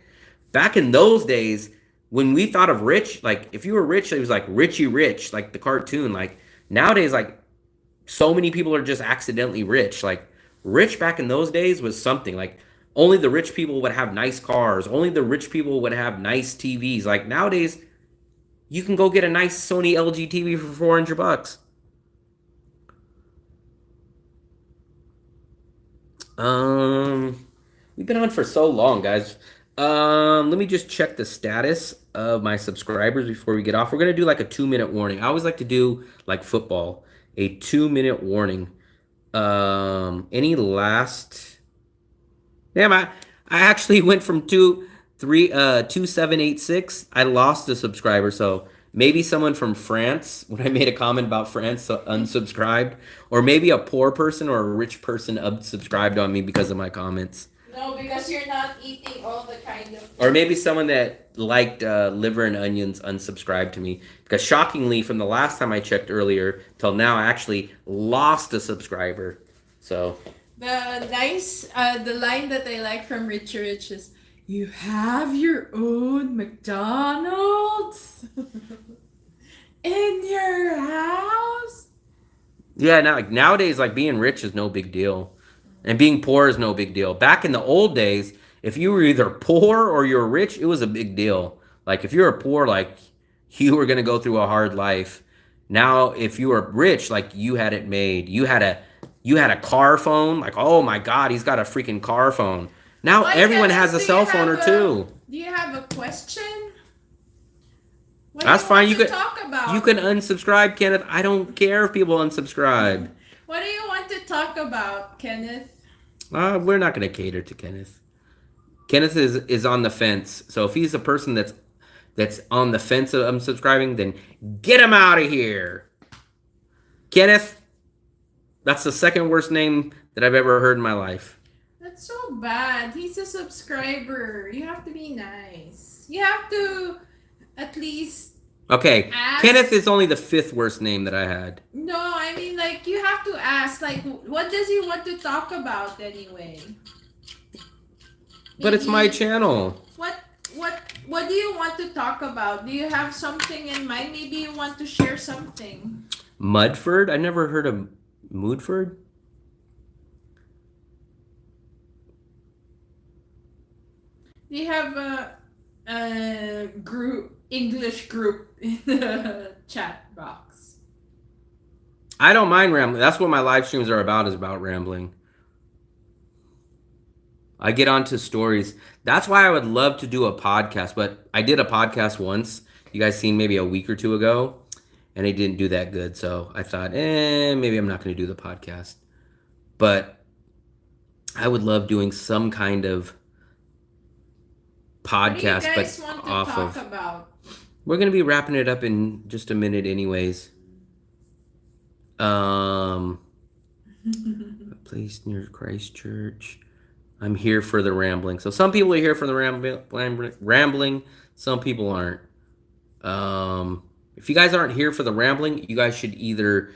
back in those days, when we thought of rich, like if you were rich, it was like Richie Rich, like the cartoon. Like nowadays, like so many people are just accidentally rich. Like rich back in those days was something. Like only the rich people would have nice cars. Only the rich people would have nice TVs. Like nowadays, you can go get a nice Sony LG TV for $400. We've been on for so long, guys. Let me just check the status of my subscribers before we get off. We're gonna do like a 2-minute warning. I always like to do like football, a 2-minute warning. Any last? Damn, I actually went from 2786. I lost a subscriber, so maybe someone from France, when I made a comment about France, unsubscribed, or maybe a poor person or a rich person unsubscribed on me because of my comments. No, because you're not eating all the kind of. Or maybe someone that liked liver and onions unsubscribed to me. Because shockingly, from the last time I checked earlier till now, I actually lost a subscriber. So The line that I like from Richie Rich is, "You have your own McDonald's in your house." yeah, now like nowadays, like being rich is no big deal, and being poor is no big deal. Back in the old days, if you were either poor or you're rich, it was a big deal. Like if you were poor, like you were gonna go through a hard life. Now, if you were rich, like you had it made. You had a car phone. Like, oh my God, he's got a freaking car phone. Now What, everyone Kenneth, has a do cell you phone have or two. Do you have a question? What That's do you fine. want You to could talk about? you can unsubscribe, Kenneth. I don't care if people unsubscribe. What do you want to talk about, Kenneth? We're not gonna cater to Kenneth. Kenneth is on the fence. So if he's a person that's on the fence of unsubscribing, then get him out of here. Kenneth, that's the second worst name that I've ever heard in my life. That's so bad. He's a subscriber. You have to be nice. You have to at least Okay, Ask. Kenneth is only the 5th worst name that I had. No, I mean like you have to ask like what does he want to talk about anyway? But it's my Maybe- channel. What do you want to talk about? Do you have something in mind? Maybe you want to share something. Mudford? I never heard of Moodford. Do you have a group English group in the chat box? I don't mind rambling. That's what my live streams are about, is about rambling. I get onto stories. That's why I would love to do a podcast, but I did a podcast once. You guys seen maybe a week or two ago, and it didn't do that good. So I thought, maybe I'm not going to do the podcast. But I would love doing some kind of podcast, What do you guys but want to off talk of. about? We're going to be wrapping it up in just a minute, anyways. A place near Christchurch. I'm here for the rambling. So some people are here for the rambling. Some people aren't. If you guys aren't here for the rambling, you guys should either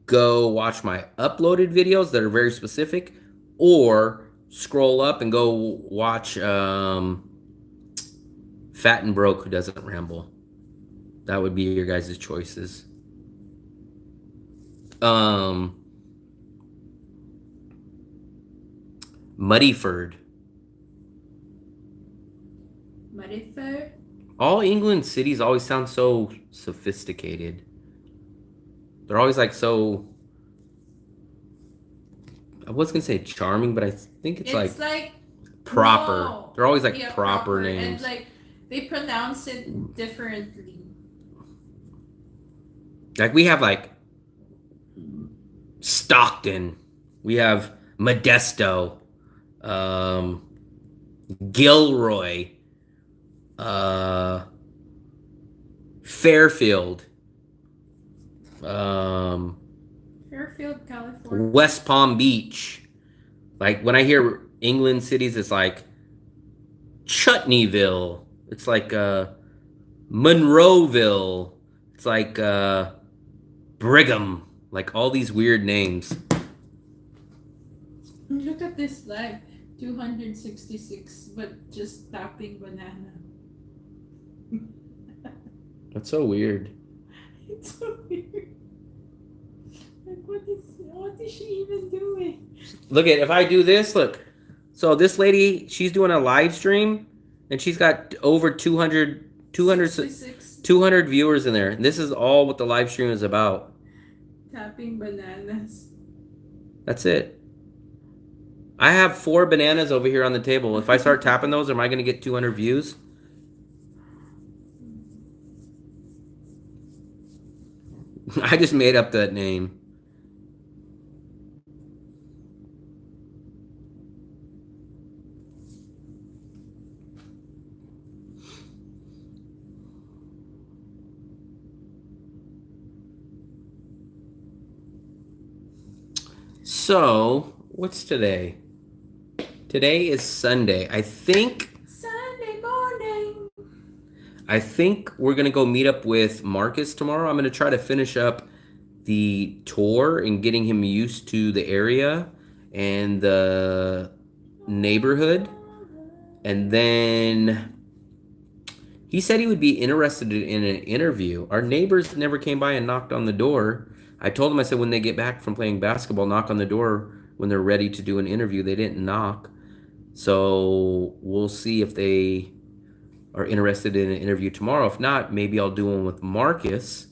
go watch my uploaded videos that are very specific, or scroll up and go watch Fat and Broke Who Doesn't Ramble. That would be your guys' choices. Muddyford. Muddyford? All England cities always sound so sophisticated. They're always like so. I was gonna say charming, but I think it's like proper. No. They're always like Yeah, proper and names. like they pronounce it differently. Like we have like Stockton. We have Modesto. Gilroy. Fairfield. Fairfield, California. West Palm Beach. Like when I hear England cities, it's like Chutneyville. It's like Monroeville. It's like Brigham. Like all these weird names. Look at this live. 266, but just tapping banana. That's so weird. It's so weird. Like what is she even doing? Look at, if I do this, look. So this lady, she's doing a live stream and she's got over 200 viewers in there. And this is all what the live stream is about. Tapping bananas. That's it. I have 4 bananas over here on the table. If I start tapping those, am I going to get 200 views? I just made up that name. So, what's today? Today is Sunday. Sunday morning. I think we're going to go meet up with Marcus tomorrow. I'm going to try to finish up the tour and getting him used to the area and the neighborhood. And then he said he would be interested in an interview. Our neighbors never came by and knocked on the door. I told them, I said, when they get back from playing basketball, knock on the door when they're ready to do an interview. They didn't knock. So we'll see if they are interested in an interview tomorrow. If not, maybe I'll do one with Marcus.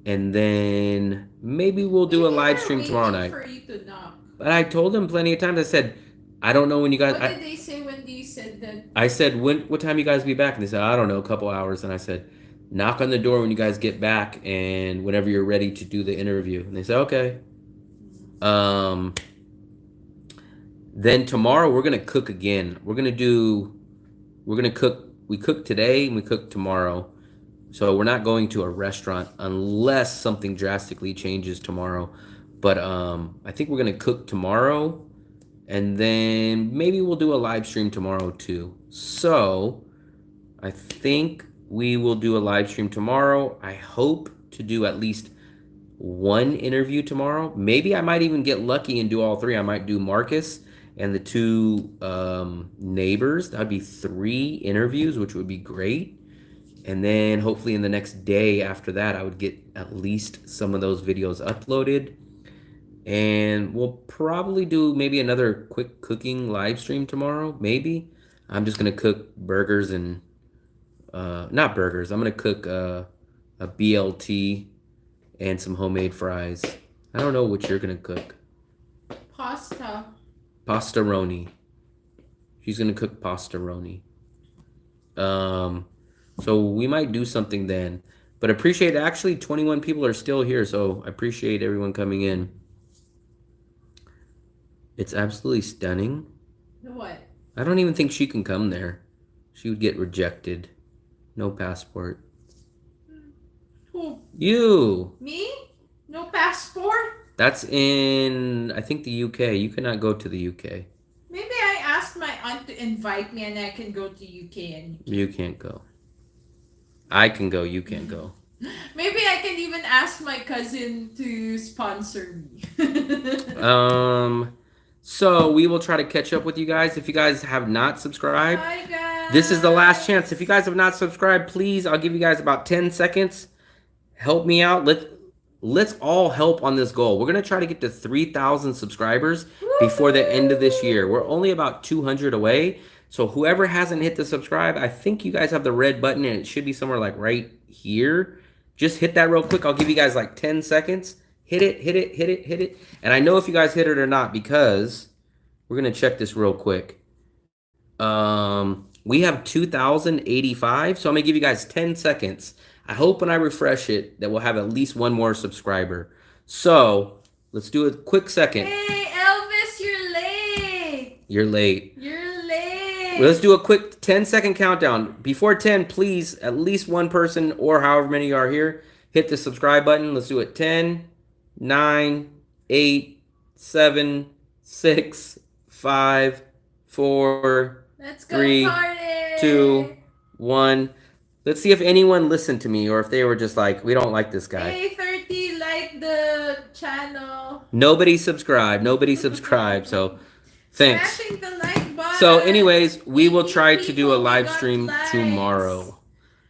And then maybe we'll do a live stream tomorrow night. For you to knock. But I told them plenty of times. I said, I don't know when you guys... What did they say when you said that? I said, what time you guys be back? And they said, I don't know, a couple hours. And I said, knock on the door when you guys get back and whenever you're ready to do the interview. And they said, okay. Then tomorrow we're going to cook again. We cook today and we cook tomorrow. So we're not going to a restaurant unless something drastically changes tomorrow. But I think we're going to cook tomorrow. And then maybe we'll do a live stream tomorrow too. So I think we will do a live stream tomorrow. I hope to do at least one interview tomorrow. Maybe I might even get lucky and do all three. I might do Marcus and the two neighbors. That'd be 3 interviews, which would be great. And then hopefully in the next day after that, I would get at least some of those videos uploaded. And we'll probably do maybe another quick cooking live stream tomorrow. Maybe. I'm just going to cook burgers and, not burgers. I'm going to cook a BLT and some homemade fries. I don't know what you're going to cook. Pasta. Pastaroni. She's going to cook pastaroni. So we might do something then. But appreciate, actually 21 people are still here, so I appreciate everyone coming in. It's absolutely stunning. What? I don't even think she can come there. She would get rejected. No passport. Who? You. Me? No passport? That's in, I think, the UK. You cannot go to the UK. Maybe I asked my aunt to invite me and I can go to UK and You can't go. I can go. You can't go. maybe I can even ask my cousin to sponsor me. So we will try to catch up with you guys. If you guys have not subscribed, Hi guys. this is the last chance. If you guys have not subscribed, please, I'll give you guys about 10 seconds. Help me out. Let's all help on this goal. We're going to try to get to 3,000 subscribers before the end of this year. We're only about 200 away. So whoever hasn't hit the subscribe, I think you guys have the red button and it should be somewhere like right here. Just hit that real quick. I'll give you guys like 10 seconds. Hit it, hit it, hit it, hit it. And I know if you guys hit it or not because we're going to check this real quick. We have 2,085. So I'm going to give you guys 10 seconds. I hope when I refresh it that we'll have at least one more subscriber. So let's do a quick second. Hey Elvis, you're late. You're late. You're late. Let's do a quick 10-second countdown. Before 10, please, at least one person or however many you are here, hit the subscribe button. Let's do it. 10, 9, 8, 7, 6, 5, 4, Let's go 3, party. 2, 1. Let's see if anyone listened to me or if they were just like, we don't like this guy. Hey 30, like the channel. Nobody subscribed. Nobody subscribed. So thanks. Smashing the like button. So anyways, we will try to do People, a we live got stream likes. tomorrow.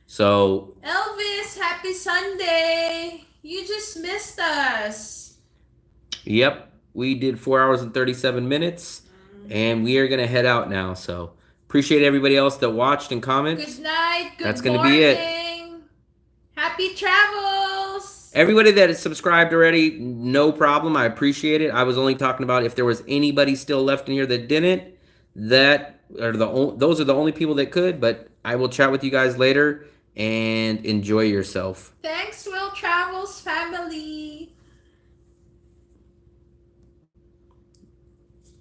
So Elvis, happy Sunday. You just missed us. yep, we did 4 hours and 37 minutes and we are going to head out now. So appreciate everybody else that watched and commented. Good night. Good That's gonna morning. be it. Happy travels. Everybody that is subscribed already, no problem. I appreciate it. I was only talking about if there was anybody still left in here that didn't. Those are the only people that could. But I will chat with you guys later and enjoy yourself. Thanks, Will Travels family.